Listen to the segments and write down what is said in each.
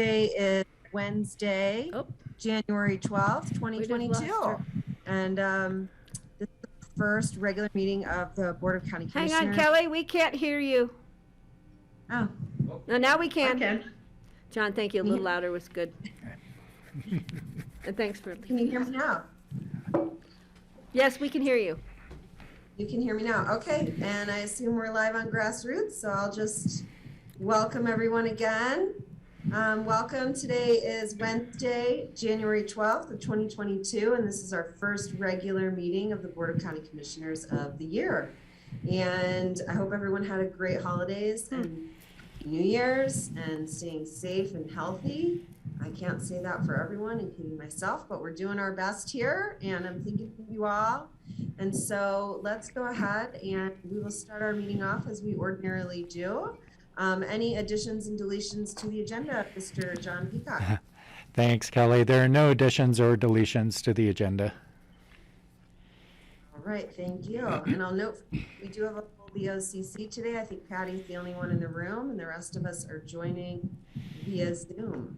Today is Wednesday, January 12th, 2022. And this is the first regular meeting of the Board of County Commissioners. Hang on, Kelly, we can't hear you. Oh. No, now we can. I can. John, thank you. A little louder was good. And thanks for... Can you hear me now? Yes, we can hear you. You can hear me now. Okay, and I assume we're live on Grassroots, so I'll just welcome everyone again. Welcome. Today is Wednesday, January 12th of 2022, and this is our first regular meeting of the Board of County Commissioners of the year. And I hope everyone had a great holidays and New Year's and staying safe and healthy. I can't say that for everyone, including myself, but we're doing our best here, and I'm thinking of you all. And so let's go ahead and we will start our meeting off as we ordinarily do. Any additions and deletions to the agenda, Mr. John Peacock? Thanks, Kelly. There are no additions or deletions to the agenda. All right, thank you. And I'll note we do have a full BOCC today. I think Patty's the only one in the room, and the rest of us are joining via Zoom.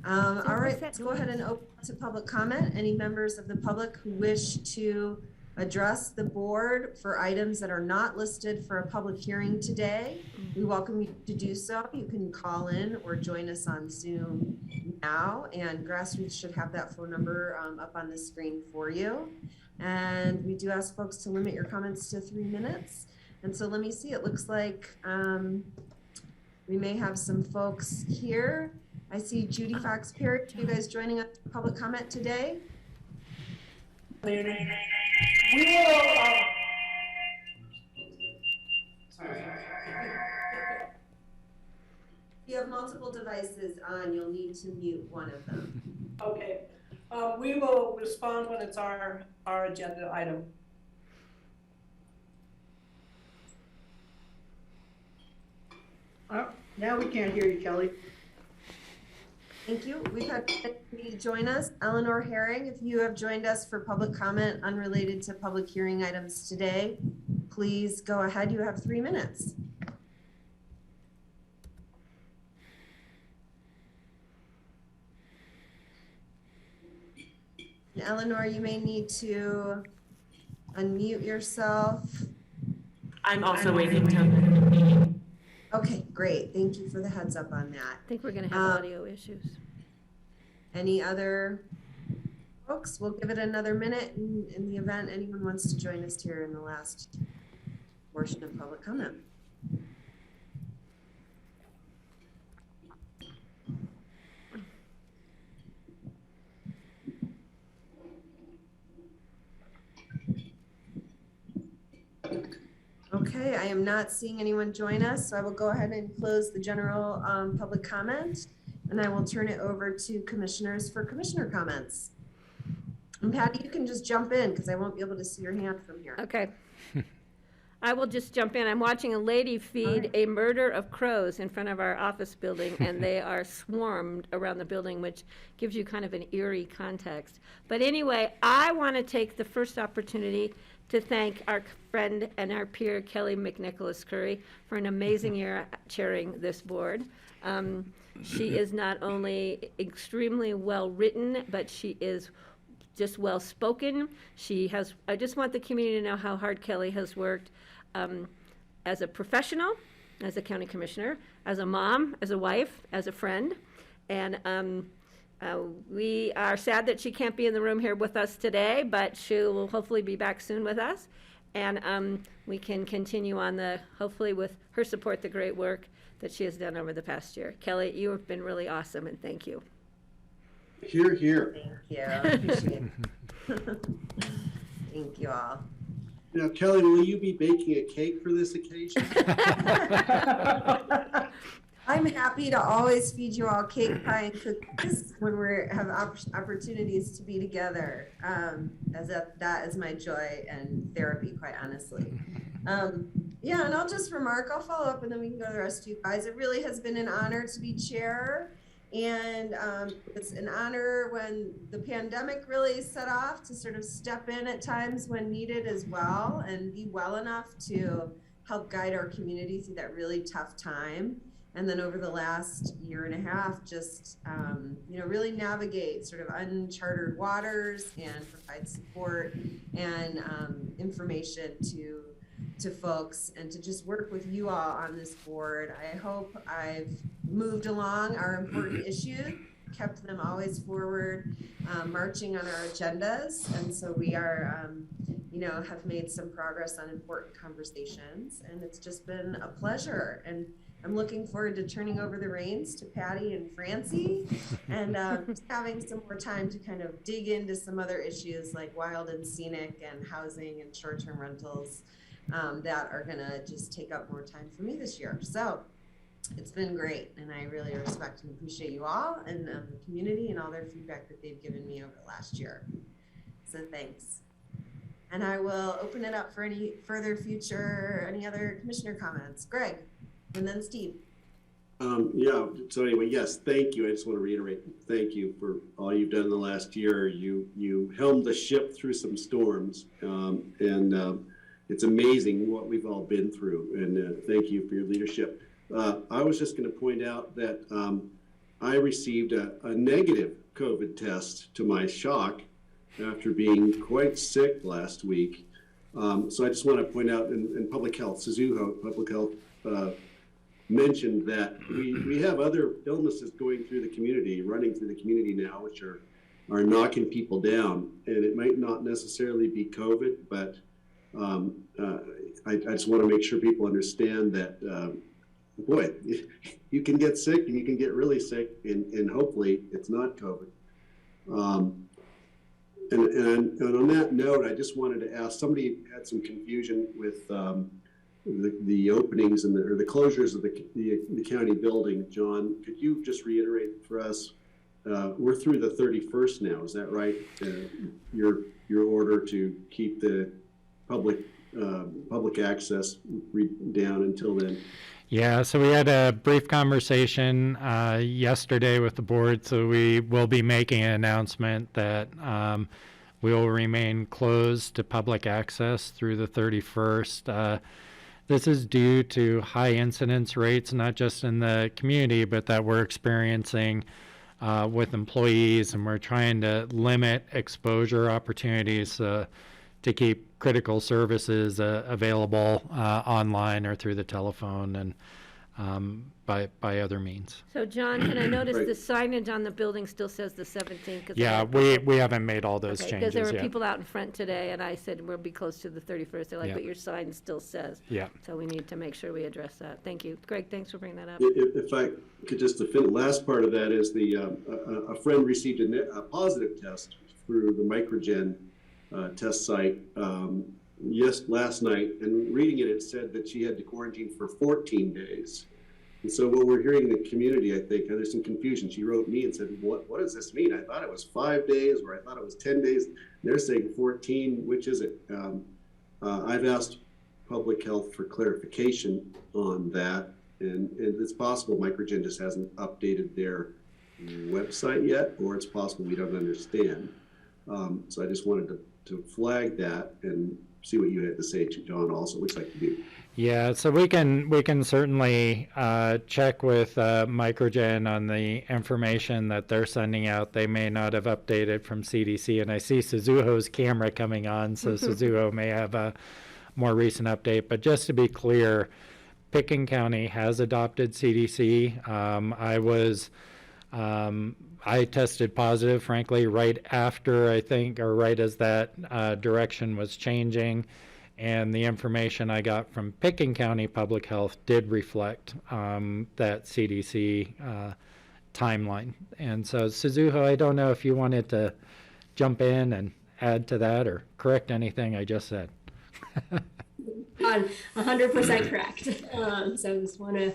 All right, let's go ahead and open to public comment. Any members of the public who wish to address the board for items that are not listed for a public hearing today, we welcome you to do so. You can call in or join us on Zoom now, and Grassroots should have that phone number up on the screen for you. And we do ask folks to limit your comments to 3 minutes. And so let me see, it looks like we may have some folks here. I see Judy Fox Perry. Are you guys joining us for public comment today? We will, sorry. If you have multiple devices on, you'll need to mute one of them. okay. We will respond when it's our agenda item. Now we can't hear you, Kelly. Thank you. We've had somebody join us. Eleanor Herring, if you have joined us for public comment unrelated to public hearing items today, please go ahead. You have 3 minutes. And Eleanor, you may need to unmute yourself. I'm also waiting to. Okay, great. Thank you for the heads up on that. I think we're going to have audio issues. Any other folks? We'll give it another minute in the event anyone wants to join us here in the last portion of public comment. Okay, I am not seeing anyone join us, so I will go ahead and close the general public comment, and I will turn it over to commissioners for commissioner comments. And Patty, you can just jump in because I won't be able to see your hand from here. Okay. I will just jump in. I'm watching a lady feed a murder of crows in front of our office building, and they are swarmed around the building, which gives you kind of an eerie context. But anyway, I want to take the first opportunity to thank our friend and our peer, Kelly McNicholas Curry, for an amazing year chairing this board. She is not only extremely well-written, but she is just well-spoken. I just want the community to know how hard Kelly has worked as a professional, as a county commissioner, as a mom, as a wife, as a friend. And we are sad that she can't be in the room here with us today, but she will hopefully be back soon with us. And we can continue on hopefully with her support, the great work that she has done over the past year. Kelly, you have been really awesome, and thank you. Hear, hear. Thank you. I appreciate it. Thank you all. Now, Kelly, will you be baking a cake for this occasion? I'm happy to always feed you all cake, pie, and cookies when we have opportunities to be together, as that is my joy and therapy, quite honestly. Yeah, and I'll just remark, I'll follow up and then we can go to the rest of you guys. It really has been an honor to be chair, and it's an honor when the pandemic really set off to sort of step in at times when needed as well and be well enough to help guide our community through that really tough time. And then over the last year and a half, just, really navigate sort of uncharted waters and provide support and information to folks, and to just work with you all on this board. I hope I've moved along our important issues, kept them always forward, marching on our agendas. And so we are, have made some progress on important conversations, and it's just been a pleasure. And I'm looking forward to turning over the reins to Patty and Francie, and just having some more time to kind of dig into some other issues like wild and scenic and housing and short-term rentals that are gonna just take up more time for me this year. So it's been great, and I really respect and appreciate you all and the community and all their feedback that they've given me over the last year. So thanks. And I will open it up for any further any other commissioner comments. Greg, and then Steve. So anyway, yes, thank you. I just want to reiterate, thank you for all you've done in the last year. You helmed the ship through some storms, and it's amazing what we've all been through, and thank you for your leadership. I was just going to point out that I received a negative COVID test to my shock after being quite sick last week. So I just want to point out in public health, Suzuho Public Health mentioned that we have other illnesses going through the community, running through the community now, which are knocking people down. And it might not necessarily be COVID, but I just want to make sure people understand that, boy, you can get sick and you can get really sick, and hopefully it's not COVID. And on that note, I just wanted to ask, somebody had some confusion with the openings and the closures of the county building. John, could you just reiterate for us? We're through the 31st now, is that right? Your order to keep the public access down until then? Yeah, so we had a brief conversation yesterday with the board, so we will be making an announcement that we will remain closed to public access through the 31st. This is due to high incidence rates, not just in the community, but that we're experiencing with employees, and we're trying to limit exposure opportunities to keep critical services available online or through the telephone and by other means. So John, can I notice the signage on the building still says the 17th? Yeah, we haven't made all those changes because there were yet. people out in front today, and I said we'll be close to the 31st. They're like, Yeah. but your sign still says. Yeah. So we need to make sure we address that. Thank you. Greg, thanks for bringing that up. If I could just defend, the last part of that is a friend received a positive test through the Microgen test site last night, and reading it, it said that she had to quarantine for 14 days. And so what we're hearing in the community, I think, there's some confusion. She wrote me and said, what does this mean? I thought it was 5 days, or I thought it was 10 days. They're saying 14. Which is it? I've asked public health for clarification on that, and it's possible Microgen just hasn't updated their website yet, or it's possible we don't understand. So I just wanted to flag that and see what you had to say, John. Also, looks like you do. Yeah, so we can certainly check with Microgen on the information that they're sending out. They may not have updated from CDC, and I see Suzuho's camera coming on, so Suzuho may have a more recent update. But just to be clear, Pickens County has adopted CDC. I tested positive, frankly, right after, I think, or right as that direction was changing. And the information I got from Pickens County Public Health did reflect that CDC timeline. And so, Suzuho, I don't know if you wanted to jump in and add to that or correct anything I just said. 100% correct. So I just want to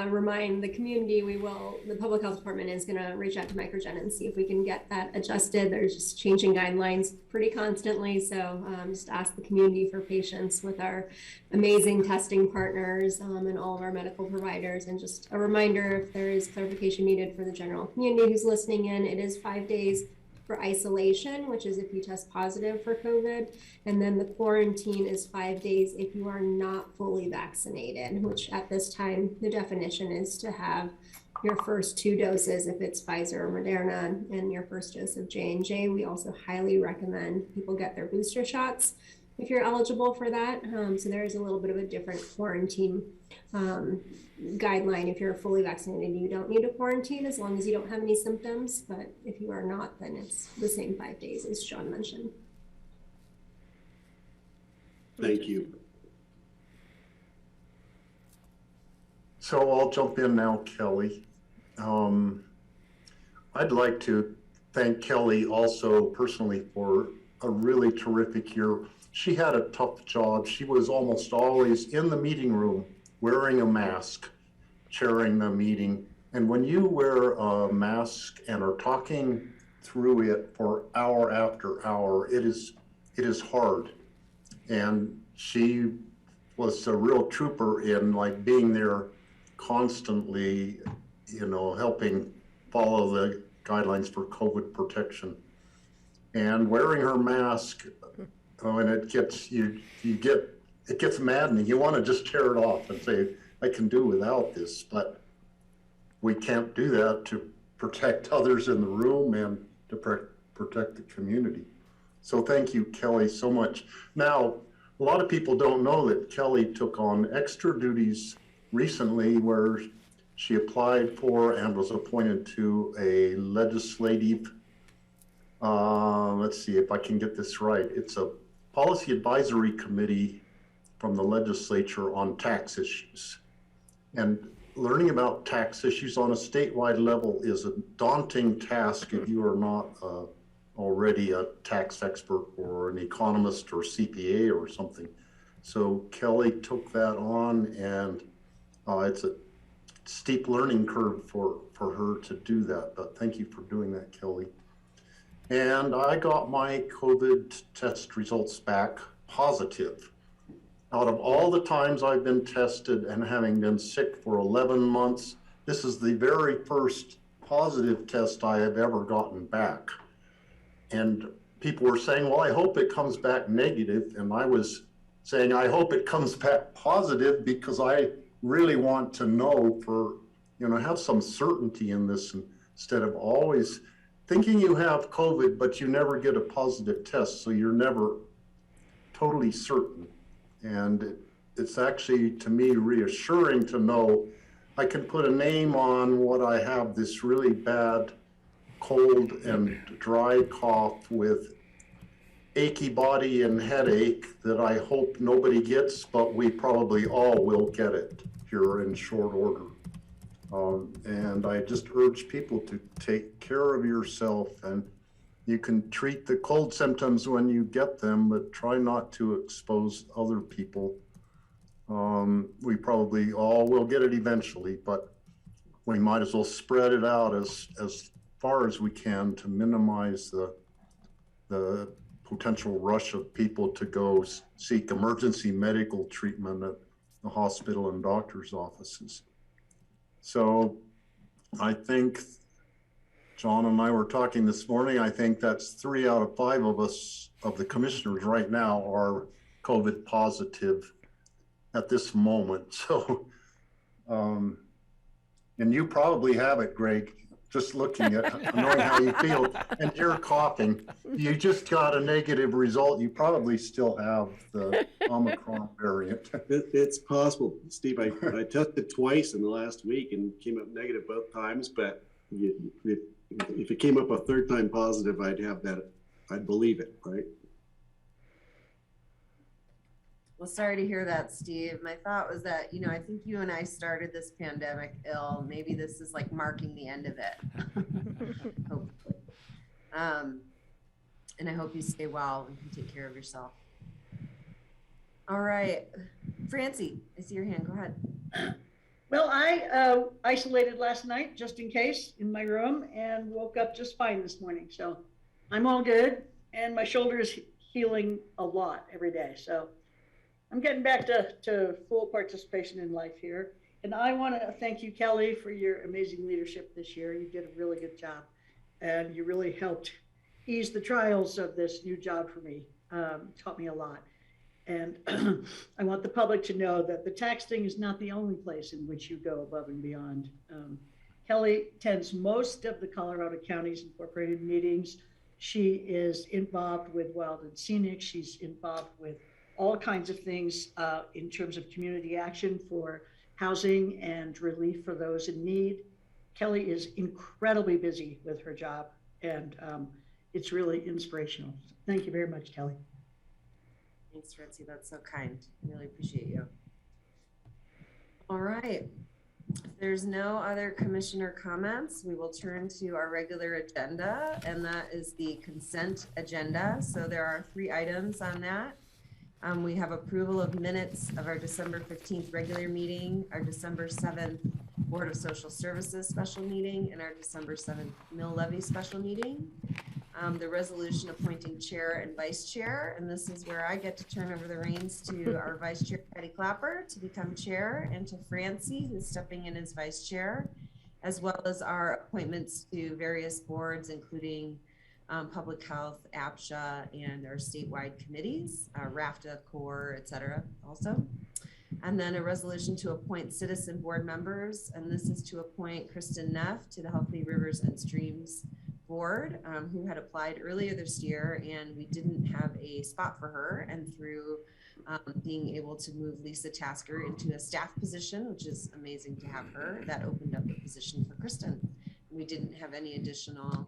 remind the community, the public health department is going to reach out to Microgen and see if we can get that adjusted. They're just changing guidelines pretty constantly. So just ask the community for patience with our amazing testing partners and all of our medical providers. And just a reminder, if there is clarification needed for the general community who's listening in, it is 5 days for isolation, which is if you test positive for COVID. And then the quarantine is 5 days if you are not fully vaccinated, which at this time, the definition is to have your first 2 doses if it's Pfizer or Moderna, and your first dose of J&J. We also highly recommend people get their booster shots if you're eligible for that. So there is a little bit of a different quarantine guideline. If you're fully vaccinated, you don't need to quarantine as long as you don't have any symptoms. But if you are not, then it's the same 5 days as Sean mentioned. Thank you. So I'll jump in now, Kelly. I'd like to thank Kelly also personally for a really terrific year. She had a tough job. She was almost always in the meeting room wearing a mask, chairing the meeting. And when you wear a mask and are talking through it for hour after hour, it is hard. And she was a real trooper in like being there constantly, you know, helping follow the guidelines for COVID protection. And wearing her mask, and it gets it gets maddening. You want to just tear it off and say, I can do without this, but we can't do that to protect others in the room and to protect the community. So thank you, Kelly, so much. Now, a lot of people don't know that Kelly took on extra duties recently where she applied for and was appointed to a legislative, let's see if I can get this right. It's a policy advisory committee from the legislature on tax issues. And learning about tax issues on a statewide level is a daunting task if you are not already a tax expert or an economist or CPA or something. So Kelly took that on, and it's a steep learning curve for her to do that, but thank you for doing that, Kelly. And I got my COVID test results back positive. Out of all the times I've been tested and having been sick for 11 months, this is the very first positive test I have ever gotten back. And people were saying, well, I hope it comes back negative. And I was saying, I hope it comes back positive because I really want to know for, you know, have some certainty in this instead of always thinking you have COVID, but you never get a positive test. So you're never totally certain. And it's actually, to me, reassuring to know I can put a name on what I have, this really bad cold and dry cough with achy body and headache that I hope nobody gets, but we probably all will get it here in short order. And I just urge people to take care of yourself, and you can treat the cold symptoms when you get them, but try not to expose other people. We probably all will get it eventually, but we might as well spread it out as far as we can to minimize the potential rush of people to go seek emergency medical treatment at the hospital and doctor's offices. So I think John and I were talking this morning. I think that's 3 out of 5 of us, of the commissioners right now, are COVID positive at this moment. So, and you probably have it, Greg, just looking at knowing how you feel, and you're coughing. You just got a negative result. You probably still have the Omicron variant. It's possible, Steve. I tested twice in the last week and came up negative both times, but if it came up a third time positive, I'd have that. I'd believe it, right? Well, sorry to hear that, Steve. My thought was that, you know, I think you and I started this pandemic ill. Maybe this is like marking the end of it. Hopefully. And I hope you stay well and can take care of yourself. All right. Francie, I see your hand. Go ahead. Well, I isolated last night just in case in my room and woke up just fine this morning. So I'm all good, and my shoulder is healing a lot every day. So I'm getting back to full participation in life here. And I want to thank you, Kelly, for your amazing leadership this year. You did a really good job, and you really helped ease the trials of this new job for me. Taught me a lot. And I want the public to know that the tax thing is not the only place in which you go above and beyond. Kelly attends most of the Colorado Counties Incorporated meetings. She is involved with Wild and Scenic. She's involved with all kinds of things in terms of community action for housing and relief for those in need. Kelly is incredibly busy with her job, and it's really inspirational. Thank you very much, Kelly. Thanks, Ritzy. That's so kind. Really appreciate you. All right. If there's no other commissioner comments, we will turn to our regular agenda, and that is the consent agenda. So there are 3 items on that. We have approval of minutes of our December 15th regular meeting, our December 7th Board of Social Services special meeting, and our December 7th mill levy special meeting. The resolution appointing chair and vice chair, and this is where I get to turn over the reins to our vice chair, Patty Clapper, to become chair, and to Francie, who's stepping in as vice chair, as well as our appointments to various boards, including Public Health, APSHA, and our statewide committees, RAFTA, CORE, et cetera, also. And then a resolution to appoint citizen board members, and this is to appoint Kristen Neff to the Healthy Rivers and Streams Board, who had applied earlier this year, and we didn't have a spot for her. And through being able to move Lisa Tasker into a staff position, which is amazing to have her, that opened up a position for Kristen. We didn't have any additional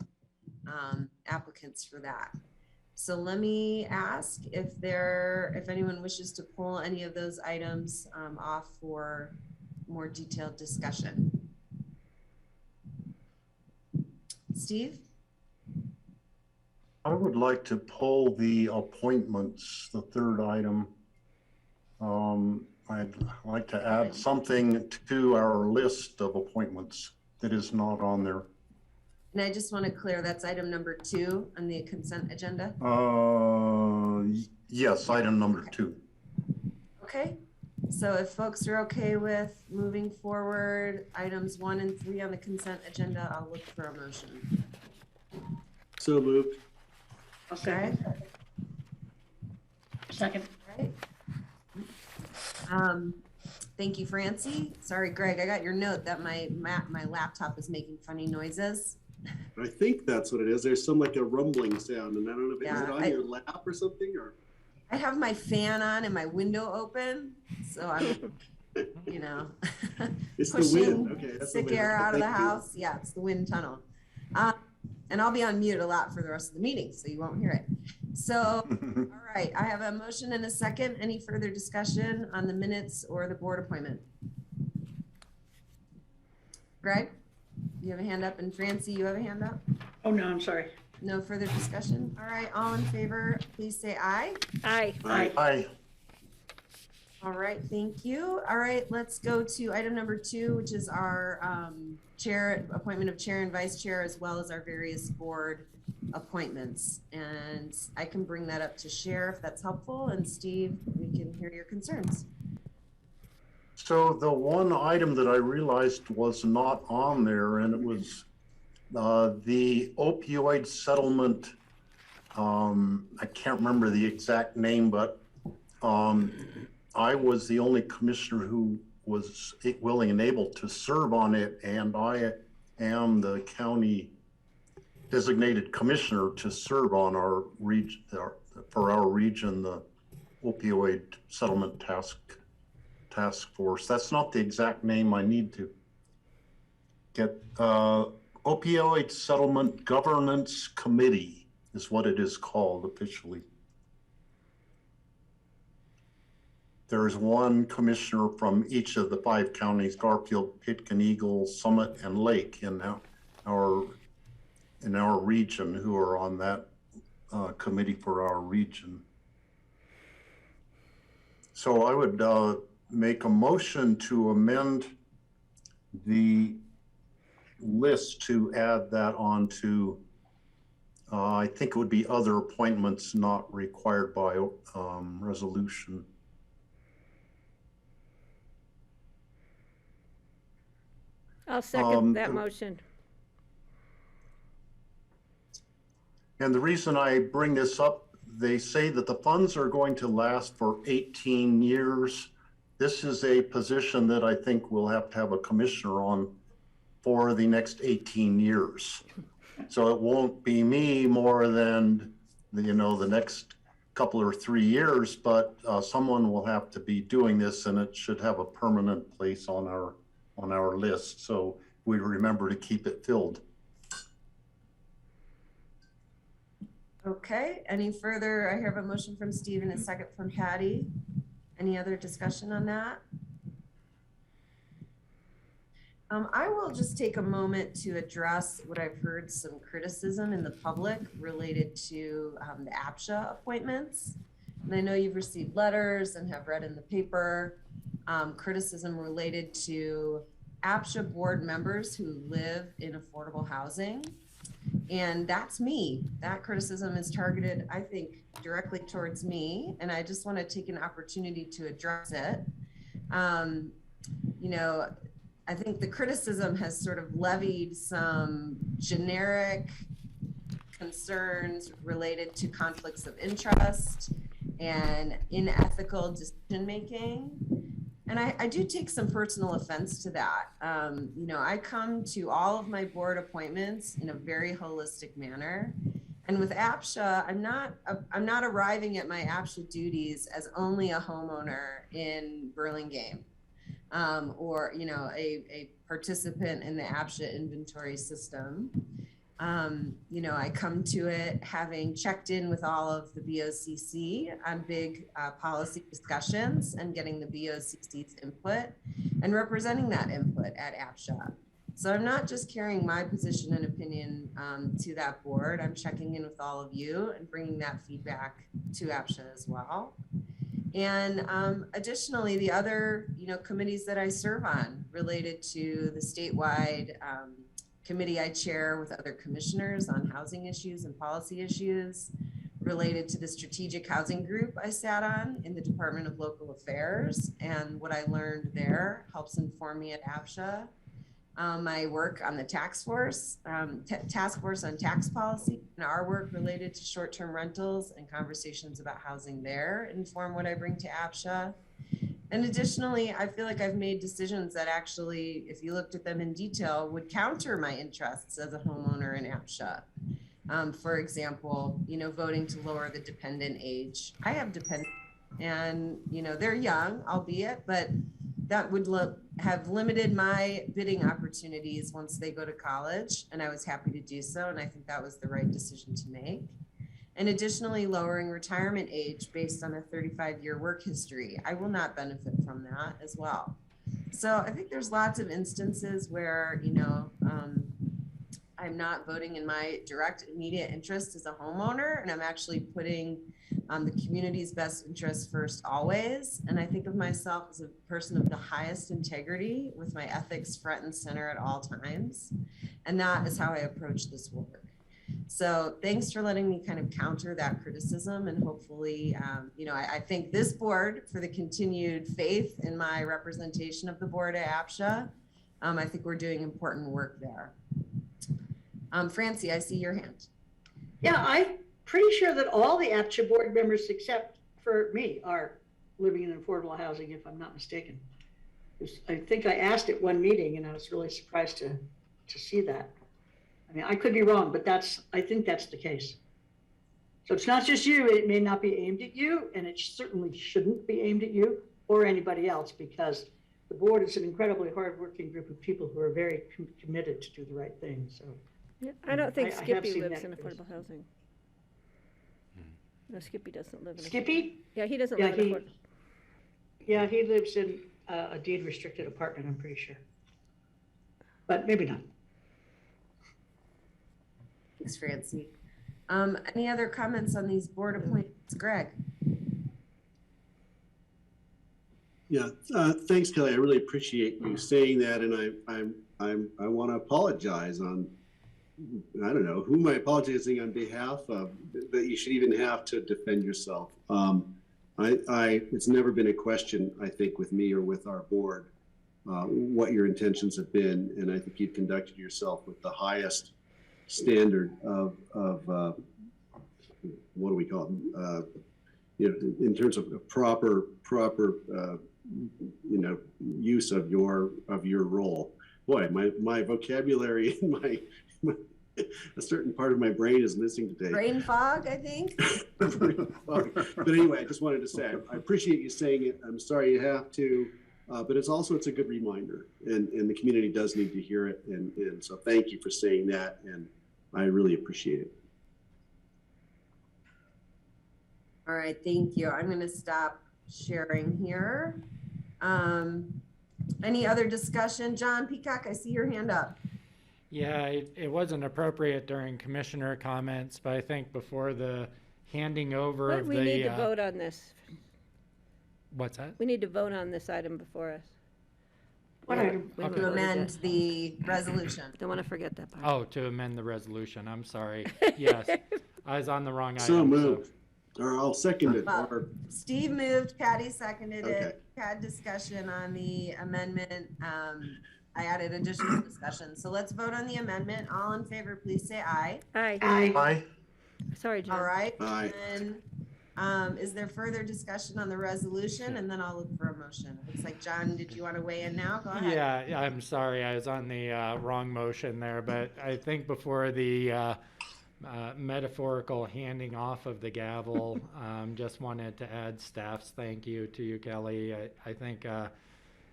applicants for that. So let me ask if anyone wishes to pull any of those items off for more detailed discussion. Steve? I would like to pull the appointments, the 3rd item. I'd like to add something to our list of appointments that is not on there. And I just want to clear, that's item number 2 on the consent agenda? Yes, item number 2. Okay, so if folks are okay with moving forward items 1 and 3 on the consent agenda, I'll look for a motion. So moved. Okay. Second. Right. Thank you, Francie. Sorry, Greg, I got your note that my laptop is making funny noises. I think that's what it is. There's some like a rumbling sound, and I don't know if is it on your lap or something, or I have my fan on and my window open, so I'm, you know, it's pushing the wind. Okay, that's sick air out of the house. Yeah, it's the wind tunnel. And I'll be on mute a lot for the rest of the meeting, so you won't hear it. So, all right, I have a motion and a second. Any further discussion on the minutes or the board appointment? Greg, you have a hand up, and Francie, you have a hand up? Oh, no, I'm sorry. No further discussion? All right, all in favor, please say aye. Aye. Aye. Aye. All right, thank you. All right, let's go to item number 2, which is our appointment of chair and vice chair, as well as our various board appointments. And I can bring that up to share if that's helpful. And Steve, we can hear your concerns. So the one item that I realized was not on there, and it was the opioid settlement. I can't remember the exact name, but I was the only commissioner who was willing and able to serve on it, and I am the county designated commissioner to serve on our region, for our region, the opioid settlement task force. That's not the exact name I need to get. Opioid Settlement Governance Committee is what it is called officially. There's one commissioner from each of the 5 counties, Garfield, Pitkin, Eagle, Summit, and Lake in our region, who are on that committee for our region. So I would make a motion to amend the list to add that on to, I think it would be other appointments not required by resolution. I'll second that motion. And the reason I bring this up, they say that the funds are going to last for 18 years. This is a position that I think we'll have to have a commissioner on for the next 18 years. So it won't be me more than, the next couple or 3 years, but someone will have to be doing this, and it should have a permanent place on our list. So we remember to keep it filled. Okay, any further? I have a motion from Steve and a second from Patty. Any other discussion on that? I will just take a moment to address what I've heard some criticism in the public related to the APSHA appointments. And I know you've received letters and have read in the paper criticism related to APSHA board members who live in affordable housing. And that's me. That criticism is targeted, I think, directly towards me. And I just want to take an opportunity to address it. I think the criticism has sort of levied some generic concerns related to conflicts of interest and unethical decision-making. And I do take some personal offense to that. I come to all of my board appointments in a very holistic manner. And with APSHA, I'm not arriving at my APSHA duties as only a homeowner in Burlingame. Or a participant in the APSHA inventory system. I come to it having checked in with all of the BOCC on big policy discussions and getting the BOCC's input and representing that input at APSHA. So I'm not just carrying my position and opinion to that board. I'm checking in with all of you and bringing that feedback to APSHA as well. And additionally, the other, committees that I serve on related to the statewide committee I chair with other commissioners on housing issues and policy issues, related to the strategic housing group I sat on in the Department of Local Affairs. And what I learned there helps inform me at APSHA. My work on the task force on tax policy, and our work related to short-term rentals and conversations about housing there inform what I bring to APSHA. And additionally, I feel like I've made decisions that actually, if you looked at them in detail, would counter my interests as a homeowner in APSHA. For example, voting to lower the dependent age. I have dependents, and they're young, albeit, but that would have limited my bidding opportunities once they go to college, and I was happy to do so, and I think that was the right decision to make. And additionally, lowering retirement age based on a 35-year work history. I will not benefit from that as well. So I think there's lots of instances where, I'm not voting in my direct immediate interest as a homeowner, and I'm actually putting the community's best interest first always. And I think of myself as a person of the highest integrity with my ethics front and center at all times. And that is how I approach this work. So thanks for letting me kind of counter that criticism, and hopefully, I thank this board for the continued faith in my representation of the board at APSHA. I think we're doing important work there. Francie, I see your hand. Yeah, I'm pretty sure that all the APSHA board members except for me are living in affordable housing, if I'm not mistaken. I think I asked at one meeting, and I was really surprised to see that. I mean, I could be wrong, but I think that's the case. So it's not just you. It may not be aimed at you, and it certainly shouldn't be aimed at you or anybody else, because the board is an incredibly hardworking group of people who are very committed to do the right thing. So Yeah, I don't think I have Skippy seen lives that in affordable housing. No, Skippy doesn't live in. Skippy? Yeah, he doesn't Yeah, live in affordable. Yeah, he lives in a deed restricted apartment, I'm pretty sure. But maybe not. Thanks, Francie. Any other comments on these board appointments? Greg? Yeah, thanks, Kelly. I really appreciate you saying that, and I want to apologize on, I don't know, who am I apologizing on behalf of, that you should even have to defend yourself. It's never been a question, I think, with me or with our board, what your intentions have been, and I think you've conducted yourself with the highest standard of we call them, in terms of proper, use of your role. Boy, my vocabulary and a certain part of my brain is missing today. Brain fog, I think. But anyway, I just wanted to say, I appreciate you saying it. I'm sorry you have to, but it's a good reminder, and the community does need to hear it. And so thank you for saying that, and I really appreciate it. All right, thank you. I'm going to stop sharing here. Any other discussion? John Peacock, I see your hand up. Yeah, it wasn't appropriate during commissioner comments, but I think before the handing over of We need to vote on this. What's that? We need to vote on this item before us. What item? We haven't To voted amend yet. the resolution. Don't want to forget that part. Oh, to amend the resolution. I'm sorry. Yes, I was on the wrong item. So moved. Or I'll second it. Well, Or, Steve moved, Patty seconded Okay. it, had discussion on the amendment. I added additional discussion. So let's vote on the amendment. All in favor, please say aye. Aye. Aye. Sorry, John. All right. Aye. And is there further discussion on the resolution? And then I'll look for a motion. Looks like, John, did you want to weigh in now? Go ahead. Yeah, I'm sorry. I was on the wrong motion there, but I think before the metaphorical handing off of the gavel, just wanted to add staff's thank you to you, Kelly. I think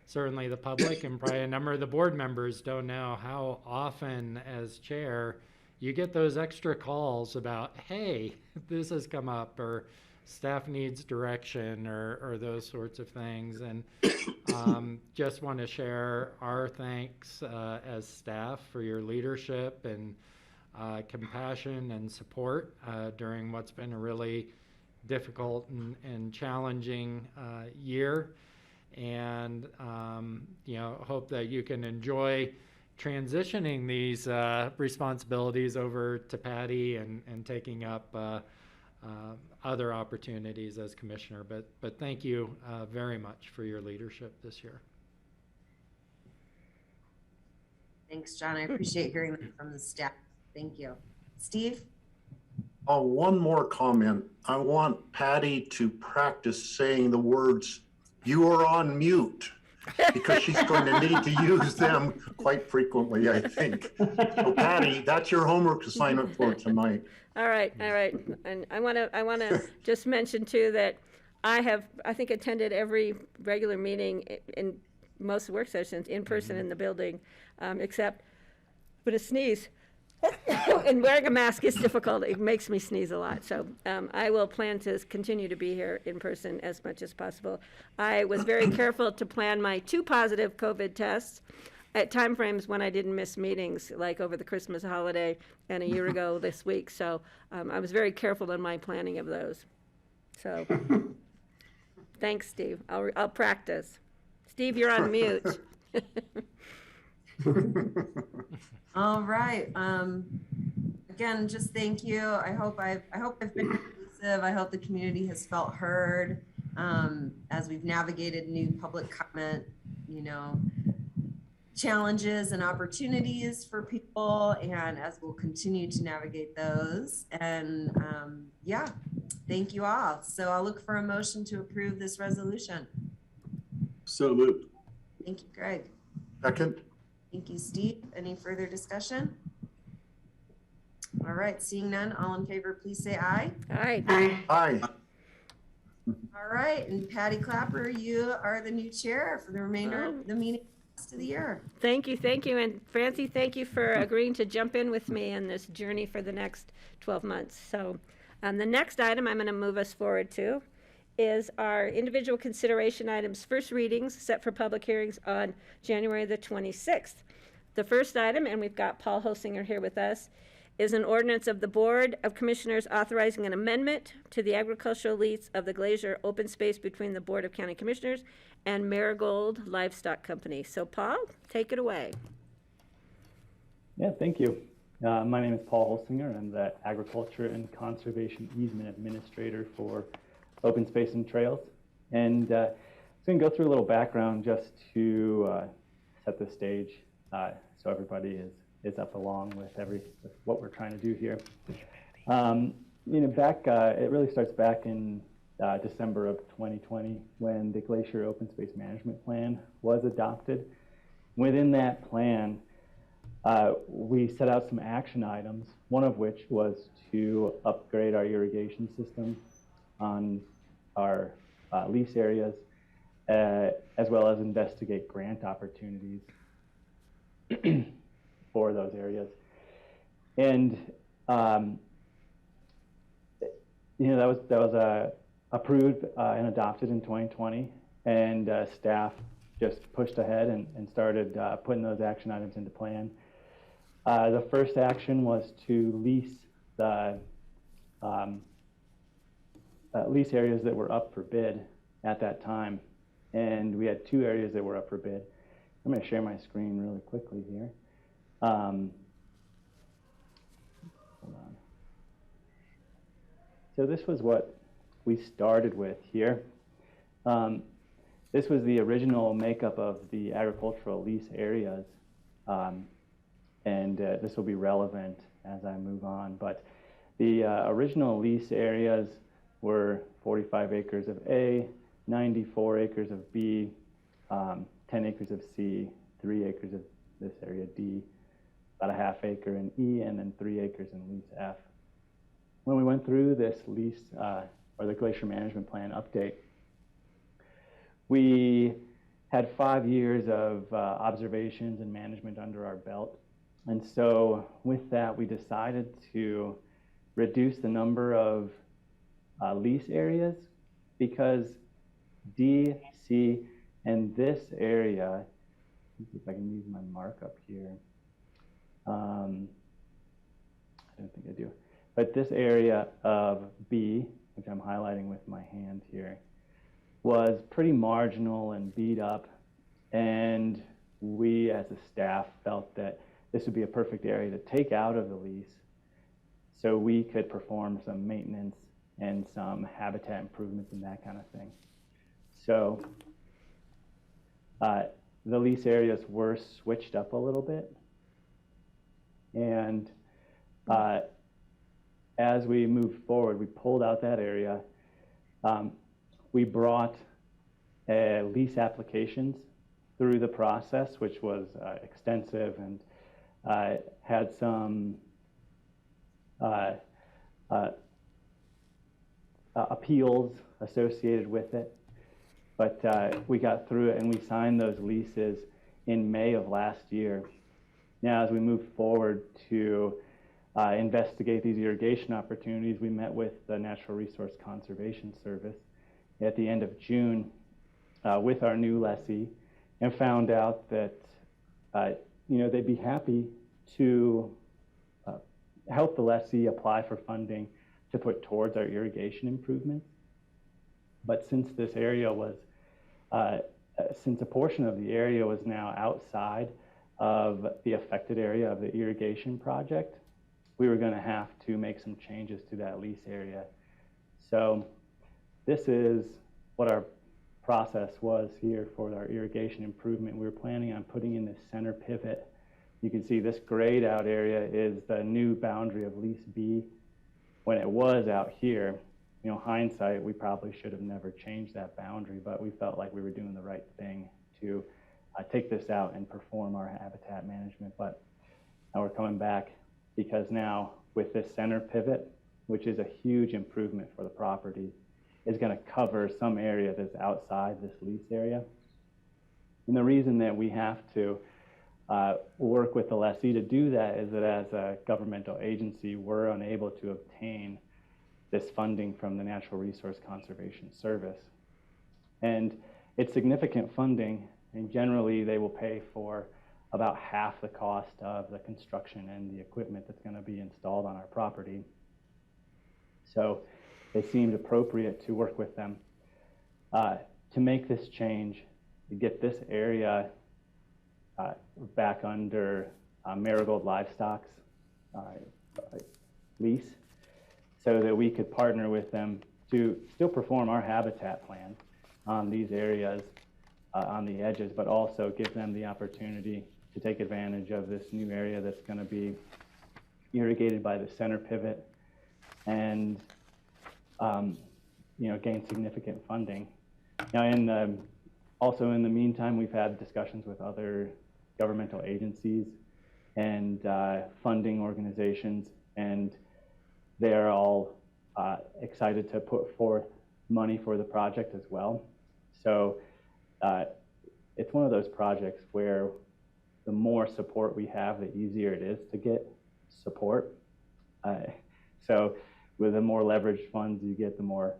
certainly the public and probably a number of the board members don't know how often as chair you get those extra calls about, hey, this has come up, or staff needs direction, or those sorts of things. And just want to share our thanks as staff for your leadership and compassion and support during what's been a really difficult and challenging year. And hope that you can enjoy transitioning these responsibilities over to Patty and taking up other opportunities as commissioner. But thank you very much for your leadership this year. Thanks, John. I appreciate hearing that from the staff. Thank you. Steve? One more comment. I want Patty to practice saying the words, "You are on mute," because she's going to need to use them quite frequently, I think. So Patty, that's your homework assignment for tonight. All right. And I want to just mention too that I think attended every regular meeting in most work sessions in person in the building, except when I sneeze. And wearing a mask is difficult. It makes me sneeze a lot. So I will plan to continue to be here in person as much as possible. I was very careful to plan my 2 positive COVID tests at timeframes when I didn't miss meetings, like over the Christmas holiday and a year ago this week. So I was very careful in my planning of those. So thanks, Steve. I'll practice. Steve, you're on mute. All right. Again, just thank you. I hope I've been inclusive. I hope the community has felt heard as we've navigated new public comment, challenges and opportunities for people, and as we'll continue to navigate those. And thank you all. So I'll look for a motion to approve this resolution. so moved. Thank you, Greg. Second. Thank you, Steve. Any further discussion? All right, seeing none, all in favor, please say aye. Aye. Aye. All right, and Patty Clapper, you are the new chair for the remainder of the meeting rest of the year. Thank you. And Francie, thank you for agreeing to jump in with me in this journey for the next 12 months. So the next item I'm going to move us forward to is our individual consideration items, first readings set for public hearings on January the 26th. The first item, and we've got Paul Hosinger here with us, is an ordinance of the Board of Commissioners authorizing an amendment to the agricultural lease of the Glacier open space between the Board of County Commissioners and Marigold Livestock Company. So Paul, take it away. Yeah, thank you. My name is Paul Holsinger. I'm the Agriculture and Conservation Easement Administrator for Open Space and Trails. And so I'm going to go through a little background just to set the stage so everybody is up along with what we're trying to do here. back, it really starts back in December of 2020 when the Glacier Open Space Management Plan was adopted. Within that plan, we set out some action items, one of which was to upgrade our irrigation system on our lease areas, as well as investigate grant opportunities for those areas. And that was approved and adopted in 2020, and staff just pushed ahead and started putting those action items into plan. The first action was to lease the lease areas that were up for bid at that time, and we had 2 areas that were up for bid. I'm going to share my screen really quickly here. Hold on. So this was what we started with here. This was the original makeup of the agricultural lease areas, and this will be relevant as I move on. But the original lease areas were 45 acres of A, 94 acres of B, 10 acres of C, 3 acres of this area D, about a half acre in E, and then 3 acres in lease F. When we went through this lease, or the Glacier Management Plan update, we had 5 years of observations and management under our belt. And so with that, we decided to reduce the number of lease areas, because D, C, and this area, let's see if I can use my markup here. I don't think I do. But this area of B, which I'm highlighting with my hand here, was pretty marginal and beat up. And we as a staff felt that this would be a perfect area to take out of the lease so we could perform some maintenance and some habitat improvements and that kind of thing. So the lease areas were switched up a little bit. And as we moved forward, we pulled out that area. We brought lease applications through the process, which was extensive and had some appeals associated with it. But we got through it, and we signed those leases in May of last year. Now, as we move forward to investigate these irrigation opportunities, we met with the Natural Resource Conservation Service at the end of June with our new lessee, and found out that they'd be happy to help the lessee apply for funding to put towards our irrigation improvements. But since this area was, since a portion of the area was now outside of the affected area of the irrigation project, we were going to have to make some changes to that lease area. So this is what our process was here for our irrigation improvement. We were planning on putting in this center pivot. You can see this grayed out area is the new boundary of lease B. When it was out here, hindsight, we probably should have never changed that boundary, but we felt like we were doing the right thing to take this out and perform our habitat management. But now we're coming back, because now with this center pivot, which is a huge improvement for the property, is going to cover some area that's outside this lease area. And the reason that we have to work with the lessee to do that is that as a governmental agency, we're unable to obtain this funding from the Natural Resource Conservation Service. And it's significant funding, and generally they will pay for about half the cost of the construction and the equipment that's going to be installed on our property. So it seemed appropriate to work with them to make this change, to get this area back under Marigold Livestock's lease, so that we could partner with them to still perform our habitat plan on these areas on the edges, but also give them the opportunity to take advantage of this new area that's going to be irrigated by the center pivot, and gain significant funding. Now, also in the meantime, we've had discussions with other governmental agencies and funding organizations, and they are all excited to put forth money for the project as well. So it's one of those projects where the more support we have, the easier it is to get support. So with the more leveraged funds you get, the more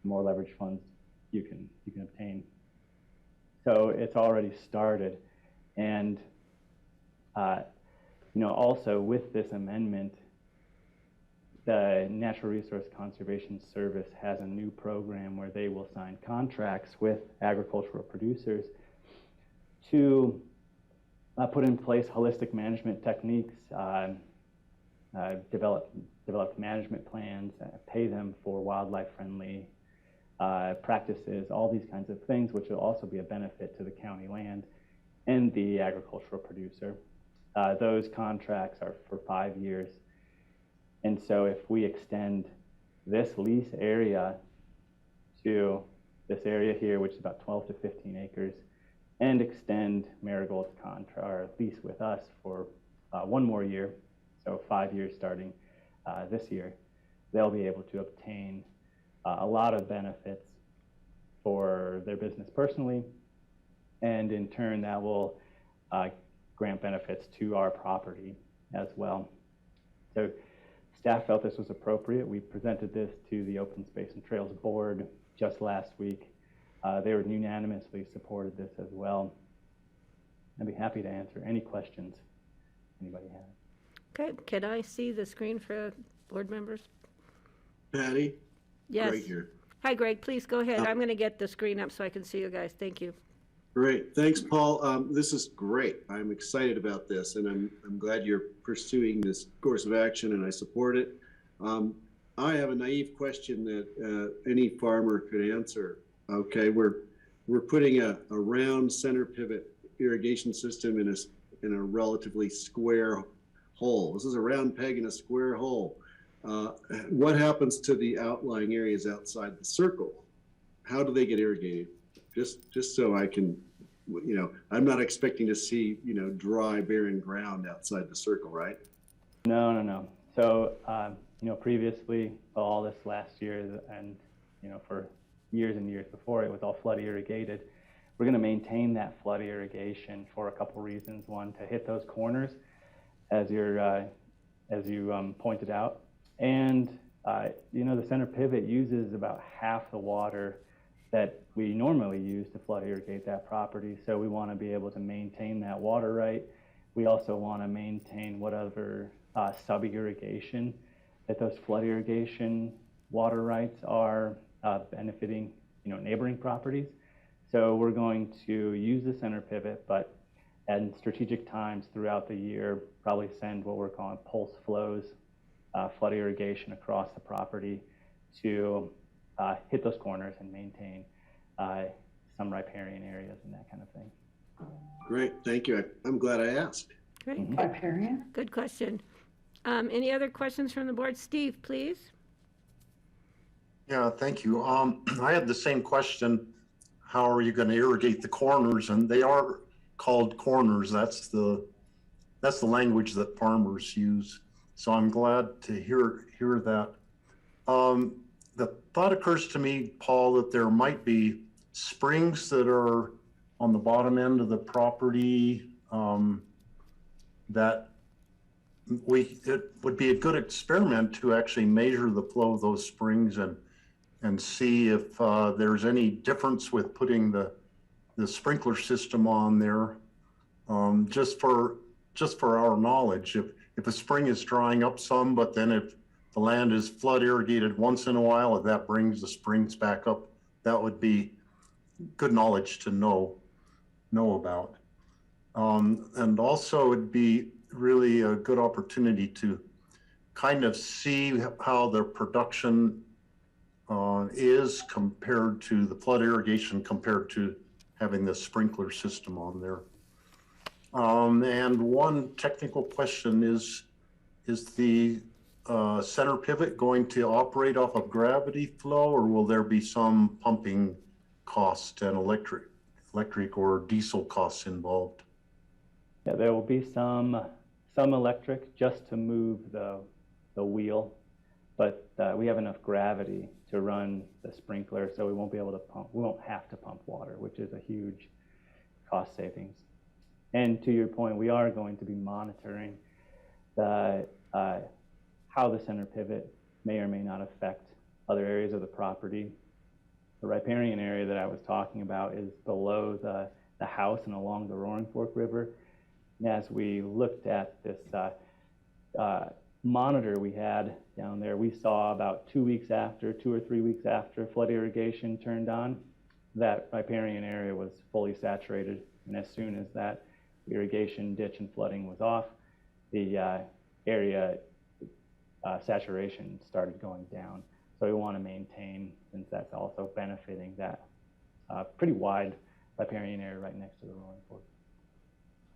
leveraged funds you can obtain. So it's already started, and also with this amendment, the Natural Resource Conservation Service has a new program where they will sign contracts with agricultural producers to put in place holistic management techniques, develop management plans, pay them for wildlife-friendly practices, all these kinds of things, which will also be a benefit to the county land and the agricultural producer. Those contracts are for 5 years. And so if we extend this lease area to this area here, which is about 12 to 15 acres, and extend Marigold's contract or lease with us for 1 more year, so 5 years starting this year, they'll be able to obtain a lot of benefits for their business personally, and in turn that will grant benefits to our property as well. So staff felt this was appropriate. We presented this to the Open Space and Trails Board just last week. They were unanimously supported this as well. I'd be happy to answer any questions anybody has. Okay, can I see the screen for board members? Patty? Yes. Greg here. Hi, Greg, please go ahead. I'm going to get the screen up so I can see you guys. Thank you. Great, thanks, Paul. This is great. I'm excited about this, and I'm glad you're pursuing this course of action, and I support it. I have a naive question that any farmer could answer. Okay, we're putting a round center pivot irrigation system in a relatively square hole. This is a round peg in a square hole. What happens to the outlying areas outside the circle? How do they get irrigated? Just so I can, I'm not expecting to see, dry, barren ground outside the circle, right? No. So, previously, all this last year and, for years and years before, it was all flood irrigated. We're going to maintain that flood irrigation for a couple reasons. One, to hit those corners, as you pointed out. And, the center pivot uses about half the water that we normally use to flood irrigate that property. So we want to be able to maintain that water right. We also want to maintain whatever sub-irrigation that those flood irrigation water rights are benefiting, neighboring properties. So we're going to use the center pivot, but at strategic times throughout the year, probably send what we're calling pulse flows, flood irrigation across the property to hit those corners and maintain some riparian areas and that kind of thing. Great, thank you. I'm glad I asked. Great. Riparian? Good question. Any other questions from the board? Steve, please. Yeah, thank you. I had the same question. How are you going to irrigate the corners? And they are called corners. That's the language that farmers use. So I'm glad to hear that. The thought occurs to me, Paul, that there might be springs that are on the bottom end of the property that it would be a good experiment to actually measure the flow of those springs and see if there's any difference with putting the sprinkler system on there, just for our knowledge. If a spring is drying up some, but then if the land is flood irrigated once in a while, if that brings the springs back up, that would be good knowledge to know about. And also it'd be really a good opportunity to kind of see how the production is compared to the flood irrigation compared to having the sprinkler system on there. And one technical question is the center pivot going to operate off of gravity flow, or will there be some pumping cost and electric or diesel costs involved? Yeah, there will be some electric just to move the wheel, but we have enough gravity to run the sprinkler, so we won't be able to pump. We won't have to pump water, which is a huge cost savings. And to your point, we are going to be monitoring the how the center pivot may or may not affect other areas of the property. The riparian area that I was talking about is below the house and along the Roaring Fork River. And as we looked at this monitor we had down there, we saw about 2 or 3 weeks after flood irrigation turned on, that riparian area was fully saturated. And as soon as that irrigation ditch and flooding was off, the area saturation started going down. So we want to maintain, since that's also benefiting that pretty wide riparian area right next to the Roaring Fork.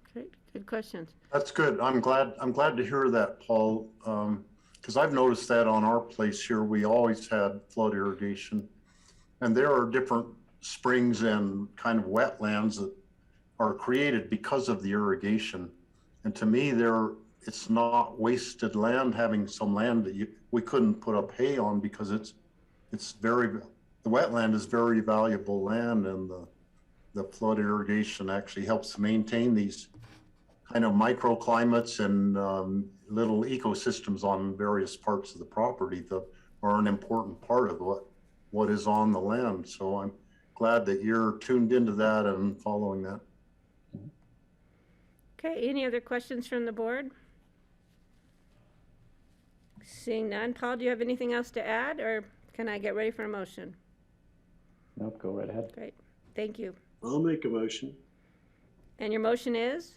Okay, good questions. That's good. I'm glad to hear that, Paul, because I've noticed that on our place here, we always had flood irrigation, and there are different springs and kind of wetlands that are created because of the irrigation. And to me, it's not wasted land, having some land that we couldn't put up hay on, because the wetland is very valuable land, and the flood irrigation actually helps maintain these kind of microclimates and little ecosystems on various parts of the property that are an important part of what is on the land. So I'm glad that you're tuned into that and following that. Okay, any other questions from the board? Seeing none. Paul, do you have anything else to add, or can I get ready for a motion? Nope, go right ahead. Great, thank you. I'll make a motion. And your motion is?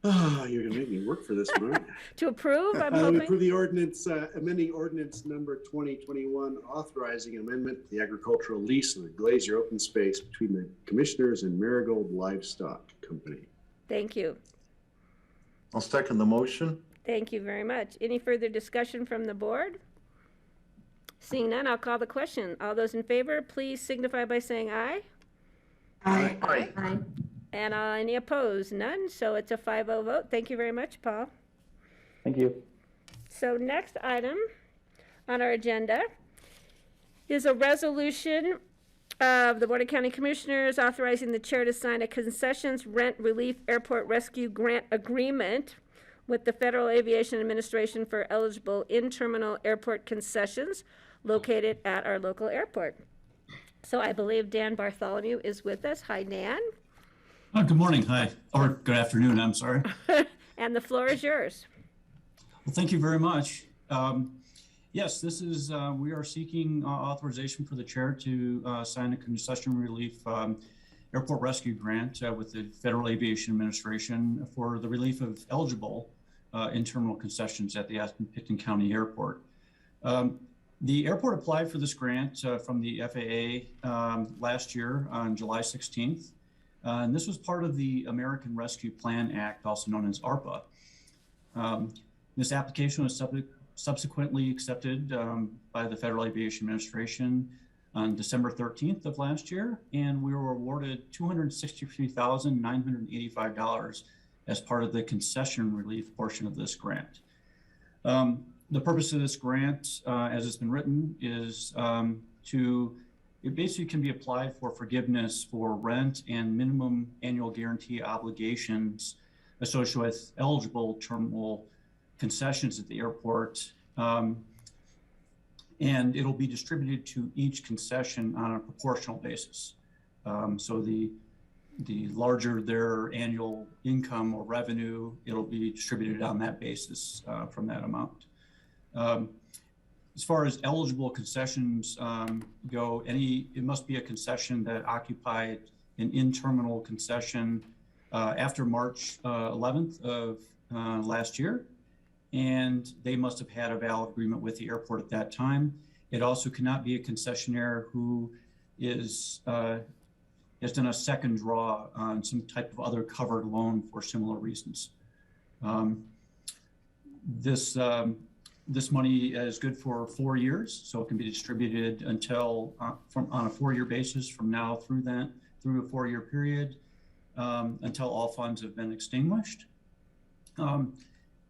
Oh, you're gonna make me work for this one, aren't you? To approve, I'm hoping? Approve the ordinance, amending ordinance number 2021, authorizing amendment to the agricultural lease of the Glazier open space between the commissioners and Marigold Livestock Company. Thank you. I'll second the motion. Thank you very much. Any further discussion from the board? Seeing none, I'll call the question. All those in favor, please signify by saying aye. Aye. Aye. Aye. And any opposed? None. So it's a 5-0 vote. Thank you very much, Paul. Thank you. So next item on our agenda is a resolution of the Board of County Commissioners authorizing the chair to sign a concessions rent relief airport rescue grant agreement with the Federal Aviation Administration for eligible in-terminal airport concessions located at our local airport. So I believe Dan Bartholomew is with us. Hi, Dan. Oh, good morning. Hi. Or good afternoon, I'm sorry. And the floor is yours. Well, thank you very much. Yes, this is, we are seeking authorization for the chair to sign a concession relief airport rescue grant with the Federal Aviation Administration for the relief of eligible in-terminal concessions at the Aspen-Pitkin County Airport. The airport applied for this grant from the FAA last year on July 16th. And this was part of the American Rescue Plan Act, also known as ARPA. This application was subsequently accepted by the Federal Aviation Administration on December 13th of last year, and we were awarded $263,985 as part of the concession relief portion of this grant. The purpose of this grant, as it's been written, is it basically can be applied for forgiveness for rent and minimum annual guarantee obligations associated with eligible terminal concessions at the airport. And it'll be distributed to each concession on a proportional basis. So the larger their annual income or revenue, it'll be distributed on that basis from that amount. As far as eligible concessions go, it must be a concession that occupied an in-terminal concession after March 11th of last year, and they must have had a valid agreement with the airport at that time. It also cannot be a concessionaire who has done a second draw on some type of other covered loan for similar reasons. this money is good for 4 years, so it can be distributed until on a 4-year basis from now through a 4-year period until all funds have been extinguished.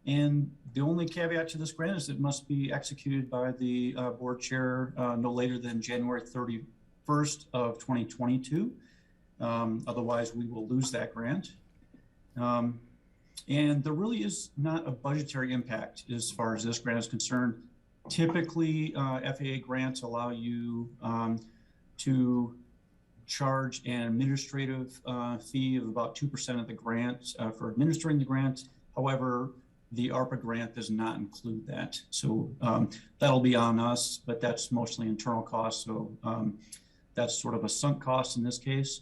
And the only caveat to this grant is it must be executed by the board chair no later than January 31st of 2022. Otherwise, we will lose that grant. And there really is not a budgetary impact as far as this grant is concerned. Typically, FAA grants allow you to charge an administrative fee of about 2% of the grant for administering the grant. However, the ARPA grant does not include that. So that'll be on us, but that's mostly internal costs. So that's sort of a sunk cost in this case.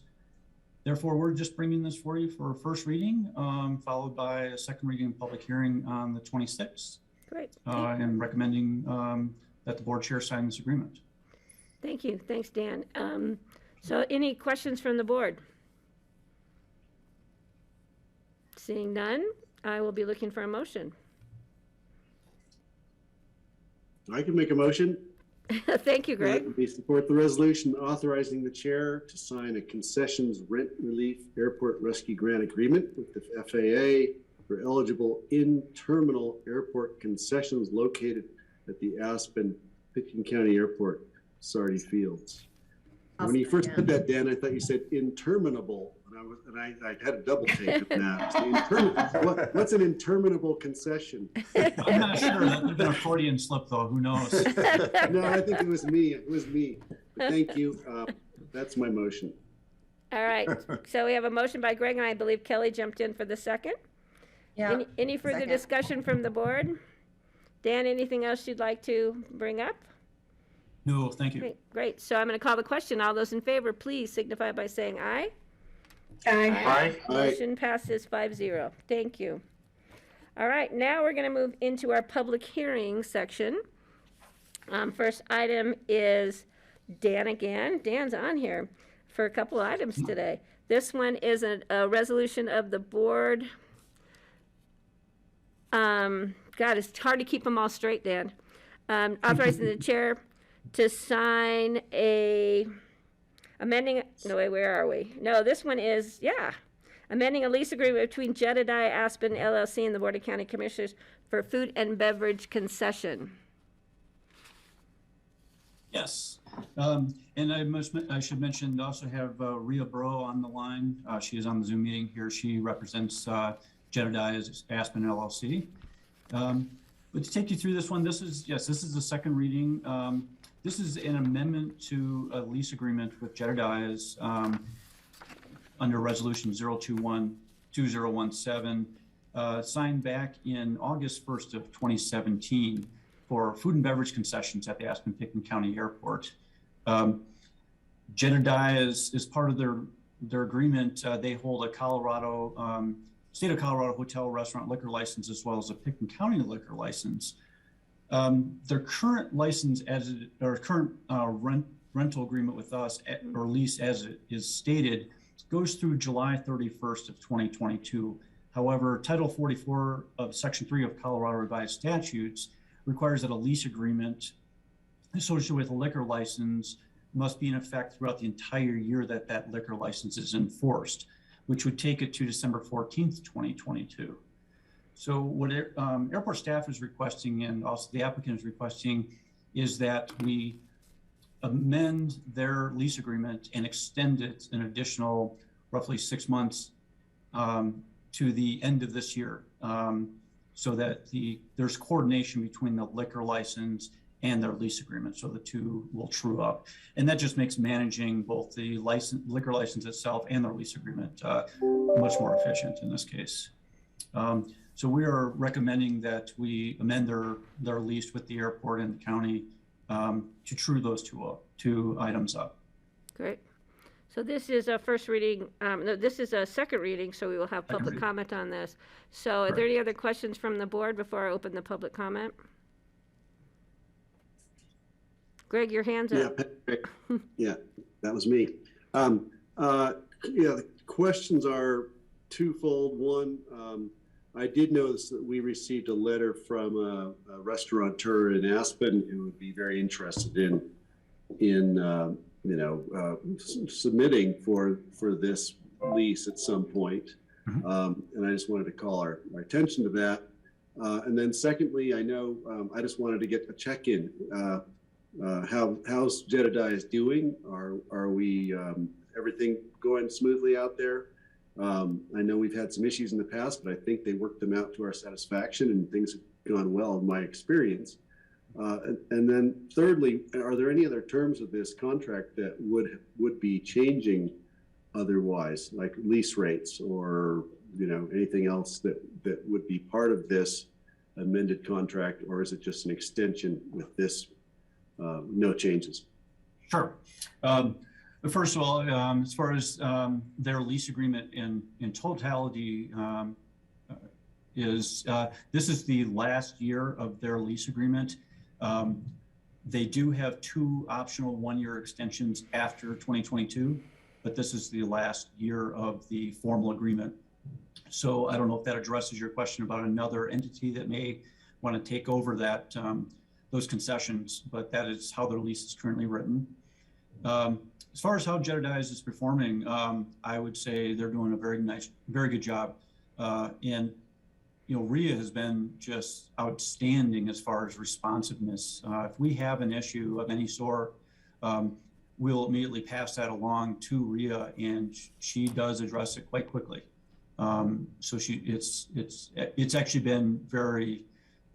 Therefore, we're just bringing this for you for a first reading, followed by a second reading and public hearing on the 26th. Great. And recommending that the board chair sign this agreement. Thank you. Thanks, Dan. So any questions from the board? Seeing none, I will be looking for a motion. I can make a motion. Thank you, Greg. We support the resolution authorizing the chair to sign a concessions rent relief airport rescue grant agreement with the FAA for eligible in-terminal airport concessions located at the Aspen-Pitkin County Airport, Sardi Fields. When you first said that, Dan, I thought you said interminable, and I had a double take on that. What's an interminable concession? I'm not sure. That would have been a Freudian slip, though. Who knows? No, I think it was me. It was me. But thank you. That's my motion. All right. So we have a motion by Greg, and I believe Kelly jumped in for the second. Yeah. Any further discussion from the board? Dan, anything else you'd like to bring up? No, thank you. Great. So I'm going to call the question. All those in favor, please signify by saying aye. Aye. Aye. Motion passes 5-0. Thank you. All right, now we're going to move into our public hearing section. First item is Dan again. Dan's on here for a couple of items today. This one is a resolution of the board. God, it's hard to keep them all straight, Dan. Authorizing the chair to sign amending a lease agreement between Jedediah Aspen LLC and the Board of County Commissioners for food and beverage concession. Yes. And I should mention, also have Rhea Bro on the line. She is on the Zoom meeting here. She represents Jedediah Aspen LLC. But to take you through this one, this is the second reading. This is an amendment to a lease agreement with Jedediah's under Resolution 021-2017, signed back in August 1st of 2017 for food and beverage concessions at the Aspen-Pitkin County Airport. Jedediah is part of their agreement. They hold a state of Colorado hotel, restaurant, liquor license, as well as a Pitkin County liquor license. Their current license rental agreement with us, or lease as it is stated, goes through July 31st of 2022. However, Title 44 of Section 3 of Colorado Revised Statutes requires that a lease agreement associated with a liquor license must be in effect throughout the entire year that liquor license is enforced, which would take it to December 14th, 2022. So what airport staff is requesting, and also the applicant is requesting, is that we amend their lease agreement and extend it an additional roughly 6 months to the end of this year, so that there's coordination between the liquor license and their lease agreement, so the two will true up. And that just makes managing both the liquor license itself and their lease agreement much more efficient in this case. So we are recommending that we amend their lease with the airport and the county to true those two items up. Great. So this is a first reading, no, this is a second reading, so we will have public comment on this. So are there any other questions from the board before I open the public comment? Greg, your hand's up. Yeah, that was me. The questions are twofold. One, I did notice that we received a letter from a restaurateur in Aspen who would be very interested in submitting for this lease at some point. And I just wanted to call our attention to that. And then secondly, I know I just wanted to get a check-in. How's Jedediah doing? Are we everything going smoothly out there? I know we've had some issues in the past, but I think they worked them out to our satisfaction, and things have gone well in my experience. And then thirdly, are there any other terms of this contract that would be changing otherwise, like lease rates or anything else that would be part of this amended contract, or is it just an extension with this no changes? Sure. First of all, as far as their lease agreement in totality this is the last year of their lease agreement. They do have 2 optional 1-year extensions after 2022, but this is the last year of the formal agreement. So I don't know if that addresses your question about another entity that may want to take over that those concessions, but that is how their lease is currently written. As far as how Jedediah is performing, I would say they're doing a very good job. And RIA has been just outstanding as far as responsiveness. If we have an issue of any sort, we'll immediately pass that along to RIA, and she does address it quite quickly. So it's actually been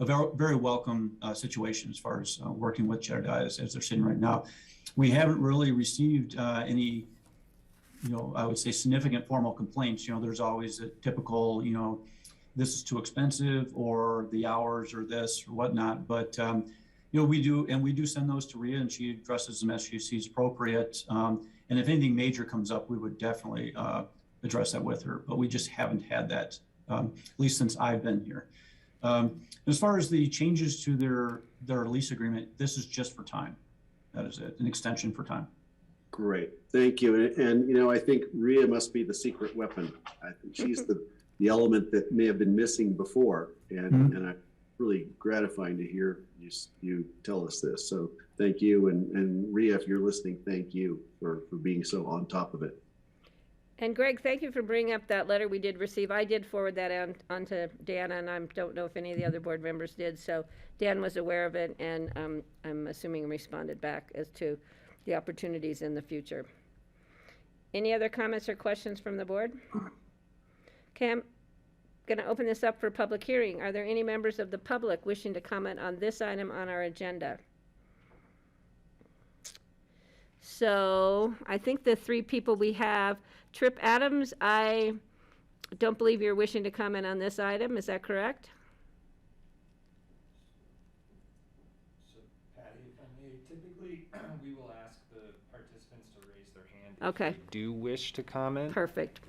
a very welcome situation as far as working with Jedediah as they're sitting right now. We haven't really received any, I would say significant formal complaints. There's always a typical, this is too expensive, or the hours, or this, or whatnot. But we do send those to RIA, and she addresses them as she sees appropriate. And if anything major comes up, we would definitely address that with her. But we just haven't had that, at least since I've been here. As far as the changes to their lease agreement, this is just for time. That is it, an extension for time. Great, thank you. And I think RIA must be the secret weapon. I think she's the element that may have been missing before, and I'm really gratifying to hear you tell us this. So thank you, and RIA, if you're listening, thank you for being so on top of it. And Greg, thank you for bringing up that letter we did receive. I did forward that on to Dan, and I don't know if any of the other board members did. So Dan was aware of it, and I'm assuming responded back as to the opportunities in the future. Any other comments or questions from the board? Okay, I'm going to open this up for public hearing. Are there any members of the public wishing to comment on this item on our agenda? So I think the 3 people we have, Tripp Adams, I don't believe you're wishing to comment on this item. Is that correct? So Patty, if I may, typically we will ask the participants to raise their hand Okay. if they do wish to comment. Perfect.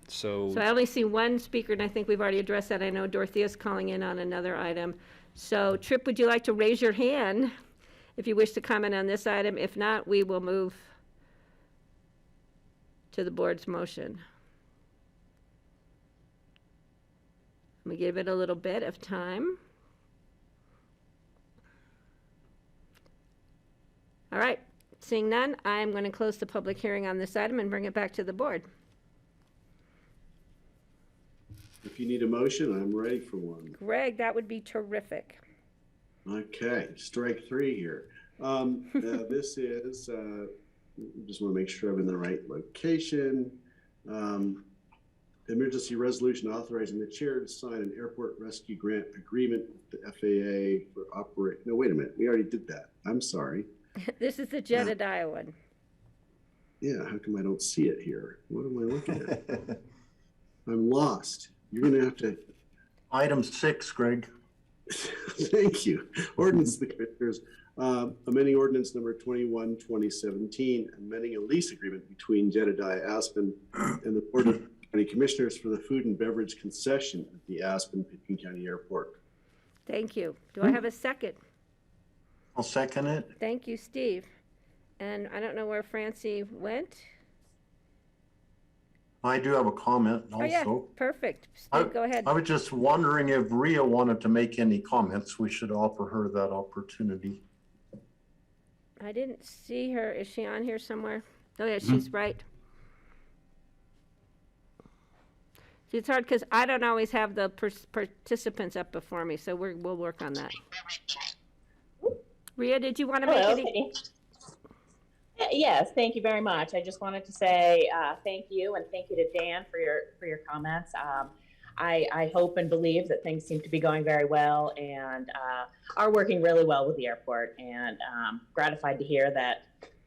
So I only see one speaker, and I think we've already addressed that. I know Dorothea's calling in on another item. So Tripp, would you like to raise your hand if you wish to comment on this item? If not, we will move to the board's motion. Let me give it a little bit of time. All right, seeing none, I'm going to close the public hearing on this item and bring it back to the board. If you need a motion, I'm ready for one. Greg, that would be terrific. Okay, strike 3 here. This is, just want to make sure I'm in the right location. Emergency resolution authorizing the chair to sign an airport rescue grant agreement with the FAA for operate. No, wait a minute. We already did that. I'm sorry. This is the Jedediah one. Yeah, how come I don't see it here? What am I looking at? I'm lost. You're going to have to. Item 6, Greg. Thank you. Ordinance of the Commissioners, amending ordinance number 21, 2017, amending a lease agreement between Jedediah Aspen and the Board of County Commissioners for the food and beverage concession at the Aspen-Pitkin County Airport. Thank you. Do I have a second? I'll second it. Thank you, Steve. And I don't know where Francie went. I do have a comment also. Oh, yeah, perfect. I- Steve, go ahead. I was just wondering if Rhea wanted to make any comments. We should offer her that opportunity. I didn't see her. Is she on here somewhere? Oh, yeah, she's right. See, it's hard because I don't always have the participants up before me, so we'll work on that. Rhea, did you want to make Hello, any? Yes, thank you very much. I just wanted to say thank you and thank you to Dan for your comments. I hope and believe that things seem to be going very well and are working really well with the airport. And gratified to hear that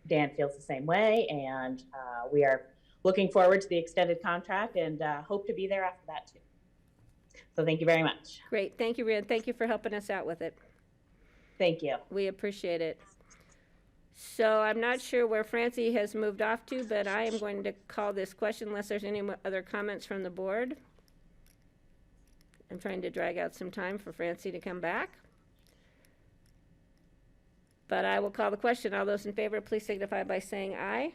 Dan feels the same way. And we are looking forward to the extended contract and hope to be there after that too. So thank you very much. Great. Thank you, Rhea. Thank you for helping us out with it. Thank you. We appreciate it. So I'm not sure where Francie has moved off to, but I am going to call this question unless there's any other comments from the board. I'm trying to drag out some time for Francie to come back. But I will call the question. All those in favor, please signify by saying aye.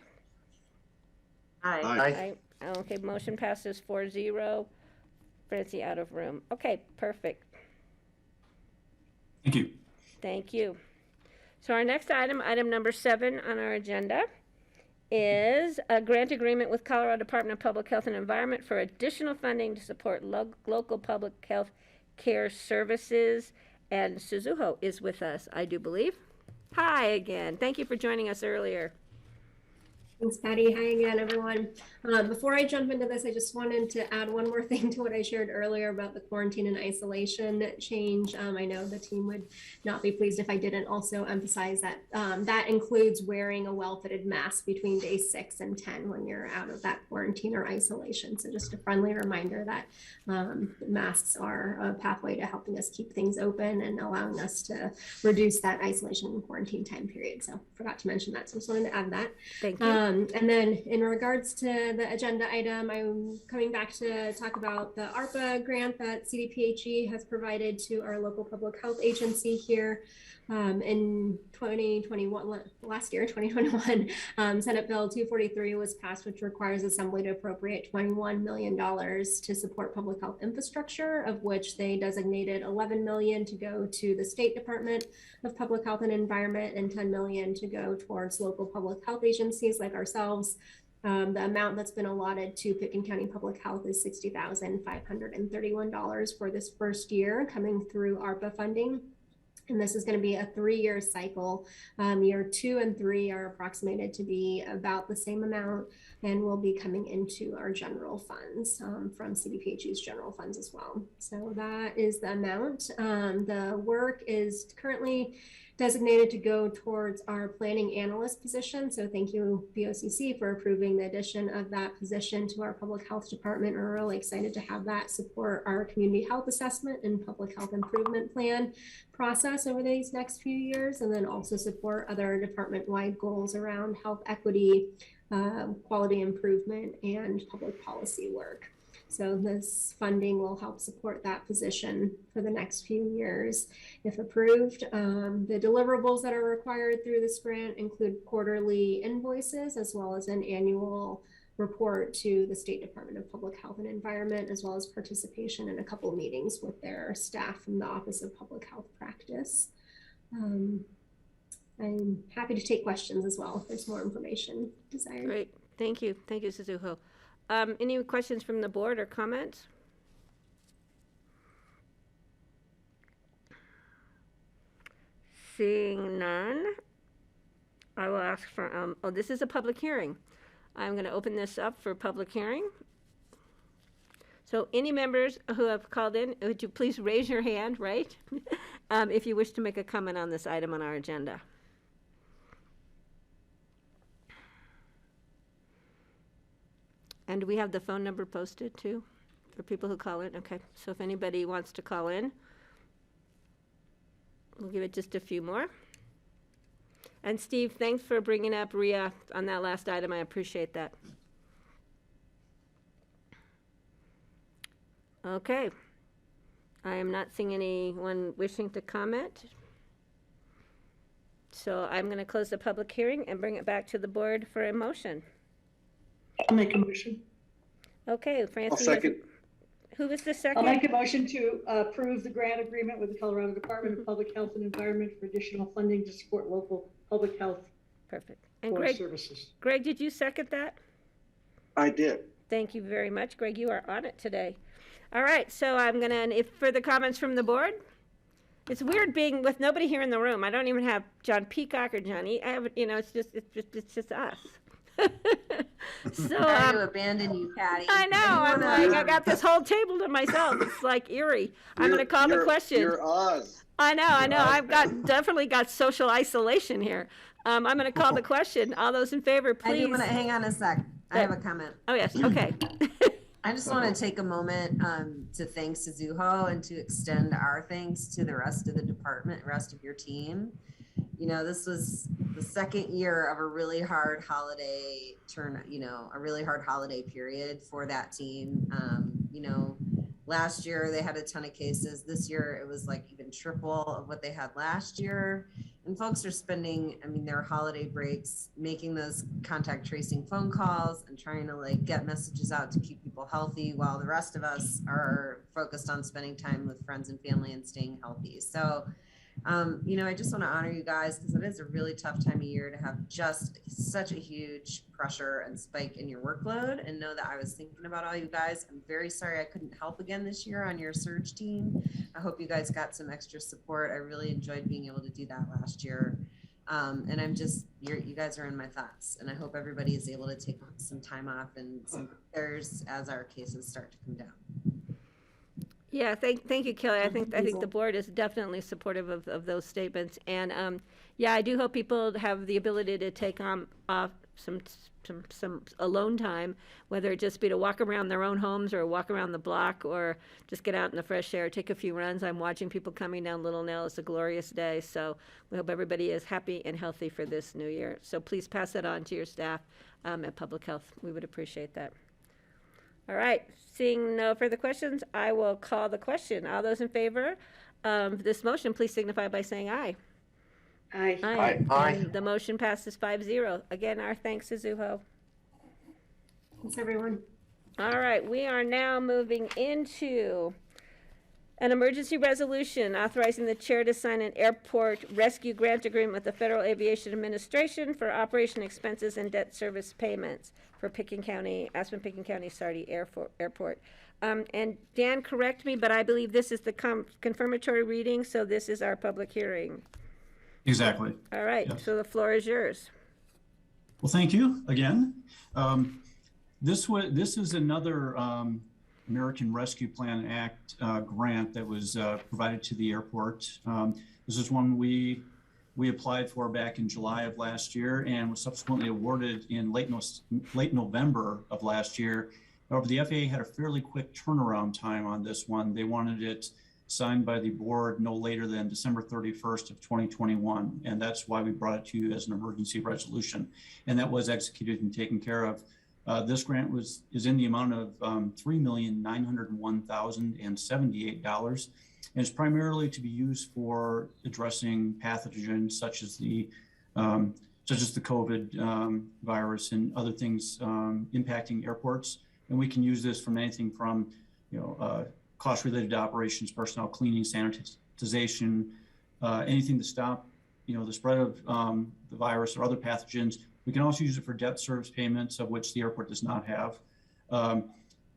Aye. Aye. Aye. Okay, motion passes 4-0. Francie out of room. Okay, perfect. Thank you. Thank you. So our next item, item number 7 on our agenda, is a grant agreement with Colorado Department of Public Health and Environment for additional funding to support local public health care services. And Suzuho is with us, I do believe. Hi again. Thank you for joining us earlier. Thanks, Patty. Hi again, everyone. Before I jump into this, I just wanted to add one more thing to what I shared earlier about the quarantine and isolation change. I know the team would not be pleased if I didn't also emphasize that that includes wearing a well-fitted mask between days 6 and 10 when you're out of that quarantine or isolation. So just a friendly reminder that masks are a pathway to helping us keep things open and allowing us to reduce that isolation and quarantine time period. So forgot to mention that, so I just wanted to add that. Thank you. And then in regards to the agenda item, I'm coming back to talk about the ARPA grant that CDPHE has provided to our local public health agency here. In 2021, last year, 2021, Senate Bill 243 was passed, which requires Assembly to appropriate $21 million to support public health infrastructure, of which they designated $11 million to go to the State Department of Public Health and Environment and $10 million to go towards local public health agencies like ourselves. The amount that's been allotted to Pitkin County Public Health is $60,531 for this first year coming through ARPA funding. And this is going to be a 3-year cycle. Year 2 and 3 are approximated to be about the same amount and will be coming into our general funds from CDPHE's general funds as well. So that is the amount. The work is currently designated to go towards our planning analyst position. So thank you, BOCC, for approving the addition of that position to our public health department. We're really excited to have that support our community health assessment and public health improvement plan process over these next few years, and then also support other department-wide goals around health equity, quality improvement, and public policy work. So this funding will help support that position for the next few years, if approved. The deliverables that are required through this grant include quarterly invoices, as well as an annual report to the State Department of Public Health and Environment, as well as participation in a couple of meetings with their staff from the Office of Public Health Practice. I'm happy to take questions as well if there's more information desired. Great. Thank you. Thank you, Suzuho. Any questions from the board or comments? Seeing none, I will ask for, oh, this is a public hearing. I'm going to open this up for public hearing. So any members who have called in, would you please raise your hand, right? If you wish to make a comment on this item on our agenda. And do we have the phone number posted too for people who call in? Okay, so if anybody wants to call in, we'll give it just a few more. And Steve, thanks for bringing up Rhea on that last item. I appreciate that. Okay. I am not seeing anyone wishing to comment. So I'm going to close the public hearing and bring it back to the board for a motion. I'll make a motion. Okay, Francie. I'll second. Who was the I'll second? make a motion to approve the grant agreement with the Colorado Department of Public Health and Environment for additional funding to support local public health Perfect. And forest Greg, services. Greg, did you second that? I did. Thank you very much, Greg. You are on it today. All right, so I'm gonna, and if further comments from the board? It's weird being with nobody here in the room. I don't even have John Peacock or Johnny. I have, it's just us. So I had to abandon you, Patty. I know. I'm like, I got this whole table to myself. It's like eerie. I'm gonna call the question. You're Oz. I know. I've definitely got social isolation here. I'm gonna call the question. All those in favor, please. I do want to hang on a sec. I have a comment. Oh yes. Okay. I just want to take a moment to thank Suzuho and to extend our thanks to the rest of the department, rest of your team. This was the second year of a really hard holiday a really hard holiday period for that team. Last year they had a ton of cases. This year it was like even triple of what they had last year. And folks are spending, their holiday breaks, making those contact tracing phone calls and trying to get messages out to keep people healthy while the rest of us are focused on spending time with friends and family and staying healthy. So, I just want to honor you guys because it is a really tough time of year to have just such a huge pressure and spike in your workload, and know that I was thinking about all you guys. I'm very sorry I couldn't help again this year on your surge team. I hope you guys got some extra support. I really enjoyed being able to do that last year. And you guys are in my thoughts, and I hope everybody is able to take some time off and some prayers as our cases start to come down. Yeah, thank you, Kelly. I think the board is definitely supportive of those statements, and I do hope people have the ability to take off some alone time, whether it just be to walk around their own homes or walk around the block or just get out in the fresh air, take a few runs. I'm watching people coming down Little Nell. It's a glorious day, so we hope everybody is happy and healthy for this new year. So please pass that on to your staff at Public Health. We would appreciate that. All right, seeing no further questions, I will call the question. All those in favor of this motion, please signify by saying aye. Aye. Aye. Aye. And the motion passes 5-0. Again, our thanks to Zuho. Thanks, everyone. All right, we are now moving into an emergency resolution authorizing the chair to sign an airport rescue grant agreement with the Federal Aviation Administration for operation expenses and debt service payments for Aspen-Picken County Sardi Airport. And Dan, correct me, but I believe this is the confirmatory reading, so this is our public hearing. Exactly. All right, Yes. So the floor is yours. Well, thank you again. This is another American Rescue Plan Act grant that was provided to the airport. This is one we applied for back in July of last year and was subsequently awarded in late November of last year. However, the FAA had a fairly quick turnaround time on this one. They wanted it signed by the board no later than December 31st of 2021, and that's why we brought it to you as an emergency resolution. And that was executed and taken care of. This grant is in the amount of $3,901,078, and it's primarily to be used for addressing pathogens such as the COVID virus and other things impacting airports. And we can use this from anything from, cost related to operations, personnel, cleaning, sanitization, anything to stop, the spread of the virus or other pathogens. We can also use it for debt service payments, of which the airport does not have.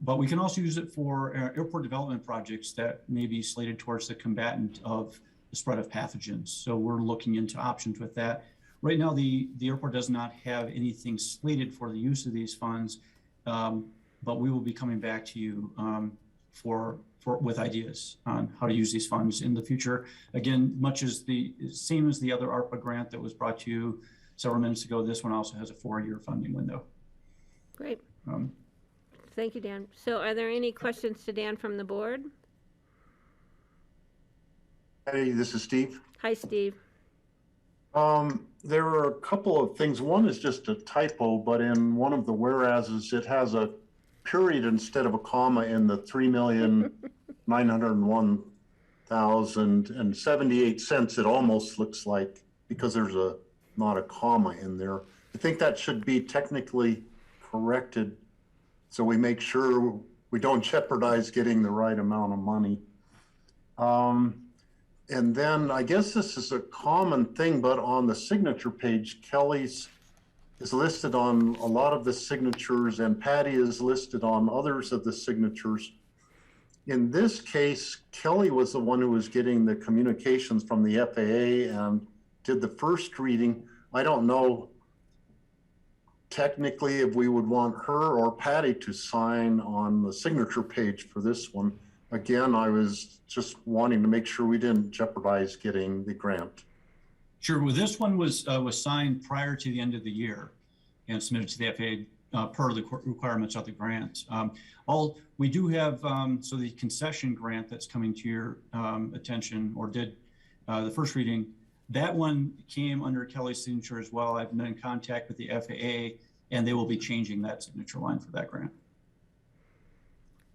But we can also use it for airport development projects that may be slated towards the combatant of the spread of pathogens. So we're looking into options with that. Right now, the airport does not have anything slated for the use of these funds, but we will be coming back to you with ideas on how to use these funds in the future. Again, much as the same as the other ARPA grant that was brought to you several minutes ago, this one also has a 4-year funding window. Great. Thank you, Dan. So are there any questions to Dan from the board? Hey, this is Steve. Hi, Steve. There are a couple of things. One is just a typo, but in one of the whereases, it has a period instead of a comma in the $3,901,078. It almost looks like, because there's not a comma in there. I think that should be technically corrected so we make sure we don't jeopardize getting the right amount of money. And then I guess this is a common thing, but on the signature page, Kelly's is listed on a lot of the signatures and Patty is listed on others of the signatures. In this case, Kelly was the one who was getting the communications from the FAA and did the first reading. I don't know technically if we would want her or Patty to sign on the signature page for this one. Again, I was just wanting to make sure we didn't jeopardize getting the grant. Sure. Well, this one was signed prior to the end of the year and submitted to the FAA per the requirements of the grant. We do have, so the concession grant that's coming to your attention, or did the first reading, that one came under Kelly's signature as well. I've been in contact with the FAA and they will be changing that signature line for that grant.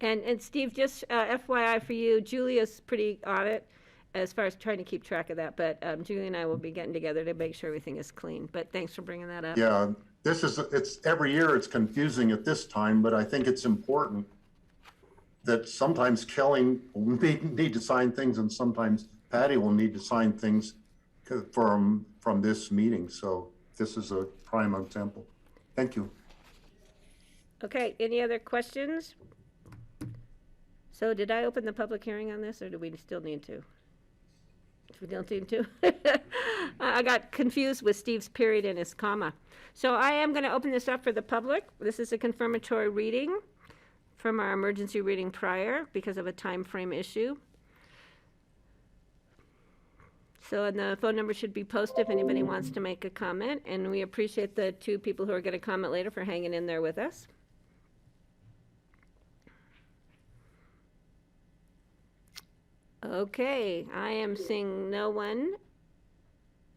And Steve, just FYI for you, Julia's pretty on it as far as trying to keep track of that, but Julia and I will be getting together to make sure everything is clean. But thanks for bringing that up. Yeah, it's every year it's confusing at this time, but I think it's important that sometimes Kelly will need to sign things and sometimes Patty will need to sign things from this meeting. So this is a prime example. Thank you. Okay, any other questions? So did I open the public hearing on this, or do we still need to? We don't need to? I got confused with Steve's period and his comma. So I am going to open this up for the public. This is a confirmatory reading from our emergency reading prior because of a time frame issue. So, and the phone number should be posted if anybody wants to make a comment. And we appreciate the two people who are going to comment later for hanging in there with us. Okay, I am seeing no one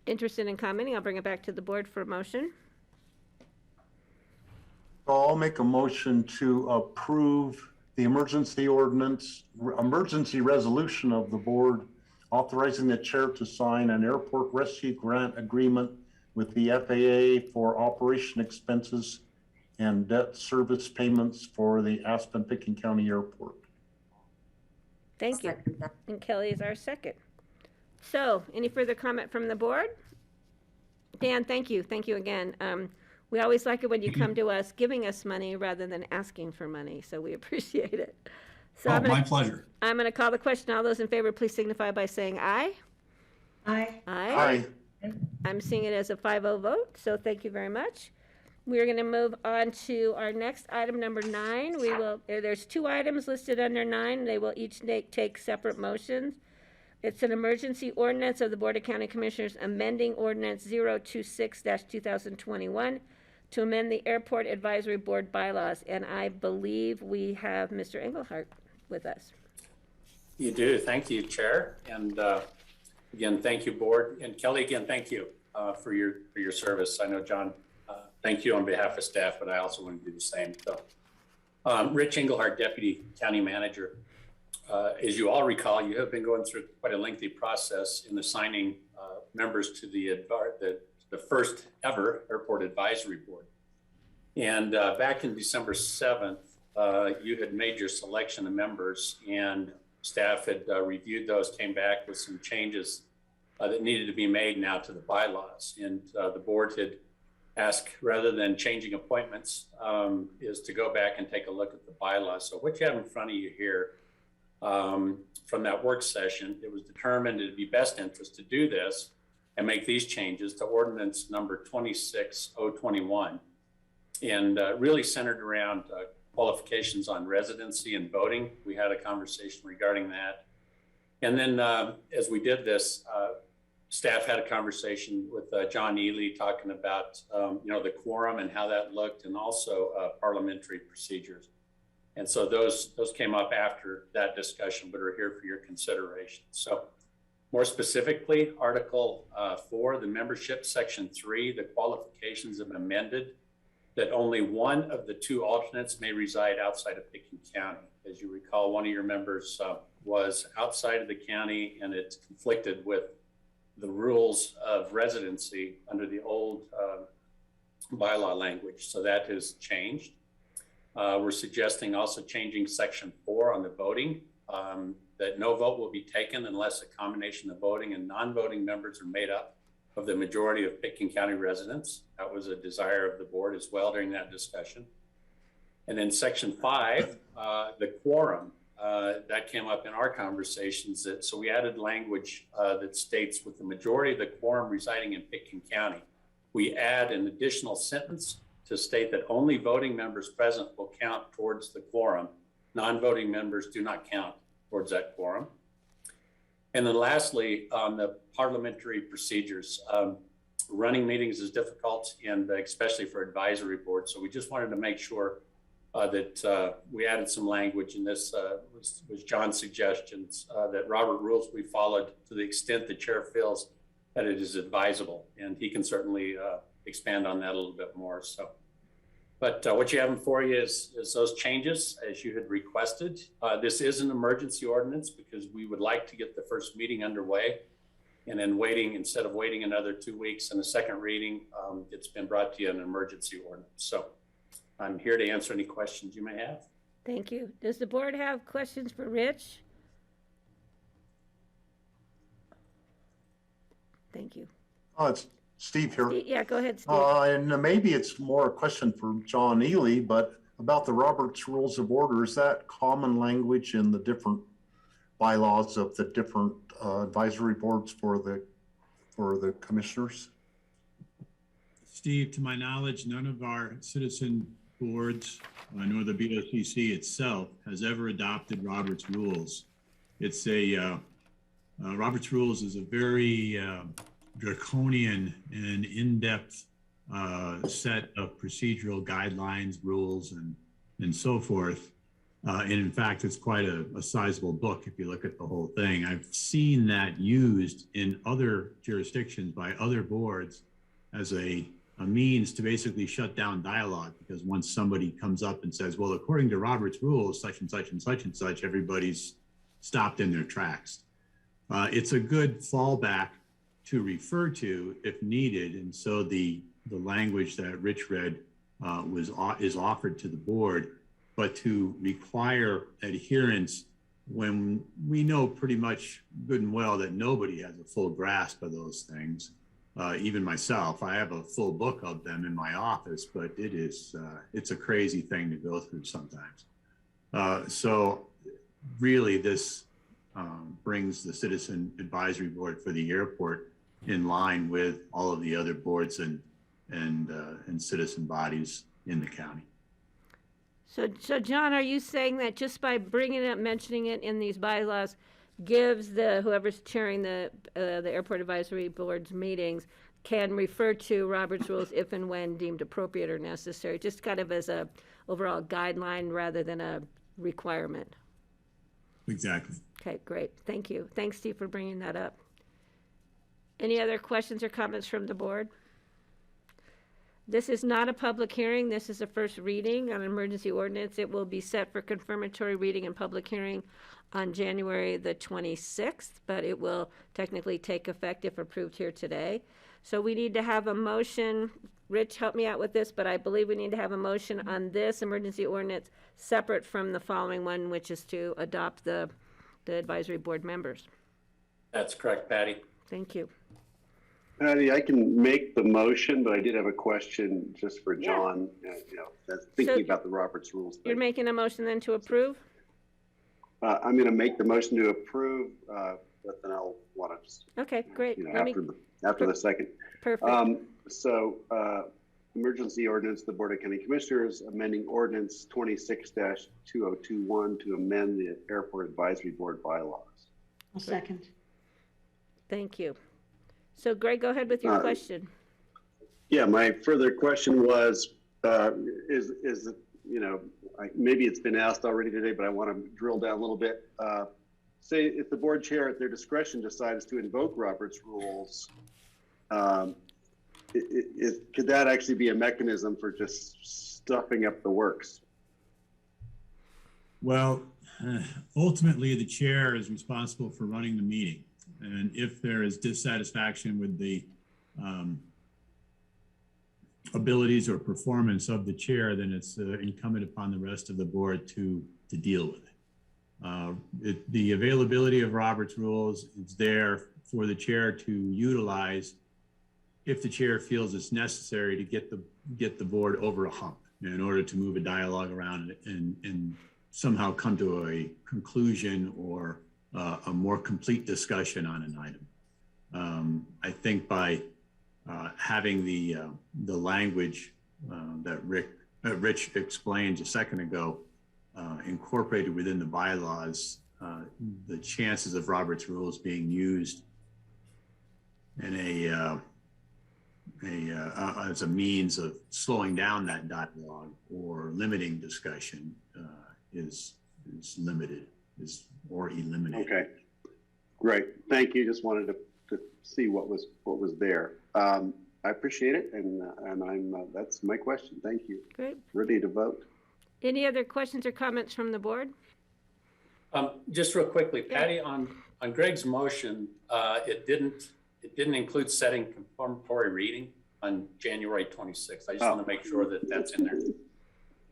interested in commenting. I'll bring it back to the board for a motion. I'll make a motion to approve the emergency ordinance, emergency resolution of the board authorizing the chair to sign an airport rescue grant agreement with the FAA for operation expenses and debt service payments for the Aspen-Picking County Airport. Thank you. And Kelly is our second. So, any further comment from the board? Dan, thank you. Thank you again. We always like it when you come to us giving us money rather than asking for money, so we appreciate it. So my pleasure. I'm going to call the question. All those in favor, please signify by saying aye. Aye. Aye. I'm seeing it as a 5-0 vote, so thank you very much. We're going to move on to our next item, number 9. There's 2 items listed under 9. They will each take separate motions. It's an emergency ordinance of the Board of County Commissioners amending ordinance 026-2021 to amend the Airport Advisory Board bylaws. And I believe we have Mr. Engelhardt with us. You do. Thank you, Chair. And again, thank you, Board. And Kelly, again, thank you for your service. I know, John, thank you on behalf of staff, but I also want to do the same. So, Rich Engelhardt, Deputy County Manager. As you all recall, you have been going through quite a lengthy process in assigning members to the first ever Airport Advisory Board. And back in December 7th, you had made your selection of members and staff had reviewed those, came back with some changes that needed to be made now to the bylaws. And the board had asked, rather than changing appointments, is to go back and take a look at the bylaws. So what you have in front of you here from that work session, it was determined it'd be best interest to do this and make these changes to ordinance number 26021, and really centered around qualifications on residency and voting. We had a conversation regarding that. And then as we did this, staff had a conversation with John Ely talking about the quorum and how that looked, and also parliamentary procedures. And so those came up after that discussion, but are here for your consideration. So more specifically, Article 4, the membership, Section 3, the qualifications have been amended that only one of the 2 alternates may reside outside of Picking County. As you recall, one of your members was outside of the county, and it conflicted with the rules of residency under the old bylaw language. So that has changed. We're suggesting also changing section 4 on the voting, that no vote will be taken unless a combination of voting and non-voting members are made up of the majority of Pitkin County residents. That was a desire of the board as well during that discussion. And then section 5, the quorum, that came up in our conversations. So we added language that states with the majority of the quorum residing in Pitkin County, we add an additional sentence to state that only voting members present will count towards the quorum. Non-voting members do not count towards that quorum. And then lastly, on the parliamentary procedures, running meetings is difficult, and especially for advisory boards. So we just wanted to make sure that we added some language, and this was John's suggestions, that Robert rules we followed to the extent the chair feels that it is advisable, and he can certainly expand on that a little bit more. So, but what you have before you is those changes as you had requested. This is an emergency ordinance because we would like to get the first meeting underway, and then instead of waiting another 2 weeks and a second reading, it's been brought to you an emergency ordinance. So I'm here to answer any questions you may have. Thank you. Does the board have questions for Rich? Thank you. It's Steve here. Yeah, go ahead, Steve. And maybe it's more a question for John Ely, but about the Roberts Rules of Order, is that common language in the different bylaws of the different advisory boards for the commissioners? Steve, to my knowledge, none of our citizen boards, nor the BOCC itself, has ever adopted Robert's Rules. It's Robert's Rules is a very draconian and in-depth set of procedural guidelines, rules, and so forth. And in fact, it's quite a sizable book if you look at the whole thing. I've seen that used in other jurisdictions by other boards as a means to basically shut down dialogue, because once somebody comes up and says, well, according to Robert's Rules, such and such and such and such, everybody's stopped in their tracks. It's a good fallback to refer to if needed. And so the language that Rich read is offered to the board, but to require adherence when we know pretty much good and well that nobody has a full grasp of those things. Even myself, I have a full book of them in my office, but it's a crazy thing to go through sometimes. So really this brings the Citizen Advisory Board for the airport in line with all of the other boards and citizen bodies in the county. So John, are you saying that just by bringing it up, mentioning it in these bylaws, gives whoever's chairing the Airport Advisory Board's meetings can refer to Robert's Rules if and when deemed appropriate or necessary, just kind of as a overall guideline rather than a requirement? Exactly. Okay, great. Thank you. Thanks, Steve, for bringing that up. Any other questions or comments from the board? This is not a public hearing. This is a first reading on an emergency ordinance. It will be set for confirmatory reading and public hearing on January the 26th, but it will technically take effect if approved here today. So we need to have a motion. Rich, help me out with this, but I believe we need to have a motion on this emergency ordinance separate from the following one, which is to adopt the advisory board members. That's correct, Patty. Thank you. Patty, I can make the motion, but I did have a question just for John, thinking about the Roberts Rules thing. You're making a motion then to approve? I'm going to make the motion to approve, but then I'll want to just. Okay, great. After the second. Perfect. Emergency ordinance, the Board of County Commissioners amending ordinance 26-2021 to amend the Airport Advisory Board bylaws. I'll second. Thank you. So Greg, go ahead with your question. Yeah, my further question was, maybe it's been asked already today, but I want to drill down a little bit. Say if the board chair at their discretion decides to invoke Robert's Rules, could that actually be a mechanism for just stuffing up the works? Well, ultimately the chair is responsible for running the meeting. And if there is dissatisfaction with the abilities or performance of the chair, then it's incumbent upon the rest of the board to deal with it. The availability of Robert's rules is there for the chair to utilize if the chair feels it's necessary to get the board over a hump in order to move a dialogue around and somehow come to a conclusion or a more complete discussion on an item. I think by having the language that Rich explained a second ago incorporated within the bylaws, the chances of Robert's rules being used in as a means of slowing down that dialogue or limiting discussion is limited, or eliminated. Okay, great. Thank you. Just wanted to see what was there. I appreciate it, and I'm that's my question. Thank you. Great. Ready to vote. Any other questions or comments from the board? Just real quickly, Patty, on Greg's motion, it didn't include setting confirmatory reading on January 26th. I just want to make sure that that's in there.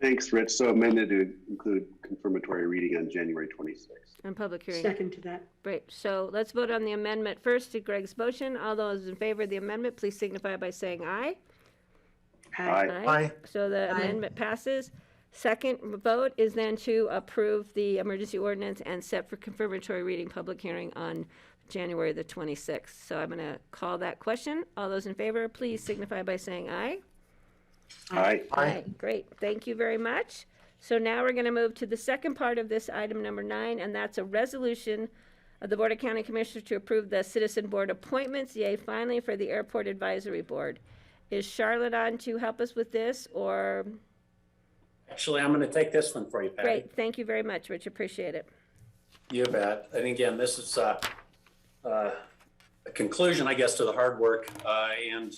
Thanks, Rich. So amended to include confirmatory reading on January 26th. On public hearing. Second to that. Great. So let's vote on the amendment first to Greg's motion. All those in favor of the amendment, please signify by saying aye. Aye. Aye. So the amendment passes. Second vote is then to approve the emergency ordinance and set for confirmatory reading public hearing on January the 26th. So I'm going to call that question. All those in favor, please signify by saying aye. Aye. Aye. Great. Thank you very much. So now we're going to move to the second part of this item number 9, and that's a resolution of the Board of County Commissioners to approve the citizen board appointments, yay, finally, for the Airport Advisory Board. Is Charlotte on to help us with this, or? Actually, I'm going to take this one for you, Patty. Great. Thank you very much, Rich. Appreciate it. You bet. And again, this is a conclusion, I guess, to the hard work and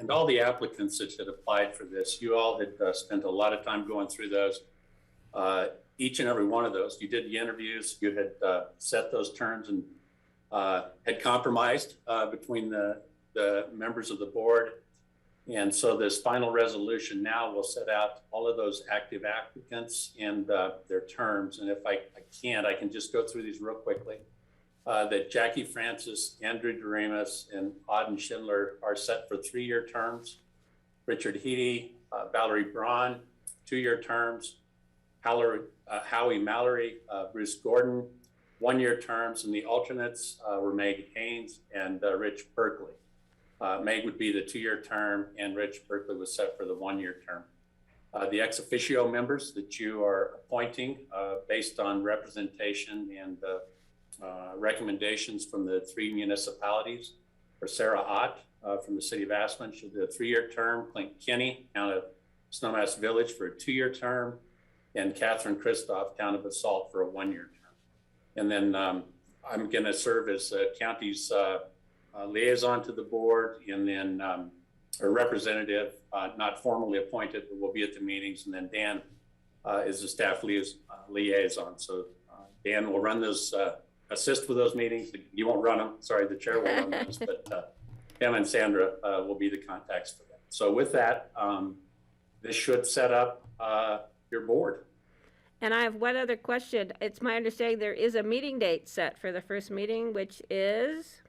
all the applicants that had applied for this. You all had spent a lot of time going through those, each and every one of those. You did the interviews, you had set those terms and had compromised between the members of the board. And so this final resolution now will set out all of those active applicants and their terms. And if I can just go through these real quickly. That Jackie Francis, Andrew Doremus, and Auden Schindler are set for 3-year terms. Richard Heedy, Valerie Braun, 2-year terms. Howie Mallory, Bruce Gordon, 1-year terms, and the alternates were Meg Haynes and Rich Berkeley. Meg would be the 2-year term, and Rich Berkeley was set for the 1-year term. The ex officio members that you are appointing based on representation and recommendations from the 3 municipalities are Sarah Ott from the city of Aspen. She'll do a 3-year term. Clint Kinney, town of Snowmass Village, for a 2-year term, and Catherine Christoph, town of Basalt, for a 1-year term. And then I'm going to serve as the county's liaison to the board, and then a representative, not formally appointed, but will be at the meetings. And then Dan is the staff liaison. So Dan will run those, assist with those meetings. You won't run them. Sorry, the chair will run those, but him and Sandra will be the contacts for them. So with that, this should set up your board. And I have one other question. It's my understanding there is a meeting date set for the first meeting, which is?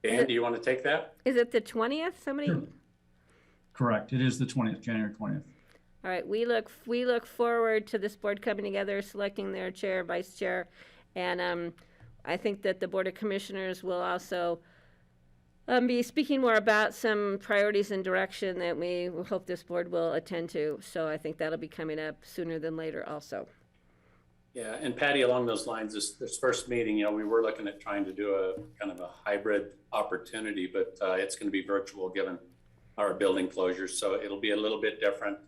Dan, do you want to take that? Is it the 20th? Somebody? Sure. Correct. It is the 20th, January 20th. All right. We look forward to this board coming together, selecting their chair, vice chair, and I think that the Board of Commissioners will also be speaking more about some priorities and direction that we hope this board will attend to. So I think that'll be coming up sooner than later also. Yeah, and Patty, along those lines, this first meeting, we were looking at trying to do a kind of a hybrid opportunity, but it's going to be virtual given our building closures. So it'll be a little bit different.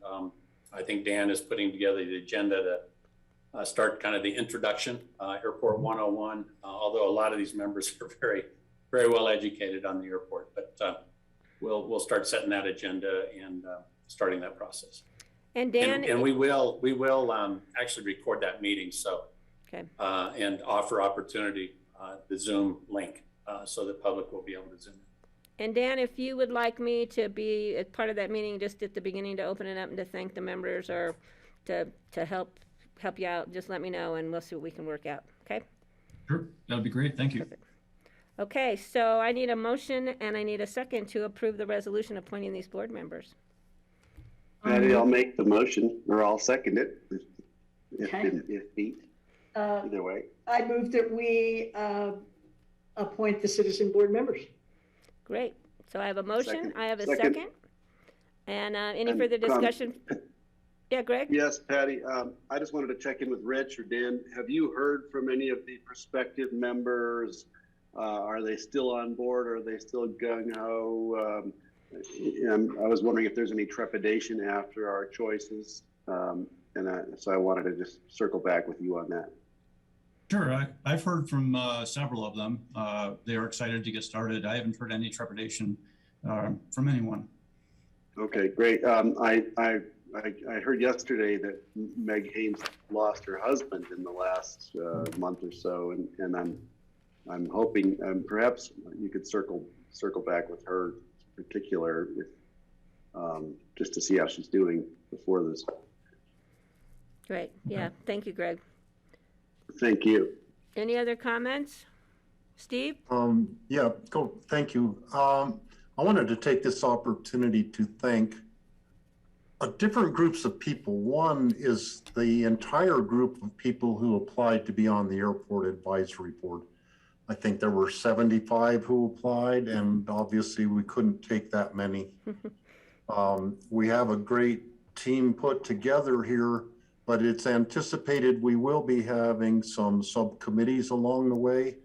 I think Dan is putting together the agenda to start kind of the introduction, Airport 101, although a lot of these members are very, very well educated on the airport, but we'll start setting that agenda and starting that process. And Dan, and we will actually record that meeting, so okay, and offer opportunity the Zoom link so the public will be able to Zoom in. And Dan, if you would like me to be a part of that meeting just at the beginning to open it up and to thank the members or to help you out, just let me know and we'll see what we can work out. Okay? Sure, that'd be great. Thank you. Perfect. Okay, so I need a motion and I need a second to approve the resolution appointing these board members. Patty, I'll make the motion, or I'll second it, Okay. if beat, either way. I move that we appoint the citizen board members. Great. So I have a motion, Second. I have a Second. second. And any And, further discussion? Yeah, Greg? Yes, Patty, I just wanted to check in with Rich or Dan. Have you heard from any of the prospective members? Are they still on board? Are they still gung-ho? I was wondering if there's any trepidation after our choices. So I wanted to just circle back with you on that. Sure, I've heard from several of them. They are excited to get started. I haven't heard any trepidation from anyone. Okay, great. I heard yesterday that Meg Haynes lost her husband in the last month or so, and I'm hoping perhaps you could circle back with her in particular, just to see how she's doing before this. Great. Yeah. Thank you, Greg. Thank you. Any other comments? Steve? Yeah, thank you. I wanted to take this opportunity to thank different groups of people. One is the entire group of people who applied to be on the Airport Advisory Board. I think there were 75 who applied, and obviously we couldn't take that many. We have a great team put together here, but it's anticipated we will be having some subcommittees along the way.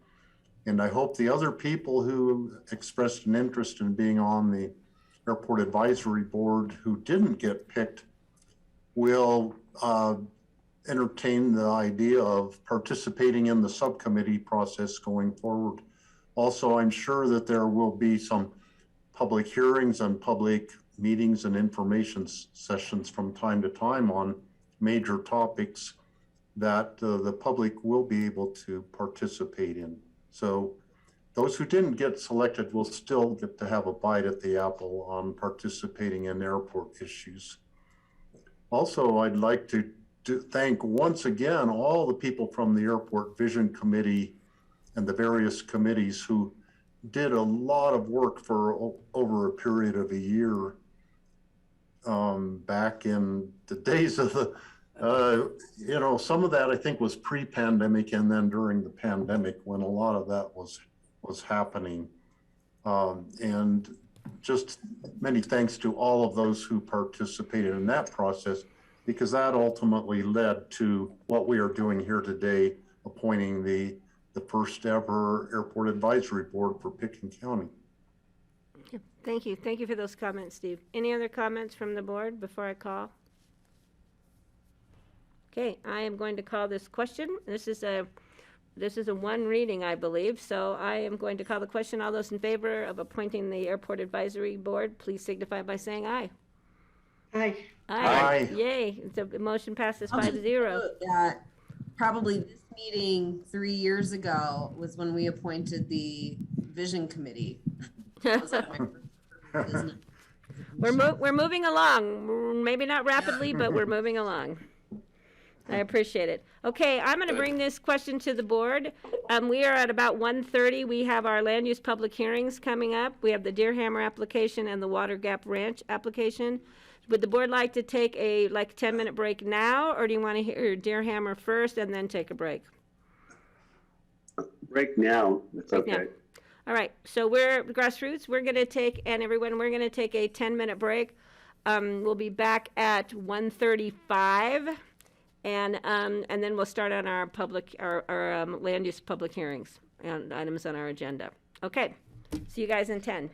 And I hope the other people who expressed an interest in being on the Airport Advisory Board who didn't get picked will entertain the idea of participating in the subcommittee process going forward. Also, I'm sure that there will be some public hearings and public meetings and information sessions from time to time on major topics that the public will be able to participate in. So those who didn't get selected will still get to have a bite at the apple on participating in airport issues. Also, I'd like to thank once again all the people from the Airport Vision Committee and the various committees who did a lot of work for over a period of a year back in the days of the, some of that I think was pre-pandemic and then during the pandemic when a lot of that was happening. And just many thanks to all of those who participated in that process, because that ultimately led to what we are doing here today, appointing the first ever Airport Advisory Board for Pitkin County. Thank you. Thank you for those comments, Steve. Any other comments from the board before I call? Okay, I am going to call this question. This is a one reading, I believe. So I am going to call the question. All those in favor of appointing the Airport Advisory Board, please signify by saying aye. Aye. Aye. Yay. The motion passes 5-0. That probably this meeting 3 years ago was when we appointed the Vision Committee. That was like my first business. We're moving along. Maybe not rapidly, but we're moving along. I appreciate it. Okay, I'm going to bring this question to the board. We are at about 1:30. We have our land use public hearings coming up. We have the Deer Hammer application and the Water Gap Ranch application. Would the board like to take a 10-minute break now, or do you want to hear Deer Hammer first and then take a break? Break now. That's okay. Now. All right. So we're Grassroots. We're going to take, and everyone, we're going to take a 10-minute break. We'll be back at 1:35. And then we'll start on our land use public hearings and items on our agenda. Okay, see you guys in 10.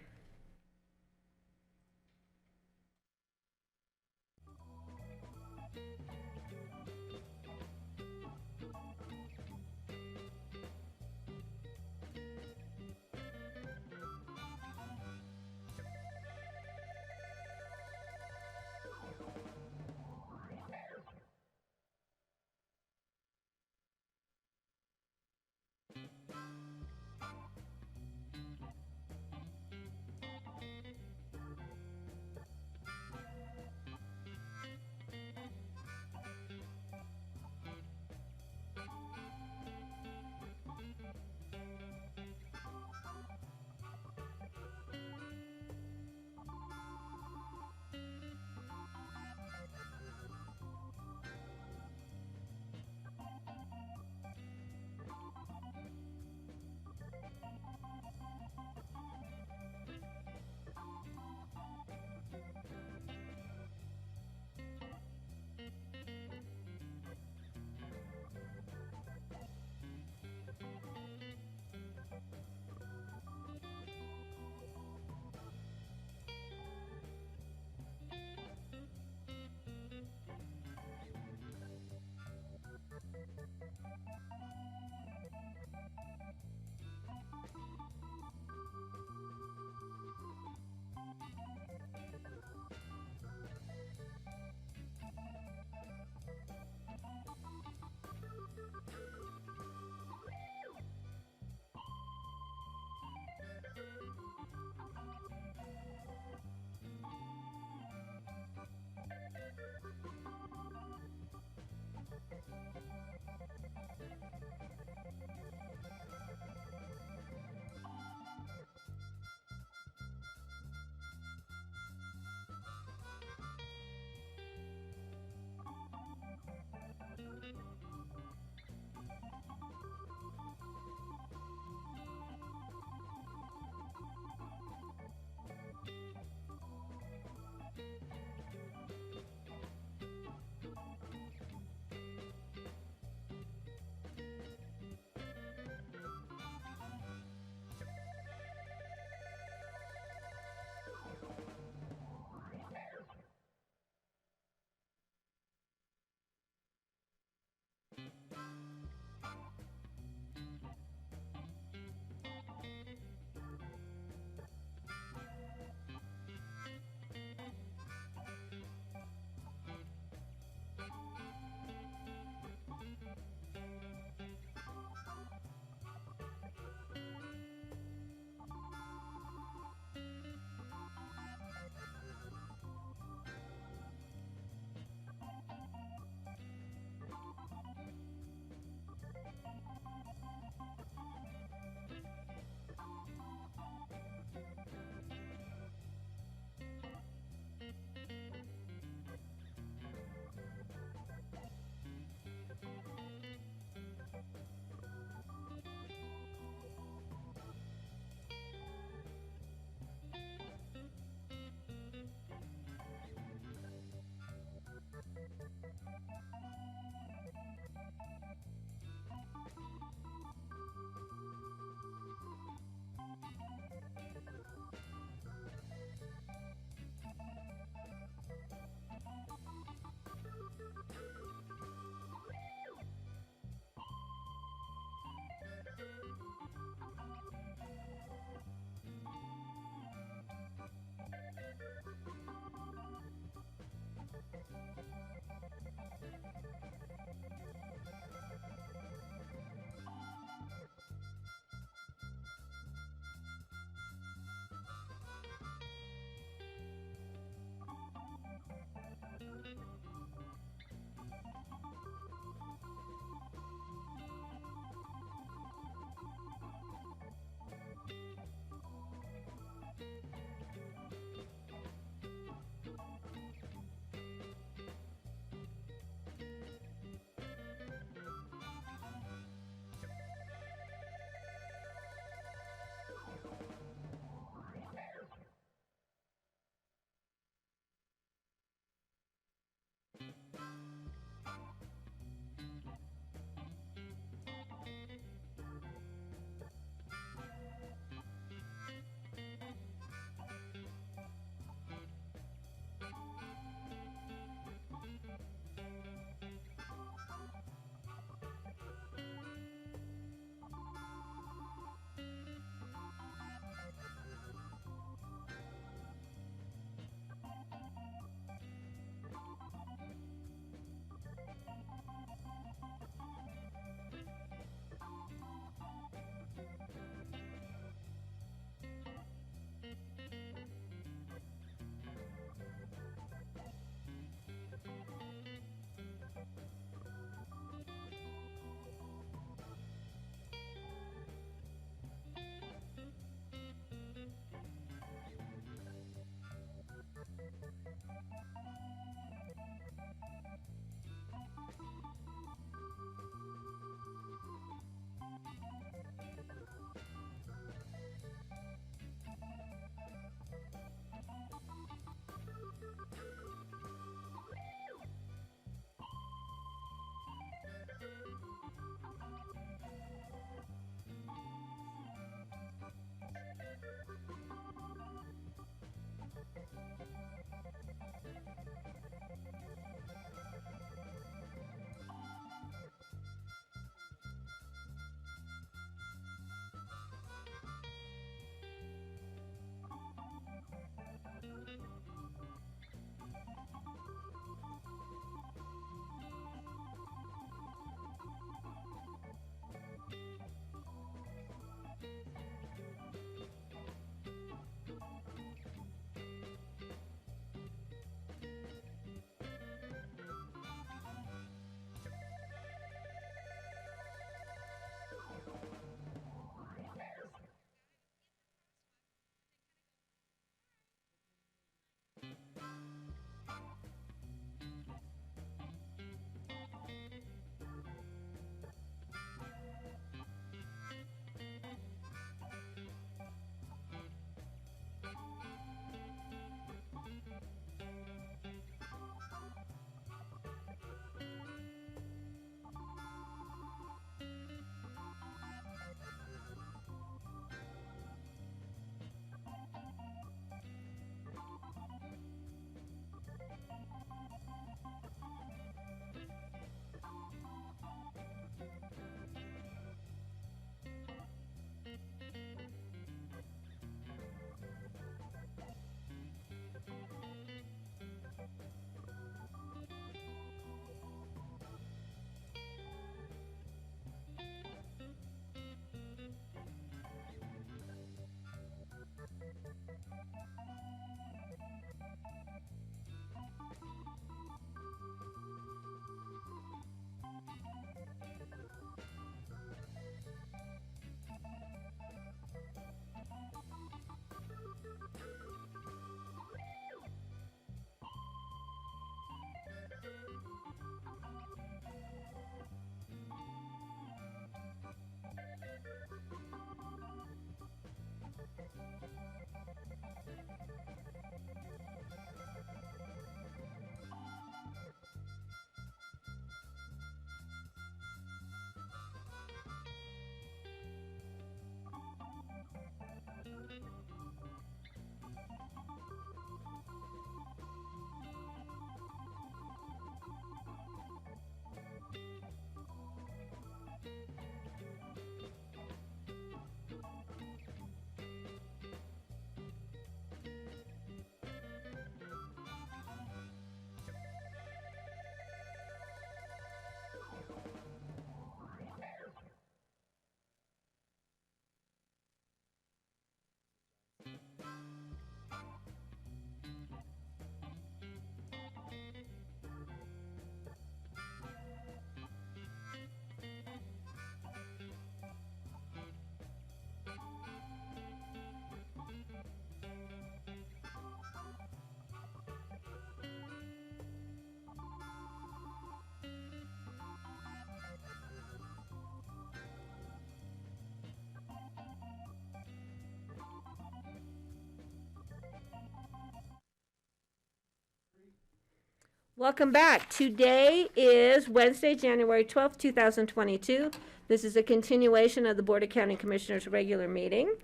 Welcome back. Today is Wednesday, January 12th, 2022. This is a continuation of the Board of County Commissioners regular meeting.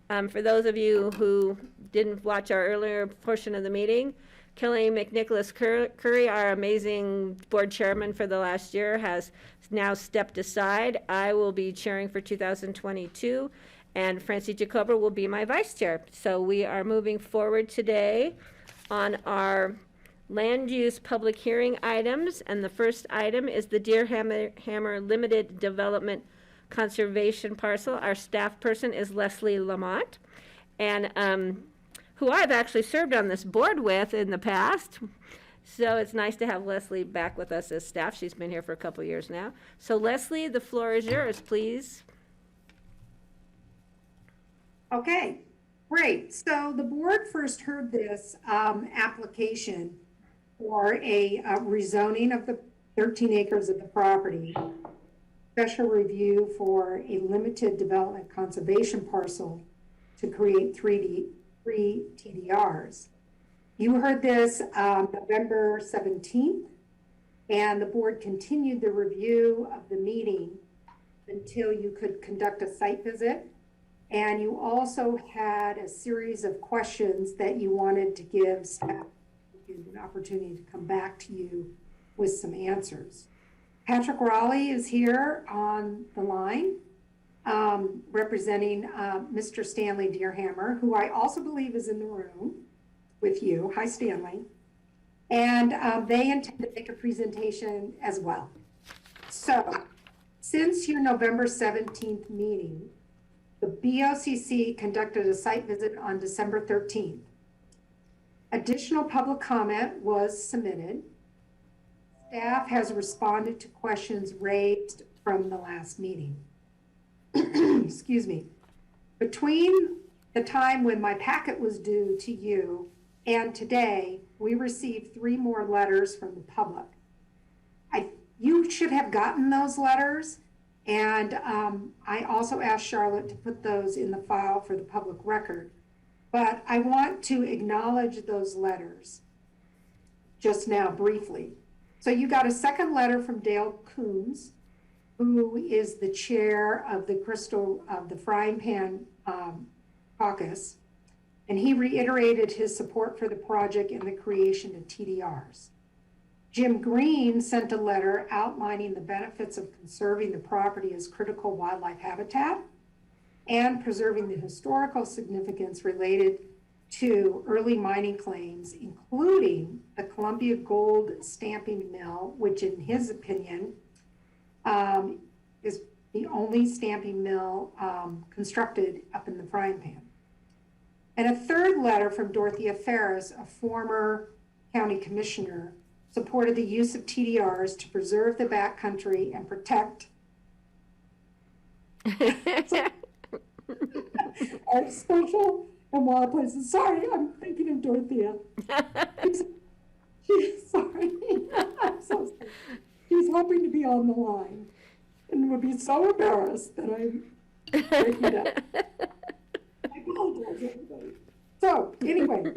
For those of you who didn't watch our earlier portion of the meeting, Kelly McNicholas Curry, our amazing board chairman for the last year, has now stepped aside. I will be chairing for 2022, and Francie Jacoba will be my vice chair. So we are moving forward today on our land use public hearing items, and the first item is the Deer Hammer Limited Development Conservation Parcel. Our staff person is Leslie Lamont, and who I've actually served on this board with in the past. So it's nice to have Leslie back with us as staff. She's been here for a couple years now. So Leslie, the floor is yours, please. Okay, great. So the board first heard this application for a rezoning of the 13 acres of the property, special review for a limited development conservation parcel to create three TDRs. You heard this November 17th, and the board continued the review of the meeting until you could conduct a site visit. And you also had a series of questions that you wanted to give staff an opportunity to come back to you with some answers. Patrick Raleigh is here on the line, representing Mr. Stanley Deerhammer, who I also believe is in the room with you. Hi, Stanley. And they intend to make a presentation as well. So since your November 17th meeting, the BOCC conducted a site visit on December 13th. Additional public comment was submitted. Staff has responded to questions raised from the last meeting. Excuse me. Between the time when my packet was due to you and today, we received 3 more letters from the public. You should have gotten those letters, and I also asked Charlotte to put those in the file for the public record. But I want to acknowledge those letters just now briefly. So you got a second letter from Dale Coombs, who is the chair of the Frying Pan Caucus, and he reiterated his support for the project and the creation of TDRs. Jim Green sent a letter outlining the benefits of conserving the property as critical wildlife habitat and preserving the historical significance related to early mining claims, including the Columbia Gold Stamping Mill, which in his opinion is the only stamping mill constructed up in the Frying Pan. And a third letter from Dorothea Ferris, a former county commissioner, supported the use of TDRs to preserve the backcountry and protect our special and wild places. Sorry, I'm thinking of Dorothea. She's sorry. I'm so sorry. She's hoping to be on the line and would be so embarrassed that I'm breaking it up. I apologize, everybody. So anyway,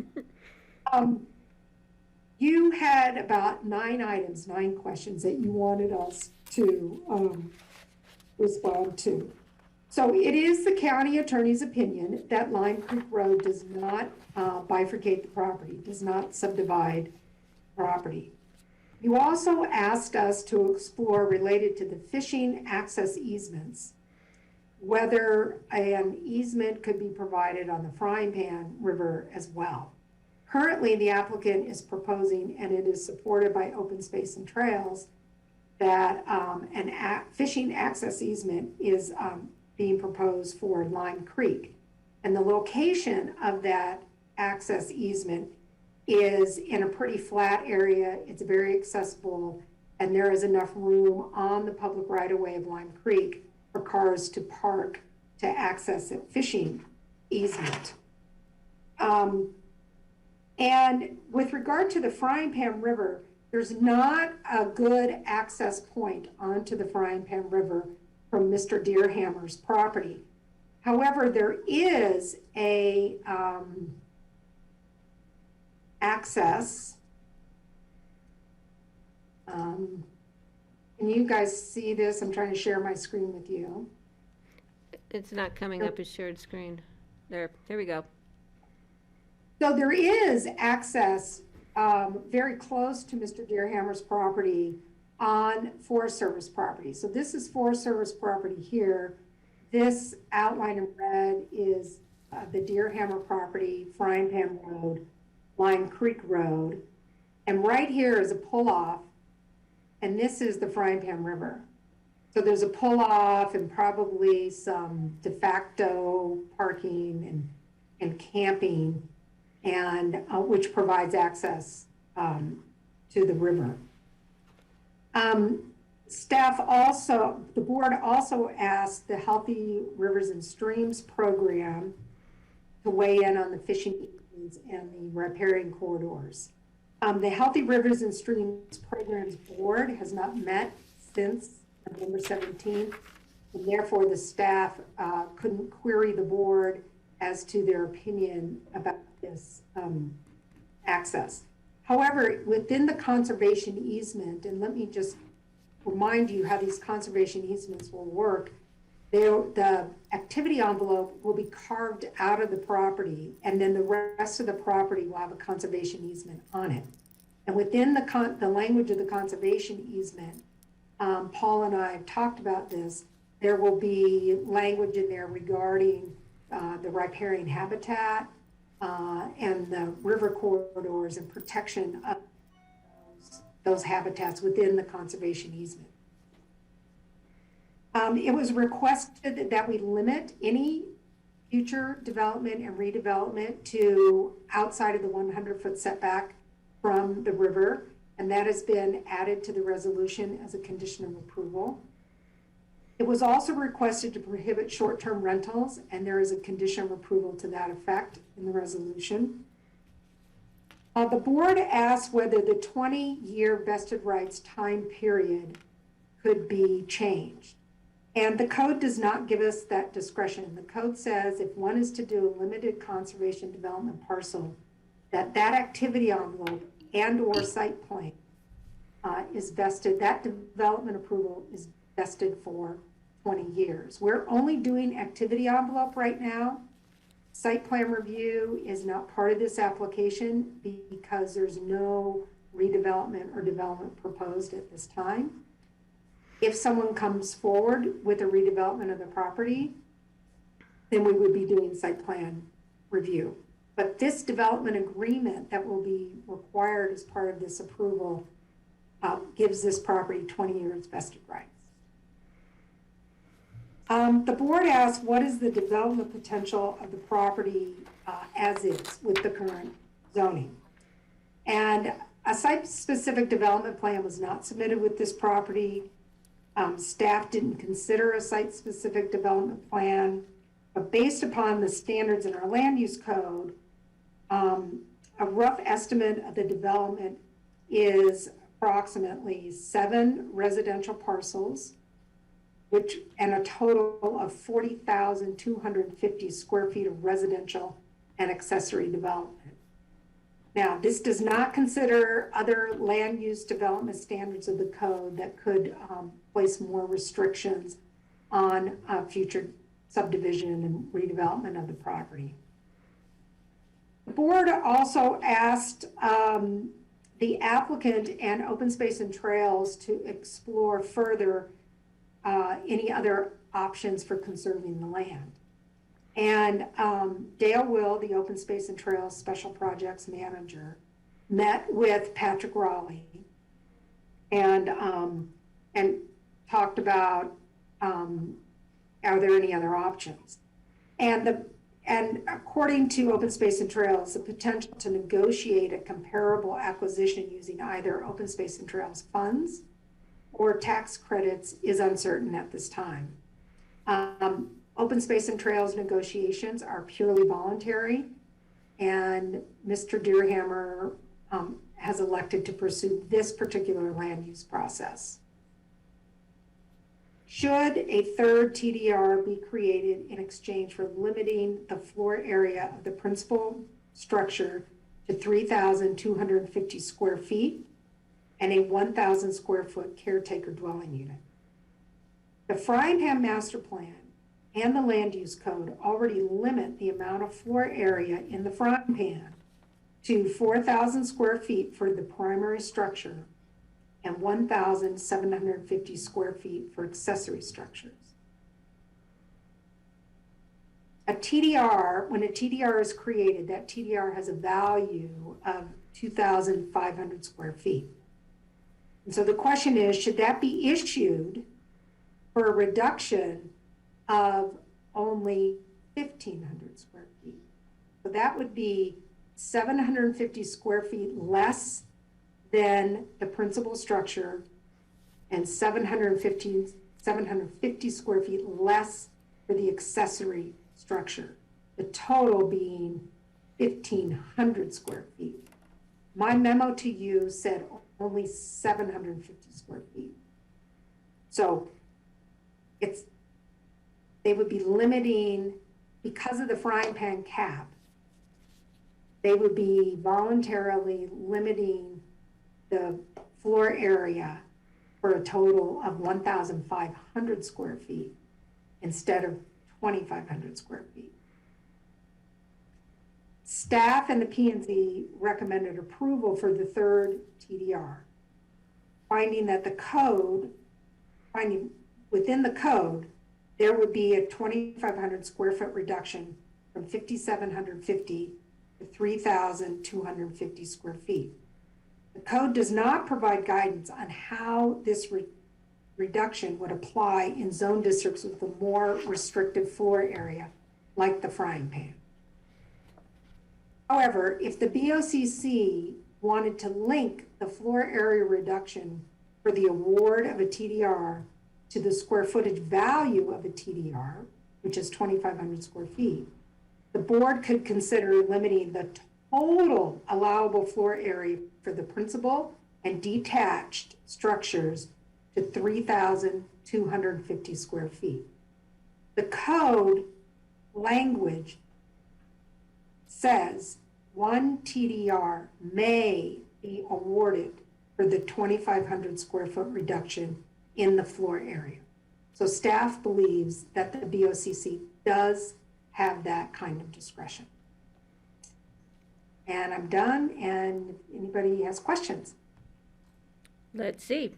you had about 9 questions that you wanted us to respond to. So it is the county attorney's opinion that Lime Creek Road does not bifurcate the property, does not subdivide property. You also asked us to explore, related to the fishing access easements, whether an easement could be provided on the Frying Pan River as well. Currently, the applicant is proposing, and it is supported by Open Space and Trails, that fishing access easement is being proposed for Lime Creek. And the location of that access easement is in a pretty flat area. It's very accessible, and there is enough room on the public right-of-way of Lime Creek for cars to park to access a fishing easement. And with regard to the Frying Pan River, there's not a good access point onto the Frying Pan River from Mr. Deerhammer's property. However, there is a access Can you guys see this? I'm trying to share my screen with you. It's not coming up as shared screen. There we go. So there is access very close to Mr. Deerhammer's property on Forest Service property. So this is Forest Service property here. This outline in red is the Deerhammer property, Frying Pan Road, Lime Creek Road. And right here is a pull-off, and this is the Frying Pan River. So there's a pull-off and probably some de facto parking and camping, and which provides access to the river. Staff also, the board also asked the Healthy Rivers and Streams program to weigh in on the fishing easements and the riparian corridors. The Healthy Rivers and Streams Programs Board has not met since November 17th, and therefore the staff couldn't query the board as to their opinion about this access. However, within the conservation easement, and let me just remind you how these conservation easements will work, the activity envelope will be carved out of the property, and then the rest of the property will have a conservation easement on it. And within the language of the conservation easement, Paul and I have talked about this, there will be language in there regarding the riparian habitat and the river corridors and protection of those habitats within the conservation easement. It was requested that we limit any future development and redevelopment to outside of the 100-foot setback from the river, and that has been added to the resolution as a condition of approval. It was also requested to prohibit short-term rentals, and there is a condition of approval to that effect in the resolution. The board asked whether the 20-year vested rights time period could be changed. And the code does not give us that discretion. The code says if one is to do a limited conservation development parcel, that activity envelope and or site plan is vested, that development approval is vested for 20 years. We're only doing activity envelope right now. Site plan review is not part of this application because there's no redevelopment or development proposed at this time. If someone comes forward with a redevelopment of the property, then we would be doing site plan review. But this development agreement that will be required as part of this approval gives this property 20 years vested rights. The board asked, what is the development potential of the property as is with the current zoning? And a site-specific development plan was not submitted with this property. Staff didn't consider a site-specific development plan, but based upon the standards in our land use code, a rough estimate of the development is approximately 7 residential parcels, and a total of 40,250 square feet of residential and accessory development. Now, this does not consider other land use development standards of the code that could place more restrictions on future subdivision and redevelopment of the property. The board also asked the applicant and Open Space and Trails to explore further any other options for conserving the land. And Dale Will, the Open Space and Trails Special Projects Manager, met with Patrick Raleigh and talked about are there any other options? And according to Open Space and Trails, the potential to negotiate a comparable acquisition using either Open Space and Trails funds or tax credits is uncertain at this time. Open Space and Trails negotiations are purely voluntary, and Mr. Deerhammer has elected to pursue this particular land use process. Should a third TDR be created in exchange for limiting the floor area of the principal structure to 3,250 square feet, and a 1,000 square foot caretaker dwelling unit. The Frying Pan Master Plan and the Land Use Code already limit the amount of floor area in the frying pan to 4,000 square feet for the primary structure and 1,750 square feet for accessory structures. A TDR, when a TDR is created, that TDR has a value of 2,500 square feet. And so the question is, should that be issued for a reduction of only 1,500 square feet? So that would be 750 square feet less than the principal structure and 750 square feet less for the accessory structure, the total being 1,500 square feet. My memo to you said only 750 square feet. So they would be limiting, because of the frying pan cap, they would be voluntarily limiting the floor area for a total of 1,500 square feet instead of 2,500 square feet. Staff and the P&Z recommended approval for the third TDR, finding that within the code, there would be a 2,500 square foot reduction from 5,750 to 3,250 square feet. The code does not provide guidance on how this reduction would apply in zone districts with a more restrictive floor area, like the frying pan. However, if the BOCC wanted to link the floor area reduction for the award of a TDR to the square footage value of a TDR, which is 2,500 square feet, the board could consider limiting the total allowable floor area for the principal and detached structures to 3,250 square feet. The code language says one TDR may be awarded for the 2,500 square foot reduction in the floor area. So staff believes that the BOCC does have that kind of discretion. And I'm done, and if anybody has questions. Let's see.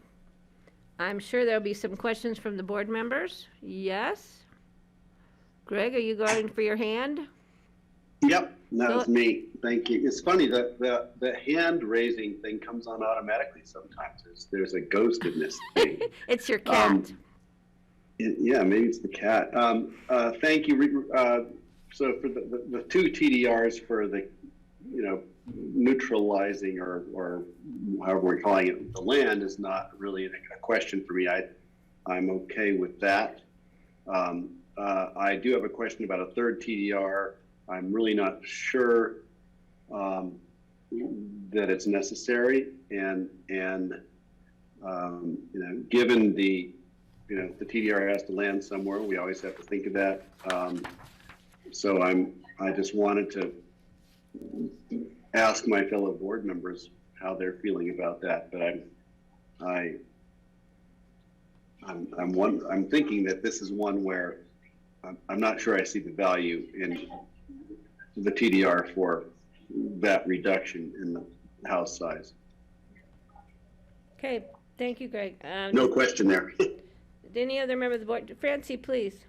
I'm sure there'll be some questions from the board members. Yes? Greg, are you going for your hand? Yep, that was me. Thank you. It's funny that the hand raising thing comes on automatically sometimes. There's a ghost in this thing. It's your cat. Yeah, maybe it's the cat. Thank you. So for the two TDRs for the, neutralizing or however we're calling it, the land is not really a question for me. I'm okay with that. I do have a question about a third TDR. I'm really not sure that it's necessary, and given the the TDR has to land somewhere, we always have to think of that. So I just wanted to ask my fellow board members how they're feeling about that, but I'm thinking that this is one where I'm not sure I see the value in the TDR for that reduction in the house size. Okay, thank you, Greg. No question there. Any other member of the board? Francie, please.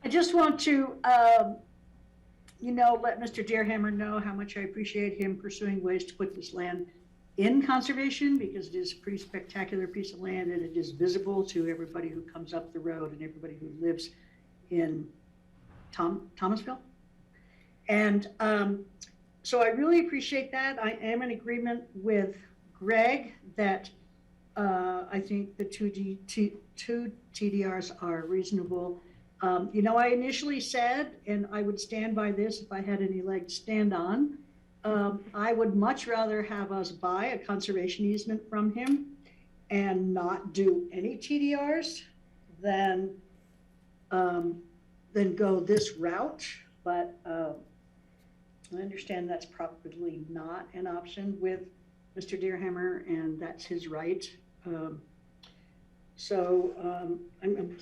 I just want to, let Mr. Deerhammer know how much I appreciate him pursuing ways to put this land in conservation, because it is a pretty spectacular piece of land and it is visible to everybody who comes up the road and everybody who lives in Thomasville. And so I really appreciate that. I am in agreement with Greg that I think the two TDRs are reasonable. I initially said, and I would stand by this if I had any leg to stand on, I would much rather have us buy a conservation easement from him and not do any TDRs than go this route. But I understand that's probably not an option with Mr. Deerhammer, and that's his right. I'm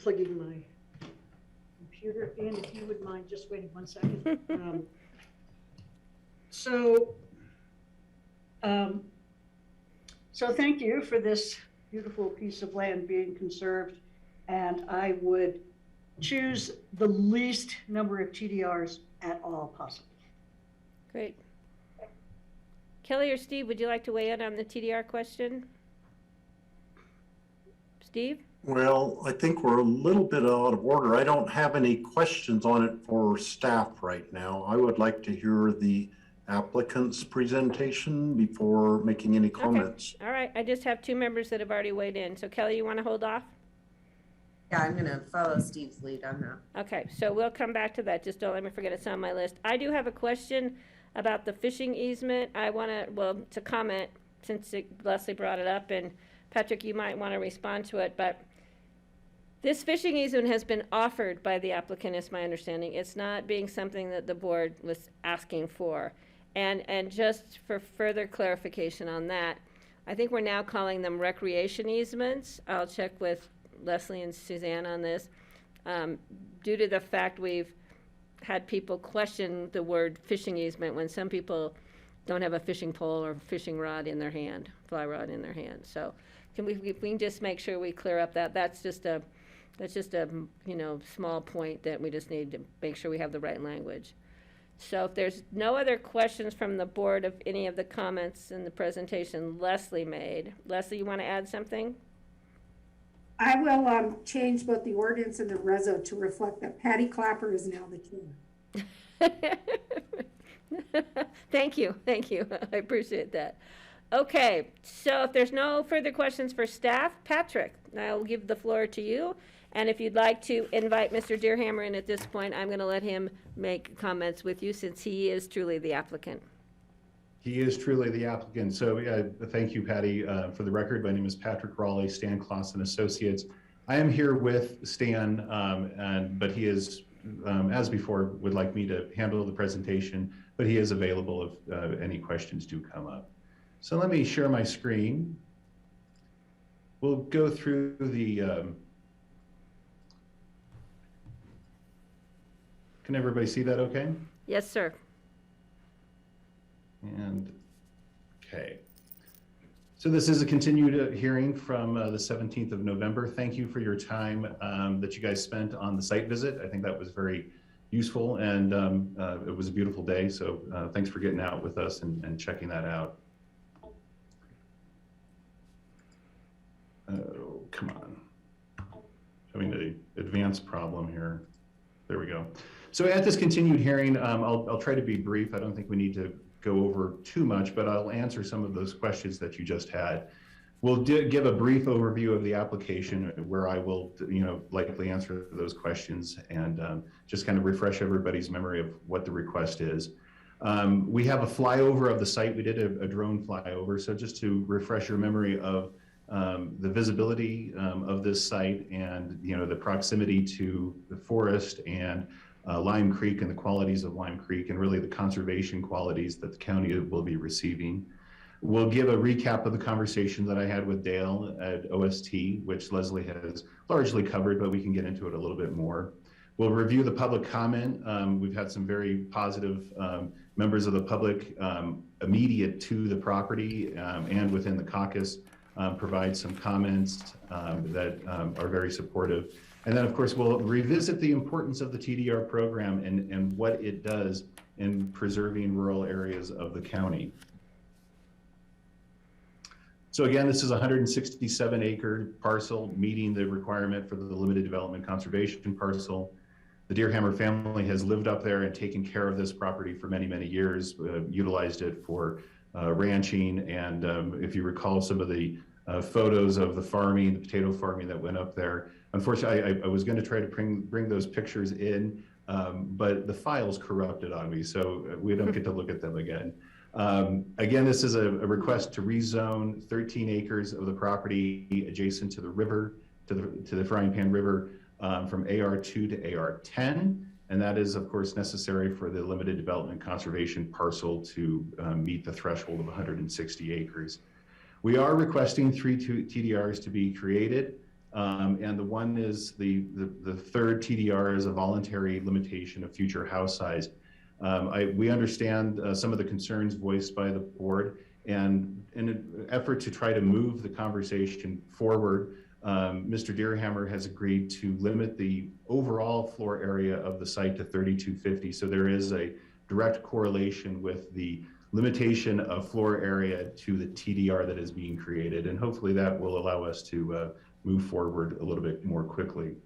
plugging my computer in, if you wouldn't mind just waiting 1 second. So thank you for this beautiful piece of land being conserved, and I would choose the least number of TDRs at all possible. Great. Kelly or Steve, would you like to weigh in on the TDR question? Steve? Well, I think we're a little bit out of order. I don't have any questions on it for staff right now. I would like to hear the applicant's presentation before making any comments. Okay. All right, I just have 2 members that have already weighed in. So Kelly, you want to hold off? Yeah, I'm gonna follow Steve's lead on that. Okay, so we'll come back to that. Just don't let me forget, it's on my list. I do have a question about the fishing easement. I want to comment, since Leslie brought it up, and Patrick, you might want to respond to it, but this fishing easement has been offered by the applicant, is my understanding. It's not being something that the board was asking for. And just for further clarification on that, I think we're now calling them recreation easements. I'll check with Leslie and Suzanne on this. Due to the fact we've had people question the word fishing easement when some people don't have a fishing pole or fishing rod in their hand, fly rod in their hand. So we can just make sure we clear up that. That's just a small point that we just need to make sure we have the right language. So if there's no other questions from the board of any of the comments in the presentation Leslie made. Leslie, you want to add something? I will change both the ordinance and the reso to reflect that Patty Clapper is now the king. Thank you. I appreciate that. Okay, so if there's no further questions for staff, Patrick, I'll give the floor to you. And if you'd like to invite Mr. Deerhammer in at this point, I'm going to let him make comments with you since he is truly the applicant. He is truly the applicant. So thank you, Patty. For the record, my name is Patrick Raleigh, Stan Kloss and Associates. I am here with Stan, but he is, as before, would like me to handle the presentation, but he is available if any questions do come up. So let me share my screen. We'll go through the, can everybody see that okay? Yes, sir. And, okay. So this is a continued hearing from the 17th of November. Thank you for your time that you guys spent on the site visit. I think that was very useful, and it was a beautiful day. So thanks for getting out with us and checking that out. Oh, come on. Having an advanced problem here. There we go. So at this continued hearing, I'll try to be brief. I don't think we need to go over too much, but I'll answer some of those questions that you just had. We'll give a brief overview of the application where I will, likely answer those questions and just kind of refresh everybody's memory of what the request is. We have a flyover of the site. We did a drone flyover. So just to refresh your memory of the visibility of this site and, the proximity to the forest and Lime Creek and the qualities of Lime Creek and really the conservation qualities that the county will be receiving. We'll give a recap of the conversation that I had with Dale at OST, which Leslie has largely covered, but we can get into it a little bit more. We'll review the public comment. We've had some very positive members of the public immediate to the property and within the caucus provide some comments that are very supportive. And then, of course, we'll revisit the importance of the TDR program and what it does in preserving rural areas of the county. So again, this is a 167-acre parcel meeting the requirement for the limited development conservation parcel. The Deerhammer family has lived up there and taken care of this property for many, many years, utilized it for ranching. And if you recall some of the photos of the farming, the potato farming that went up there, unfortunately, I was going to try to bring those pictures in, but the files corrupted on me, so we don't get to look at them again. Again, this is a request to rezone 13 acres of the property adjacent to the river, to the Frying Pan River, from AR2 to AR10, And that is, of course, necessary for the limited development conservation parcel to meet the threshold of 160 acres. We are requesting 3 TDRs to be created. And the one is the third TDR is a voluntary limitation of future house size. We understand some of the concerns voiced by the board, and in an effort to try to move the conversation forward, Mr. Deerhammer has agreed to limit the overall floor area of the site to 3,250. So there is a direct correlation with the limitation of floor area to the TDR that is being created. And hopefully that will allow us to move forward a little bit more quickly.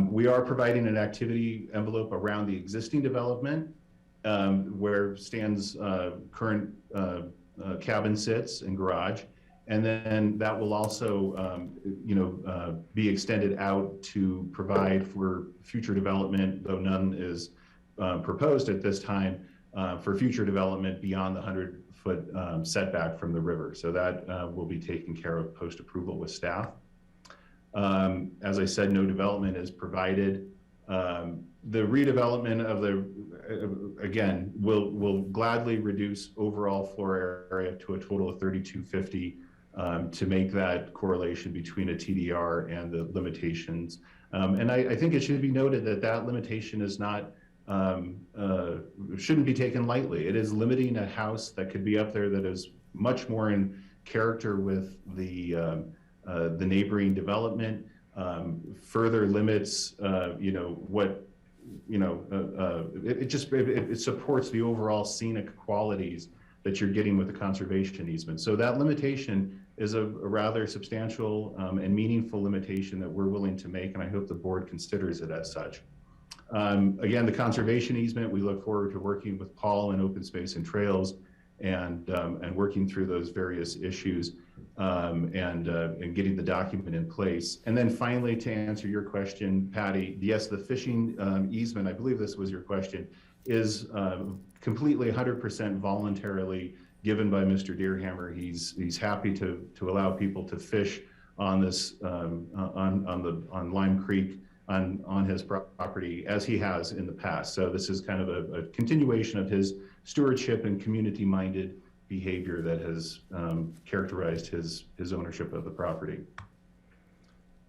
We are providing an activity envelope around the existing development where Stan's current cabin sits and garage. And then that will also, be extended out to provide for future development, though none is proposed at this time, for future development beyond the 100-foot setback from the river. So that will be taken care of post-approval with staff. As I said, no development is provided. The redevelopment of again, will gladly reduce overall floor area to a total of 3,250 to make that correlation between a TDR and the limitations. And I think it should be noted that that limitation is not, shouldn't be taken lightly. It is limiting a house that could be up there that is much more in character with the neighboring development, further limits, it supports the overall scenic qualities that you're getting with the conservation easement. So that limitation is a rather substantial and meaningful limitation that we're willing to make, and I hope the board considers it as such. Again, the conservation easement, we look forward to working with Paul in Open Space and Trails and working through those various issues and getting the document in place. And then finally, to answer your question, Patty, yes, the fishing easement, I believe this was your question, is completely 100% voluntarily given by Mr. Deerhammer. He's happy to allow people to fish on this on Lime Creek on his property as he has in the past. So this is kind of a continuation of his stewardship and community-minded behavior that has characterized his ownership of the property.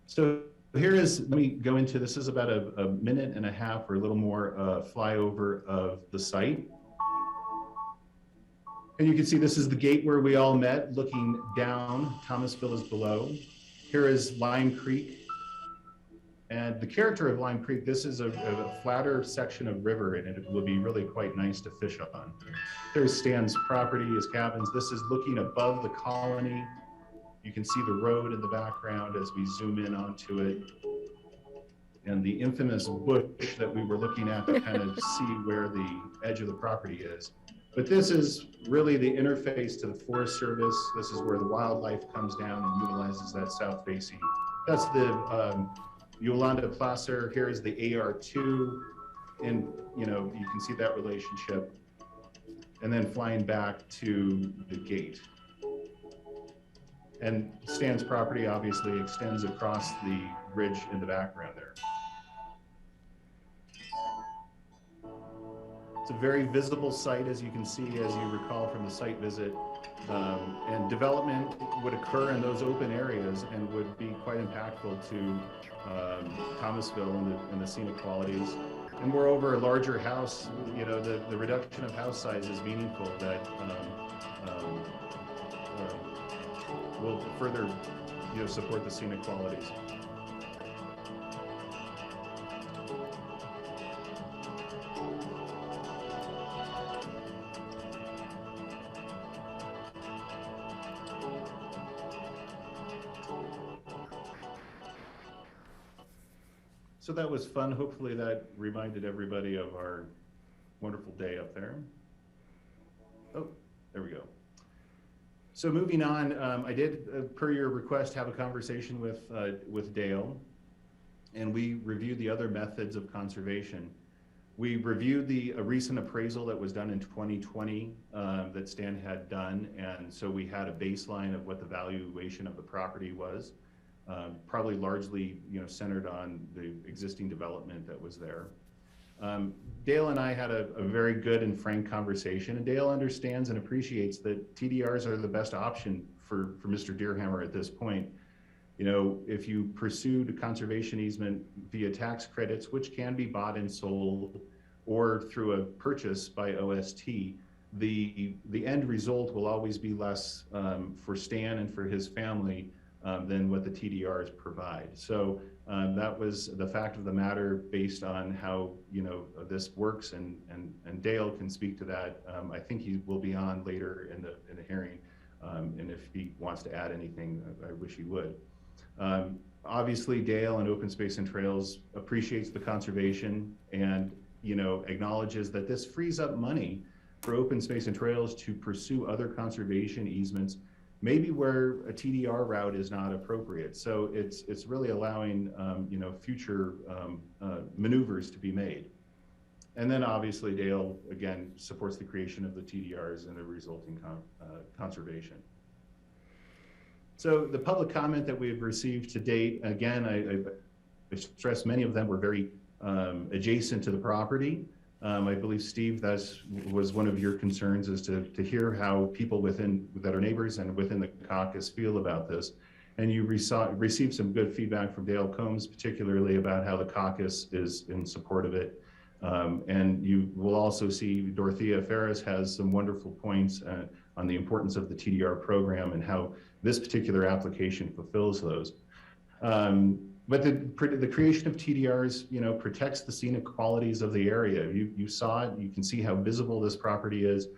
So here is, let me go into, this is about a minute and a half or a little more flyover of the site. And you can see this is the gate where we all met, looking down. Thomasville is below. Here is Lime Creek. And the character of Lime Creek, this is a flatter section of river, and it will be really quite nice to fish on. There's Stan's property, his cabins. This is looking above the colony. You can see the road in the background as we zoom in onto it. And the infamous bush that we were looking at to kind of see where the edge of the property is. But this is really the interface to the Forest Service. This is where the wildlife comes down and utilizes that south facing. That's the Yolanda Placer. Here is the AR2, and you can see that relationship. And then flying back to the gate. And Stan's property obviously extends across the ridge in the background there. It's a very visible site, as you can see, as you recall from the site visit. And development would occur in those open areas and would be quite impactful to Thomasville and the scenic qualities. And moreover, a larger house, the reduction of house size is meaningful. That will further, support the scenic qualities. So that was fun. Hopefully that reminded everybody of our wonderful day up there. Oh, there we go. So moving on, I did, per your request, have a conversation with Dale, and we reviewed the other methods of conservation. We reviewed a recent appraisal that was done in 2020 that Stan had done, and so we had a baseline of what the valuation of the property was. Probably largely, centered on the existing development that was there. Dale and I had a very good and frank conversation, and Dale understands and appreciates that TDRs are the best option for Mr. Deerhammer at this point. You know, if you pursued a conservation easement via tax credits, which can be bought and sold, or through a purchase by OST, the end result will always be less for Stan and for his family than what the TDRs provide. So that was the fact of the matter based on how, you know, this works, and Dale can speak to that. I think he will be on later in the hearing, and if he wants to add anything, I wish he would. Obviously, Dale and Open Space and Trails appreciates the conservation and, you know, acknowledges that this frees up money for Open Space and Trails to pursue other conservation easements, maybe where a TDR route is not appropriate. So it's really allowing, you know, future maneuvers to be made. And then obviously Dale, again, supports the creation of the TDRs and the resulting conservation. So the public comment that we've received to date, again, I stress many of them were very adjacent to the property. I believe, Steve, that was one of your concerns, is to hear how people that are neighbors and within the caucus feel about this. And you received some good feedback from Dale Combs, particularly about how the caucus is in support of it. And you will also see Dorothea Ferris has some wonderful points on the importance of the TDR program and how this particular application fulfills those. But the creation of TDRs, you know, protects the scenic qualities of the area. You saw it, you can see how visible this property is.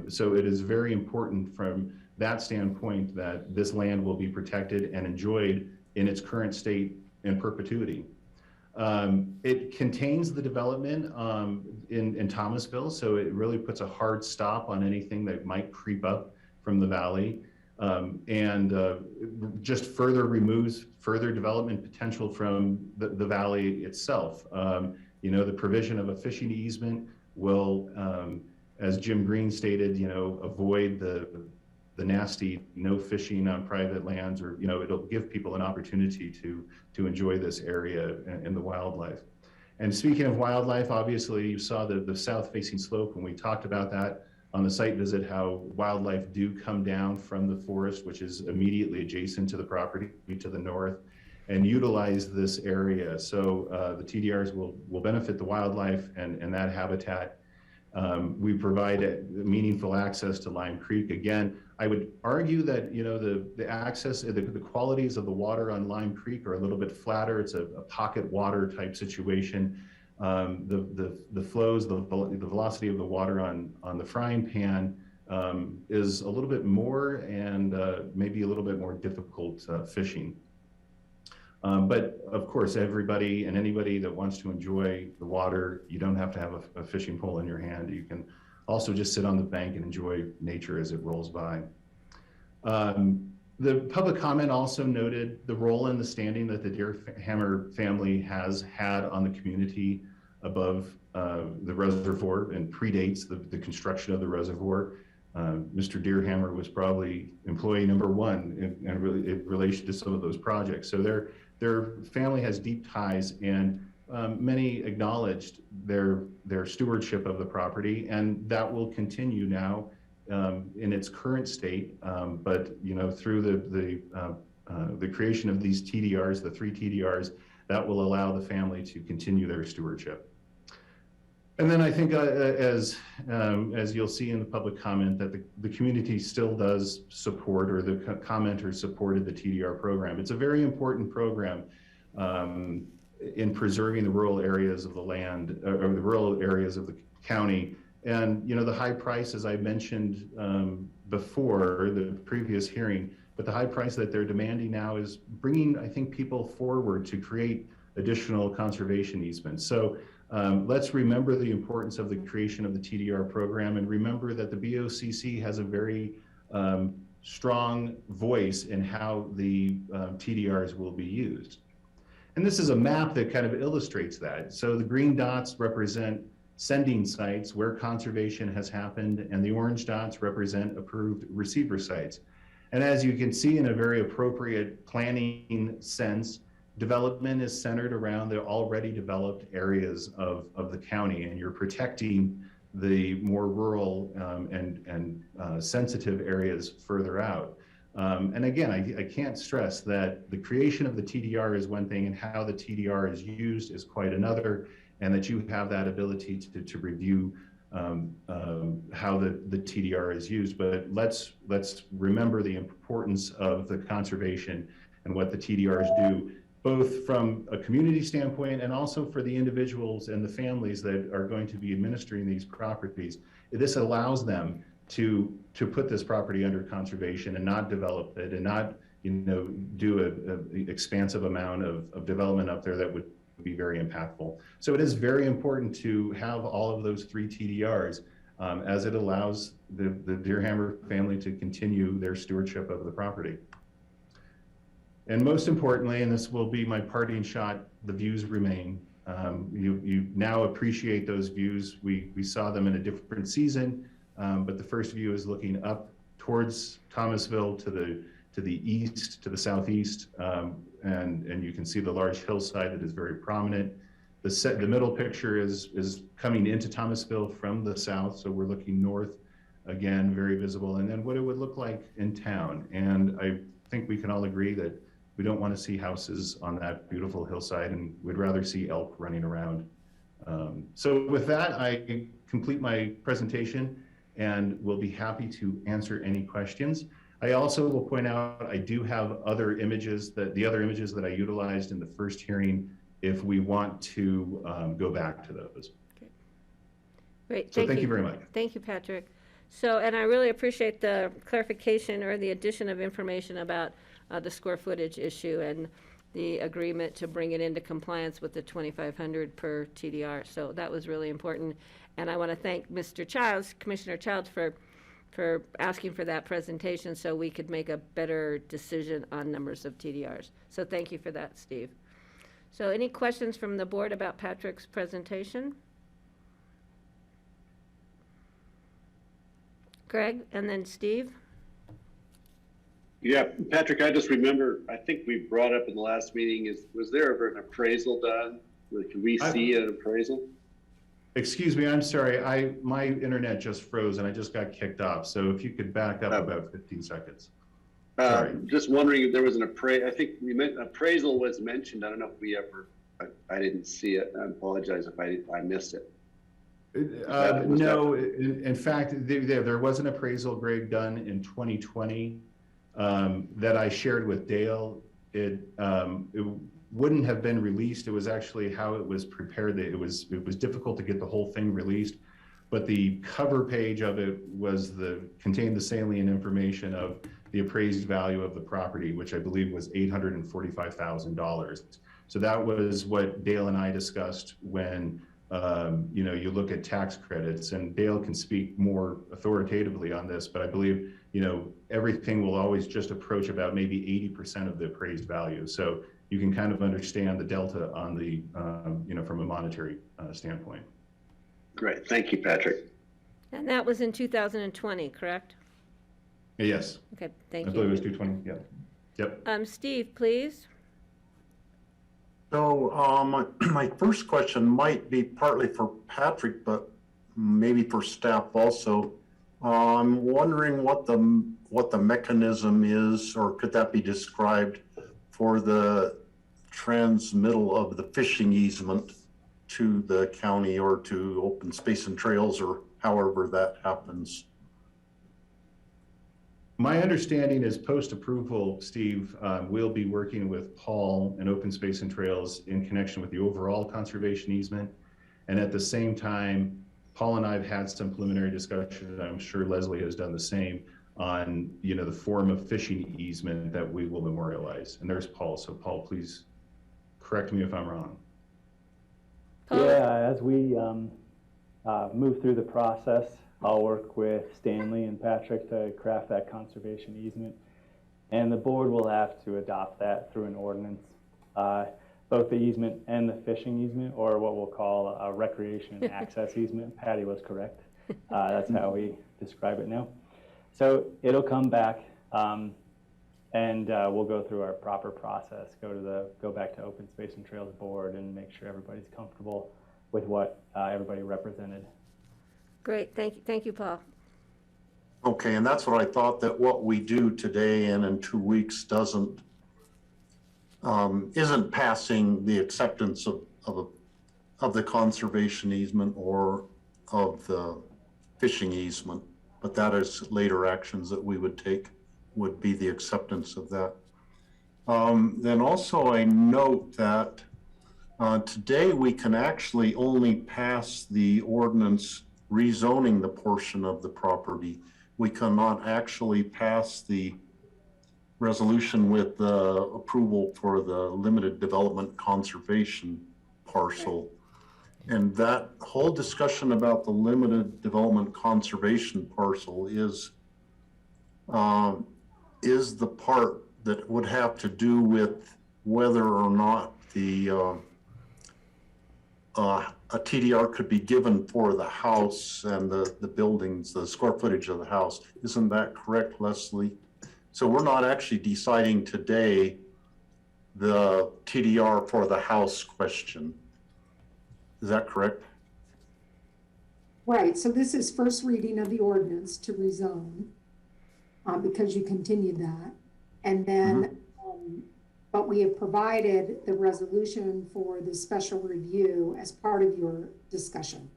So it is very important from that standpoint that this land will be protected and enjoyed in its current state in perpetuity. It contains the development in Thomasville, so it really puts a hard stop on anything that might creep up from the valley. And just further removes further development potential from the valley itself. You know, the provision of a fishing easement will, as Jim Green stated, you know, avoid the nasty no fishing on private lands, or, you know, it'll give people an opportunity to enjoy this area and the wildlife. And speaking of wildlife, obviously you saw the south facing slope when we talked about that on the site visit, how wildlife do come down from the forest, which is immediately adjacent to the property to the north, and utilize this area. So the TDRs will benefit the wildlife and that habitat. We provide meaningful access to Lime Creek. Again, I would argue that, you know, the access, the qualities of the water on Lime Creek are a little bit flatter. It's a pocket water type situation. The flows, the velocity of the water on the Frying Pan is a little bit more, and maybe a little bit more difficult fishing. But of course, everybody and anybody that wants to enjoy the water, you don't have to have a fishing pole in your hand. You can also just sit on the bank and enjoy nature as it rolls by. The public comment also noted the role and the standing that the Deerhammer family has had on the community above the reservoir, and predates the construction of the reservoir. Mr. Deerhammer was probably employee number one in relation to some of those projects. So their family has deep ties, and many acknowledged their stewardship of the property, and that will continue now in its current state. But, you know, through the creation of these TDRs, the 3 TDRs, that will allow the family to continue their stewardship. And then I think as you'll see in the public comment, that the community still does support, or the commenters supported the TDR program. It's a very important program in preserving the rural areas of the land, or the rural areas of the county. And, you know, the high price, as I mentioned before, the previous hearing, but the high price that they're demanding now is bringing, I think, people forward to create additional conservation easements. So let's remember the importance of the creation of the TDR program, and remember that the BOCC has a very strong voice in how the TDRs will be used. And this is a map that kind of illustrates that. So the green dots represent sending sites where conservation has happened, and the orange dots represent approved receiver sites. And as you can see, in a very appropriate planning sense, development is centered around the already developed areas of the county, and you're protecting the more rural and sensitive areas further out. And again, I can't stress that the creation of the TDR is one thing and how the TDR is used is quite another, and that you have that ability to review how the TDR is used. But let's remember the importance of the conservation and what the TDRs do, both from a community standpoint and also for the individuals and the families that are going to be administering these properties. This allows them to put this property under conservation and not develop it and not, do an expansive amount of development up there that would be very impactful. So it is very important to have all of those 3 TDRs as it allows the Deerhammer family to continue their stewardship of the property. And most importantly, and this will be my parting shot, the views remain. You now appreciate those views. We saw them in a different season, but the first view is looking up towards Thomasville to the east, to the southeast, and you can see the large hillside that is very prominent. The middle picture is coming into Thomasville from the south, so we're looking north, again, very visible, and then what it would look like in town. And I think we can all agree that we don't want to see houses on that beautiful hillside, and we'd rather see elk running around. So with that, I complete my presentation and will be happy to answer any questions. I also will point out, I do have other images, the other images that I utilized in the first hearing, if we want to go back to those. Okay. Great, So thank you very much. Thank you, Patrick. So, and I really appreciate the clarification or the addition of information about the square footage issue and the agreement to bring it into compliance with the 2,500 per TDR. So that was really important. And I want to thank Mr. Childs, Commissioner Childs, for asking for that presentation so we could make a better decision on numbers of TDRs. So thank you for that, Steve. So any questions from the board about Patrick's presentation? Greg, and then Steve? Yeah, Patrick, I just remember, I think we brought up in the last meeting, was there ever an appraisal done? Can we see an appraisal? Excuse me, I'm sorry. My internet just froze and I just got kicked off. So if you could back up about 15 seconds. Sorry. Just wondering if there was an appraisal. I think appraisal was mentioned. I don't know if we ever, I didn't see it. I apologize if I missed it. No, in fact, there was an appraisal, Greg, done in 2020 that I shared with Dale. It wouldn't have been released. It was actually how it was prepared. It was difficult to get the whole thing released, but the cover page of it contained the salient information of the appraised value of the property, which I believe was $845,000. So that was what Dale and I discussed when you look at tax credits, and Dale can speak more authoritatively on this, but I believe, everything will always just approach about maybe 80% of the appraised value. So you can kind of understand the delta on the, from a monetary standpoint. Great. Thank you, Patrick. And that was in 2020, correct? Yes. Okay, thank you. I believe it was 220, yeah. Yep. Steve, please. So my first question might be partly for Patrick, but maybe for staff also. I'm wondering what the mechanism is, or could that be described for the transmittal of the fishing easement to the county or to Open Space and Trails, or however that happens? My understanding is post-approval, Steve, we'll be working with Paul and Open Space and Trails in connection with the overall conservation easement. And at the same time, Paul and I have had some preliminary discussions, and I'm sure Leslie has done the same, on the form of fishing easement that we will memorialize. And there's Paul. So Paul, please correct me if I'm wrong. Yeah, as we move through the process, I'll work with Stanley and Patrick to craft that conservation easement, and the board will have to adopt that through an ordinance. Both the easement and the fishing easement, or what we'll call a recreation and access easement. Patty was correct. That's how we describe it now. So it'll come back And we'll go through our proper process, go back to Open Space and Trails Board and make sure everybody's comfortable with what everybody represented. Great, thank you, Paul. Okay, and that's what I thought, that what we do today and in 2 weeks isn't passing the acceptance of the conservation easement or of the fishing easement, but that is later actions that we would take, would be the acceptance of that. Then also I note that today we can actually only pass the ordinance rezoning the portion of the property. We cannot actually pass the resolution with the approval for the limited development conservation parcel. And that whole discussion about the limited development conservation parcel is the part that would have to do with whether or not a TDR could be given for the house and the buildings, the square footage of the house. Isn't that correct, Leslie? So we're not actually deciding today the TDR for the house question. Is that correct? Right, so this is first reading of the ordinance to rezone, because you continued that. And then, but we have provided the resolution for the special review as part of your discussion.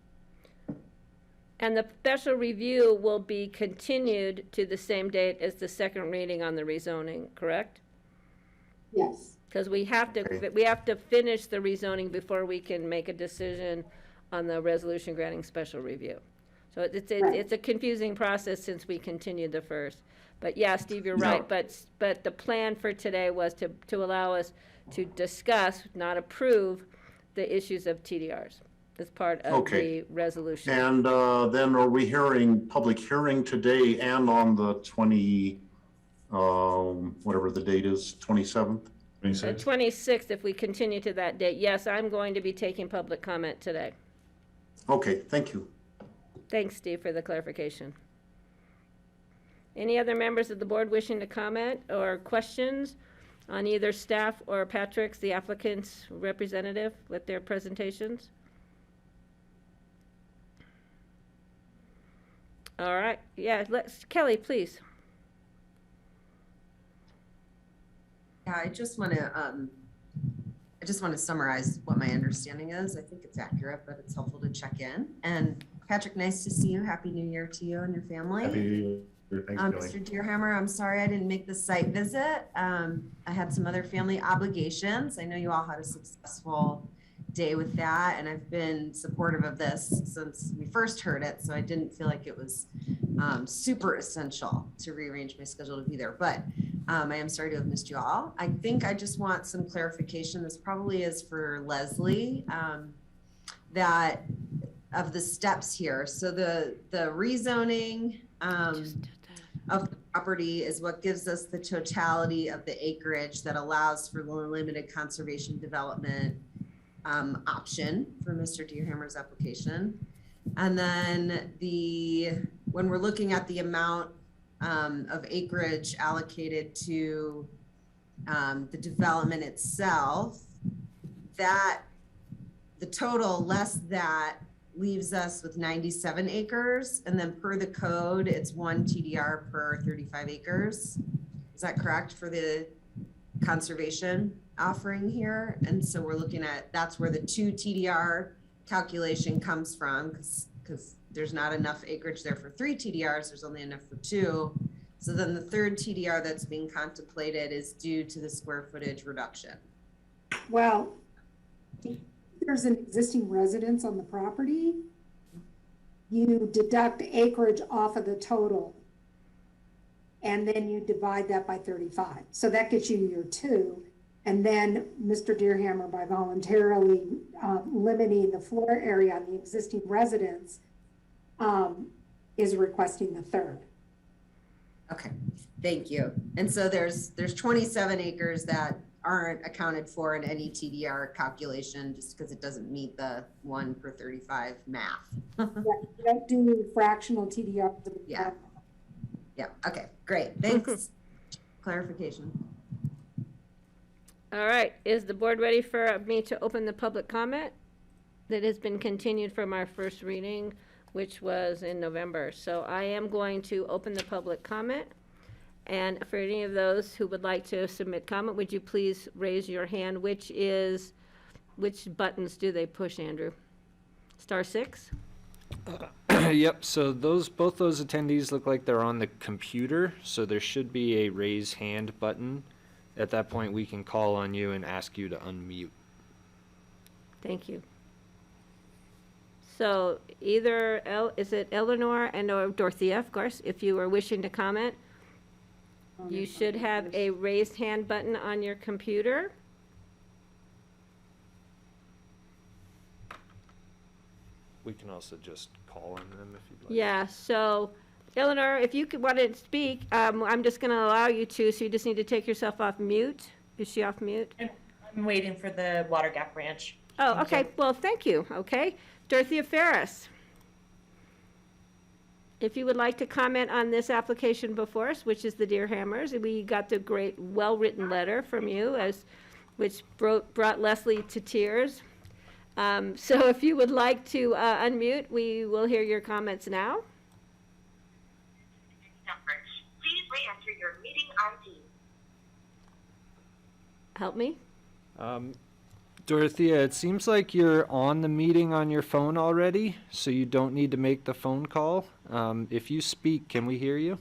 And the special review will be continued to the same date as the second reading on the rezoning, correct? Yes. Because we have to finish the rezoning before we can make a decision on the resolution granting special review. So it's a confusing process since we continued the first. But yeah, Steve, you're right. But the plan for today was to allow us to discuss, not approve, the issues of TDRs as part of the resolution. And then are we hearing public hearing today and on the whatever the date is, 27th? 26th, if we continue to that date. Yes, I'm going to be taking public comment today. Okay, thank you. Thanks, Steve, for the clarification. Any other members of the board wishing to comment or questions on either staff or Patrick's, the applicant's representative, with their presentations? All right, yeah, Kelly, please. Yeah, I just want to summarize what my understanding is. I think it's accurate, but it's helpful to check in. And Patrick, nice to see you. Happy New Year to you and your family. Happy New Year. Thanks, Kelly. Mr. Deerhammer, I'm sorry I didn't make the site visit. I had some other family obligations. I know you all had a successful day with that, and I've been supportive of this since we first heard it, so I didn't feel like it was super essential to rearrange my schedule to be there. But I am sorry to have missed you all. I think I just want some clarification. This probably is for Leslie, that of the steps here. So the rezoning of the property is what gives us the totality of the acreage that allows for the limited conservation development option for Mr. Deerhammer's application. And then when we're looking at the amount of acreage allocated to the development itself, that the total less that leaves us with 97 acres. And then per the code, it's 1 TDR per 35 acres. Is that correct for the conservation offering here? And so we're looking at, that's where the 2 TDR calculation comes from, because there's not enough acreage there for 3 TDRs, there's only enough for 2. So then the 3rd TDR that's being contemplated is due to the square footage reduction. Well, there's an existing residence on the property, you deduct acreage off of the total, and then you divide that by 35. So that gets you your 2. And then Mr. Deerhammer, by voluntarily limiting the floor area on the existing residence, is requesting the 3rd. Okay, thank you. And so there's 27 acres that aren't accounted for in any TDR calculation just because it doesn't meet the 1 per 35 math. Yeah, you don't do fractional TDR. Yeah. Yeah. Okay, great. Thanks. clarification. All right, is the board ready for me to open the public comment that has been continued from our first reading, which was in November? So I am going to open the public comment. And for any of those who would like to submit comment, would you please raise your hand? Which buttons do they push, Andrew? *6? Yep, so both those attendees look like they're on the computer, so there should be a raise hand button. At that point, we can call on you and ask you to unmute. Thank you. So either, is it Eleanor and or Dorothea, of course, if you are wishing to comment, you should have a raised hand button on your computer. We can also just call on them if you'd like. Yeah, so Eleanor, if you want to speak, I'm just going to allow you to, so you just need to take yourself off mute. Is she off mute? I'm waiting for the water gap branch. Oh, okay. Well, thank you. Okay. Dorothea Ferris, if you would like to comment on this application before us, which is the Deer Hammers, we got the great, well-written letter from you, which brought Leslie to tears. So if you would like to unmute, we will hear your comments now. Please re-enter your meeting ID. Help me? Dorothea, it seems like you're on the meeting on your phone already, so you don't need to make the phone call. If you speak, can we hear you?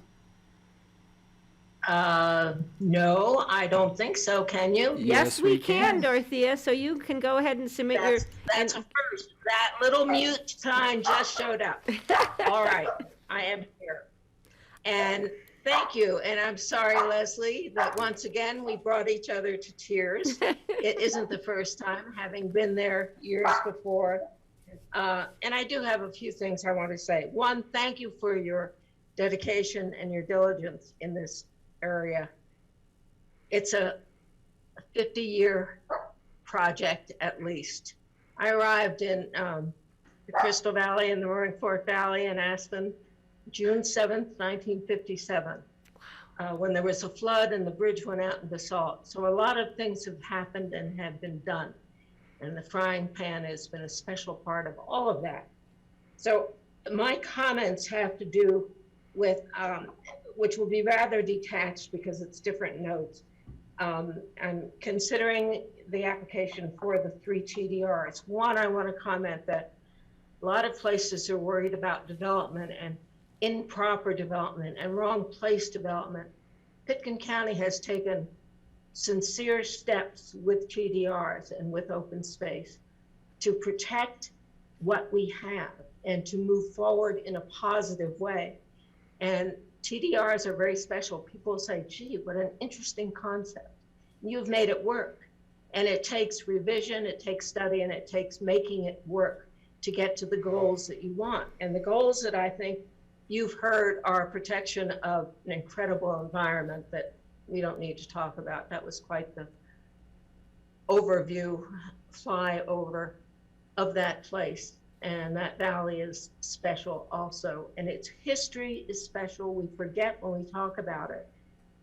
No, I don't think so. Can you? Yes, we can, Dorothea. So you can go ahead and submit That's a first. That little mute sign just showed up. All right, I am here. And thank you. And I'm sorry, Leslie, that once again we brought each other to tears. It isn't the first time, having been there years before. And I do have a few things I want to say. One, thank you for your dedication and your diligence in this area. It's a 50-year project at least. I arrived in the Crystal Valley and the Roaring Fork Valley in Aspen, June 7th, 1957, when there was a flood and the bridge went out in basalt. So a lot of things have happened and have been done. And the frying pan has been a special part of all of that. So my comments have to do with, which will be rather detached because it's different notes. I'm considering the application for the 3 TDRs. One, I want to comment that a lot of places are worried about development and improper development and wrong place development. Pitkin County has taken sincere steps with TDRs and with open space to protect what we have and to move forward in a positive way. And TDRs are very special. People say, gee, what an interesting concept. You've made it work. And it takes revision, it takes study, and it takes making it work to get to the goals that you want. And the goals that I think you've heard are protection of an incredible environment that we don't need to talk about. That was quite the overview, flyover of that place. And that valley is special also. And its history is special. We forget when we talk about it.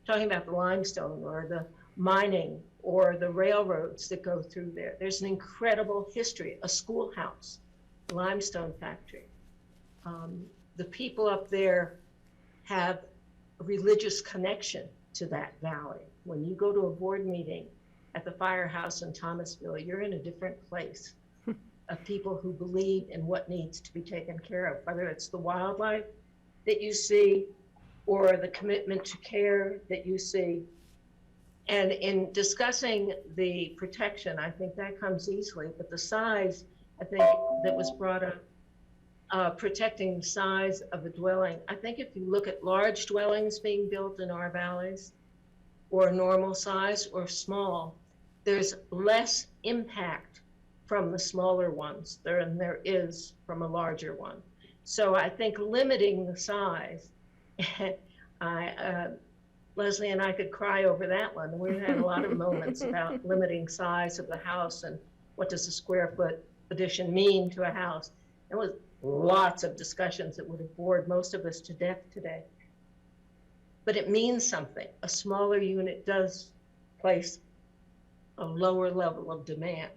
Talking about the limestone or the mining or the railroads that go through there. There's an incredible history, a schoolhouse, limestone factory. The people up there have a religious connection to that valley. When you go to a board meeting at the firehouse in Thomasville, you're in a different place of people who believe in what needs to be taken care of, whether it's the wildlife that you see or the commitment to care that you see. And in discussing the protection, I think that comes easily, but the size, I think, that was brought up, protecting the size of a dwelling. I think if you look at large dwellings being built in our valleys, or normal size or small, there's less impact from the smaller ones than there is from a larger one. So I think limiting the size, Leslie and I could cry over that one. We had a lot of moments about limiting size of the house and what does a square foot addition mean to a house. There was lots of discussions that would have bored most of us to death today. but it means something. A smaller unit does place a lower level of demand.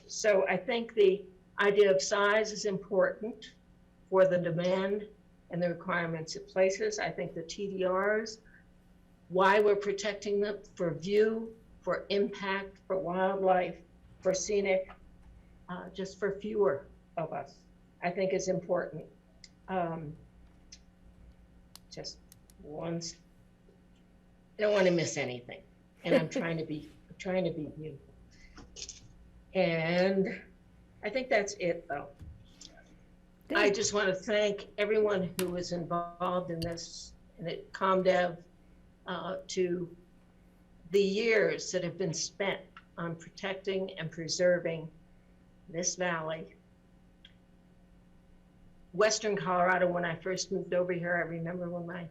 So I think the idea of size is important for the demand and the requirements it places. I think the TDRs, why we're protecting them, for view, for impact, for wildlife, for scenic, just for fewer of us, I think is important. Just once, I don't want to miss anything, and I'm trying to be beautiful. And I think that's it, though. I just want to thank everyone who was involved in this, and at ComDev, to the years that have been spent on protecting and preserving this valley. Western Colorado, when I first moved over here, I remember when my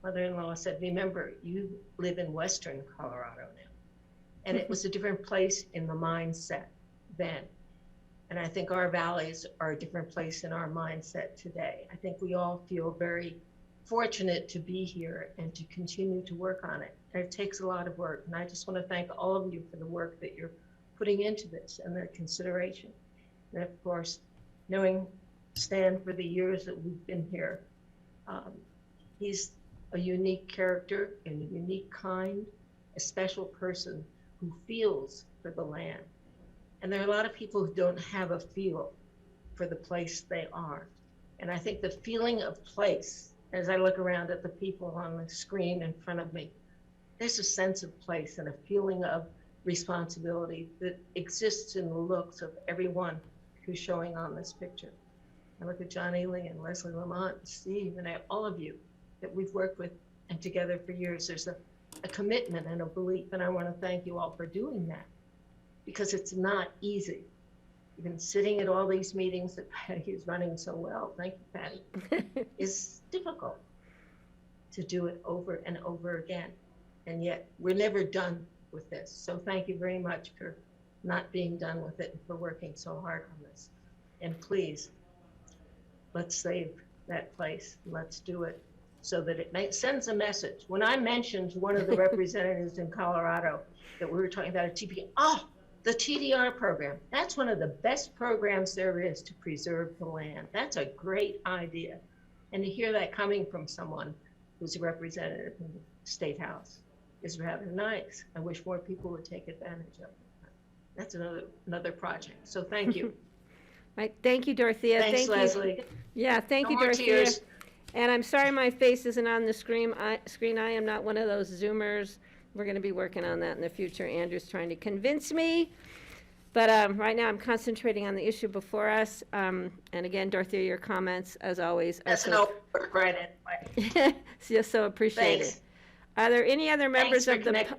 mother-in-law said, remember, you live in Western Colorado now. And it was a different place in the mindset then. And I think our valleys are a different place in our mindset today. I think we all feel very fortunate to be here and to continue to work on it. And it takes a lot of work. And I just want to thank all of you for the work that you're putting into this and the consideration. And of course, knowing Stan for the years that we've been here, he's a unique character and a unique kind, a special person who feels for the land. And there are a lot of people who don't have a feel for the place they are. And I think the feeling of place, as I look around at the people on the screen in front of me, there's a sense of place and a feeling of responsibility that exists in the looks of everyone who's showing on this picture. I look at John Ely and Leslie Lamont and Steve and all of you that we've worked with and together for years. There's a commitment and a belief, and I want to thank you all for doing that, because it's not easy. You've been sitting at all these meetings that Patty is running so well, thank you, Patty, it's difficult to do it over and over again. And yet we're never done with this. So thank you very much for not being done with it and for working so hard on this. And please, let's save that place. Let's do it so that it sends a message. When I mentioned one of the representatives in Colorado that we were talking about a TP, the TDR program, that's one of the best programs there is to preserve the land. That's a great idea. And to hear that coming from someone who's a representative in the State House is rather nice. I wish more people would take advantage of it. That's another project. So thank you. Right. Thank you, Dorothea. Thanks, Thank Leslie. You. Yeah, thank you, more Dorothea. tears. And I'm sorry my face isn't on the screen. I am not one of those Zoomers. We're going to be working on that in the future. Andrew's trying to convince me. But right now I'm concentrating on the issue before us. And again, Dorothea, your comments, as always, are That's no work right anyway. so appreciated. Thanks. Are there any other members Thanks of for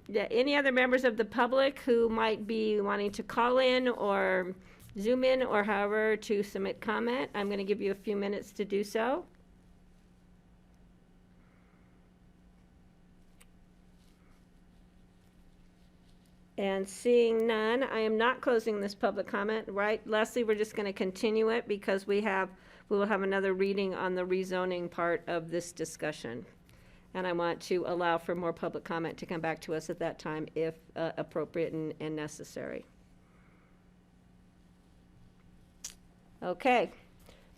any other members of the public who might be wanting to call in or Zoom in or however to submit comment? I'm going to give you a few minutes to do so. And seeing none, I am not closing this public comment, right? Leslie, we're just going to continue it because we will have another reading on the rezoning part of this discussion. And I want to allow for more public comment to come back to us at that time if appropriate and necessary. Okay,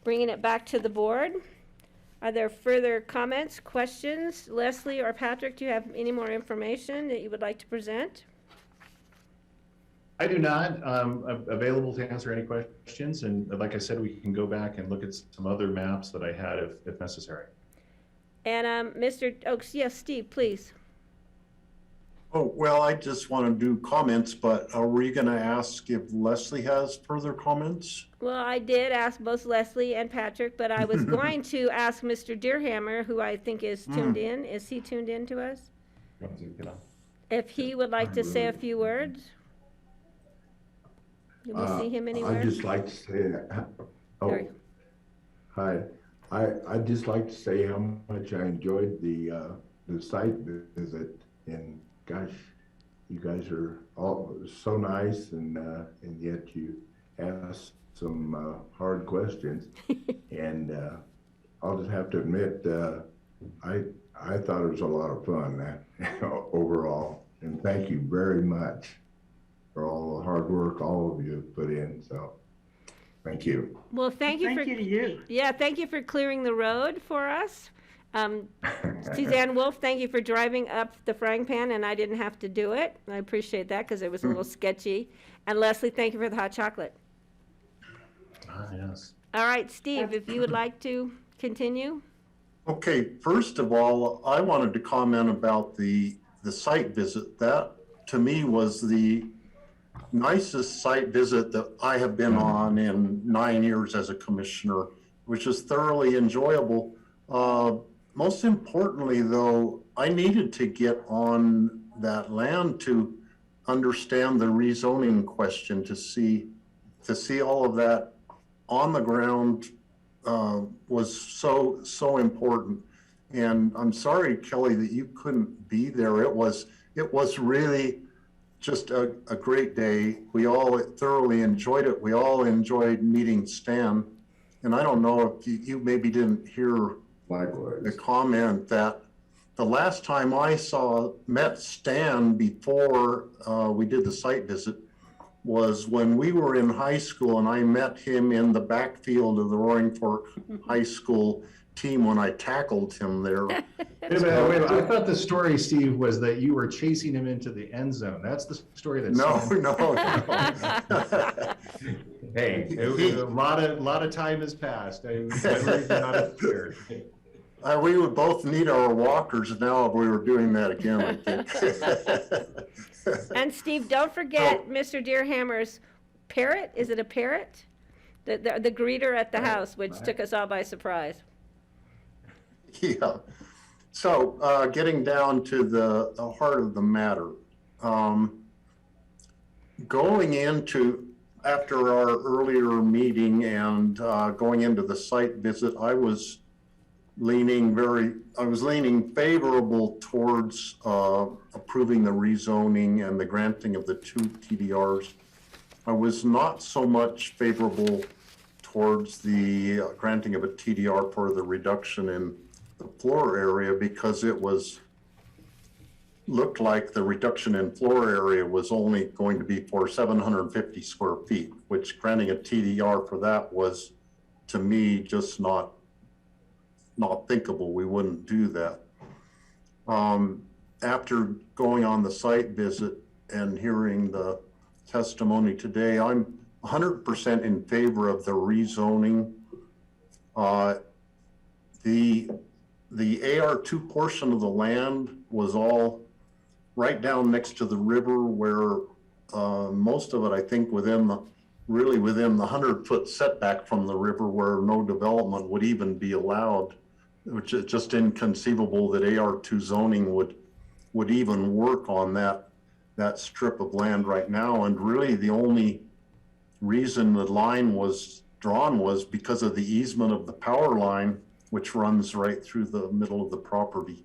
bringing it back to the board. Are there further comments, questions? Leslie or Patrick, do you have any more information that you would like to present? I do not. I'm available to answer any questions. And like I said, we can go back and look at some other maps that I had if necessary. And Mr. Oaks, yes, Steve, please. Oh, well, I just want to do comments, but were you going to ask if Leslie has further comments? Well, I did ask both Leslie and Patrick, but I was going to ask Mr. Deerhammer, who I think is tuned in. Is he tuned in to us? If he would like to say a few words? Do we see him anywhere? I'd just like to say, hi. I'd just like to say how much I enjoyed the site visit, and gosh, you guys are all so nice, and yet you asked some hard questions, and I'll just have to admit, I thought it was a lot of fun overall. And thank you very much for all the hard work all of you have put in. So thank you. Well, thank you Thank you to you. Yeah, thank you for clearing the road for us. Suzanne Wolf, thank you for driving up the frying pan, and I didn't have to do it. I appreciate that because it was a little sketchy. And Leslie, thank you for the hot chocolate. Yes. All right, Steve, if you would like to continue. Okay, first of all, I wanted to comment about the site visit. That, to me, was the nicest site visit that I have been on in 9 years as a commissioner, which is thoroughly enjoyable. Most importantly, though, I needed to get on that land to understand the rezoning question, to see all of that on the ground was so important. And I'm sorry, Kelly, that you couldn't be there. It was really just a great day. We all thoroughly enjoyed it. We all enjoyed meeting Stan. And I don't know if you maybe didn't hear the comment that the last time I met Stan before we did the site visit was when we were in high school, and I met him in the backfield of the Roaring Fork High School team when I tackled him there. Wait a minute. I thought the story, Steve, was that you were chasing him into the end zone. That's the story that's No. Hey, a lot of time has passed. Memories are not obscured. We would both need our walkers now if we were doing that again, I think. And Steve, don't forget Mr. Deerhammer's parrot. Is it a parrot? The greeter at the house, which took us all by surprise. Yeah. So getting down to the heart of the matter, going into, after our earlier meeting and going into the site visit, I was leaning favorable towards approving the rezoning and the granting of the 2 TDRs. I was not so much favorable towards the granting of a TDR for the reduction in the floor area, because it looked like the reduction in floor area was only going to be for 750 square feet, which granting a TDR for that was, to me, just not thinkable. We wouldn't do that. After going on the site visit and hearing the testimony today, I'm 100% in favor of the rezoning. The AR2 portion of the land was all right down next to the river, where most of it, I think, within the 100-foot setback from the river, where no development would even be allowed, which is just inconceivable that AR2 zoning would even work on that strip of land right now. And really the only reason the line was drawn was because of the easement of the power line, which runs right through the middle of the property.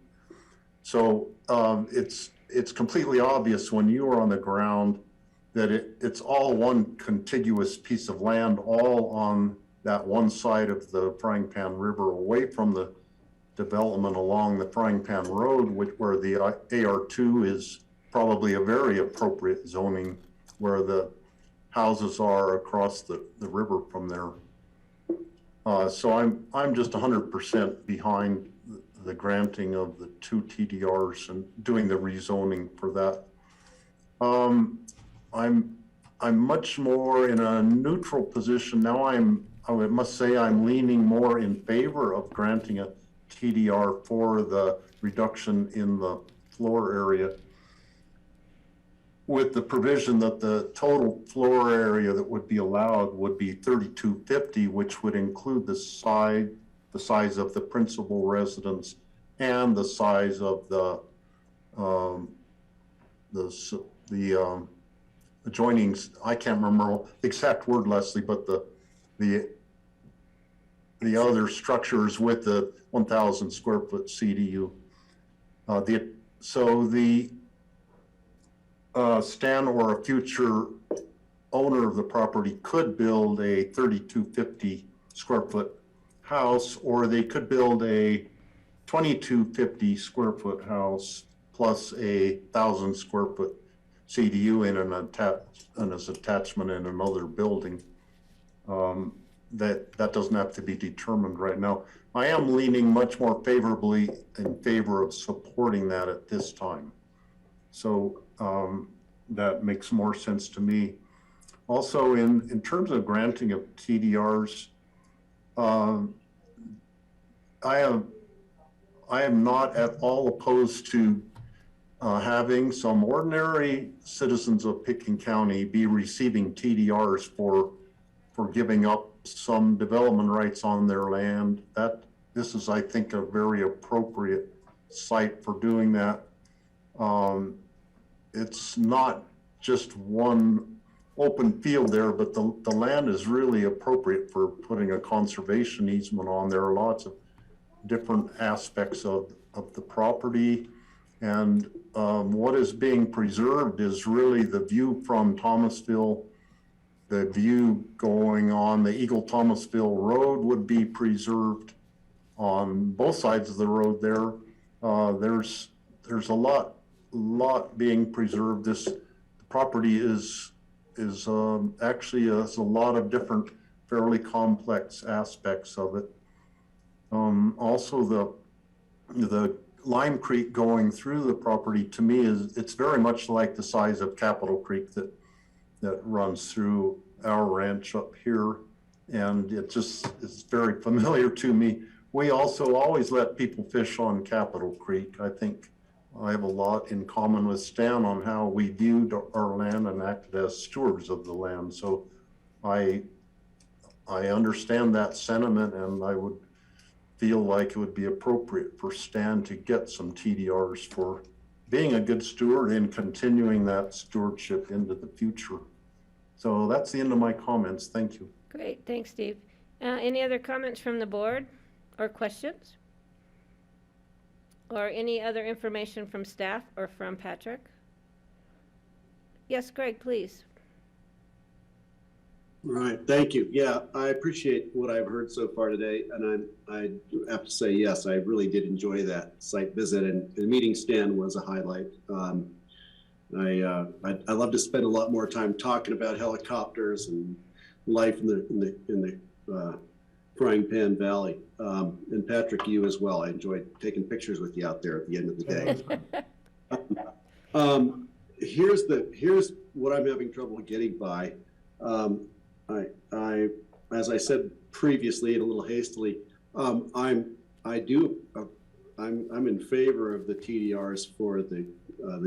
So it's completely obvious when you are on the ground that it's all one contiguous piece of land, all on that one side of the Frying Pan River, away from the development along the Frying Pan Road, where the AR2 is probably a very appropriate zoning, where the houses are across the river from there. So I'm just 100% behind the granting of the 2 TDRs and doing the rezoning for that. I'm much more in a neutral position now. I must say I'm leaning more in favor of granting a TDR for the reduction in the floor area, with the provision that the total floor area that would be allowed would be 3,250, which would include the size of the principal residence and the size of the adjoining, I can't remember the exact word, Leslie, but the other structures with the 1,000 square foot CDU. So the Stan or a future owner of the property could build a 3,250 square foot house, or they could build a 2250 square foot house plus a 1,000 square foot CDU in an attachment in another building. That doesn't have to be determined right now. I am leaning much more favorably in favor of supporting that at this time. So that makes more sense to me. Also, in terms of granting of TDRs, I am not at all opposed to having some ordinary citizens of Pitkin County be receiving TDRs for giving up some development rights on their land. This is, I think, a very appropriate site for doing that. It's not just one open field there, but the land is really appropriate for putting a conservation easement on. There are lots of different aspects of the property, and what is being preserved is really the view from Thomasville. The view going on the Eagle Thomasville Road would be preserved on both sides of the road there. There's a lot being preserved. This property is actually has a lot of different fairly complex aspects of it. Also the Lime Creek going through the property, to me, it's very much like the size of Capitol Creek that runs through our ranch up here, and it's very familiar to me. We also always let people fish on Capitol Creek. I think I have a lot in common with Stan on how we viewed our land and acted as stewards of the land. So I understand that sentiment, and I would feel like it would be appropriate for Stan to get some TDRs for being a good steward and continuing that stewardship into the future. So that's the end of my comments. Thank you. Great, thanks, Steve. Any other comments from the board or questions? Or any other information from staff or from Patrick? Yes, Greg, please. All right, thank you. Yeah, I appreciate what I've heard so far today, and I have to say, yes, I really did enjoy that site visit, and the meeting Stan was a highlight. I love to spend a lot more time talking about helicopters and life in the Frying Pan Valley. And Patrick, you as well. I enjoyed taking pictures with you out there at the end of the day. Here's what I'm having trouble getting by. As I said previously and a little hastily, I'm in favor of the TDRs for the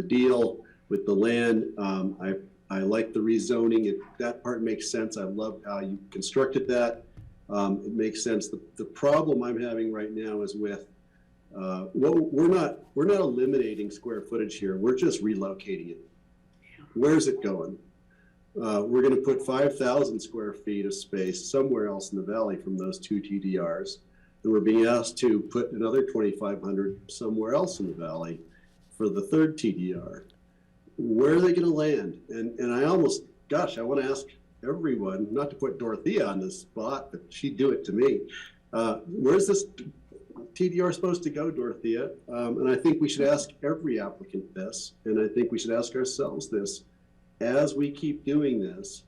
deal with the land. I like the rezoning. That part makes sense. I love how you constructed that. It makes sense. The problem I'm having right now is with we're not eliminating square footage here. We're just relocating it. Where's it going? We're going to put 5,000 square feet of space somewhere else in the valley from those two TDRs. And we're being asked to put another 2,500 somewhere else in the valley for the third TDR. Where are they going to land? And I almost, gosh, I want to ask everyone, not to put Dorothea on the spot, but she'd do it to me. Where's this TDR supposed to go, Dorothea? And I think we should ask every applicant this, and I think we should ask ourselves this. As we keep doing this,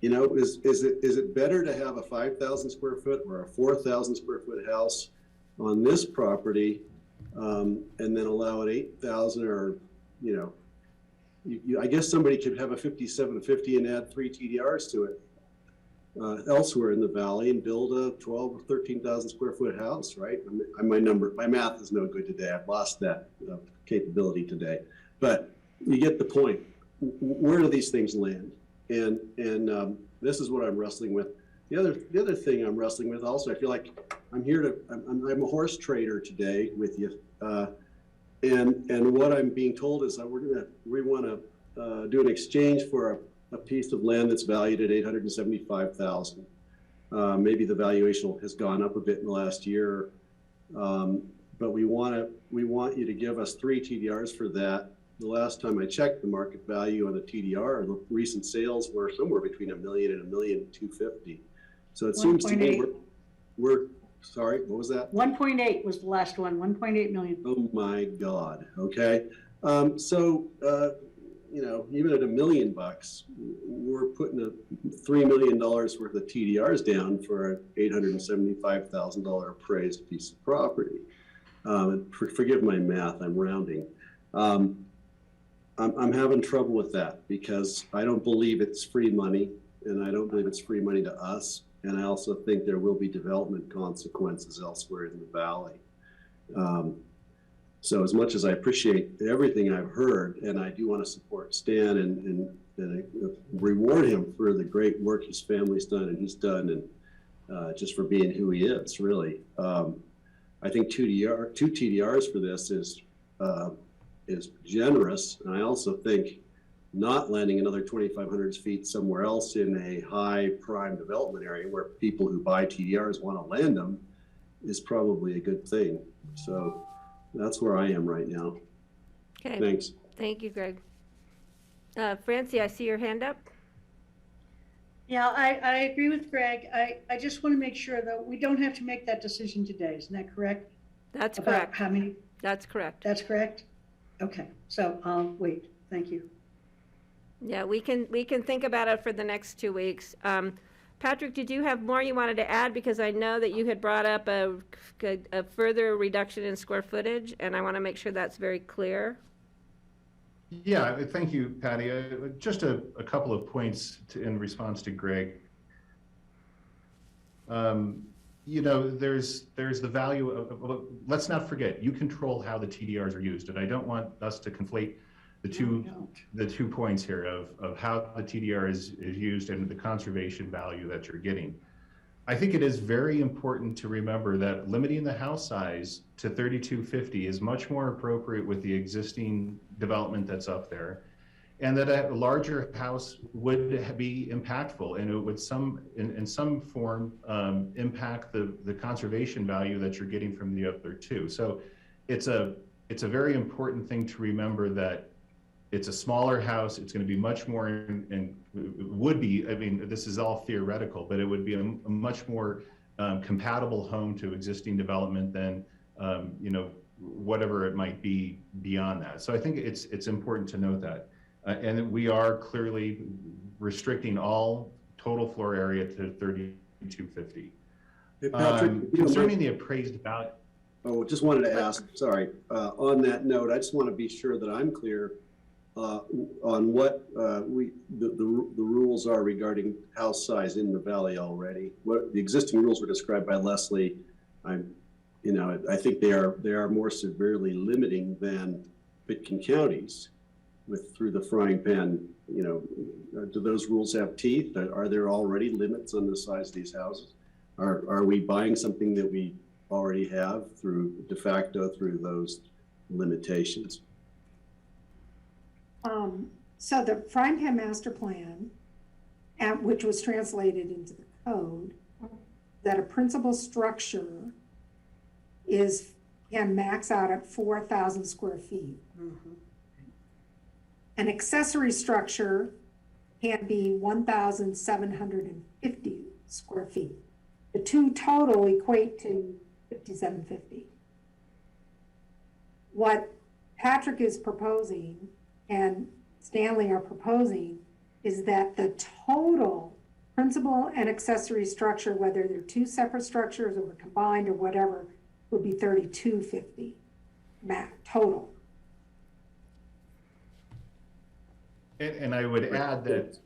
is it better to have a 5,000 square foot or a 4,000 square foot house on this property, and then allow an 8,000 or, I guess somebody could have a 5750 and add 3 TDRs to it elsewhere in the valley and build a 12 or 13,000 square foot house, right? My math is no good today. I've lost that capability today, but you get the point. Where do these things land? And this is what I'm wrestling with. The other thing I'm wrestling with also, I feel like I'm a horse trader today with you. And what I'm being told is that we want to do an exchange for a piece of land that's valued at $875,000. Maybe the valuation has gone up a bit in the last year, but we want you to give us 3 TDRs for that. The last time I checked, the market value on a TDR, the recent sales were somewhere between $1 million and $1.25 million. So it seems to me we're Sorry, what was that? 1.8 was the last one, 1.8 million. Oh my God. Okay. You know, even at $1 million, we're putting $3 million worth of TDRs down for an $875,000 appraised piece of property. Forgive my math, I'm rounding. I'm having trouble with that because I don't believe it's free money, and I don't believe it's free money to us. And I also think there will be development consequences elsewhere in the valley. So as much as I appreciate everything I've heard, and I do want to support Stan and reward him for the great work his family's done and he's done, and just for being who he is, really. I think two TDRs for this is generous, and I also think not landing another 2,500 feet somewhere else in a high prime development area where people who buy TDRs want to land them is probably a good thing. So that's where I am right now. Okay. Thanks. Thank you, Greg. Francie, I see your hand up. Yeah, I agree with Greg. I just want to make sure that we don't have to make that decision today. Isn't that correct? That's About correct. how many? That's correct. That's correct? Okay, so wait, thank you. Yeah, we can think about it for the next 2 weeks. Patrick, did you have more you wanted to add? Because I know that you had brought up a further reduction in square footage, and I want to make sure that's very clear. Yeah, thank you, Patty. Just a couple of points in response to Greg. You know, there's the value of, let's not forget, you control how the TDRs are used, and I don't want us to conflate the two points here of how the TDR is used and the conservation value that you're getting. I think it is very important to remember that limiting the house size to 3,250 is much more appropriate with the existing development that's up there, and that a larger house would be impactful, and it would in some form impact the conservation value that you're getting from the other two. So it's a very important thing to remember that it's a smaller house. It's going to be much more, and would be, I mean, this is all theoretical, but it would be a much more compatible home to existing development than, you know, whatever it might be beyond that. So I think it's important to note that. And we are clearly restricting all total floor area to 3,250. Hey, Patrick, concerning the appraised value. Oh, just wanted to ask, sorry, on that note, I just want to be sure that I'm clear on what the rules are regarding house size in the valley already. What the existing rules were described by Leslie, I think they are more severely limiting than Pitkin counties through the frying pan. You know, do those rules have teeth? Are there already limits on the size of these houses? Are we buying something that we already have through de facto through those limitations? So the frying pan master plan, which was translated into the code, that a principal structure can max out at 4,000 square feet. Mm-hmm. An accessory structure can be 1,750 square feet. The two total equate to 5,750. What Patrick is proposing and Stanley are proposing is that the total principal and accessory structure, whether they're two separate structures or combined or whatever, would be 3,250 total. And I would add that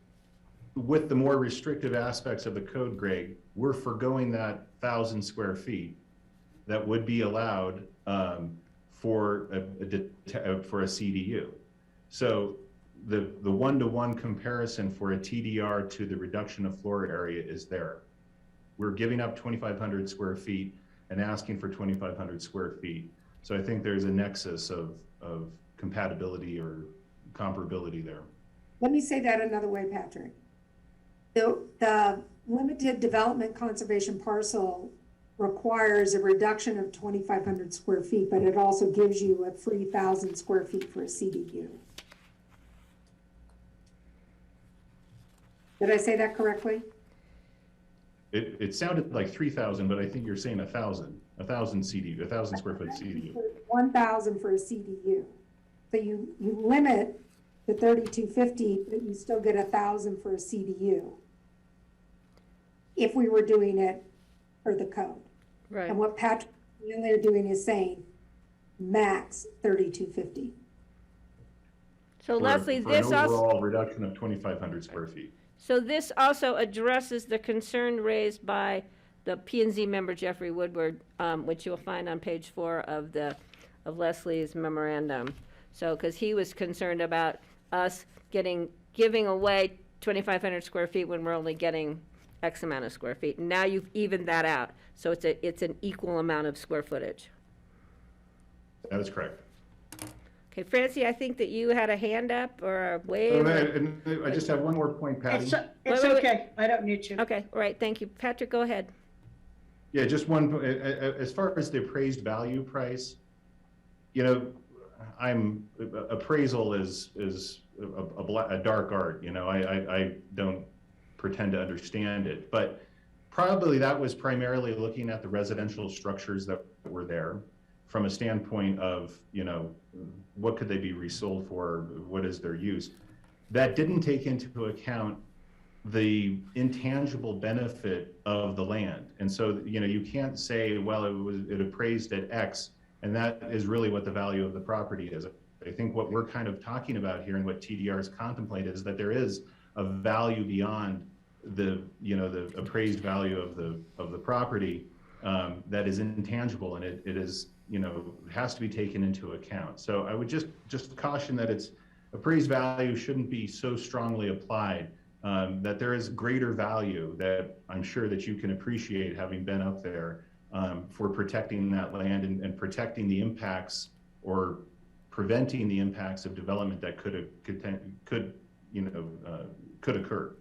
with the more restrictive aspects of the code, Greg, we're forgoing that 1,000 square feet that would be allowed for a CDU. So the one-to-one comparison for a TDR to the reduction of floor area is there. We're giving up 2,500 square feet and asking for 2,500 square feet. So I think there's a nexus of compatibility or comparability there. Let me say that another way, Patrick. The limited development conservation parcel requires a reduction of 2,500 square feet, but it also gives you a free 1,000 square feet for a CDU. Did I say that correctly? it sounded like 3,000, but I think you're saying 1,000 CDU, 1,000 square foot CDU. 1,000 for a CDU. So you limit the 3,250, but you still get 1,000 for a CDU. If we were doing it for the code. Right. And what Patrick and they're doing is saying max 3,250. So Leslie, For this an also, overall reduction of 2,500 square feet. so this also addresses the concern raised by the P&Z member Jeffrey Woodward, which you'll find on page 4 of Leslie's memorandum. So, because he was concerned about us giving away 2,500 square feet when we're only getting X amount of square feet. And now you've evened that out, so it's an equal amount of square footage. That is correct. Okay, Francie, I think that you had a hand up or a wave. And I just have one more point, Patty. It's okay. I don't need to. Okay, all right, thank you. Patrick, go ahead. Yeah, just one, as far as the appraised value price, you know, appraisal is a dark art, you know, I don't pretend to understand it, but probably that was primarily looking at the residential structures that were there from a standpoint of, you know, what could they be resold for? What is their use? That didn't take into account the intangible benefit of the land. And so, you know, you can't say, well, it appraised at X, and that is really what the value of the property is. I think what we're kind of talking about here and what TDRs contemplate is that there is a value beyond the, you know, the appraised value of the property that is intangible, and it is, you know, has to be taken into account. So I would just caution that it's appraised value shouldn't be so strongly applied, that there is greater value that I'm sure that you can appreciate having been up there for protecting that land and protecting the impacts or preventing the impacts of development that could occur.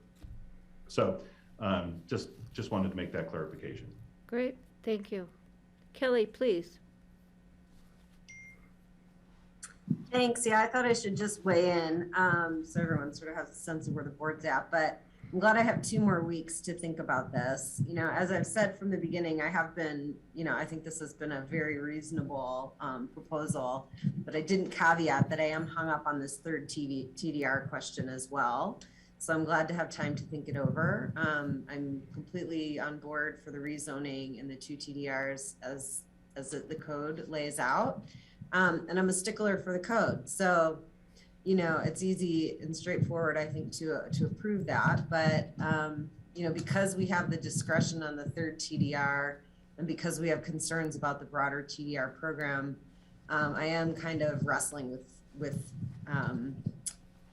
So just wanted to make that clarification. Great, thank you. Kelly, please. Thanks. Yeah, I thought I should just weigh in so everyone sort of has a sense of where the board's at. But I'm glad I have 2 more weeks to think about this. You know, as I've said from the beginning, I have been, you know, I think this has been a very reasonable proposal, but I didn't caveat that I am hung up on this third TDR question as well. So I'm glad to have time to think it over. I'm completely on board for the rezoning and the 2 TDRs as the code lays out. And I'm a stickler for the code. So, you know, it's easy and straightforward, I think, to approve that. But, you know, because we have the discretion on the third TDR and because we have concerns about the broader TDR program, I am kind of wrestling with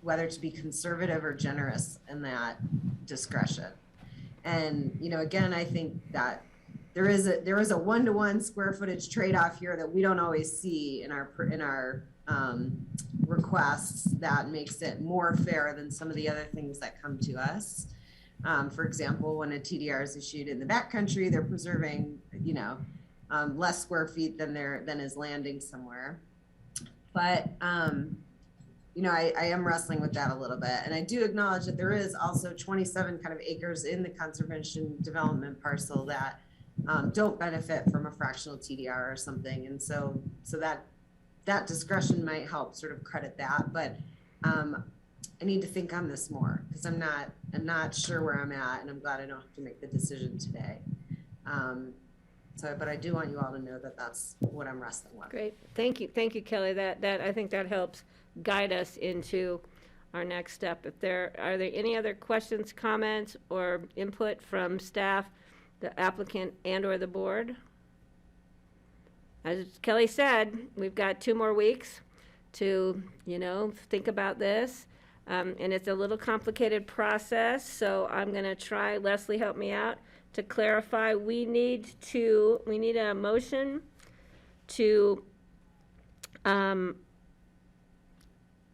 whether to be conservative or generous in that discretion. And, you know, again, I think that there is a 1-to-1 square footage trade-off here that we don't always see in our requests that makes it more fair than some of the other things that come to us. For example, when a TDR is issued in the backcountry, they're preserving, you know, less square feet than is landing somewhere. But you know, I am wrestling with that a little bit, and I do acknowledge that there is also 27 kind of acres in the conservation development parcel that don't benefit from a fractional TDR or something, and so that discretion might help sort of credit that. But I need to think on this more because I'm not sure where I'm at, and I'm glad I don't have to make the decision today. But I do want you all to know that that's what I'm wrestling with. Great, thank you, Kelly. That I think that helps guide us into our next step. Are there any other questions, comments, or input from staff, the applicant, and/or the board? As Kelly said, we've got 2 more weeks to, you know, think about this. And it's a little complicated process, so I'm going to try, Leslie, help me out, to clarify. We need a motion to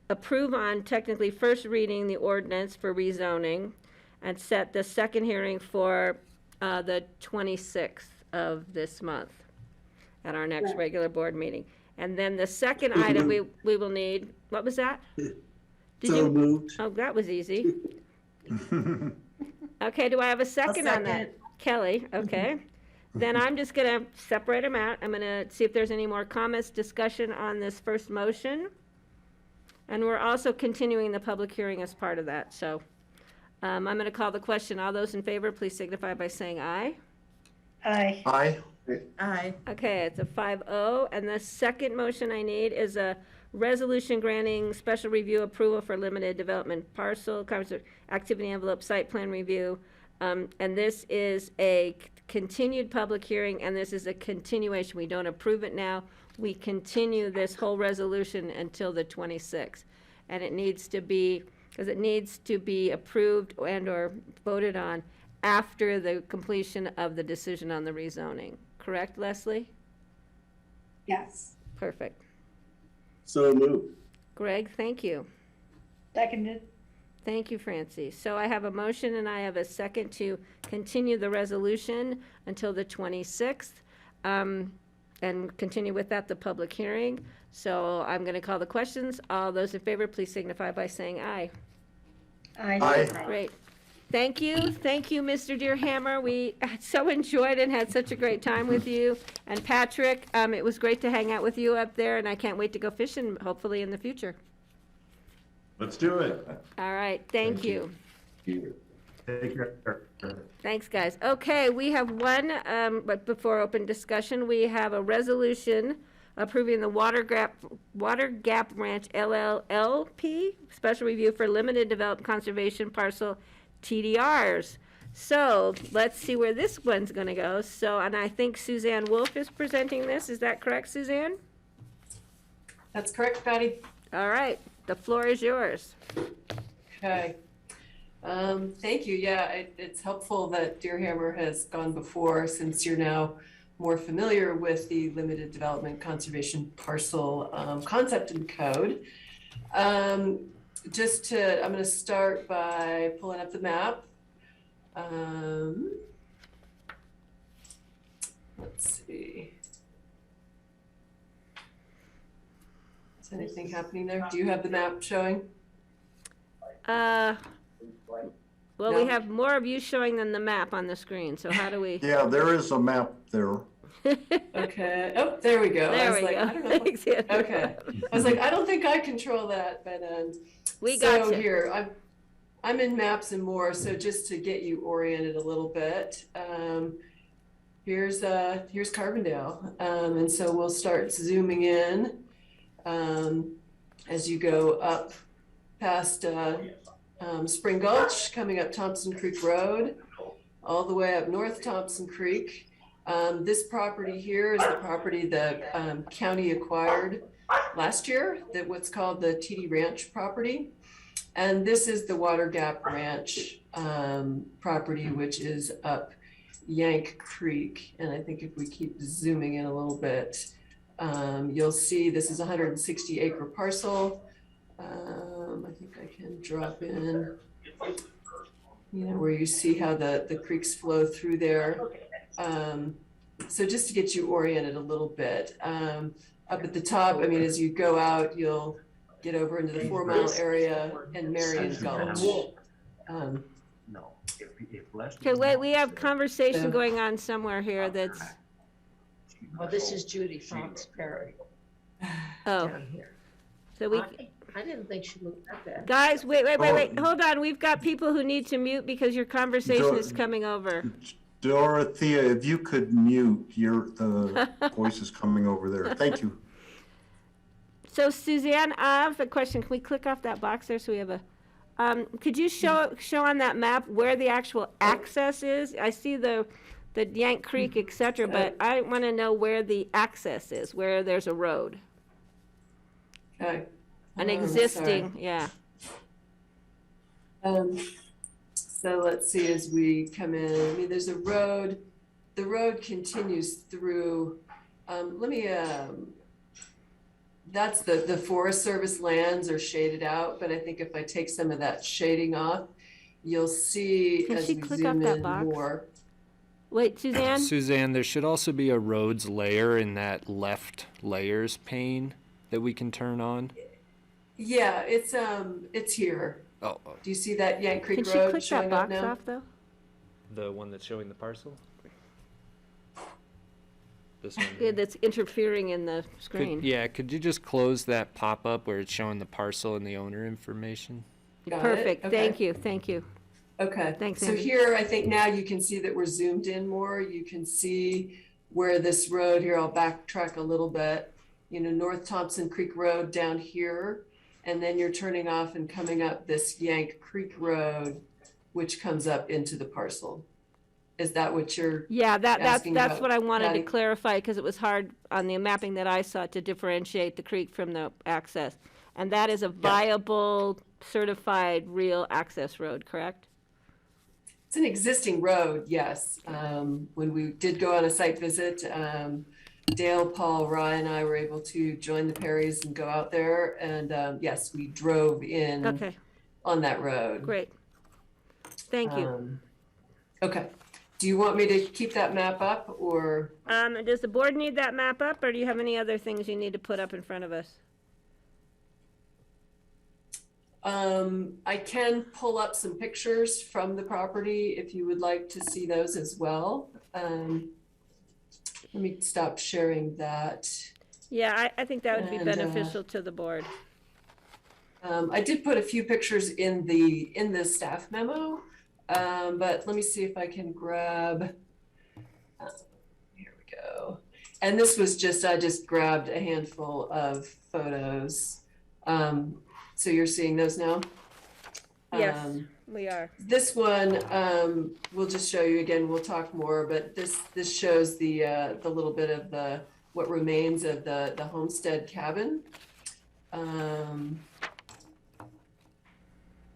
approve on technically first reading the ordinance for rezoning and set the second hearing for the 26th of this month at our next regular board meeting. And then the second item we will need, what was that? Moved. Oh, that was easy. Okay, do I have a second on that? Kelly, okay. Then I'm just gonna separate them out. I'm gonna see if there's any more comments, discussion on this first motion. And we're also continuing the public hearing as part of that, so. I'm gonna call the question. All those in favor, please signify by saying aye. Aye. Aye. Aye. Okay, it's a 5-0, and the second motion I need is a resolution granting special review approval for limited development parcel, activity envelope, site plan review. And this is a continued public hearing, and this is a continuation. We don't approve it now. We continue this whole resolution until the 26th. And it needs to be, because it needs to be approved and/or voted on after the completion of the decision on the rezoning. Correct, Leslie? Yes. Perfect. So moved. Greg, thank you. Seconded. Thank you, Francie. So I have a motion and I have a second to continue the resolution until the 26th, and continue with that, the public hearing. So I'm going to call the questions. All those in favor, please signify by saying aye. Aye. Aye. Great. Thank you, Mr. Deerhammer. We so enjoyed and had such a great time with you. And Patrick, it was great to hang out with you up there, and I can't wait to go fishing, hopefully in the future. Let's do it. All right, thank you. Take care. Thanks, guys. Okay, we have one, but before open discussion, we have a resolution approving the Water Gap Ranch LLLP special review for limited developed conservation parcel TDRs. So let's see where this one's going to go. So, and I think Suzanne Wolf is presenting this. Is that correct, Suzanne? That's correct, Patty. All right, the floor is yours. Okay. Thank you. Yeah, it's helpful that Deerhammer has gone before, since you're now more familiar with the limited development conservation parcel concept and code. I'm going to start by pulling up the map. Let's see. Is anything happening there? Do you have the map showing? Well, we have more of you showing than the map on the screen, so how do we? Yeah, there is a map there. Okay. Oh, there we go. There I was we like, go. I don't know. Thanks, Anna. Okay. I was like, I don't think I control that, but we got so you. here I'm in Maps and More, so just to get you oriented a little bit, here's Carbondale, and so we'll start zooming in as you go up past Spring Gulch, coming up Thompson Creek Road, all the way up North Thompson Creek. This property here is the property the county acquired last year, that what's called the TD Ranch property. And this is the Water Gap Ranch property, which is up Yank Creek. And I think if we keep zooming in a little bit, you'll see this is a 160 acre parcel. I think I can drop in, where you see how the creeks flow through there. So just to get you oriented a little bit, up at the top, I mean, as you go out, you'll get over into the 4 Mile area and Marion Gulch. Okay, wait, we have conversation going on somewhere here that's. Well, this is Judy Fox Perry. Oh. Down here. So we. I didn't think she looked that bad. Guys, wait, hold on. We've got people who need to mute because your conversation is coming over. Dorothea, if you could mute, the voice is coming over there. Thank you. So Suzanne, I have a question. Can we click off that box there so we have a, could you show on that map where the actual access is? I see the Yank Creek, et cetera, but I want to know where the access is, where there's a road. Okay. An existing, Sorry. yeah. So let's see, as we come in, I mean, there's a road, the road continues through, that's the Forest Service lands are shaded out, but I think if I take some of that shading off, you'll see Can as she we click zoom off that in box? more. Wait, Suzanne? Suzanne, there should also be a roads layer in that left layers pane that we can turn on. Yeah, it's here. Oh. Do you see that Yank Creek Can she Road click showing that up box now? off though? The one that's showing the parcel? This one? Yeah, that's interfering in the screen. Could you just close that pop-up where it's showing the parcel and the owner information? Got it? Perfect, Okay. thank you. Okay. Thanks, So Andy. here, I think now you can see that we're zoomed in more. You can see where this road here, I'll backtrack a little bit, North Thompson Creek Road down here. And then you're turning off and coming up this Yank Creek Road, which comes up into the parcel. Is that what you're That's asking about, what I wanted Patty? to clarify, because it was hard on the mapping that I saw to differentiate the creek from the access. And that is a viable, certified, real access road, correct? It's an existing road, yes. When we did go on a site visit, Dale, Paul, Rye, and I were able to join the Perrys and go out there. And yes, we drove in on that road. Great. Thank you. Okay. Do you want me to keep that map up or? Does the board need that map up, or do you have any other things you need to put up in front of us? I can pull up some pictures from the property if you would like to see those as well. Let me stop sharing that. Yeah, I think that would be And, beneficial to the board. I did put a few pictures in the staff memo, but let me see if I can grab. Here we go. And this was I just grabbed a handful of photos. So you're seeing those now? Yes, we are. This one, we'll just show you again. We'll talk more, but this shows the little bit of what remains of the homestead cabin.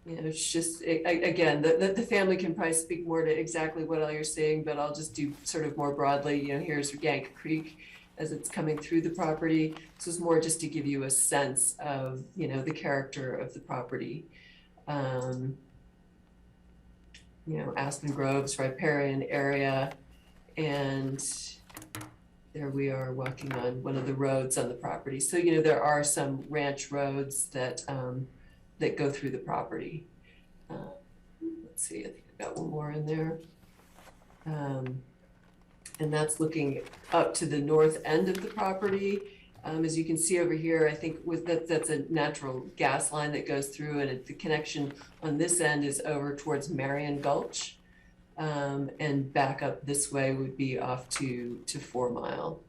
It's just again, the family can probably speak more to exactly what all you're seeing, but I'll just do sort of more broadly. Here's Yank Creek as it's coming through the property. This is more just to give you a sense of the character of the property. Aspen Groves, riparian area, and there we are walking on one of the roads on the property. So there are some ranch roads that that go through the property. Let's see, I think I've got one more in there. And that's looking up to the north end of the property. As you can see over here, I think that's a natural gas line that goes through, and the connection on this end is over towards Marion Gulch. And back up this way would be off to 4 Mile.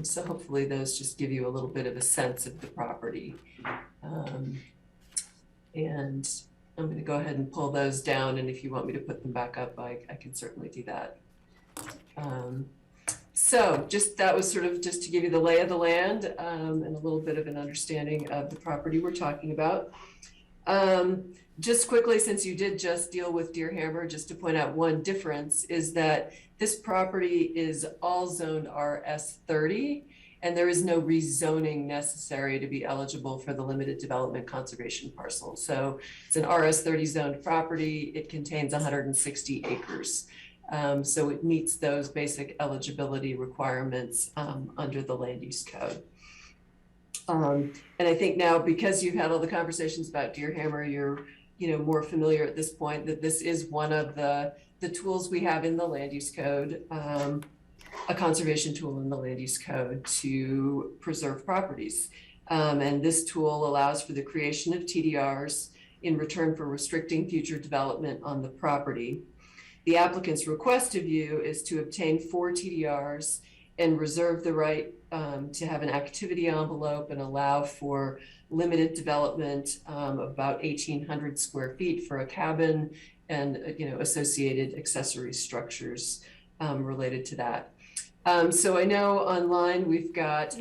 So hopefully those just give you a little bit of a sense of the property. And I'm going to go ahead and pull those down, and if you want me to put them back up, I can certainly do that. So that was sort of just to give you the lay of the land and a little bit of an understanding of the property we're talking about. Just quickly, since you did just deal with Deer Hammer, just to point out one difference is that this property is all zoned RS30, and there is no rezoning necessary to be eligible for the limited development conservation parcel. So it's an RS30 zoned property. It contains 160 acres. So it meets those basic eligibility requirements under the land use code. And I think now, because you've had all the conversations about Deer Hammer, you're more familiar at this point that this is one of the tools we have in the land use code, a conservation tool in the land use code to preserve properties. And this tool allows for the creation of TDRs in return for restricting future development on the property. The applicant's request of you is to obtain 4 TDRs and reserve the right to have an activity envelope and allow for limited development of about 1,800 square feet for a cabin and associated accessory structures related to that. So I know online we've got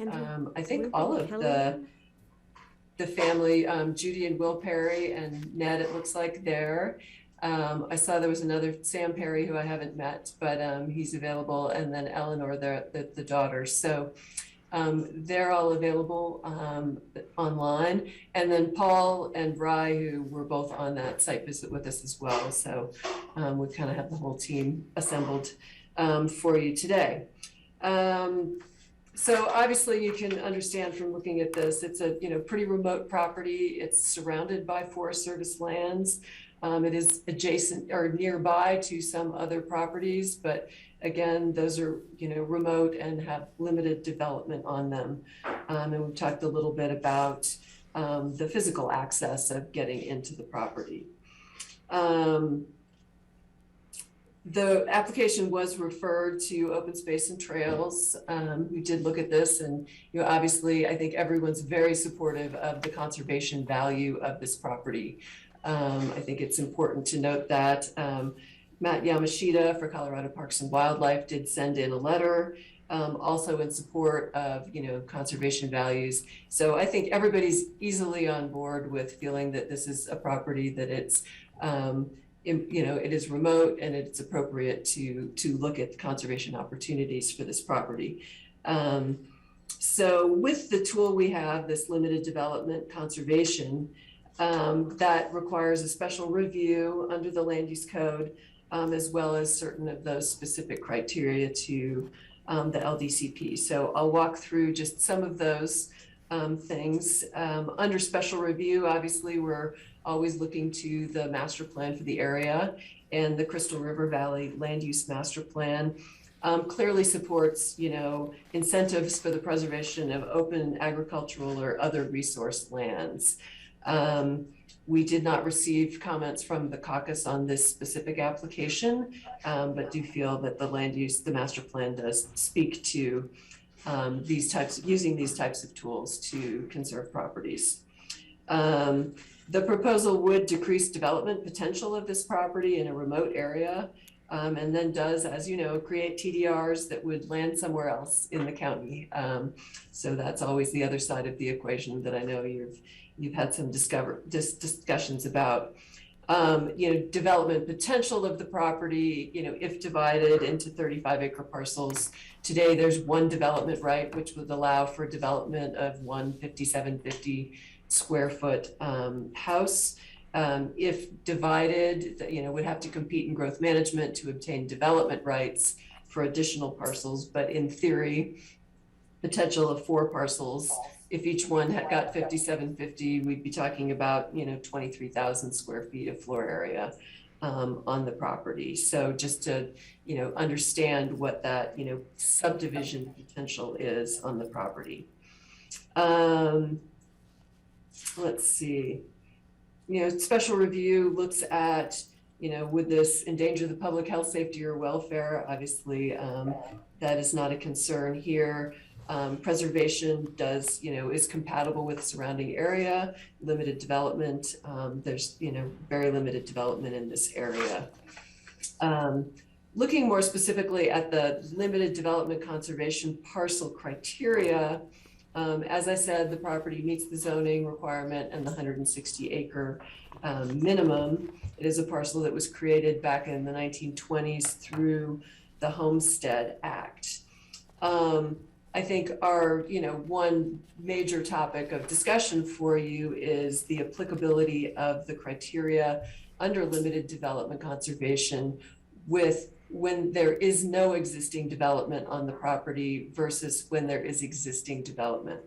I think all of the family, Judy and Will Perry and Ned, it looks like there. I saw there was another Sam Perry who I haven't met, but he's available, and then Eleanor, the daughter. So they're all available online. And then Paul and Rye, who were both on that site visit with us as well. So we kind of have the whole team assembled for you today. So obviously you can understand from looking at this, it's a pretty remote property. It's surrounded by Forest Service lands. It is adjacent or nearby to some other properties, but again, those are, remote and have limited development on them. And we've talked a little bit about the physical access of getting into the property. The application was referred to Open Space and Trails. We did look at this, and obviously, I think everyone's very supportive of the conservation value of this property. I think it's important to note that Matt Yamashita for Colorado Parks and Wildlife did send in a letter, also in support of conservation values. So I think everybody's easily on board with feeling that this is a property that it's it is remote and it's appropriate to look at conservation opportunities for this property. So with the tool we have, this limited development conservation, that requires a special review under the land use code, as well as certain of those specific criteria to the LDCP. So I'll walk through just some of those things. Under special review, obviously, we're always looking to the master plan for the area, and the Crystal River Valley Land Use Master Plan clearly supports, incentives for the preservation of open agricultural or other resource lands. We did not receive comments from the caucus on this specific application, but do feel that the master plan does speak to using these types of tools to conserve properties. The proposal would decrease development potential of this property in a remote area, and then does, as you know, create TDRs that would land somewhere else in the county. So that's always the other side of the equation that I know you've had some discussions about. Development potential of the property, if divided into 35-acre parcels. Today, there's one development right, which would allow for development of one 5,750 square foot house. If divided, would have to compete in growth management to obtain development rights for additional parcels. But in theory, potential of 4 parcels. If each one had got 5,750, we'd be talking about 23,000 square feet of floor area on the property. So just to understand what that subdivision potential is on the property. Let's see. Special review looks at would this endanger the public health, safety, or welfare? Obviously, that is not a concern here. Preservation is compatible with surrounding area. Limited development, there's very limited development in this area. Looking more specifically at the limited development conservation parcel criteria, as I said, the property meets the zoning requirement and the 160-acre minimum. It is a parcel that was created back in the 1920s through the Homestead Act. I think our, one major topic of discussion for you is the applicability of the criteria under limited development conservation with when there is no existing development on the property versus when there is existing development.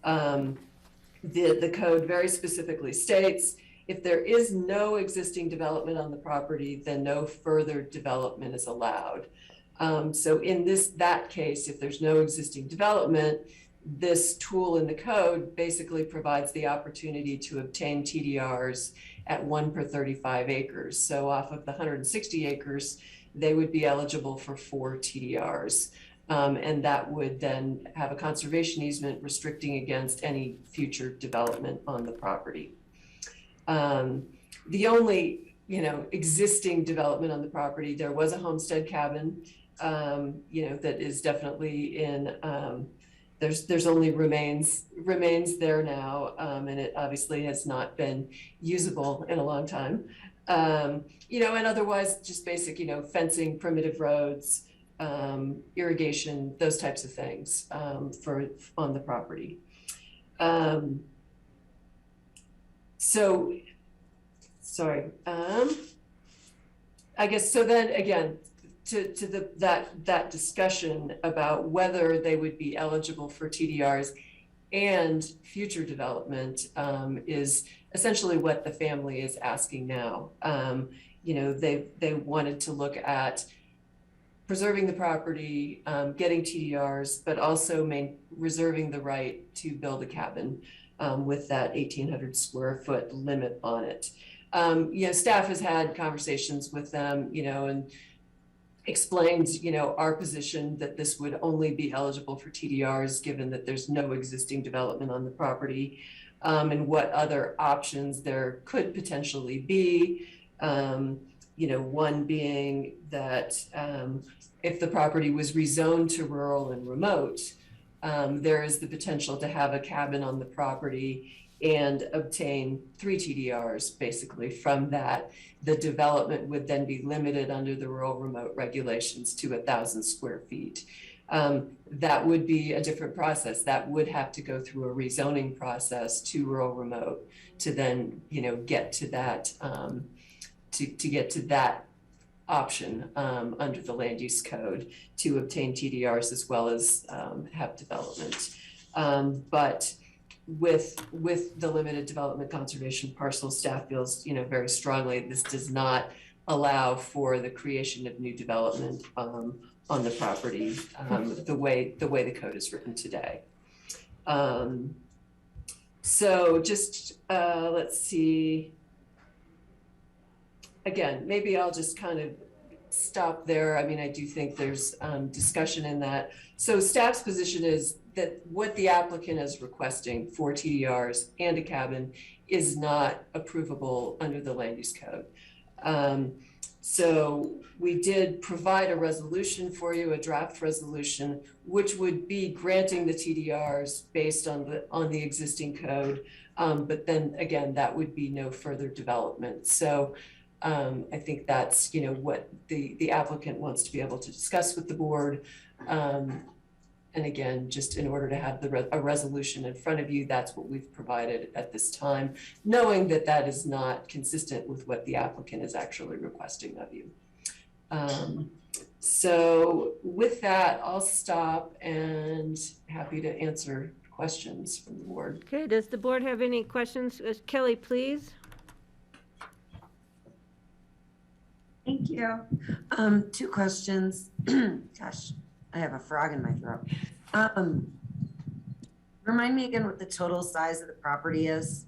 The code very specifically states, if there is no existing development on the property, then no further development is allowed. So in that case, if there's no existing development, this tool in the code basically provides the opportunity to obtain TDRs at 1 per 35 acres. So off of the 160 acres, they would be eligible for 4 TDRs. And that would then have a conservation easement restricting against any future development on the property. The only, existing development on the property, there was a homestead cabin, that is definitely in, there's only remains there now, and it obviously has not been usable in a long time. And otherwise just basic, fencing, primitive roads, irrigation, those types of things on the property. I guess, so then again, to that discussion about whether they would be eligible for TDRs and future development is essentially what the family is asking now. You know, they wanted to look at preserving the property, getting TDRs, but also reserving the right to build a cabin with that 1,800 square foot limit on it. You know, staff has had conversations with them, you know, and explained, you know, our position that this would only be eligible for TDRs given that there's no existing development on the property, and what other options there could potentially be. You know, one being that if the property was rezoned to rural and remote, there is the potential to have a cabin on the property and obtain 3 TDRs basically from that. The development would then be limited under the rural remote regulations to 1,000 square feet. That would be a different process. That would have to go through a rezoning process to rural remote to then, you know, get to that, to get to that option under the land use code to obtain TDRs as well as have development. But with the limited development conservation parcel, staff feels, you know, very strongly this does not allow for the creation of new development on the property the way the code is written today. So just let's see. Again, maybe I'll just kind of stop there. I mean, I do think there's discussion in that. So staff's position is that what the applicant is requesting for TDRs and a cabin is not approvable under the land use code. So we did provide a resolution for you, a draft resolution, which would be granting the TDRs based on the existing code. But then again, that would be no further development. So I think that's, you know, what the applicant wants to be able to discuss with the board. And again, just in order to have a resolution in front of you, that's what we've provided at this time, knowing that that is not consistent with what the applicant is actually requesting of you. So with that, I'll stop and happy to answer questions from the board. Okay, does the board have any questions? Kelly, please. Thank you. 2 questions. Gosh, I have a frog in my throat. Remind me again what the total size of the property is.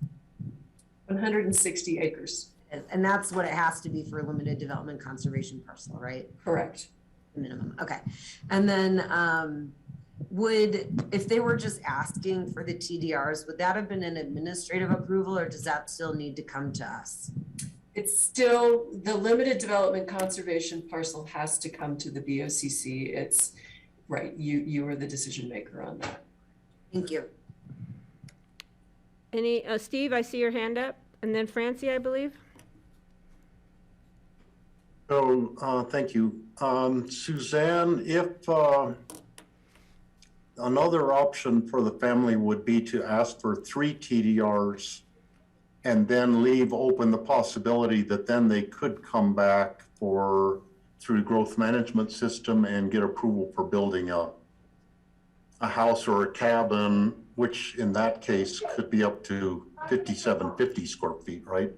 160 acres. And that's what it has to be for a limited development conservation parcel, right? Correct. Minimum, okay. And then if they were just asking for the TDRs, would that have been an administrative approval or does that still need to come to us? It's still, the limited development conservation parcel has to come to the BOCC. It's, right, you are the decision maker on that. Thank you. Any, Steve, I see your hand up, and then Francie, I believe. So, thank you. Suzanne, if another option for the family would be to ask for 3 TDRs and then leave open the possibility that then they could come back through growth management system and get approval for building a house or a cabin, which in that case could be up to 5,750 square feet, right?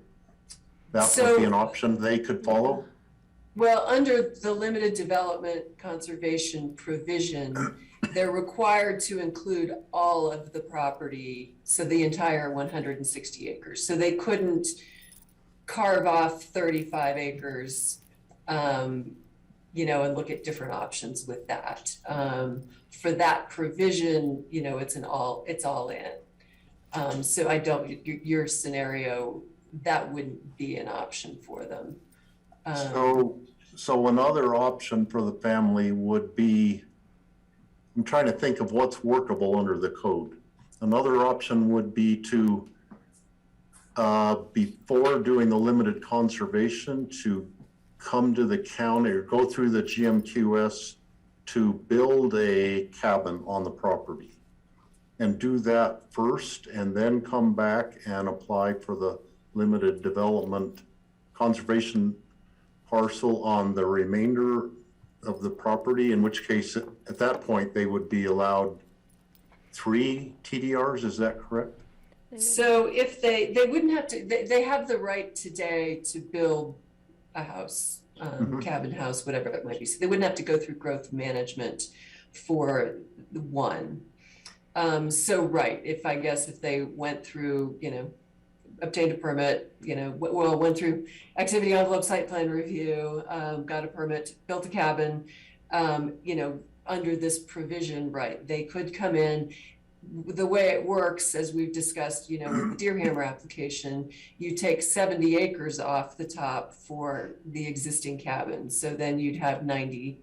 That would be an option they could follow? Well, under the limited development conservation provision, they're required to include all of the property, so the entire 160 acres. So they couldn't carve off 35 acres, you know, and look at different options with that. For that provision, you know, it's all in. So I don't, your scenario, that wouldn't be an option for them. So another option for the family would be, I'm trying to think of what's workable under the code. Another option would be to, before doing the limited conservation, to come to the county or go through the GMQS to build a cabin on the property and do that first and then come back and apply for the limited development conservation parcel on the remainder of the property, in which case at that point they would be allowed 3 TDRs, is that correct? So if they wouldn't have to, they have the right today to build a house, cabin house, whatever it might be. So they wouldn't have to go through growth management for the one. So right, if they went through, obtained a permit, went through activity envelope site plan review, got a permit, built a cabin, under this provision, right, they could come in. The way it works, as we've discussed, with the Deerhammer application, you take 70 acres off the top for the existing cabin. So then you'd have 90.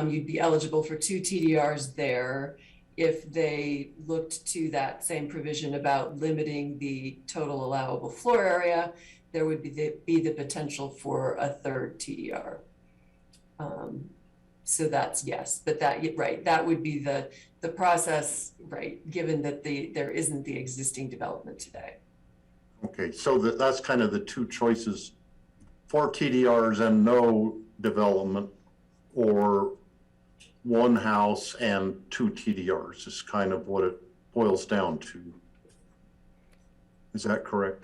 You'd be eligible for 2 TDRs there. If they looked to that same provision about limiting the total allowable floor area, there would be the potential for a 3rd TDR. So that's yes, but that would be the process, right, given that there isn't the existing development today. Okay, so that's kind of the 2 choices, 4 TDRs and no development, or 1 house and 2 TDRs is kind of what it boils down to. Is that correct?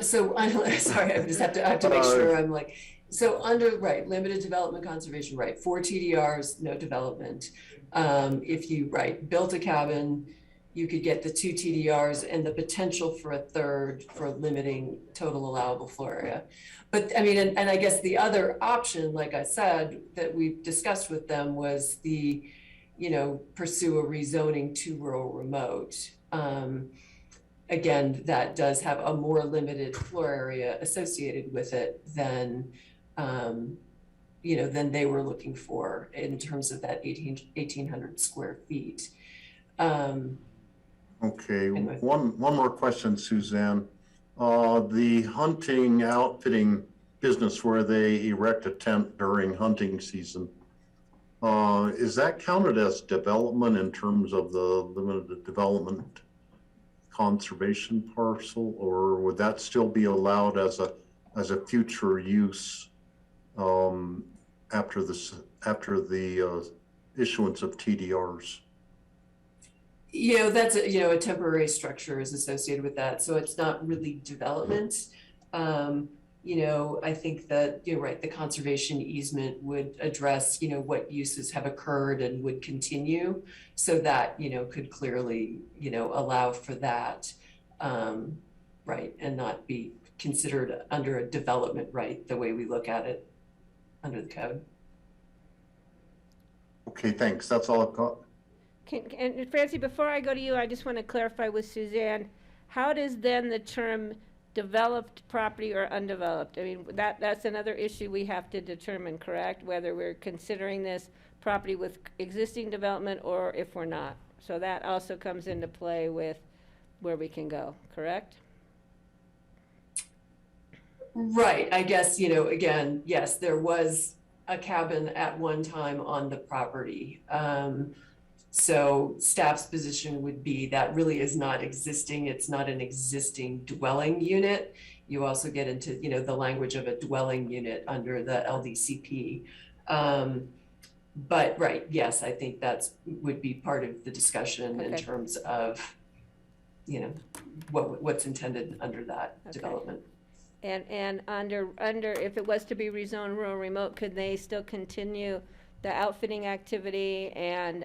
Sorry, I have to make sure I'm like, so under, limited development conservation, 4 TDRs, no development. If you, built a cabin, you could get the 2 TDRs and the potential for a 3rd for limiting total allowable floor area. But I mean, and I guess the other option, like I said, that we discussed with them was pursue a rezoning to rural remote. Again, that does have a more limited floor area associated with it than they were looking for in terms of that 1,800 square feet. Okay, one more question, Suzanne. The hunting outfitting business where they erect a tent during hunting season, is that counted as development in terms of the limited development conservation parcel, or would that still be allowed as a future use after the issuance of TDRs? That's a temporary structure is associated with that, so it's not really development. I think that the conservation easement would address what uses have occurred and would continue, so that could clearly allow for that, and not be considered under a development right the way we look at it under the code. Okay, thanks. That's all I've got. And Francie, before I go to you, I just want to clarify with Suzanne, how does then the term developed property or undeveloped? I mean, that's another issue we have to determine, correct? Whether we're considering this property with existing development or if we're not. So that also comes into play with where we can go, correct? Right, I guess, again, yes, there was a cabin at one time on the property. So staff's position would be that really is not existing. It's not an existing dwelling unit. You also get into, the language of a dwelling unit under the LDCP. But yes, I think would be part of the discussion in terms of, what's intended under that development. And under if it was to be rezoned rural remote, could they still continue the outfitting activity and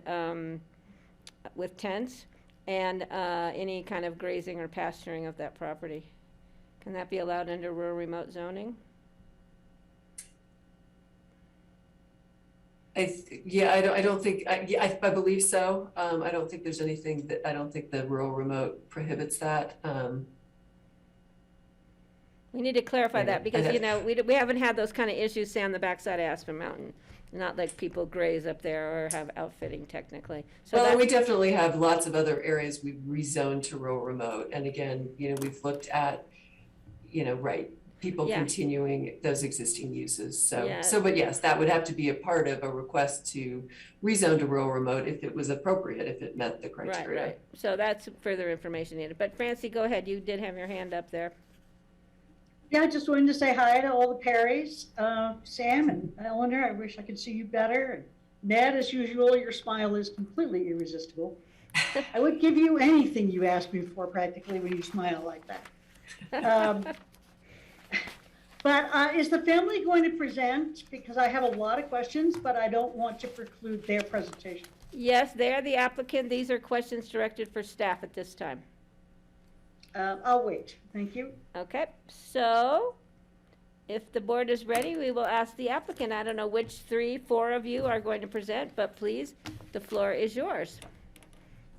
with tents and any kind of grazing or pasturing of that property? Can that be allowed under rural remote zoning? I don't think, I believe so. I don't think there's anything I don't think the rural remote prohibits that. We need to clarify that because, we haven't had those kind of issues, say, on the backside of Aspen Mountain. Not like people graze up there or have outfitting technically. So we definitely have lots of other areas we've rezoned to rural remote. And again, we've looked at, people continuing those existing uses. But yes, that would have to be a part of a request to rezone to rural remote if it was appropriate, if it met the criteria. Right. So that's further information needed. But Francie, go ahead. You did have your hand up there. Yeah, I just wanted to say hi to all the Perrys, Sam and Eleanor. I wish I could see you better. Ned, as usual, your smile is completely irresistible. I would give you anything you asked me for practically when you smile like that. But is the family going to present? Because I have a lot of questions, but I don't want to preclude their presentation. Yes, they are the applicant. These are questions directed for staff at this time. I'll wait. Thank you. Okay, so if the board is ready, we will ask the applicant. I don't know which 4 of you are going to present, but please, the floor is yours.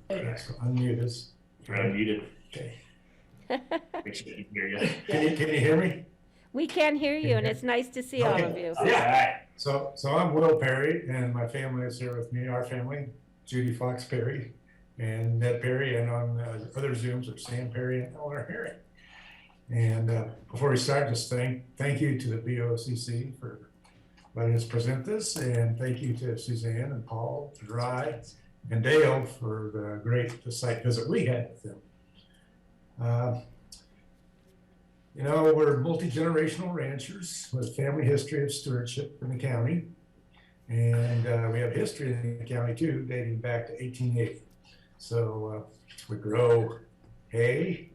Okay, so unmute us. You're unmuted. Okay. Make sure you can hear you. Can you hear me? We can hear you, and it's nice to see all of you. Yeah. So I'm Will Perry, and my family is here with me. Our family, Judy Fox Perry, and Ned Perry, and on other Zooms are Sam Perry and Eleanor Perry. And before we start, just thank you to the BOCC for letting us present this, and thank you to Suzanne and Paul, Dry, and Dale for the site visit we had with them. You know, we're multi-generational ranchers with a family history of stewardship in the county. And we have history in the county too, dating back to 1880. So we grow hay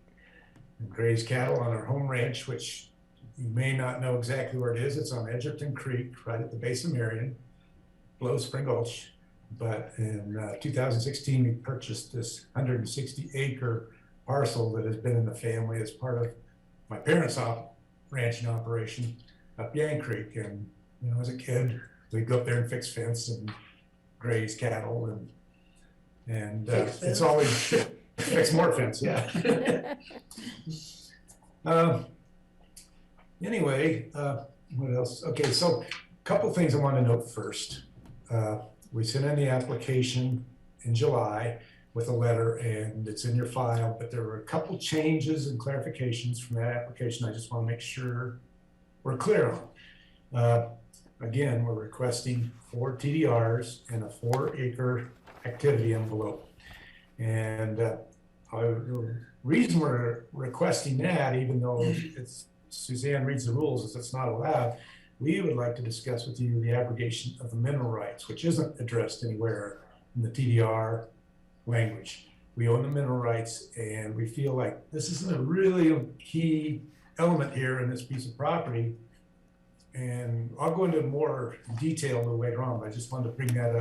and graze cattle on our home ranch, which you may not know exactly where it is. It's on Edgerton Creek, right at the base of Marion, below Spring Gulch. But in 2016, we purchased this 160-acre parcel that has been in the family as part of my parents' ranching operation up Yang Creek. And, you know, as a kid, we'd go up there and fix fence and graze cattle, and it's always fix more fence, yeah. Anyway, what else? Okay, so a couple things I want to note first. We sent in the application in July with a letter, and it's in your file, but there were a couple changes and clarifications from that application I just want to make sure we're clear on. Again, we're requesting 4 TDRs and a 4-acre activity envelope. And the reason we're requesting that, even though Suzanne reads the rules, is it's not allowed, we would like to discuss with you the abrogation of the mineral rights, which isn't addressed anywhere in the TDR language. We own the mineral rights, and we feel like this is a really key element here in this piece of property. And I'll go into more detail a little later on, but I just wanted to bring that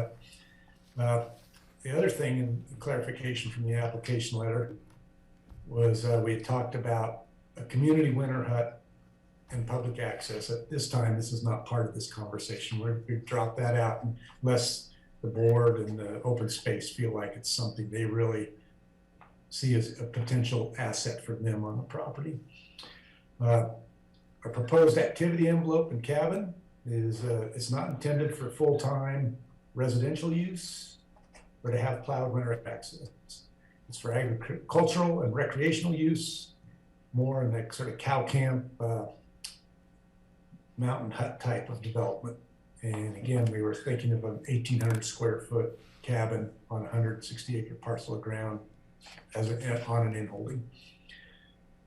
up. The other thing in clarification from the application letter was we had talked about a community winter hut and public access. At this time, this is not part of this conversation. We've dropped that out unless the board and the open space feel like it's something they really see as a potential asset for them on the property. Our proposed activity envelope and cabin is it's not intended for full-time residential use or to have plowed winter access. It's for agricultural and recreational use, more in the sort of cow camp, mountain hut type of development. And again, we were thinking of an 1,800 square foot cabin on a 160-acre parcel of ground on an inholding.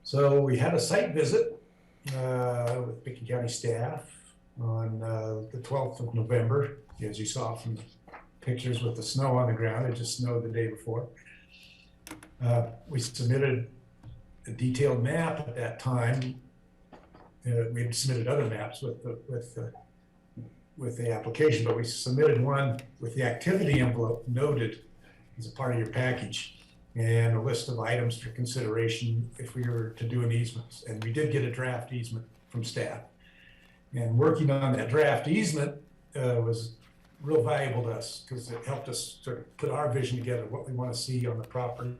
So we had a site visit with Pickens County staff on the 12th of November, as you saw from the pictures with the snow on the ground. It just snowed the day before. We submitted a detailed map at that time. We had submitted other maps with the application, but we submitted one with the activity envelope noted as a part of your package and a list of items for consideration if we were to do an easement. And we did get a draft easement from staff. And working on that draft easement was real valuable to us because it helped us sort of put our vision together, what we want to see on the property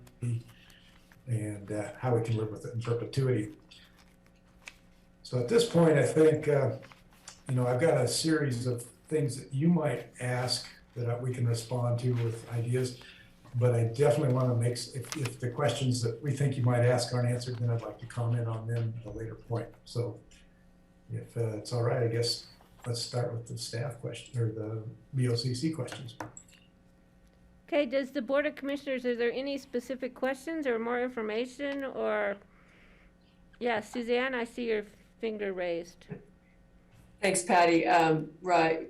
and how we can live with it in perpetuity. So at this point, I think, you know, I've got a series of things that you might ask that we can respond to with ideas, but I definitely want to make, if the questions that we think you might ask aren't answered, then I'd like to comment on them at a later point. So if it's all right, I guess let's start with the staff question or the BOCC questions. Okay, does the Board of Commissioners, are there any specific questions or more information or, yeah, Suzanne, I see your finger raised. Thanks, Patty. Right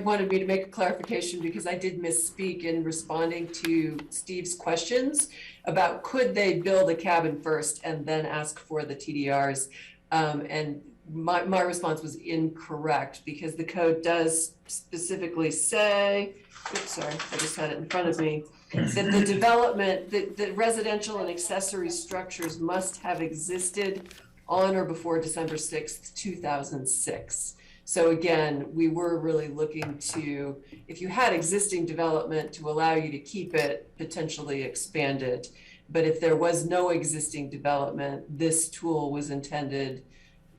wanted me to make a clarification because I did misspeak in responding to Steve's questions about could they build a cabin first and then ask for the TDRs. And my response was incorrect because the code does specifically say, oops, sorry, I just had it in front of me, that the development, the residential and accessory structures must have existed on or before December 6th, 2006. So again, we were really looking to, if you had existing development, to allow you to keep it, potentially expand it. But if there was no existing development, this tool was intended,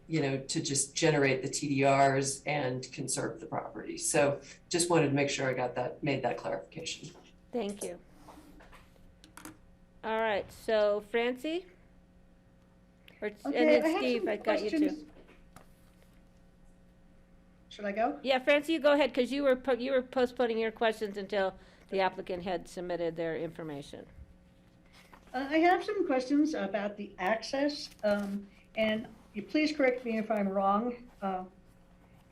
you know, to just generate the TDRs and conserve the property. So just wanted to make sure I got that, made that clarification. Thank you. All right, so Francie? And then Steve, I got you too. Should I go? Yeah, Francie, you go ahead, because you were postponing your questions until the applicant had submitted their information. I have some questions about the access, and you please correct me if I'm wrong,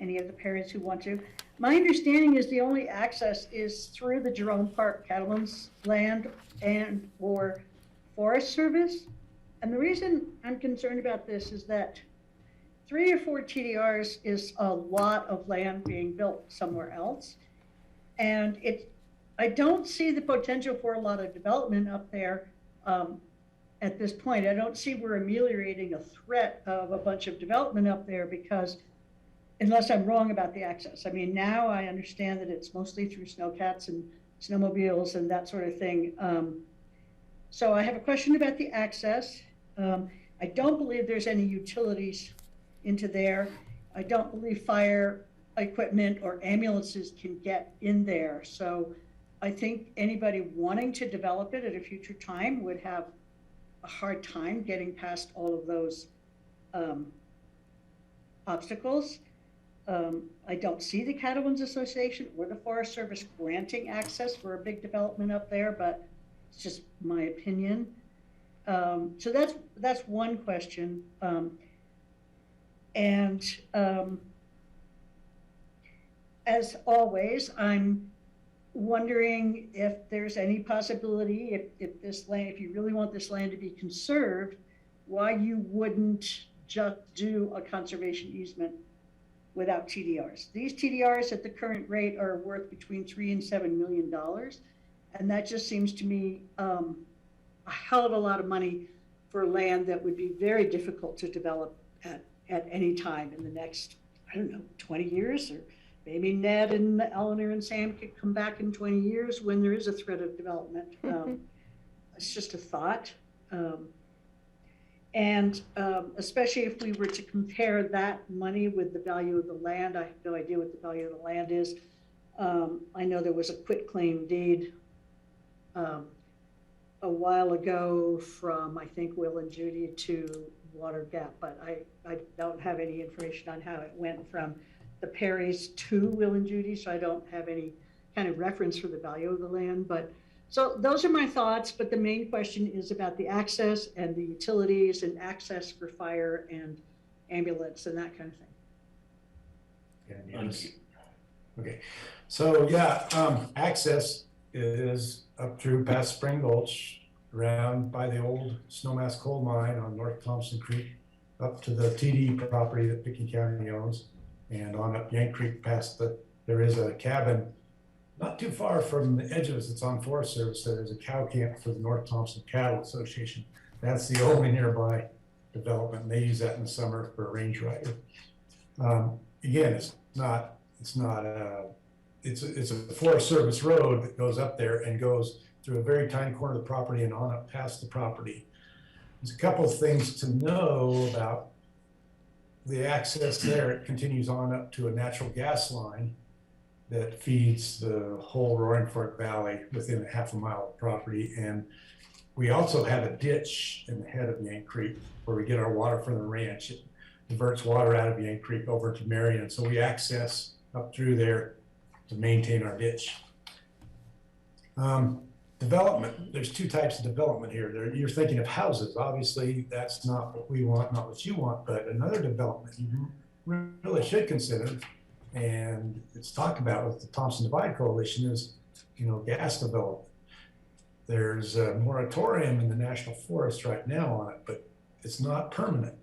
any of the parents who want to. My understanding is the only access is through the Jerome Park Cattlemen's land and or Forest Service. And the reason I'm concerned about this is that 3 or 4 TDRs is a lot of land being built somewhere else. And I don't see the potential for a lot of development up there at this point. I don't see we're ameliorating a threat of a bunch of development up there because, unless I'm wrong about the access. I mean, now I understand that it's mostly through snowcats and snowmobiles and that sort of thing. So I have a question about the access. I don't believe there's any utilities into there. I don't believe fire equipment or ambulances can get in there. So I think anybody wanting to develop it at a future time would have a hard time getting past all of those obstacles. I don't see the Cattlemen's Association or the Forest Service granting access for a big development up there, but it's just my opinion. So that's one question. As always, I'm wondering if there's any possibility, if this land, if you really want this land to be conserved, why you wouldn't just do a conservation easement without TDRs. These TDRs at the current rate are worth between $3 and $7 million. And that just seems to me a hell of a lot of money for land that would be very difficult to develop at any time in the next, I don't know, 20 years, or maybe Ned and Eleanor and Sam could come back in 20 years when there is a threat of development. It's just a thought. Especially if we were to compare that money with the value of the land, I have no idea what the value of the land is. I know there was a quitclaim deed a while ago from, I think, Will and Judy to Water Gap, but I don't have any information on how it went from the Perrys to Will and Judy, so I don't have any kind of reference for the value of the land. But so those are my thoughts, but the main question is about the access and the utilities and access for fire and ambulance and that kind of thing. Okay, so yeah, access is up through past Spring Gulch, around by the old Snowmass coal mine on North Thompson Creek, up to the TD property that Pickens County owns, and on up Yank Creek past there is a cabin not too far from the edge of us. It's on Forest Service. So there's a cow camp for the North Thompson Cattle Association. That's the only nearby development. And they use that in the summer for a range rider. Again, it's a Forest Service road that goes up there and goes through a very tiny corner of the property and on up past the property. There's a couple of things to know about the access there. It continues on up to a natural gas line that feeds the whole Roaring Fork Valley within a half a mile of property. And we also have a ditch in the head of Yank Creek where we get our water from the ranch. It diverts water out of Yank Creek over to Marion. So we access up through there to maintain our ditch. Development, there's two types of development here. You're thinking of houses. Obviously, that's not what we want, not what you want, but another development you really should consider, and it's talked about with the Thompson Divide Coalition, is, gas development. There's a moratorium in the National Forest right now on it, but it's not permanent.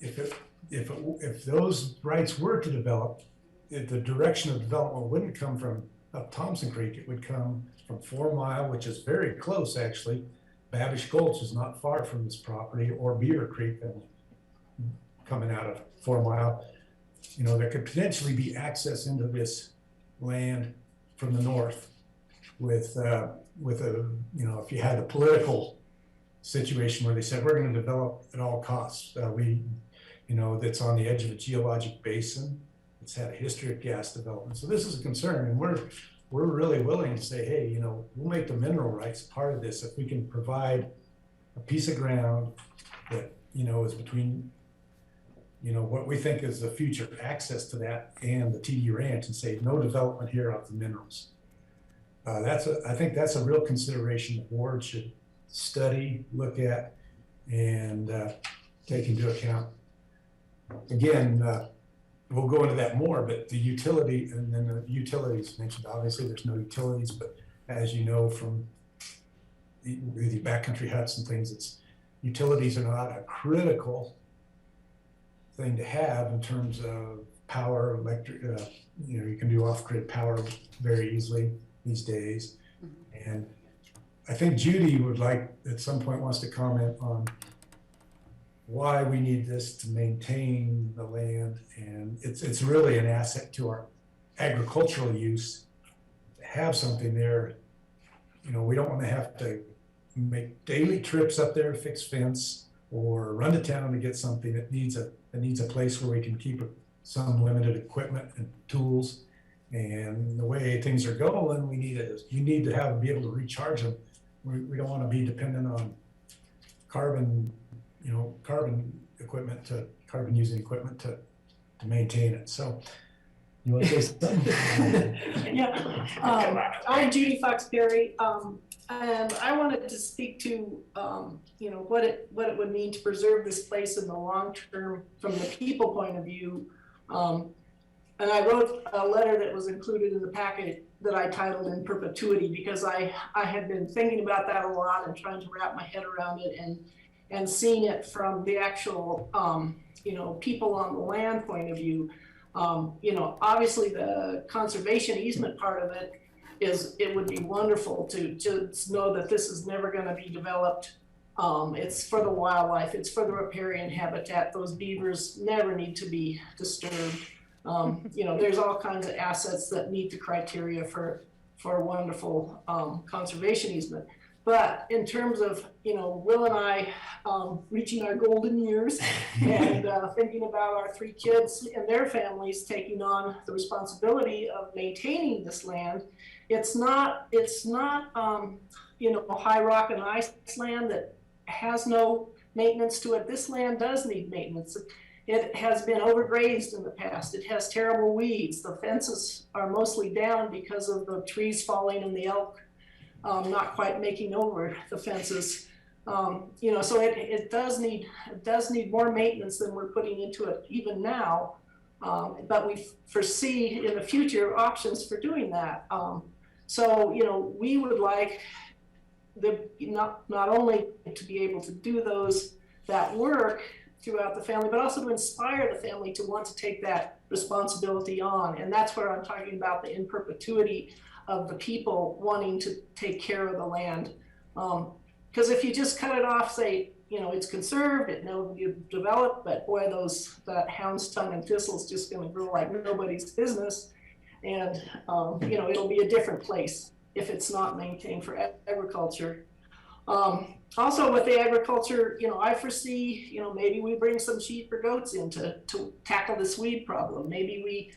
If those rights were to develop, the direction of development wouldn't come from up Thompson Creek. It would come from 4 Mile, which is very close actually. Babish Gulch is not far from this property, or Beaver Creek coming out of 4 Mile. There could potentially be access into this land from the north with a, if you had a political situation where they said, we're going to develop at all costs. That's on the edge of a geologic basin. It's had a history of gas development. So this is a concern, and we're really willing to say, hey, we'll make the mineral rights part of this if we can provide a piece of ground that, is between, what we think is the future access to that and the TD Ranch, and say no development here of the minerals. I think that's a real consideration the board should study, look at, and take into account. Again, we'll go into that more, but the utility, and then the utilities mentioned, obviously there's no utilities, but as you know from the backcountry huts and things, utilities are not a critical thing to have in terms of power, electric, you can do off-grid power very easily these days. And I think Judy would at some point wants to comment on why we need this to maintain the land. And it's really an asset to our agricultural use to have something there. We don't want to have to make daily trips up there to fix fence or run to town to get something that needs a place where we can keep some limited equipment and tools. And the way things are going, you need to be able to recharge them. We don't want to be dependent on carbon equipment carbon using equipment to maintain it. So you want to say something? Yeah, I'm Judy Fox-Berry, and I wanted to speak to what it would mean to preserve this place in the long term from the people point of view. And I wrote a letter that was included in the packet that I titled "In Perpetuity," because I had been thinking about that a lot and trying to wrap my head around it, and seeing it from the actual people on the land point of view. Obviously the conservation easement part of it would be wonderful to just know that this is never going to be developed. It's for the wildlife, it's for the riparian habitat. Those beavers never need to be disturbed. There's all kinds of assets that meet the criteria for a wonderful conservation easement. But in terms of, Will and I reaching our golden years and thinking about our 3 kids and their families taking on the responsibility of maintaining this land, it's not high rock and ice land that has no maintenance to it. This land does need maintenance. It has been overgrazed in the past. It has terrible weeds. The fences are mostly down because of the trees falling and the elk not quite making over the fences. So it does need more maintenance than we're putting into it even now. But we foresee in the future options for doing that. We would like not only to be able to do that work throughout the family, but also to inspire the family to want to take that responsibility on. And that's where I'm talking about the in perpetuity of the people wanting to take care of the land. Because if you just cut it off, say, it's conserved, it will be developed, but boy, that hound's tongue and thistle's just going to grow like nobody's business. And, it'll be a different place if it's not maintained for agriculture. Also with the agriculture, I foresee, maybe we bring some sheep or goats in to tackle this weed problem. Maybe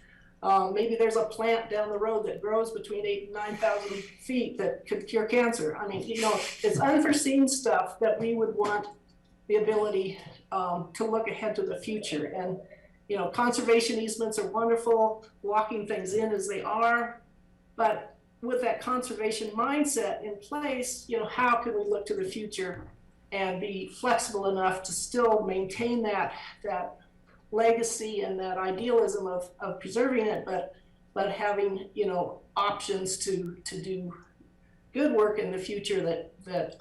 there's a plant down the road that grows between 8,000 and 9,000 feet that could cure cancer. I mean, it's unforeseen stuff that we would want the ability to look ahead to the future. And, conservation easements are wonderful, locking things in as they are, but with that conservation mindset in place, how can we look to the future and be flexible enough to still maintain that legacy and that idealism of preserving it, but having, you know, options to do good work in the future that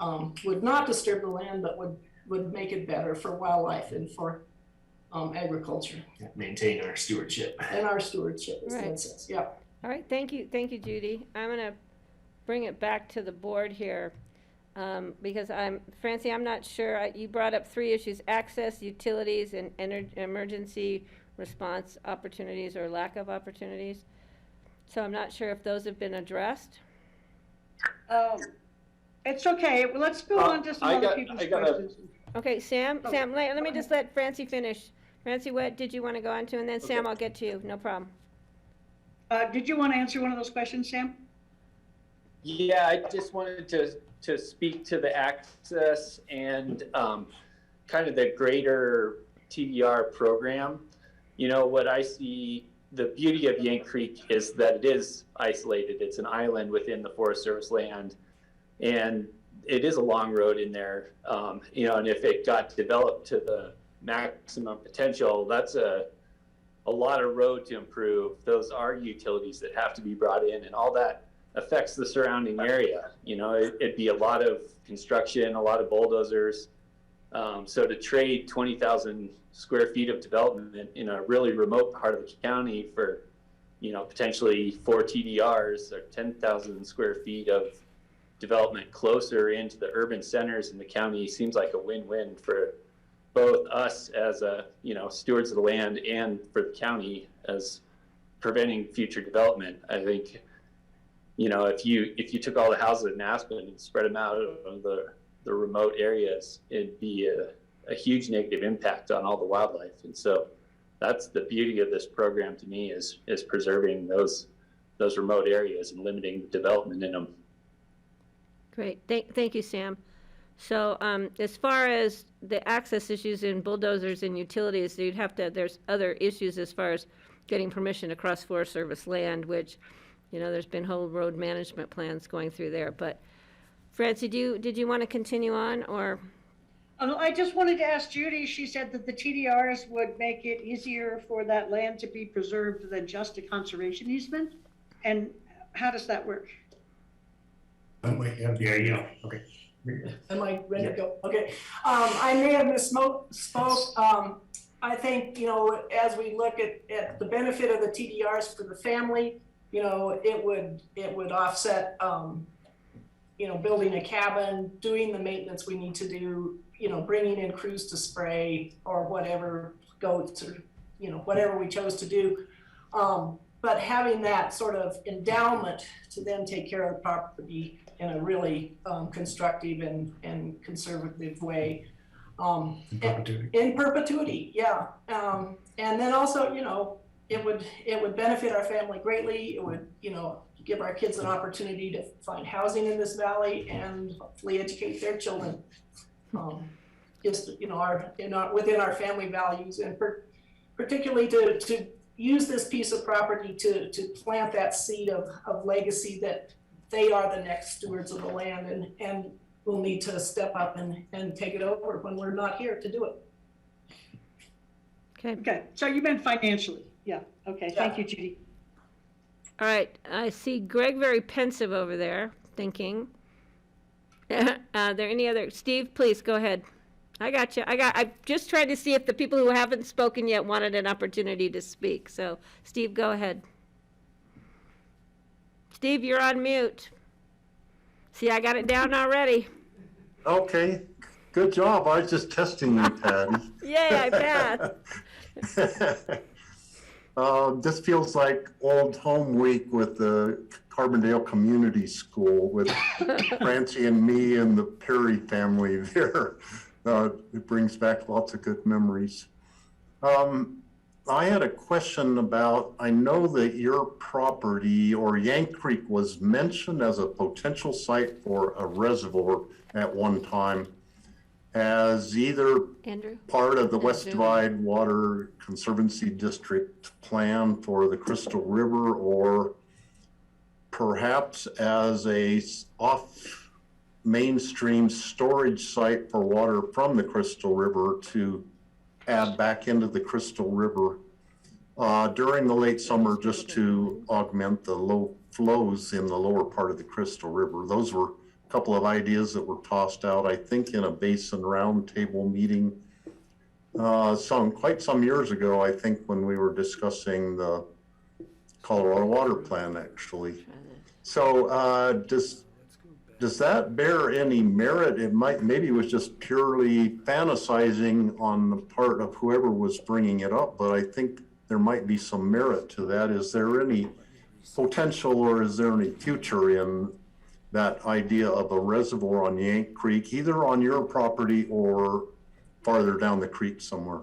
would not disturb the land, but would make it better for wildlife and for agriculture. Maintain our stewardship. And our stewardship, as Right. Lynn says, yeah. All right, thank you, Judy. I'm gonna bring it back to the board here, because Francie, I'm not sure, you brought up 3 issues: access, utilities, and emergency response opportunities or lack of opportunities. So I'm not sure if those have been addressed. It's okay. Well, let's go on to some other people's questions. Okay, Sam, let me just let Francie finish. Francie, what did you want to go on to? And then Sam, I'll get to you, no problem. Did you want to answer one of those questions, Sam? Yeah, I just wanted to speak to the access and kind of the greater TDR program. You know, what I see, the beauty of Yank Creek is that it is isolated. It's an island within the Forest Service land, and it is a long road in there. You know, and if it got developed to the maximum potential, that's a lot of road to improve. Those are utilities that have to be brought in, and all that affects the surrounding area. You know, it'd be a lot of construction, a lot of bulldozers. So to trade 20,000 square feet of development in a really remote part of the county for, you know, potentially 4 TDRs or 10,000 square feet of development closer into the urban centers in the county seems like a win-win for both us as you know, stewards of the land, and for the county as preventing future development. I think, you know, if you took all the houses in Aspen and spread them out of the remote areas, it'd be a huge negative impact on all the wildlife. And so that's the beauty of this program to me, is preserving those remote areas and limiting development in them. Great, thank you, Sam. So as far as the access issues in bulldozers and utilities, there's other issues as far as getting permission across Forest Service land, which, you know, there's been whole road management plans going through there. But Francie, did you want to continue on, or? I just wanted to ask Judy, she said that the TDRs would make it easier for that land to be preserved than just a conservation easement. And how does that work? Wait, yeah, there you go. Okay. Am I ready to go? Okay. I may have misspoke. I think, you know, as we look at the benefit of the TDRs for the family, you know, it would offset, you know, building a cabin, doing the maintenance we need to do, you know, bringing in crews to spray or whatever, goats, or, you know, whatever we chose to do. But having that sort of endowment to then take care of the property in a really constructive and conservative way. In perpetuity, yeah. And then also, you know, it would benefit our family greatly. It would, you know, give our kids an opportunity to find housing in this valley and hopefully educate their children. Just, you know, within our family values, and particularly to use this piece of property to plant that seed of legacy that they are the next stewards of the land, and we'll need to step up and take it over when we're not here to do it. Okay, so you meant financially. Yeah, okay, yeah. Thank you, Judy. All right, I see Greg very pensive over there, thinking. Are there any other? Steve, please, go ahead. I got you. I just tried to see if the people who haven't spoken yet wanted an opportunity to speak. So, Steve, go ahead. Steve, you're on mute. See, I got it down already. Okay, good job. I was just testing you, Patty. Yay, I passed. This feels like old home week with the Carbondale Community School with Francie and me and the Perry family there. It brings back lots of good memories. I had a question about, I know that your property or Yank Creek was mentioned as a potential site for a reservoir at one time, as either part of the West Divide Water Conservancy District plan for the Crystal River, or perhaps as a off mainstream storage site for water from the Crystal River to add back into the Crystal River during the late summer, just to augment the low flows in the lower part of the Crystal River. Those were a couple of ideas that were tossed out, I think, in a basin roundtable meeting quite some years ago, I think, when we were discussing the Colorado Water Plan, actually. So does that bear any merit? Maybe it was just purely fantasizing on the part of whoever was bringing it up, but I think there might be some merit to that. Is there any potential, or is there any future in that idea of a reservoir on Yank Creek, either on your property or farther down the creek somewhere?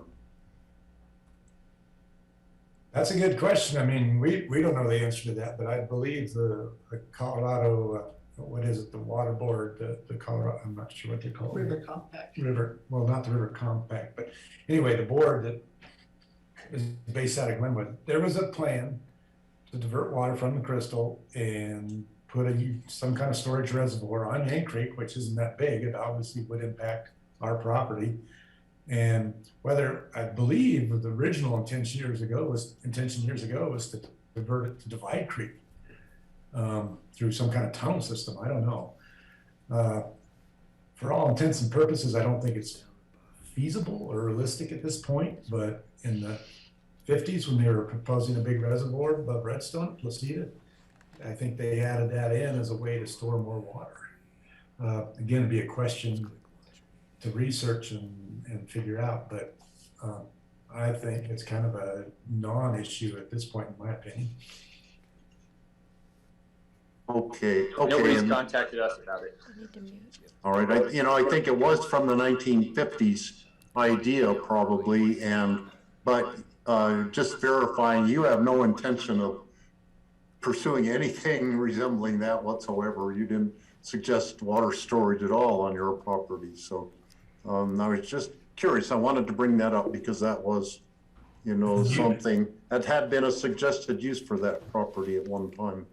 That's a good question. I mean, we don't know the answer to that, but I believe the Colorado, what is it, the water board, the Colorado, I'm not sure what they call it. River Compact. Well, not the River Compact, but anyway, the board that is based out of Glenwood, there was a plan to divert water from the Crystal and put some kind of storage reservoir on Yank Creek, which isn't that big. It obviously would impact our property. And whether, I believe the original intention years ago was to divert it to Divide Creek through some kind of tunnel system. I don't know. For all intents and purposes, I don't think it's feasible or realistic at this point, but in the 50s, when they were proposing a big reservoir above Redstone, Placida, I think they added that in as a way to store more water. Again, it'd be a question to research and figure out, but I think it's kind of a non-issue at this point, in my opinion. Okay. Nobody's contacted us about it. All right. I think it was from the 1950s idea, probably, but just verifying, you have no intention of pursuing anything resembling that whatsoever. You didn't suggest water storage at all on your property. So I was just curious. I wanted to bring that up because that was, something that had been a suggested use for that property at one time.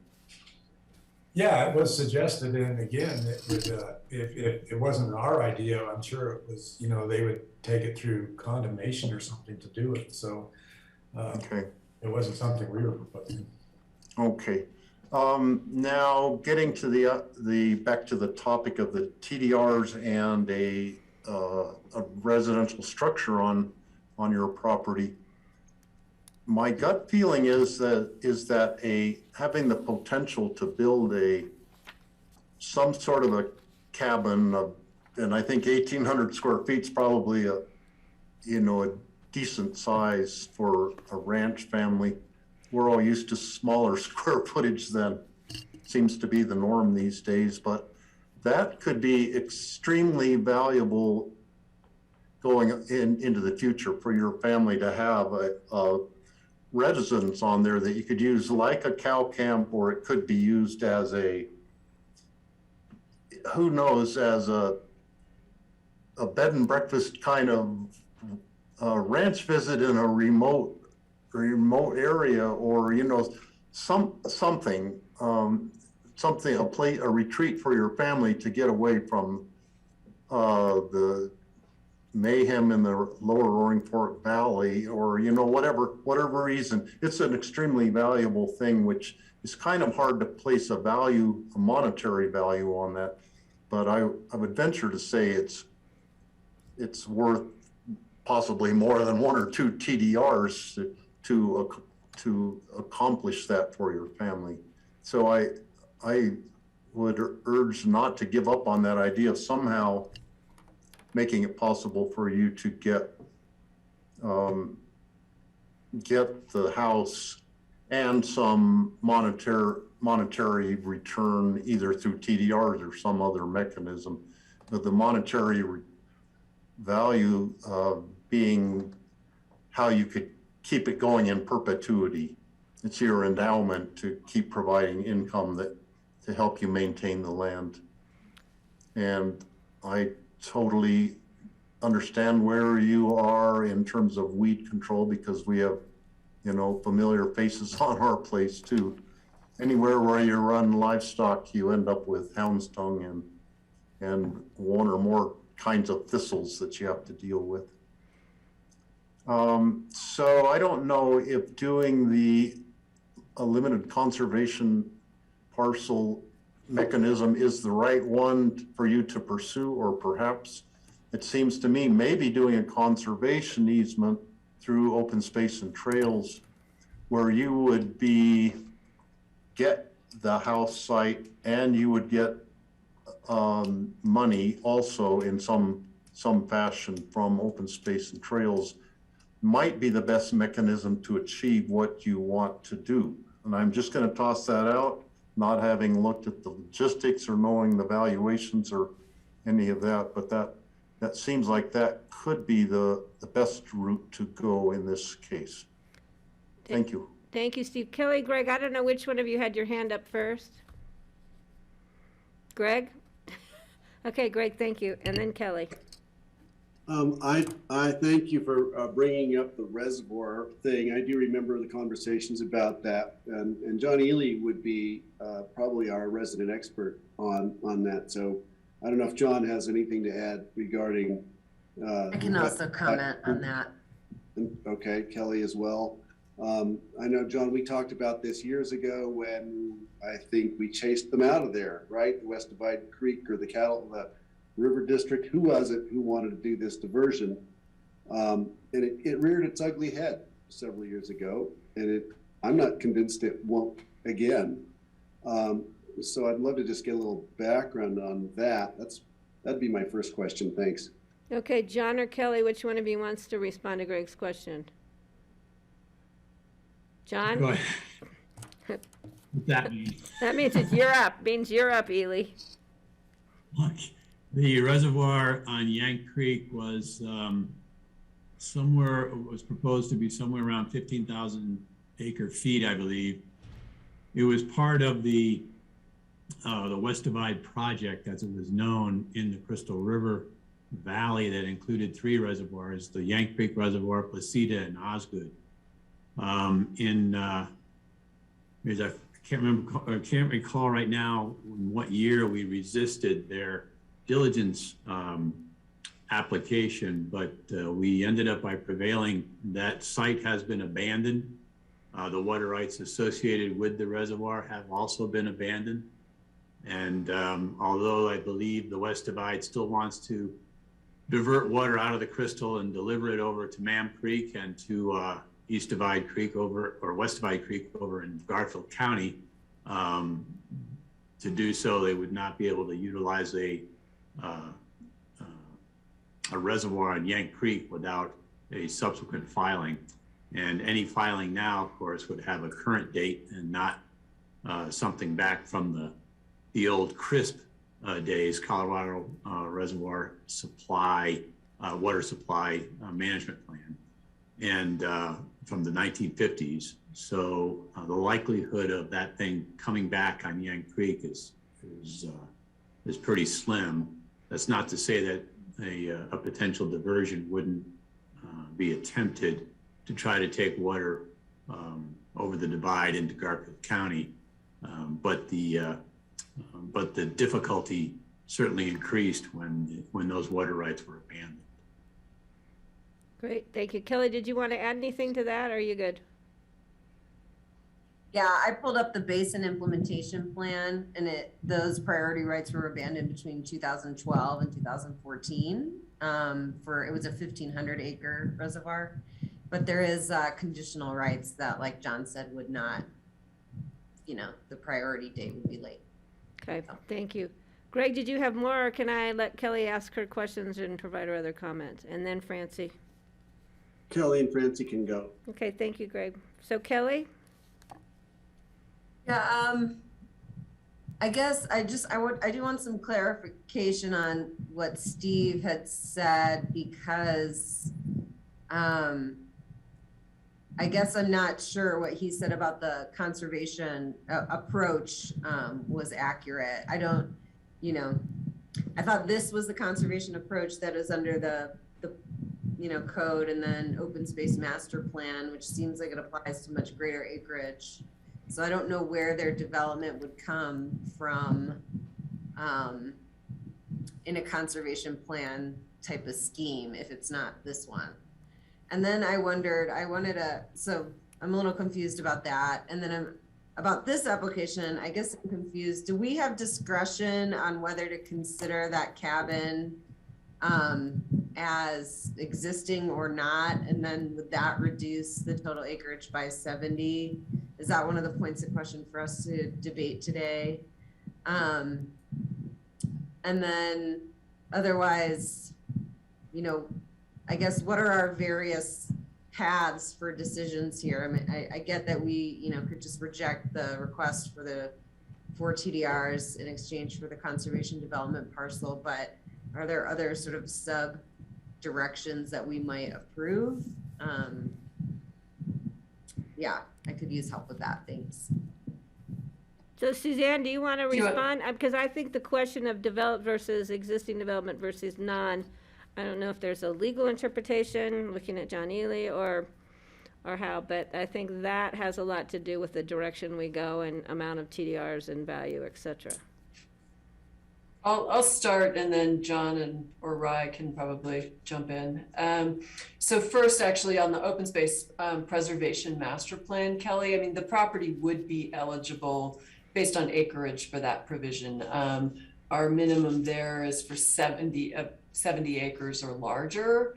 Yeah, it was suggested, and again, if it wasn't our idea, I'm sure it was, they would take it through condemnation or something to do it. So okay, it wasn't something we were proposing. Okay. Now getting to the back to the topic of the TDRs and a residential structure on your property. My gut feeling is that having the potential to build some sort of a cabin and I think 1,800 square feet is probably a decent size for a ranch family. We're all used to smaller square footage than seems to be the norm these days, but that could be extremely valuable going into the future for your family to have a residence on there that you could use like a cow camp, or it could be used as a bed and breakfast kind of ranch visit in a remote area, or a retreat for your family to get away from the mayhem in the lower Roaring Fork Valley, or whatever reason. It's an extremely valuable thing, which is kind of hard to place a monetary value on that, but I would venture to say it's worth possibly more than one or two TDRs to accomplish that for your family. So I would urge not to give up on that idea of somehow making it possible for you to get the house and some monetary return, either through TDRs or some other mechanism. But the monetary value being how you could keep it going in perpetuity. It's your endowment to keep providing income to help you maintain the land. And I totally understand where you are in terms of weed control, because we have, familiar faces on our place too. Anywhere where you run livestock, you end up with hound's tongue and one or more kinds of thistles that you have to deal with. So I don't know if doing a limited conservation parcel mechanism is the right one for you to pursue, or perhaps it seems to me maybe doing a conservation easement through open space and trails where you would get the house site and you would get money also in some fashion from open space and trails might be the best mechanism to achieve what you want to do. And I'm just going to toss that out, not having looked at the logistics or knowing the valuations or any of that, but that seems like that could be the best route to go in this case. Thank you. Thank you, Steve. Kelly, Greg, I don't know which one of you had your hand up first. Greg? Okay, Greg, thank you. And then Kelly. I thank you for bringing up the reservoir thing. I do remember the conversations about that, and John Ely would be probably our resident expert on that. So I don't know if John has anything to add regarding. I can also comment on that. Okay, Kelly as well. I know, John, we talked about this years ago when I think we chased them out of there, right? The West Divide Creek or the River District, who was it who wanted to do this diversion? And it reared its ugly head several years ago, and I'm not convinced it won't again. So I'd love to just get a little background on that. That'd be my first question. Thanks. Okay, John or Kelly, which one of you wants to respond to Greg's question? John? Go ahead. What's that mean? That means you're up. Means you're up, Ely. Look, the reservoir on Yank Creek was proposed to be somewhere around 15,000 acre feet, I believe. It was part of the West Divide project, as it was known, in the Crystal River Valley that included 3 reservoirs: the Yank Creek Reservoir, Placida, and Osgood. I can't recall right now in what year we resisted their diligence application, but we ended up by prevailing. That site has been abandoned. The water rights associated with the reservoir have also been abandoned. And although I believe the West Divide still wants to divert water out of the Crystal and deliver it over to Mam Creek and to East Divide Creek or West Divide Creek over in Garfield County, to do so, they would not be able to utilize a reservoir on Yank Creek without a subsequent filing. And any filing now, of course, would have a current date and not something back from the old CRISP days, Colorado Reservoir Supply, Water Supply Management Plan, and from the 1950s. So the likelihood of that thing coming back on Yank Creek is pretty slim. That's not to say that a potential diversion wouldn't be attempted to try to take water over the divide into Garfield County, but the difficulty certainly increased when those water rights were abandoned. Great, thank you. Kelly, did you want to add anything to that, or are you good? Yeah, I pulled up the basin implementation plan, and those priority rights were abandoned between 2012 and 2014. It was a 1,500 acre reservoir, but there is conditional rights that, like John said, would not, the priority date would be late. Okay, thank you. Greg, did you have more, or can I let Kelly ask her questions and provide her other comments? And then Francie. Kelly and Francie can go. Okay, thank you, Greg. So Kelly? Yeah, I guess I do want some clarification on what Steve had said, because I guess I'm not sure what he said about the conservation approach was accurate. I thought this was the conservation approach that is under the code, and then open space master plan, which seems like it applies to much greater acreage. So I don't know where their development would come from in a conservation plan type of scheme if it's not this one. And then I so I'm a little confused about that. And then about this application, I guess I'm confused. Do we have discretion on whether to consider that cabin as existing or not? And then would that reduce the total acreage by 70? Is that one of the points of question for us to debate today? And then otherwise, you know, I guess what are our various paths for decisions here? I mean, I get that we, you know, could just reject the request for the 4 TDRs in exchange for the conservation development parcel, but are there other sort of sub directions that we might approve? Yeah, I could use help with that. Thanks. So Suzanne, do you want to respond? Because I think the question of developed versus existing development versus non, I don't know if there's a legal interpretation, looking at John Ely, or how, but I think that has a lot to do with the direction we go and amount of TDRs and value, et cetera. I'll start, and then John or Rye can probably jump in. So first, actually, on the open space preservation master plan, Kelly, I mean, the property would be eligible based on acreage for that provision. Our minimum there is for 70 acres or larger.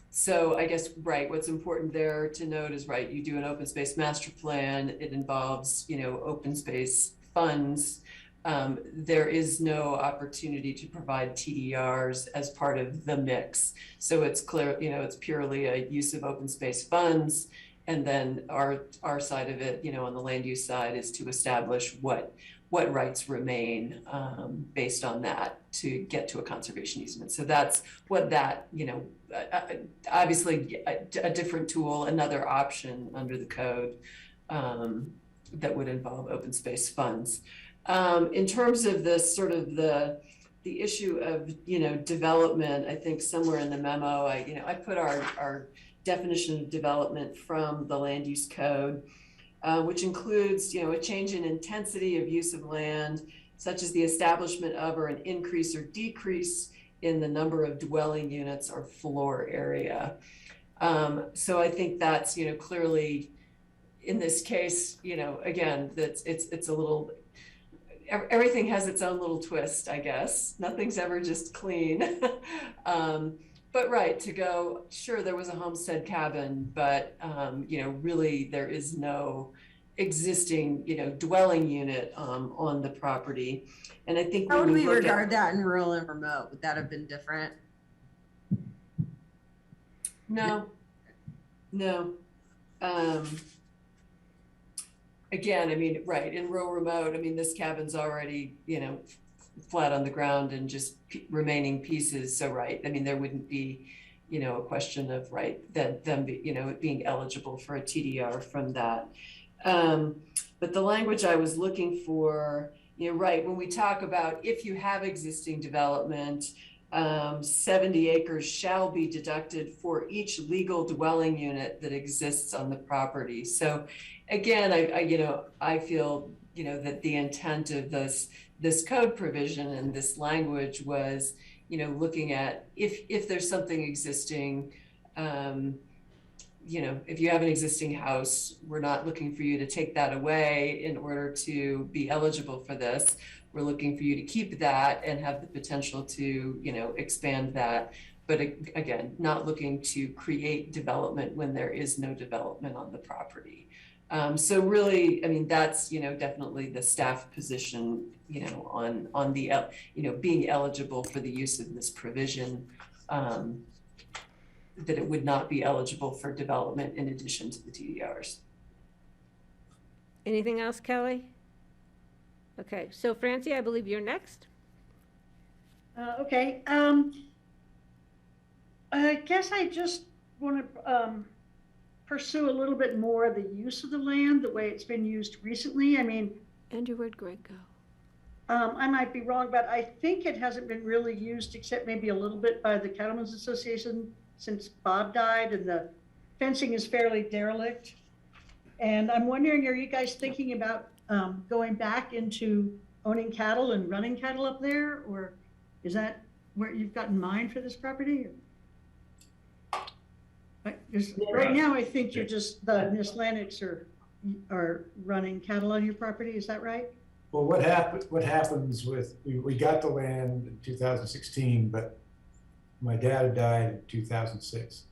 So I guess, right, what's important there to note is, right, you do an open space master plan, it involves, you know, open space funds. There is no opportunity to provide TDRs as part of the mix. So it's clear, you know, it's purely a use of open space funds. And then our side of it, you know, on the land use side, is to establish what rights remain based on that to get to a conservation easement. So that's what that, you know, obviously a different tool, another option under the code that would involve open space funds. In terms of this sort of the issue of, you know, development, I think somewhere in the memo, I put our definition of development from the land use code, which includes, you know, a change in intensity of use of land, such as the establishment of or an increase or decrease in the number of dwelling units or floor area. So I think that's, you know, clearly in this case, you know, again, that's it's a little, everything has its own little twist, I guess. Nothing's ever just clean. But right, to go, sure, there was a homestead cabin, but, you know, really there is no existing, you know, dwelling unit on the property. And I think how would we regard that in rural and remote? Would that have been different? No. Again, I mean, right, in rural remote, I mean, this cabin's already, you know, flat on the ground and just remaining pieces. So, right, I mean, there wouldn't be, you know, a question of, right, that them, you know, being eligible for a TDR from that. But the language I was looking for, you know, right, when we talk about if you have existing development, 70 acres shall be deducted for each legal dwelling unit that exists on the property. So again, I feel, you know, that the intent of this code provision and this language was, you know, looking at if there's something existing, you know, if you have an existing house, we're not looking for you to take that away in order to be eligible for this. We're looking for you to keep that and have the potential to, you know, expand that. But again, not looking to create development when there is no development on the property. So really, I mean, that's, you know, definitely the staff position, you know, on the, you know, being eligible for the use of this provision, that it would not be eligible for development in addition to the TDRs. Anything else, Kelly? Okay, so Francie, I believe you're next. Okay. I guess I just want to pursue a little bit more the use of the land, the way it's been used recently. I mean, Andrew, where'd Greg go? I might be wrong, but I think it hasn't been really used except maybe a little bit by the Cattlemen's Association since Bob died, and the fencing is fairly derelict. And I'm wondering, are you guys thinking about going back into owning cattle and running cattle up there, or is that what you've got in mind for this property? Right now, I think you're just, the Nislandics are running cattle on your property, is that right? Well, what happens with, we got the land in 2016, but my dad died in 2006.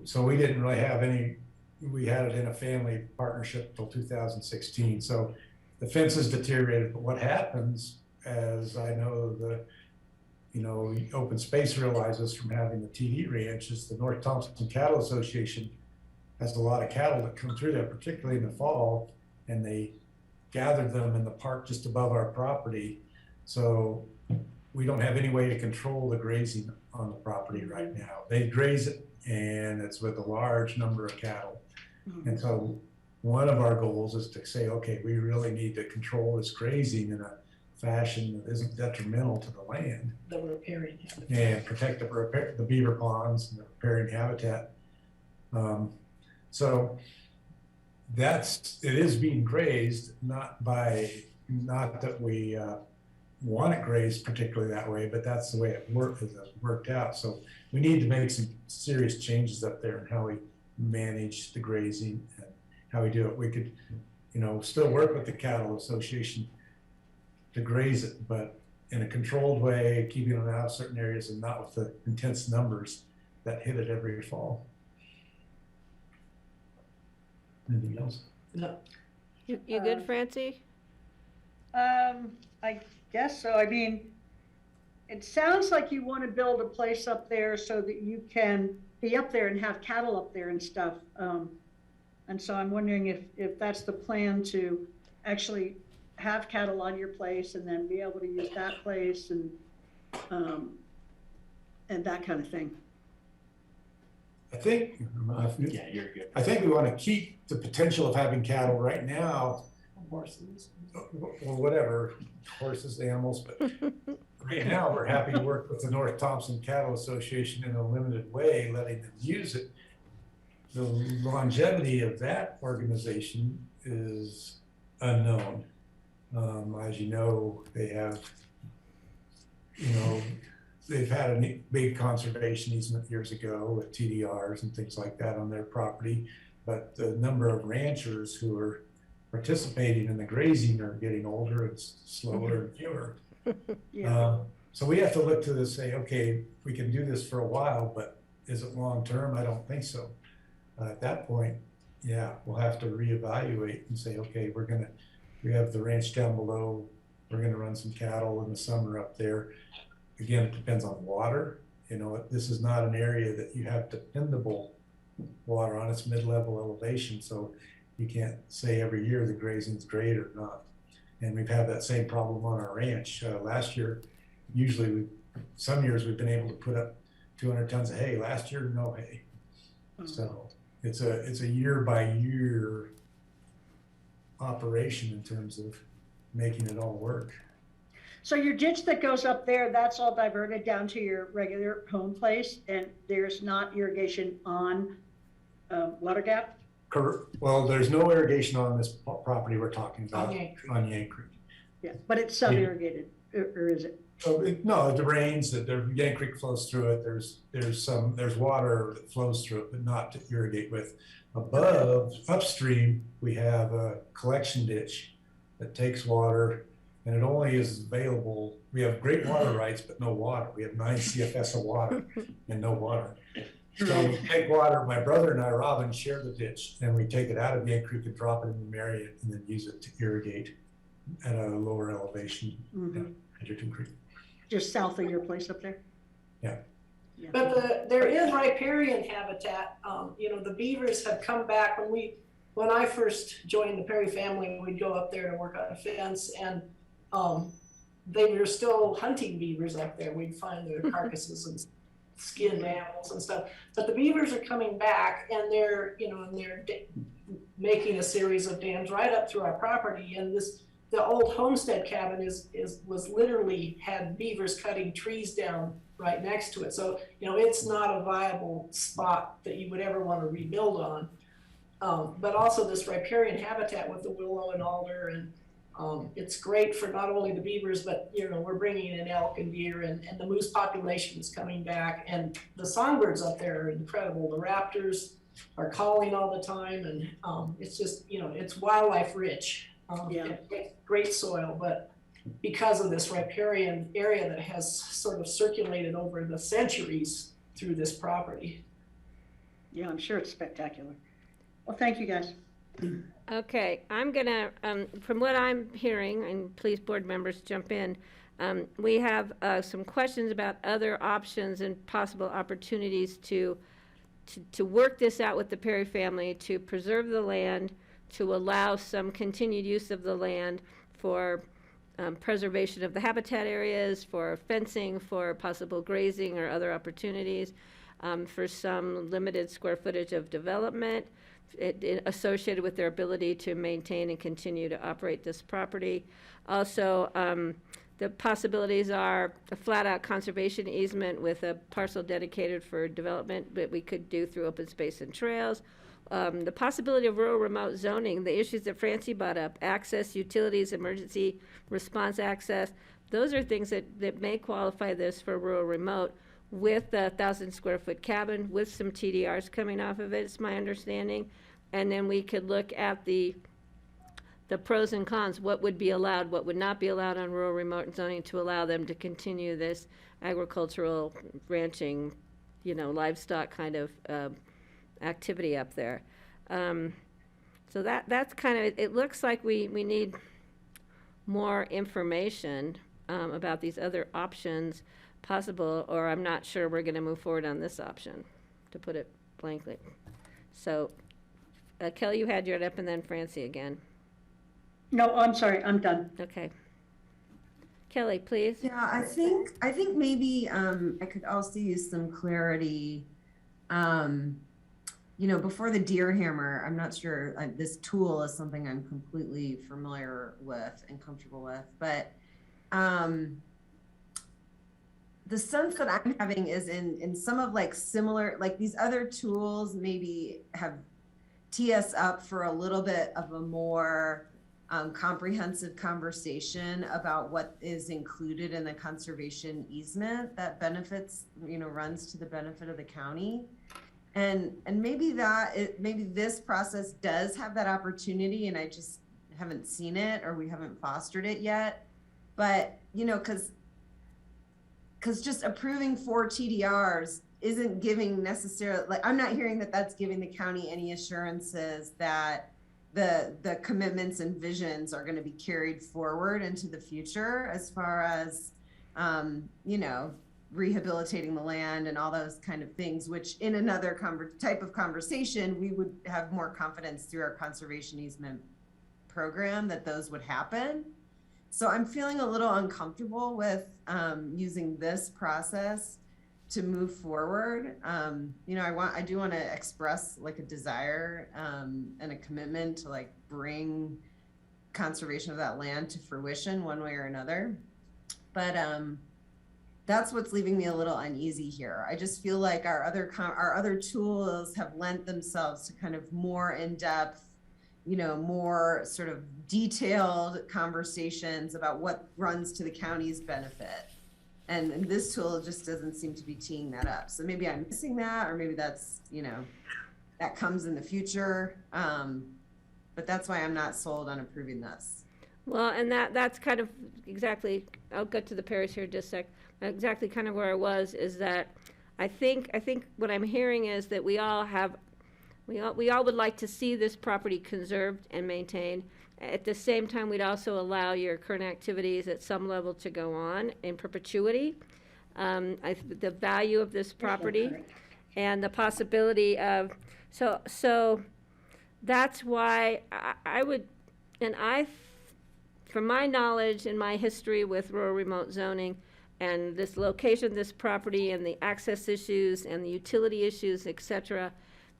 So we didn't really have any, we had it in a family partnership till 2016. So the fences deteriorated, but what happens, as I know open space realizes from having the TD ranch, is the North Thompson Cattle Association has a lot of cattle that come through there, particularly in the fall, and they gather them in the park just above our property. So we don't have any way to control the grazing on the property right now. They graze it, and it's with a large number of cattle. And so one of our goals is to say, okay, we really need to control this grazing in a fashion that isn't detrimental to the land. The riparian habitat. And protect the beaver ponds and the riparian habitat. So it is being grazed, not that we want it grazed particularly that way, but that's the way it worked out. So we need to make some serious changes up there in how we manage the grazing and how we do it. We could, still work with the cattle association to graze it, but in a controlled way, keeping them out of certain areas and not with the intense numbers that hit it every fall. Anything else? No. You good, Francie? I guess so. I mean, it sounds like you want to build a place up there so that you can be up there and have cattle up there and stuff. And so I'm wondering if that's the plan, to actually have cattle on your place and then be able to use that place and that kind of thing. I think, Yeah, you're good. I think we want to keep the potential of having cattle right now, Horses. or whatever, horses, animals, but right now we're happy to work with the North Thompson Cattle Association in a limited way, letting them use it. The longevity of that organization is unknown. As you know, they have, they've had a big conservation easement years ago with TDRs and things like that on their property, but the number of ranchers who are participating in the grazing are getting older and slower and fewer. Yeah. So we have to look to this, say, okay, we can do this for a while, but is it long term? I don't think so. At that point, yeah, we'll have to reevaluate and say, okay, we have the ranch down below, we're gonna run some cattle in the summer up there. Again, it depends on water. This is not an area that you have dependable water on. It's mid-level elevation, so you can't say every year the grazing's great or not. And we've had that same problem on our ranch. Last year, some years we've been able to put up 200 tons of hay. Last year, no hay. So it's a year by year operation in terms of making it all work. So your ditch that goes up there, that's all diverted down to your regular home place, and there's not irrigation on Water Gap? Well, there's no irrigation on this property we're talking about, on Yank Creek. Yeah, but it's sub-irrigated, or is it? No, it rains, Yank Creek flows through it. There's water that flows through it, but not to irrigate with. Above, upstream, we have a collection ditch that takes water, and it only is available. We have great water rights, but no water. We have 9 CFS of water and no water. So we take water, my brother and I, Robin, share the ditch, and we take it out of Yank Creek and drop it in the Marion and then use it to irrigate at a lower elevation at Edgerton Creek. Just south of your place up there? Yeah. But there is riparian habitat. The beavers have come back. When I first joined the Perry family, we'd go up there to work on a fence, and they were still hunting beavers up there. We'd find their carcasses and skinned animals and stuff. But the beavers are coming back, and they're making a series of dams right up through our property. And the old homestead cabin was literally had beavers cutting trees down right next to it. So, it's not a viable spot that you would ever want to rebuild on. But also this riparian habitat with the willow and alder and It's great for not only the beavers, but, you know, we're bringing in elk and deer, and the moose population is coming back, and the songbirds up there are incredible. The raptors are calling all the time, and it's just, you know, it's wildlife rich. Great soil, but because of this riparian area that has sort of circulated over the centuries through this property. Yeah, I'm sure it's spectacular. Well, thank you, guys. Okay, I'm gonna, from what I'm hearing, and please board members jump in, we have some questions about other options and possible opportunities to work this out with the Perry family, to preserve the land, to allow some continued use of the land for preservation of the habitat areas, for fencing, for possible grazing or other opportunities, for some limited square footage of development associated with their ability to maintain and continue to operate this property. Also, the possibilities are a flat-out conservation easement with a parcel dedicated for development that we could do through open space and trails. The possibility of rural remote zoning, the issues that Francie brought up, access, utilities, emergency response access, those are things that may qualify this for rural remote with a 1,000 square foot cabin with some TDRs coming off of it, it's my understanding. And then we could look at the pros and cons, what would be allowed, what would not be allowed on rural remote zoning to allow them to continue this agricultural ranching, you know, livestock kind of activity up there. So that's kind of, it looks like we need more information about these other options possible, or I'm not sure we're going to move forward on this option, to put it blankly. So, Kelly, you had your up, and then Francie again. No, I'm sorry, I'm done. Okay. Kelly, please. Yeah, I think maybe I could also use some clarity. You know, before the deer hammer, I'm not sure this tool is something I'm completely familiar with and comfortable with, but the sense that I'm having is in some of like similar, like these other tools maybe have tee us up for a little bit of a more comprehensive conversation about what is included in the conservation easement that benefits, you know, runs to the benefit of the county. And maybe maybe this process does have that opportunity, and I just haven't seen it, or we haven't fostered it yet. But, you know, because just approving 4 TDRs isn't giving necessarily, like, I'm not hearing that that's giving the county any assurances that the commitments and visions are going to be carried forward into the future as far as, you know, rehabilitating the land and all those kind of things, which in another type of conversation, we would have more confidence through our conservation easement program that those would happen. So I'm feeling a little uncomfortable with using this process to move forward. You know, I do want to express like a desire and a commitment to like bring conservation of that land to fruition one way or another. But that's what's leaving me a little uneasy here. I just feel like our other tools have lent themselves to kind of more in-depth, you know, more sort of detailed conversations about what runs to the county's benefit. And this tool just doesn't seem to be teeing that up. So maybe I'm missing that, or maybe that's, you know, that comes in the future. But that's why I'm not sold on approving this. Well, and that's kind of exactly, I'll get to the Paris here in just a sec. Exactly kind of where I was is that I think what I'm hearing is that we all would like to see this property conserved and maintained. At the same time, we'd also allow your current activities at some level to go on in perpetuity. The value of this property and the possibility of, so that's why I would, and from my knowledge and my history with rural remote zoning and this location of this property and the access issues and the utility issues, et cetera,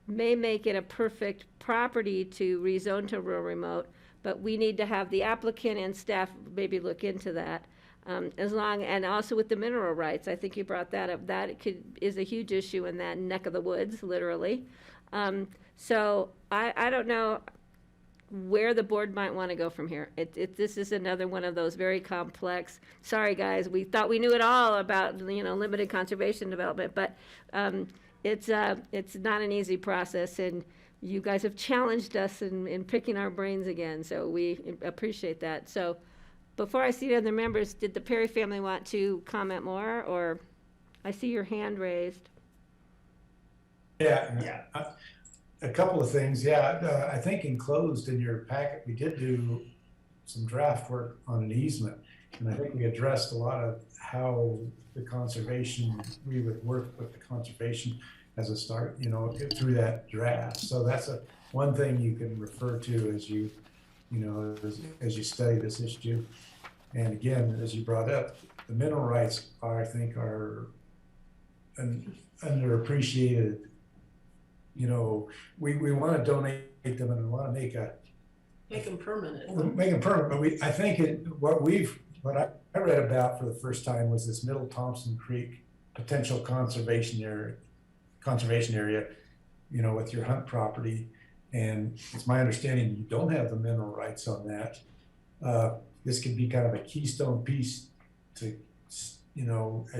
may make it a perfect property to rezone to rural remote, but we need to have the applicant and staff maybe look into that. And also with the mineral rights, I think you brought that up, that is a huge issue in that neck of the woods, literally. So I don't know, where the board might want to go from here. This is another one of those very complex, sorry guys, we thought we knew it all about, limited conservation development, but it's not an easy process, and you guys have challenged us in picking our brains again, so we appreciate that. So before I see the other members, did the Perry family want to comment more, or I see your hand raised? Yeah. A couple of things. Yeah, I think enclosed in your packet, we did do some draft work on an easement. And I think we addressed a lot of how the conservation, we would work with the conservation as a start, through that draft. So that's one thing you can refer to as you as you study this issue. And again, as you brought up, the mineral rights I think are an underappreciated. We want to donate them, and we want to make them permanent. Make them permanent, but I think what I read about for the first time was this Middle Thompson Creek potential conservation area, with your Hunt property. And it's my understanding you don't have the mineral rights on that. This could be kind of a keystone piece to,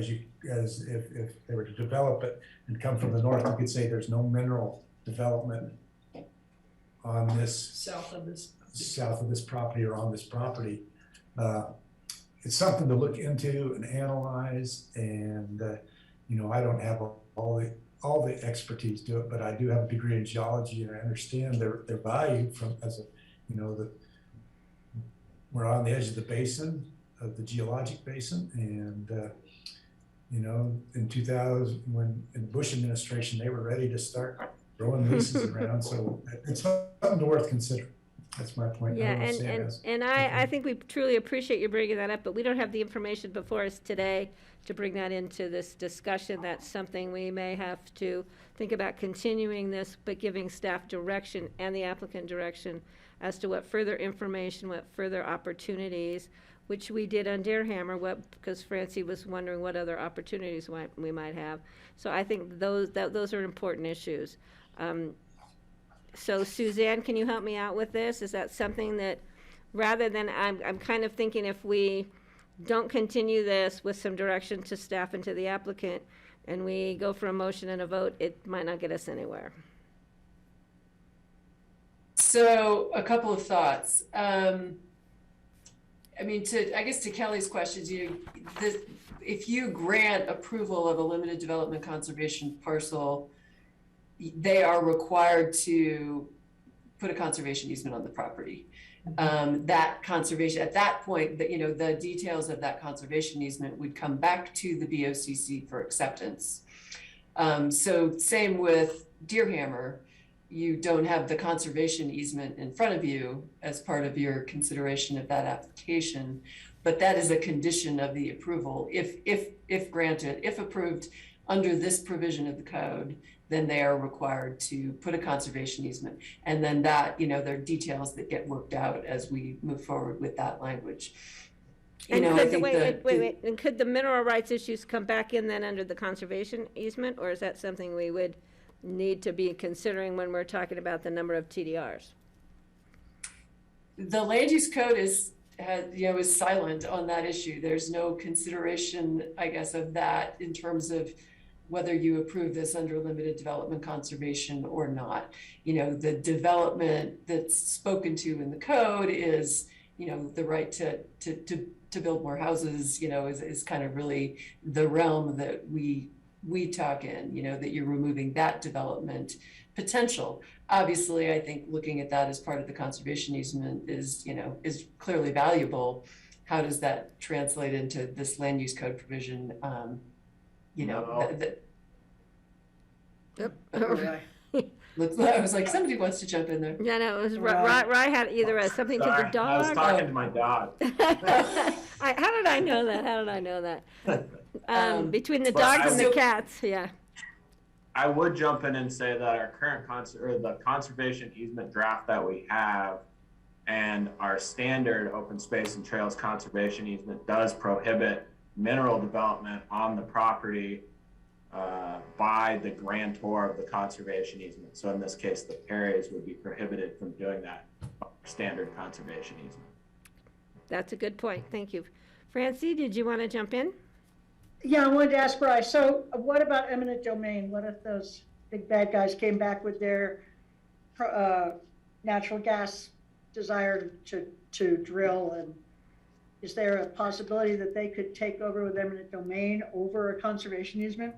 as if they were to develop it and come from the north, you could say there's no mineral development on this south of this property or on this property. It's something to look into and analyze, and I don't have all the expertise to it, but I do have a degree in geology, and I understand their value we're on the edge of the basin, of the geologic basin, and in 2000, when in the Bush administration, they were ready to start throwing leases around, so it's something worth considering. That's my point. Yeah, I think we truly appreciate you bringing that up, but we don't have the information before us today to bring that into this discussion. That's something we may have to think about continuing this, but giving staff direction and the applicant direction as to what further information, what further opportunities, which we did on Deerhammer, because Francie was wondering what other opportunities we might have. So I think those are important issues. So Suzanne, can you help me out with this? Is that something that, rather than, I'm kind of thinking if we don't continue this with some direction to staff and to the applicant, and we go for a motion and a vote, it might not get us anywhere. So a couple of thoughts. I guess to Kelly's questions, if you grant approval of a limited development conservation parcel, they are required to put a conservation easement on the property. That conservation, at that point, the details of that conservation easement would come back to the BOCC for acceptance. So same with Deerhammer, you don't have the conservation easement in front of you as part of your consideration of that application, but that is a condition of the approval. If granted, if approved under this provision of the code, then they are required to put a conservation easement. And then that, there are details that get worked out as we move forward with that language. And could the mineral rights issues come back in then under the conservation easement, or is that something we would need to be considering when we're talking about the number of TDRs? The land use code is silent on that issue. There's no consideration, I guess, of that in terms of whether you approve this under limited development conservation or not. The development that's spoken to in the code is, the right to build more houses, is kind of really the realm that we talk in, that you're removing that development potential. Obviously, I think looking at that as part of the conservation easement is clearly valuable. How does that translate into this land use code provision? Yep. I was like, somebody wants to jump in there. Yeah, no, it was Rye had either something to the dog. I was talking to my dog. How did I know that? Between the dogs and the cats, yeah. I would jump in and say that our current the conservation easement draft that we have and our standard open space and trails conservation easement does prohibit mineral development on the property by the grantor of the conservation easement. So in this case, the Perrys would be prohibited from doing that. standard conservation easement. That's a good point. Thank you. Francie, did you want to jump in? Yeah, I wanted to ask Bryce, so what about eminent domain? What if those big bad guys came back with their natural gas desire to drill? And is there a possibility that they could take over with eminent domain over a conservation easement?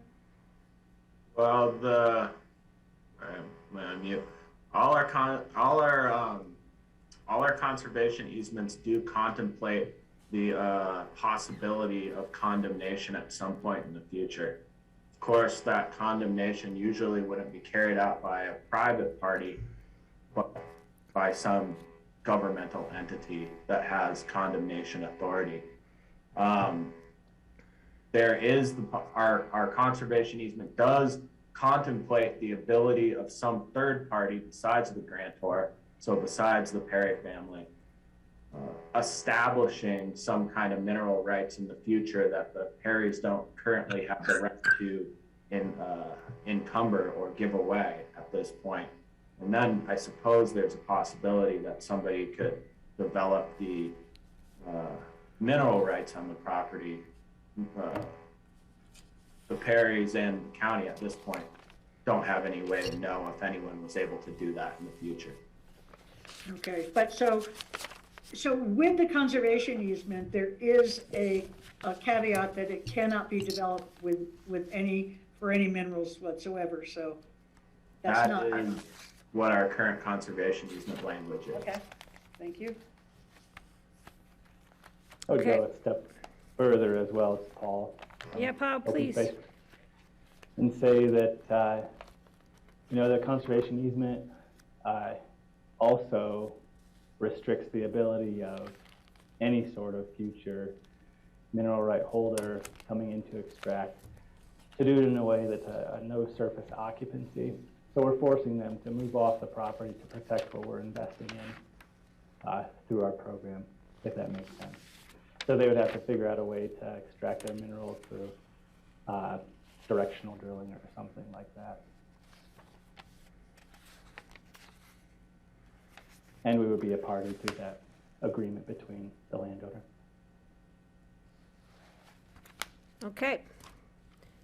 Well, I'm gonna mute. All our conservation easements do contemplate the possibility of condemnation at some point in the future. Of course, that condemnation usually wouldn't be carried out by a private party, but by some governmental entity that has condemnation authority. There is our conservation easement does contemplate the ability of some third party besides the grantor, so besides the Perry family, establishing some kind of mineral rights in the future that the Perrys don't currently have the right to encumber or give away at this point. And then I suppose there's a possibility that somebody could develop the mineral rights on the property. The Perrys and the county at this point don't have any way to know if anyone was able to do that in the future. Okay, but so with the conservation easement, there is a caveat that it cannot be developed for any minerals whatsoever. So that's that is what our current conservation easement language is. Okay, thank you. I would go a step further as well as Paul. Yeah, Paul, please. And say that, the conservation easement also restricts the ability of any sort of future mineral right holder coming in to extract to do it in a way that's a no surface occupancy. So we're forcing them to move off the property to protect what we're investing in through our program, if that makes sense. So they would have to figure out a way to extract their minerals through directional drilling or something like that. And we would be a party to that agreement between the landowner. Okay.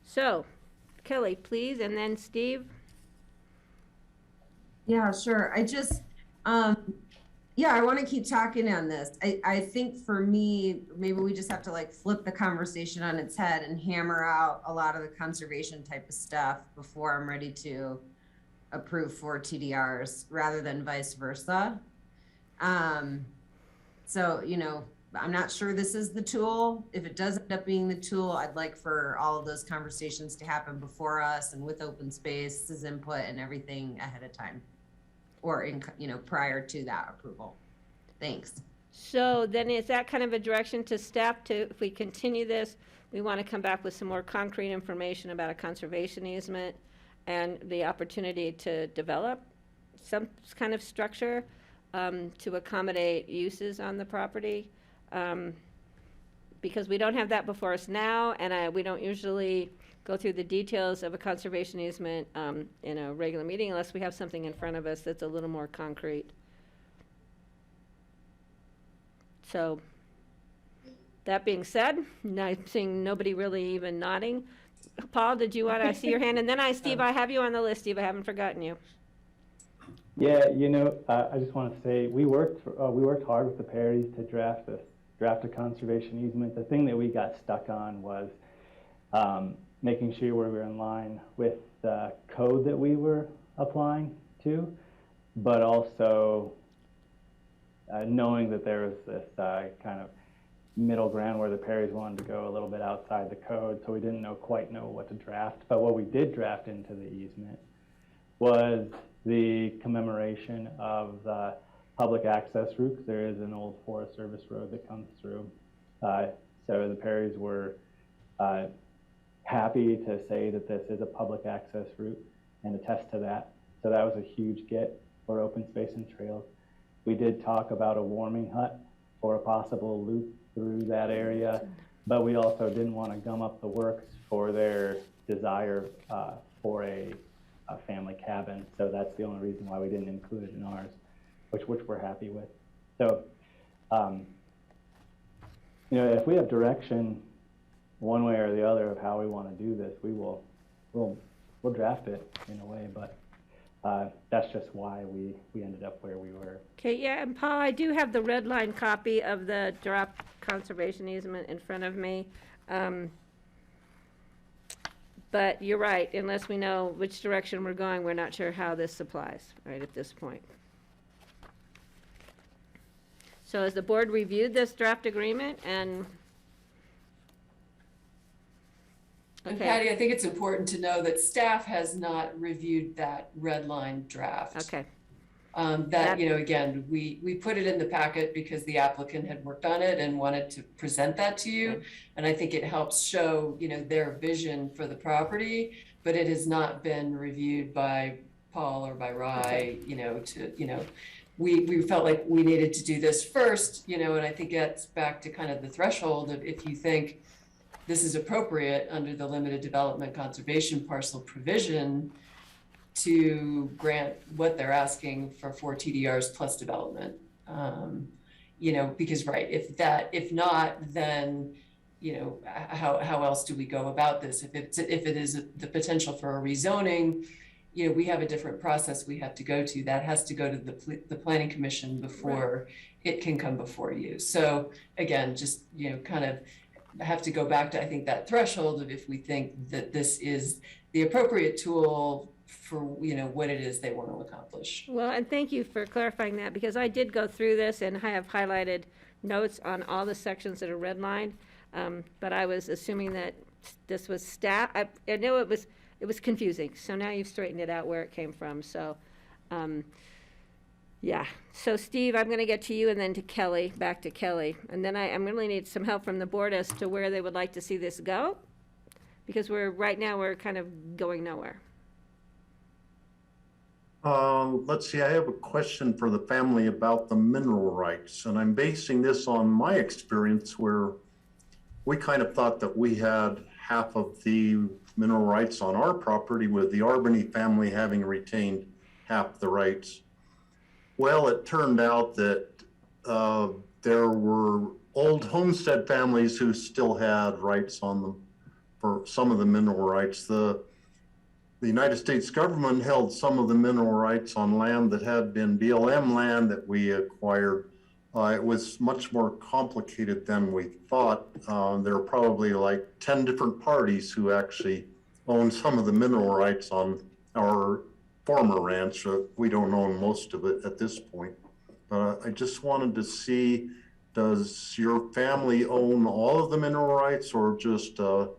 So, Kelly, please, and then Steve. Yeah, sure. I just, I want to keep talking on this. I think for me, maybe we just have to like flip the conversation on its head and hammer out a lot of the conservation type of stuff before I'm ready to approve for TDRs rather than vice versa. So, I'm not sure this is the tool. If it does end up being the tool, I'd like for all of those conversations to happen before us and with open space's input and everything ahead of time. Or prior to that approval. Thanks. So then is that kind of a direction to staff to, if we continue this, we want to come back with some more concrete information about a conservation easement and the opportunity to develop some kind of structure to accommodate uses on the property? Because we don't have that before us now, and we don't usually go through the details of a conservation easement in a regular meeting unless we have something in front of us that's a little more concrete. So that being said, I'm seeing nobody really even nodding. Paul, did you want to see your hand? And then Steve, I have you on the list, Steve. I haven't forgotten you. Yeah, I just want to say we worked hard with the Perrys to draft a conservation easement. The thing that we got stuck on was making sure we were in line with the code that we were applying to, but also knowing that there was this kind of middle ground where the Perrys wanted to go a little bit outside the code, so we didn't quite know what to draft. But what we did draft into the easement was the commemoration of the public access route, because there is an old Forest Service road that comes through. So the Perrys were happy to say that this is a public access route and attest to that. So that was a huge get for open space and trails. We did talk about a warming hut or a possible loop through that area, but we also didn't want to gum up the works for their desire for a family cabin. So that's the only reason why we didn't include it in ours. which we're happy with. So, you know, if we have direction one way or the other of how we want to do this, we'll draft it in a way, but that's just why we ended up where we were. Okay, yeah, and Paul, I do have the red line copy of the draft conservation easement in front of me. But you're right, unless we know which direction we're going, we're not sure how this applies, right, at this point. So has the board reviewed this draft agreement and? And Okay. Patty, I think it's important to know that staff has not reviewed that red line draft. Okay. That, you know, again, we put it in the packet because the applicant had worked on it and wanted to present that to you. Okay. And I think it helps show, you know, their vision for the property, but it has not been reviewed by Paul or by Rye, you know, we felt like we needed to do this first, you know, and I think that's back to kind of the threshold of if you think this is appropriate under the limited development conservation parcel provision to grant what they're asking for 4 TDRs plus development. You know, because right, if not, then, you know, how else do we go about this? If it is the potential for a rezoning, you know, we have a different process we have to go to. That has to go to the planning commission before it can come before you. So again, just, you know, kind of have to go back to, I think, that threshold of if we think that this is the appropriate tool for, you know, what it is they want to accomplish. Well, and thank you for clarifying that, because I did go through this and I have highlighted notes on all the sections that are redlined. But I was assuming that this was staff. I know it was confusing. So now you've straightened it out where it came from. So, yeah. So Steve, I'm going to get to you and then to Kelly, back to Kelly. And then I'm really need some help from the board as to where they would like to see this go. Because right now we're kind of going nowhere. Let's see, I have a question for the family about the mineral rights, and I'm basing this on my experience where we kind of thought that we had half of the mineral rights on our property, with the Arbony family having retained half the rights. Well, it turned out that there were old homestead families who still had rights on them for some of the mineral rights. The United States government held some of the mineral rights on land that had been BLM land that we acquired. It was much more complicated than we thought. There are probably like 10 different parties who actually own some of the mineral rights on our former ranch. We don't own most of it at this point. But I just wanted to see, does your family own all of the mineral rights or just a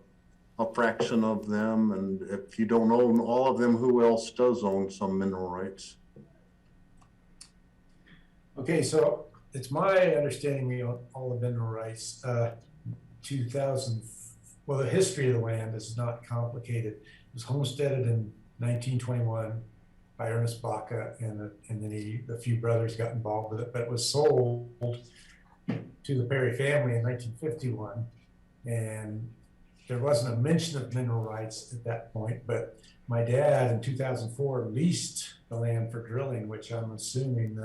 fraction of them? And if you don't own all of them, who else does own some mineral rights? Okay, so it's my understanding we own all the mineral rights. 2000, well, the history of the land is not complicated. It was homesteaded in 1921 by Ernest BOCC, and then a few brothers got involved with it, but it was sold to the Perry family in 1951. And there wasn't a mention of mineral rights at that point, but my dad in 2004 leased the land for drilling, which I'm assuming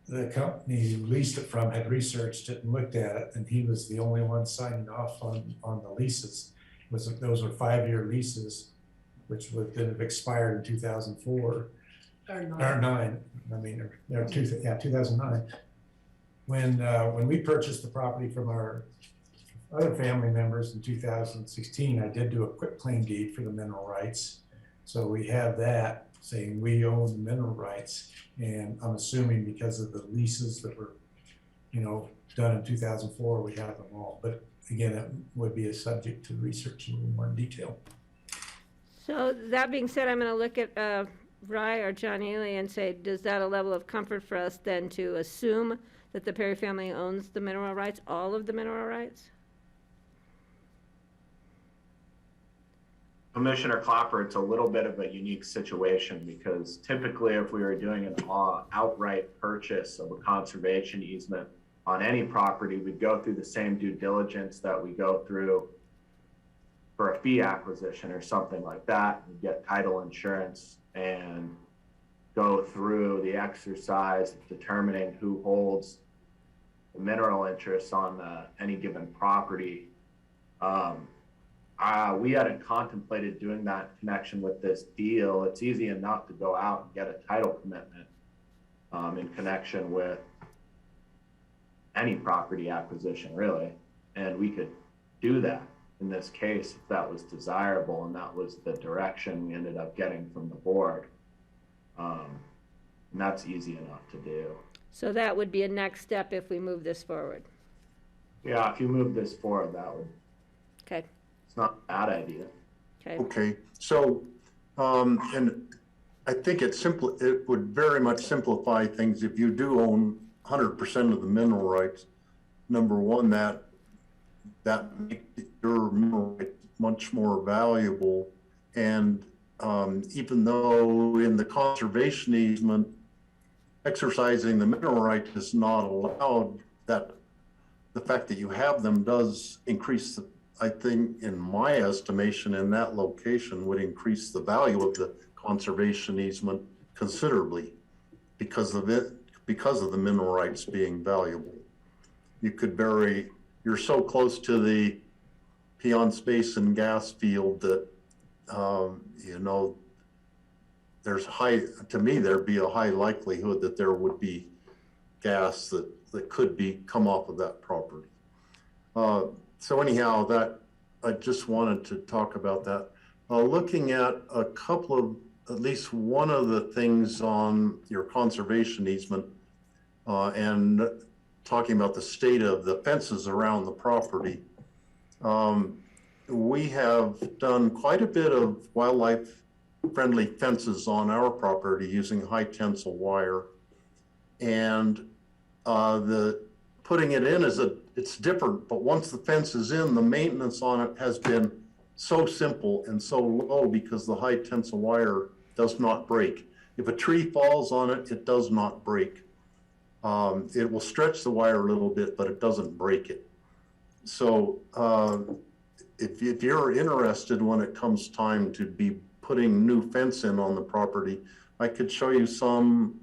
the company who leased it from had researched it and looked at it, and he was the only one signing off on the leases. Those were 5-year leases, which would then have expired in 2004 or 9. I mean, 2009. When we purchased the property from our other family members in 2016, I did do a quitclaim deed for the mineral rights. So we have that saying we own the mineral rights, and I'm assuming because of the leases that were, you know, done in 2004, we have them all. But again, it would be a subject to research in a little more detail. So that being said, I'm going to look at Rye or John Ely and say, does that a level of comfort for us then to assume that the Perry family owns the mineral rights, all of the mineral rights? Commissioner Clapper, it's a little bit of a unique situation because typically if we were doing an outright purchase of a conservation easement on any property, we'd go through the same due diligence that we go through for a fee acquisition or something like that. We get title insurance and go through the exercise of determining who holds the mineral interests on any given property. We hadn't contemplated doing that in connection with this deal. It's easy enough to go out and get a title commitment in connection with any property acquisition, really. And we could do that in this case if that was desirable, and that was the direction we ended up getting from the board. And that's easy enough to do. So that would be a next step if we move this forward. Yeah, if you move this forward, that would. Okay. It's not a bad idea. Okay. Okay, so, and I think it would very much simplify things if you do own 100% of the mineral rights. Number one, that makes your mineral right much more valuable. And even though in the conservation easement, exercising the mineral right is not allowed, that the fact that you have them does increase the, I think, in my estimation, in that location would increase the value of the conservation easement considerably because of the mineral rights being valuable. You could you're so close to the Piceance Basin gas field that, you know, to me, there'd be a high likelihood that there would be gas that could come off of that property. So anyhow, I just wanted to talk about that. Looking at a couple of, at least one of the things on your conservation easement, and talking about the state of the fences around the property. We have done quite a bit of wildlife friendly fences on our property using high tensile wire. And putting it in it's different, but once the fence is in, the maintenance on it has been so simple and so low because the high tensile wire does not break. If a tree falls on it, it does not break. It will stretch the wire a little bit, but it doesn't break it. So if you're interested when it comes time to be putting new fence in on the property, I could show you some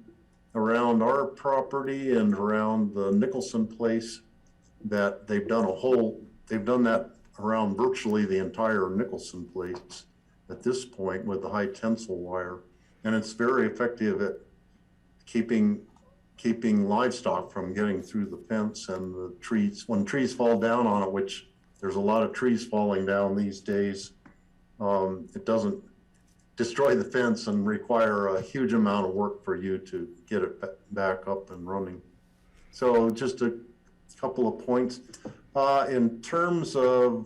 around our property and around the Nicholson place that they've done that around virtually the entire Nicholson place at this point with the high tensile wire. And it's very effective at keeping livestock from getting through the fence and the trees. When trees fall down on it, which there's a lot of trees falling down these days, it doesn't destroy the fence and require a huge amount of work for you to get it back up and running. So just a couple of points. In terms of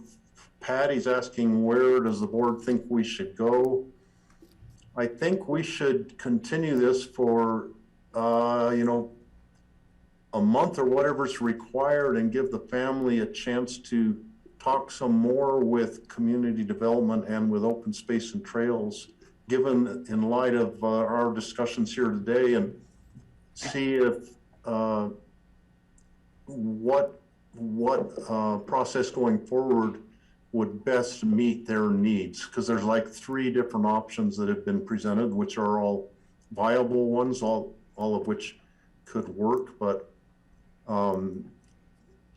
Patty's asking where does the board think we should go, I think we should continue this for a month or whatever's required and give the family a chance to talk some more with community development and with open space and trails, given in light of our discussions here today, and see if what process going forward would best meet their needs, because there's like 3 different options that have been presented, which are all viable ones, all of which could work, but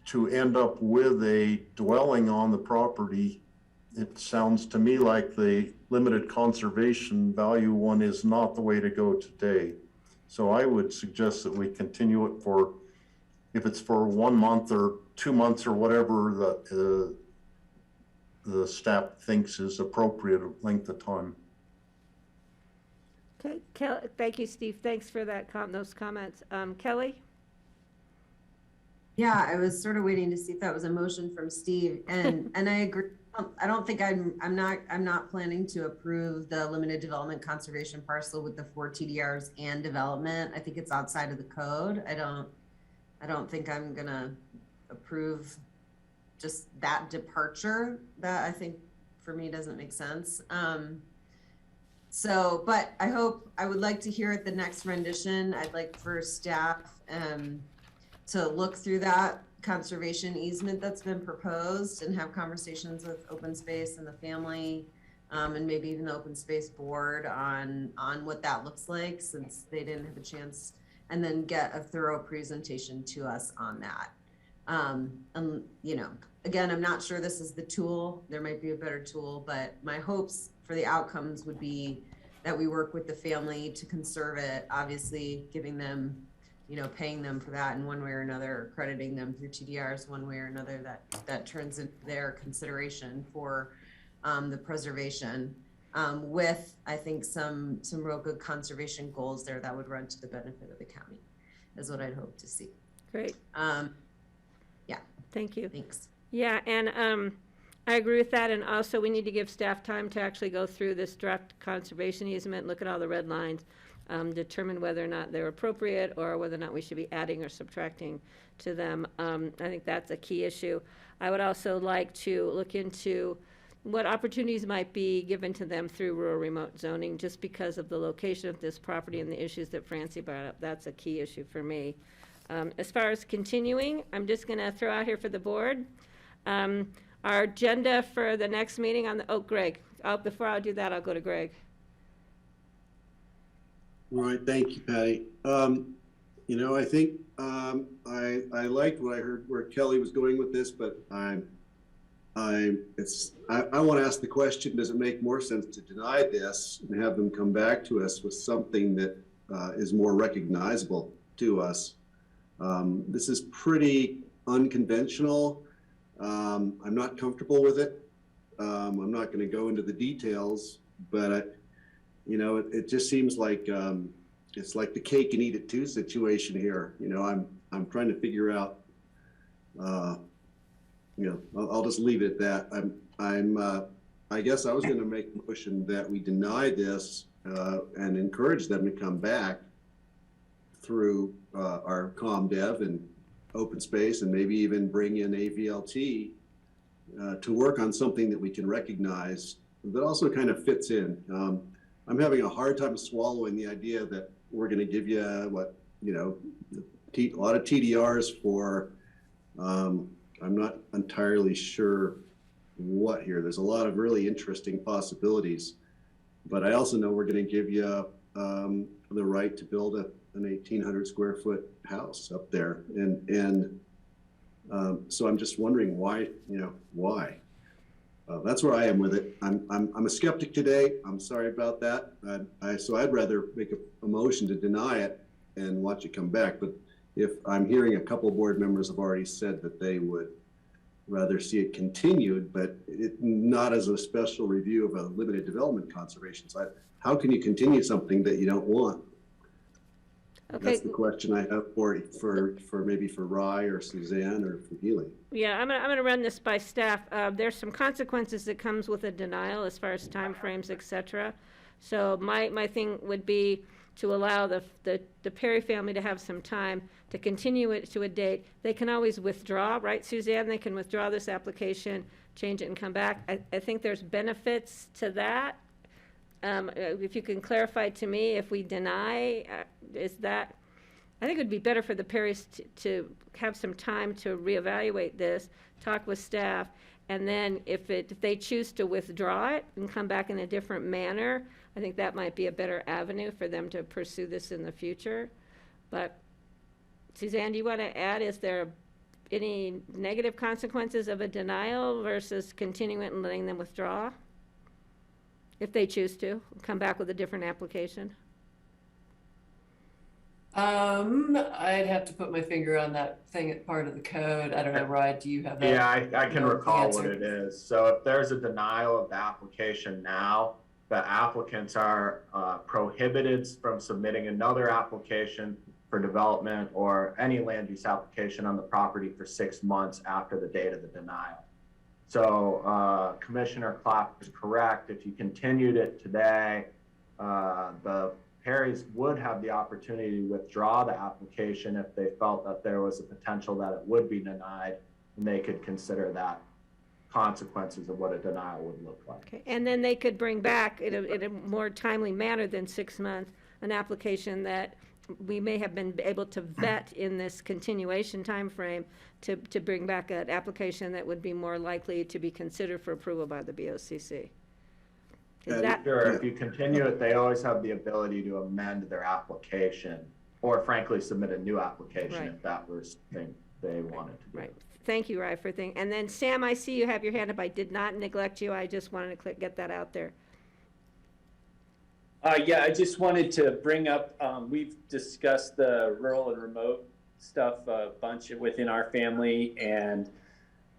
to end up with a dwelling on the property, it sounds to me like the limited conservation value one is not the way to go today. So I would suggest that we continue it for, if it's for 1 month or 2 months or whatever the staff thinks is appropriate length of time. Okay, thank you, Steve. Thanks for those comments. Kelly? Yeah, I was sort of waiting to see if that was a motion from Steve, and I agree. I don't think I'm not planning to approve the limited development conservation parcel with the 4 TDRs and development. I think it's outside of the code. I don't think I'm gonna approve just that departure. That I think for me doesn't make sense. So, but I would like to hear at the next rendition. I'd like for staff to look through that conservation easement that's been proposed and have conversations with open space and the family and maybe even the open space board on what that looks like, since they didn't have a chance, and then get a thorough presentation to us on that. And you know, again, I'm not sure this is the tool. There might be a better tool, but my hopes for the outcomes would be that we work with the family to conserve it, obviously giving them, you know, paying them for that in one way or another, crediting them through TDRs one way or another, that turns into their consideration for the preservation, with, I think, some real good conservation goals there that would run to the benefit of the county, is what I'd hope to see. Great. Yeah. Thank you. Thanks. Yeah, and I agree with that, and also we need to give staff time to actually go through this draft conservation easement, look at all the red lines, determine whether or not they're appropriate or whether or not we should be adding or subtracting to them. I think that's a key issue. I would also like to look into what opportunities might be given to them through rural remote zoning, just because of the location of this property and the issues that Francie brought up. That's a key issue for me. As far as continuing, I'm just going to throw out here for the board. Our agenda for the next meeting on the, Greg. Before I do that, I'll go to Greg. All right, thank you, Patty. You know, I think I liked what I heard where Kelly was going with this, but I want to ask the question: does it make more sense to deny this and have them come back to us with something that is more recognizable to us? This is pretty unconventional. I'm not comfortable with it. I'm not going to go into the details, but you know, it just seems like it's like the cake and eat it too situation here. You know, I'm trying to figure out. You know, I'll just leave it at that. I guess I was going to make a motion that we deny this and encourage them to come back through our ComDev and open space, and maybe even bring in AVLT to work on something that we can recognize that also kind of fits in. I'm having a hard time swallowing the idea that we're going to give you a lot of TDRs for, I'm not entirely sure what here. There's a lot of really interesting possibilities, but I also know we're going to give you the right to build an 1,800 square foot house up there. And so I'm just wondering why, why? That's where I am with it. I'm a skeptic today. I'm sorry about that. So I'd rather make a motion to deny it and watch it come back. But if I'm hearing a couple of board members have already said that they would rather see it continued, but not as a special review of a limited development conservation site. How can you continue something that you don't want? Okay. That's the question I have for maybe for Rye or Suzanne or for Healy. Yeah, I'm gonna run this by staff. There's some consequences that comes with a denial as far as timeframes, et cetera. So my thing would be to allow the Perry family to have some time to continue it to a date. They can always withdraw, right, Suzanne? They can withdraw this application, change it, and come back. I think there's benefits to that. If you can clarify to me, if we deny, is that, I think it would be better for the Perrys to have some time to reevaluate this, talk with staff, and then if they choose to withdraw it and come back in a different manner, I think that might be a better avenue for them to pursue this in the future. But Suzanne, do you want to add, is there any negative consequences of a denial versus continuing it and letting them withdraw? If they choose to come back with a different application? I'd have to put my finger on that thing, part of the code. I don't know, Ryan, do you have that? Yeah, I can recall what it is. So if there's a denial of the application now, the applicants are prohibited from submitting another application for development or any land use application on the property for 6 months after the date of the denial. So Commissioner Clapp is correct. If you continued it today, the Perrys would have the opportunity to withdraw the application if they felt that there was a potential that it would be denied, and they could consider that consequences of what a denial would look like. Okay, and then they could bring back in a more timely manner than 6 months an application that we may have been able to vet in this continuation time frame to bring back an application that would be more likely to be considered for approval by the BOCC. Is that? Sure, if you continue it, they always have the ability to amend their application or frankly submit a new application Right. if that was something they wanted to do. Right. Thank you, Rye, for thing. And then Sam, I see you have your hand up. I did not neglect you. I just wanted to get that out there. Yeah, I just wanted to bring up, we've discussed the rural and remote stuff a bunch within our family, and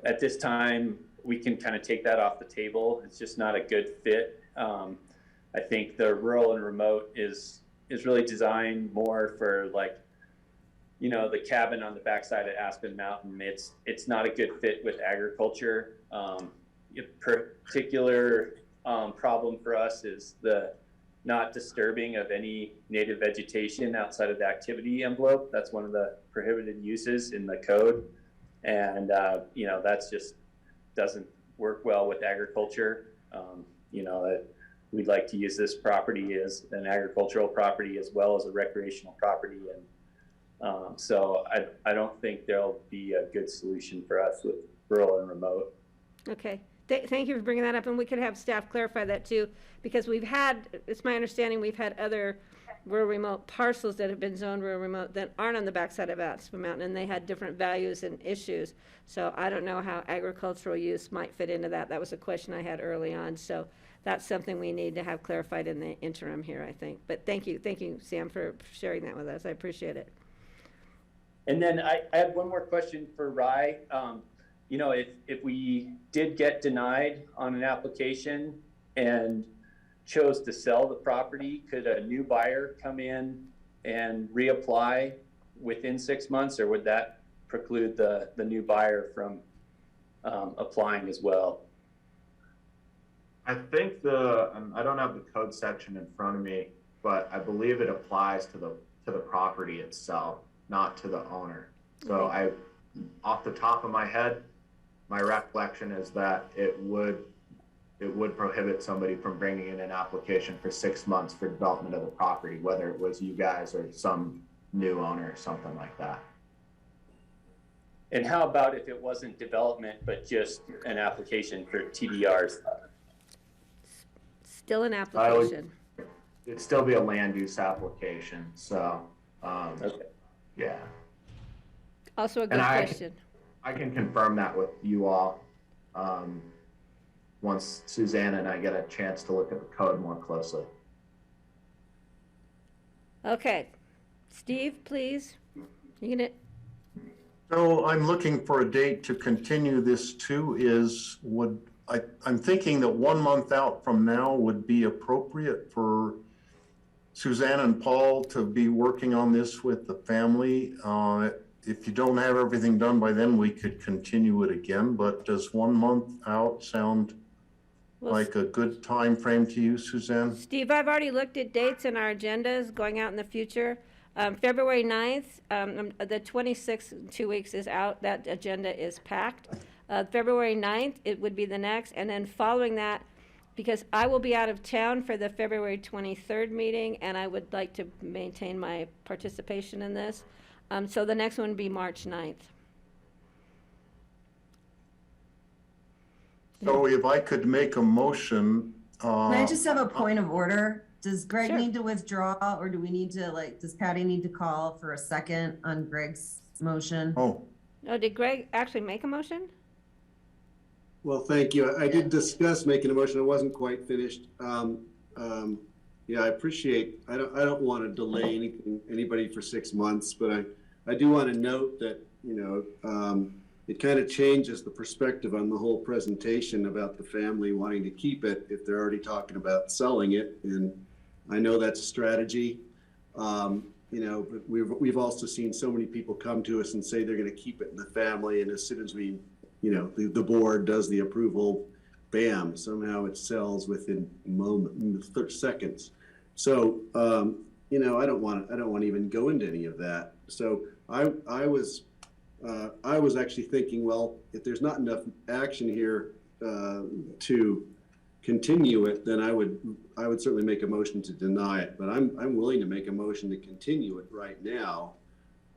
at this time, we can kind of take that off the table. It's just not a good fit. I think the rural and remote is really designed more for like, you know, the cabin on the backside of Aspen Mountain. It's not a good fit with agriculture. A particular problem for us is the not disturbing of any native vegetation outside of the activity envelope. That's one of the prohibited uses in the code. And, you know, that's just doesn't work well with agriculture. You know, we'd like to use this property as an agricultural property as well as a recreational property. And so I don't think there'll be a good solution for us with rural and remote. Okay. Thank you for bringing that up, and we could have staff clarify that too, because it's my understanding we've had other rural remote parcels that have been zoned rural remote that aren't on the backside of Aspen Mountain, and they had different values and issues. So I don't know how agricultural use might fit into that. That was a question I had early on. So that's something we need to have clarified in the interim here, I think. But thank you, Sam, for sharing that with us. I appreciate it. And then I had one more question for Rye. You know, if we did get denied on an application and chose to sell the property, could a new buyer come in and reapply within 6 months, or would that preclude the new buyer from applying as well? I think I don't have the code section in front of me, but I believe it applies to the property itself, not to the owner. So off the top of my head, my recollection is that it would prohibit somebody from bringing in an application for 6 months for development of the property, whether it was you guys or some new owner or something like that. And how about if it wasn't development, but just an application for TDRs? Still an application. It'd still be a land use application. So, okay. Yeah. Also a good question. I can confirm that with you all once Suzanne and I get a chance to look at the code more closely. Okay. Steve, please. You gonna? So I'm looking for a date to continue this to. I'm thinking that 1 month out from now would be appropriate for Suzanne and Paul to be working on this with the family. If you don't have everything done by then, we could continue it again, but does 1 month out sound like a good time frame to you, Suzanne? Steve, I've already looked at dates in our agendas going out in the future. February 9th, the 26th, 2 weeks is out. That agenda is packed. February 9th, it would be the next. And then following that, because I will be out of town for the February 23rd meeting, and I would like to maintain my participation in this. So the next one would be March 9th. So if I could make a motion. Can I just have a point of order? Does Greg need to withdraw, or do we need to, does Patty need to call for a second on Greg's motion? Oh, did Greg actually make a motion? Well, thank you. I did discuss making a motion. I wasn't quite finished. Yeah, I appreciate, I don't want to delay anybody for 6 months, but I do want to note that, you know, it kind of changes the perspective on the whole presentation about the family wanting to keep it if they're already talking about selling it. And I know that's a strategy. You know, but we've also seen so many people come to us and say they're going to keep it in the family. And as soon as we, you know, the board does the approval, bam, somehow it sells within seconds. So, you know, I don't want to even go into any of that. So I was actually thinking, well, if there's not enough action here to continue it, then I would certainly make a motion to deny it. But I'm willing to make a motion to continue it right now.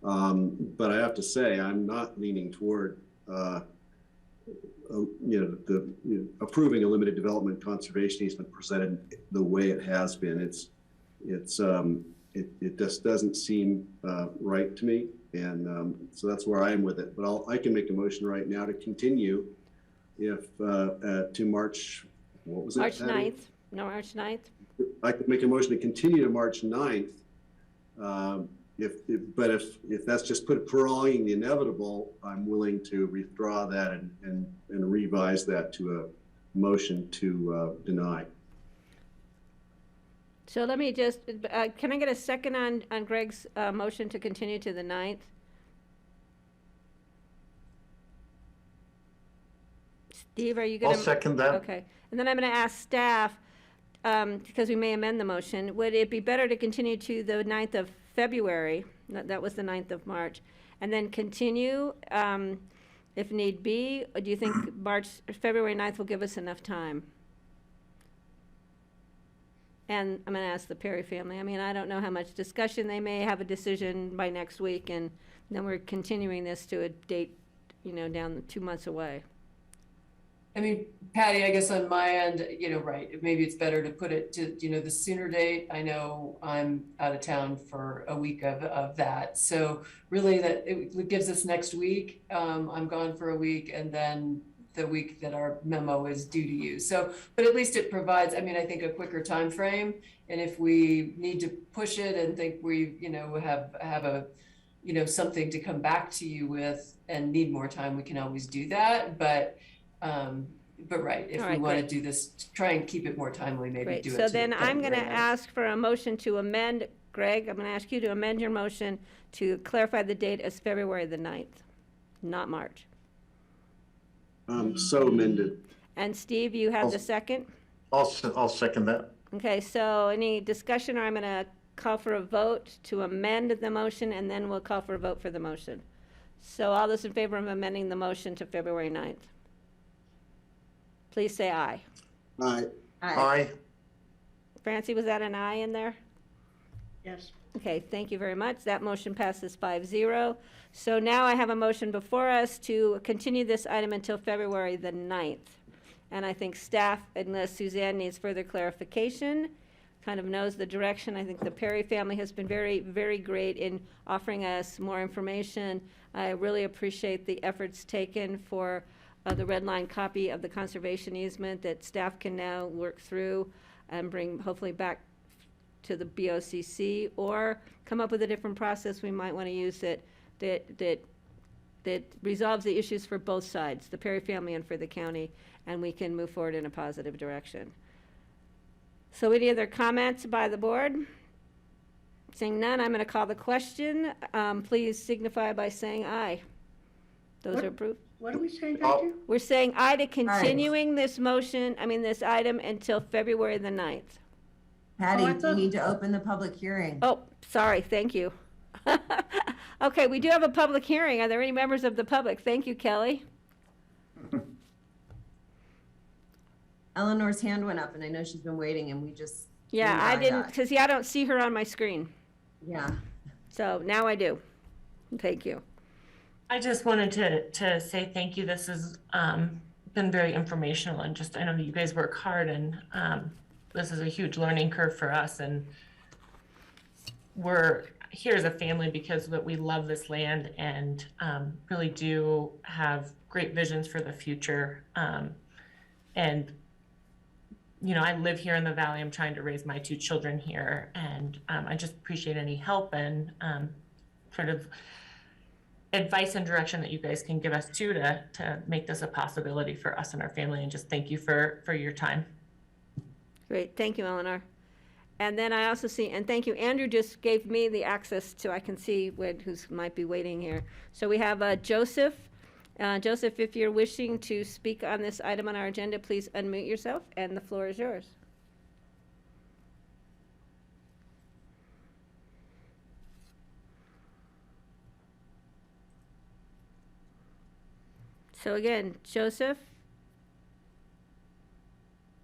But I have to say, I'm not leaning toward approving a limited development conservation easement presented the way it has been. It just doesn't seem right to me, and so that's where I am with it. But I can make a motion right now to continue to March. What was it? March 9th. No, March 9th. I could make a motion to continue to March 9th. If that's just prolonging the inevitable, I'm willing to withdraw that and revise that to a motion to deny. So let me just, can I get a second on Greg's motion to continue to the 9th? Steve, are you going to? I'll second that. Okay. And then I'm going to ask staff, because we may amend the motion, would it be better to continue to the 9th of February? That was the 9th of March. And then continue if need be? Or do you think February 9th will give us enough time? And I'm going to ask the Perry family. I mean, I don't know how much discussion. They may have a decision by next week, and then we're continuing this to a date, down 2 months away. I mean, Patty, I guess on my end, right, maybe it's better to put it to, the sooner date. I know I'm out of town for a week of that. So really that it gives us next week. I'm gone for a week, and then the week that our memo is due to you. So, but at least it provides, I think a quicker time frame. And if we need to push it and think we, have a, something to come back to you with and need more time, we can always do that. But right, if we want to do this, try and keep it more timely, maybe Great. do it. So then I'm going to ask for a motion to amend. Greg, I'm going to ask you to amend your motion to clarify the date as February the 9th, not March. So amended. And Steve, you have the second? I'll second that. Okay, so any discussion, or I'm going to call for a vote to amend the motion, and then we'll call for a vote for the motion. So all those in favor of amending the motion to February 9th? Please say aye. Aye. Aye. Francie, was that an aye in there? Yes. Okay, thank you very much. That motion passes 5-0. So now I have a motion before us to continue this item until February the 9th. And I think staff, unless Suzanne needs further clarification, kind of knows the direction. I think the Perry family has been very, very great in offering us more information. I really appreciate the efforts taken for the red line copy of the conservation easement that staff can now work through and bring hopefully back to the BOCC, or come up with a different process we might want to use that resolves the issues for both sides, the Perry family and for the county, and we can move forward in a positive direction. So any other comments by the board? Seeing none, I'm going to call the question. Please signify by saying aye. Those are approved. What are we saying aye to? We're saying aye to continuing this this item until February the 9th. Patty, you need to open the public hearing. Oh, sorry, thank you. Okay, we do have a public hearing. Are there any members of the public? Thank you, Kelly. Eleanor's hand went up, and I know she's been waiting, and we just. Yeah, I didn't, because I don't see her on my screen. Yeah. So now I do. Thank you. I just wanted to say thank you. This has been very informational, and just, I know that you guys work hard, and this is a huge learning curve for us, and we're here as a family because we love this land and really do have great visions for the future. And I live here in the Valley. I'm trying to raise my 2 children here, and I just appreciate any help and sort of advice and direction that you guys can give us too to make this a possibility for us and our family. And just thank you for your time. Great, thank you, Eleanor. And then I also see, and thank you, Andrew just gave me the access to, I can see who might be waiting here. So we have Joseph. Joseph, if you're wishing to speak on this item on our agenda, please unmute yourself, and the floor is yours. So again, Joseph.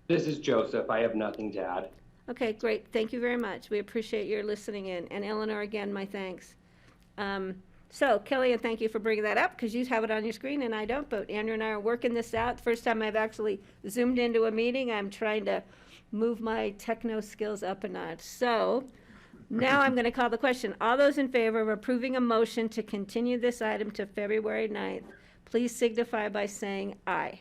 This is Joseph. I have nothing to add. Okay, great. Thank you very much. We appreciate your listening in. And Eleanor, again, my thanks. So Kelly, and thank you for bringing that up because you have it on your screen and I don't, but Andrew and I are working this out. First time I've actually zoomed into a meeting. I'm trying to move my techno skills up a notch. So now I'm going to call the question. All those in favor of approving a motion to continue this item to February 9th, please signify by saying aye.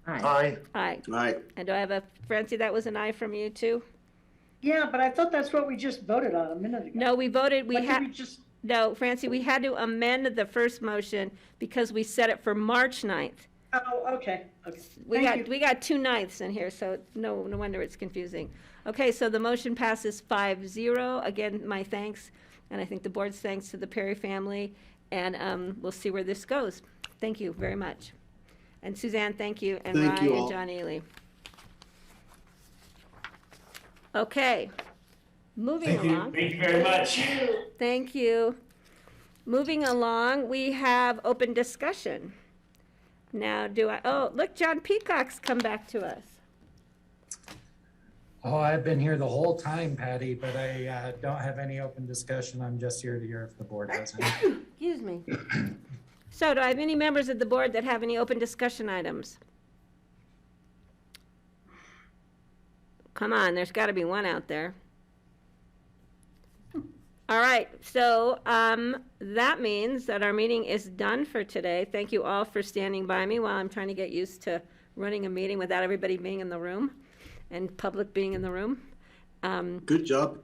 Aye. Aye. Aye. And do I have a, Francie, that was an aye from you too? Yeah, but I thought that's what we just voted on a minute ago. No, we voted, we What did had, we just, no, Francie, we had to amend the first motion because we set it for March 9th. oh, okay, okay. We Thank got, you. we got 2 9ths in here, so no wonder it's confusing. Okay, so the motion passes 5-0. Again, my thanks, and I think the board's thanks to the Perry family, and we'll see where this goes. Thank you very much. And Suzanne, thank you, and Thank Ryan you and all. John Ely. Okay, moving along. Thank you very much. Thank you. Moving along, we have open discussion. Now, oh, look, John Peacock's come back to us. Oh, I've been here the whole time, Patty, but I don't have any open discussion. I'm just here to hear if the board has any. Excuse me. So do I have any members of the board that have any open discussion items? Come on, there's got to be one out there. All right, so that means that our meeting is done for today. Thank you all for standing by me while I'm trying to get used to running a meeting without everybody being in the room and public being in the room. Good job.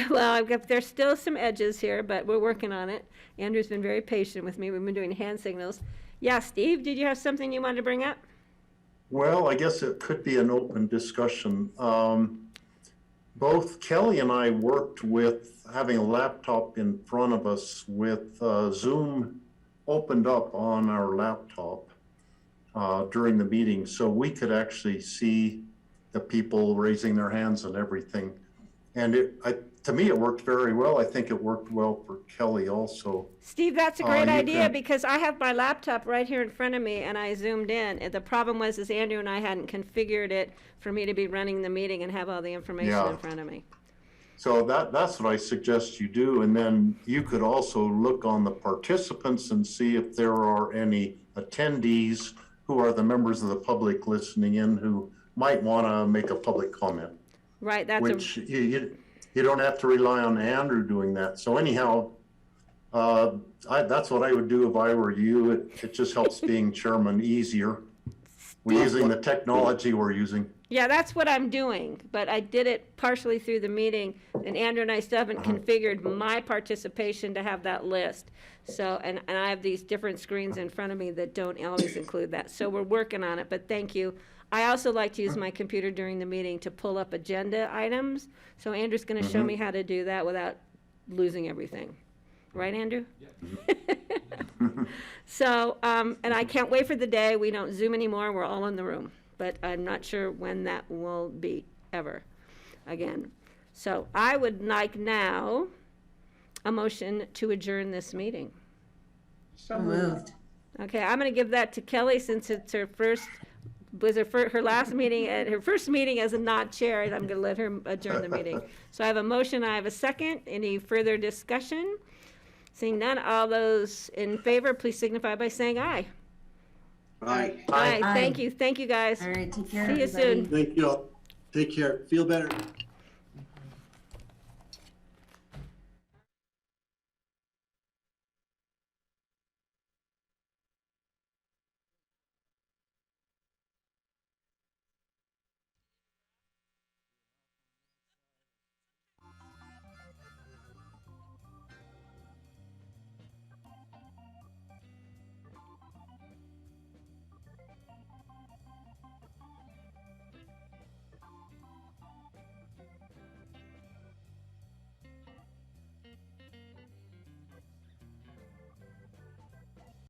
Well, there's still some edges here, but we're working on it. Andrew's been very patient with me. We've been doing hand signals. Yeah, Steve, did you have something you wanted to bring up? Well, I guess it could be an open discussion. Both Kelly and I worked with having a laptop in front of us with Zoom opened up on our laptop during the meeting, so we could actually see the people raising their hands and everything. And to me, it worked very well. I think it worked well for Kelly also. Steve, that's a great you idea can- because I have my laptop right here in front of me and I zoomed in. And the problem was is Andrew and I hadn't configured it for me to be running the meeting and have all the information Yeah. in front of me. So that's what I suggest you do. And then you could also look on the participants and see if there are any attendees who are the members of the public listening in who might want to make a public comment. Right, that's Which you don't have to rely on Andrew doing that. So anyhow, that's what I would do if I were you. It just helps being chairman easier. We're using the technology we're using. Yeah, that's what I'm doing, but I did it partially through the meeting, and Andrew and I still haven't configured my participation to have that list. So, and I have these different screens in front of me that don't always include that. So we're working on it, but thank you. I also like to use my computer during the meeting to pull up agenda items. So Andrew's gonna show me how to do that without losing everything. Right, Andrew? So, and I can't wait for the day we don't Zoom anymore, we're all in the room. But I'm not sure when that will be, ever, again. So I would like now a motion to adjourn this meeting. So moved. Okay, I'm gonna give that to Kelly since it's her first, was her last meeting, her first meeting as a not chair, and I'm gonna let her adjourn the meeting. So I have a motion, I have a second. Any further discussion? Seeing none, all those in favor, please signify by saying aye. Aye. Aye, thank you guys. All right, take care, See you everybody. soon. Thank you all. Take care. Feel better.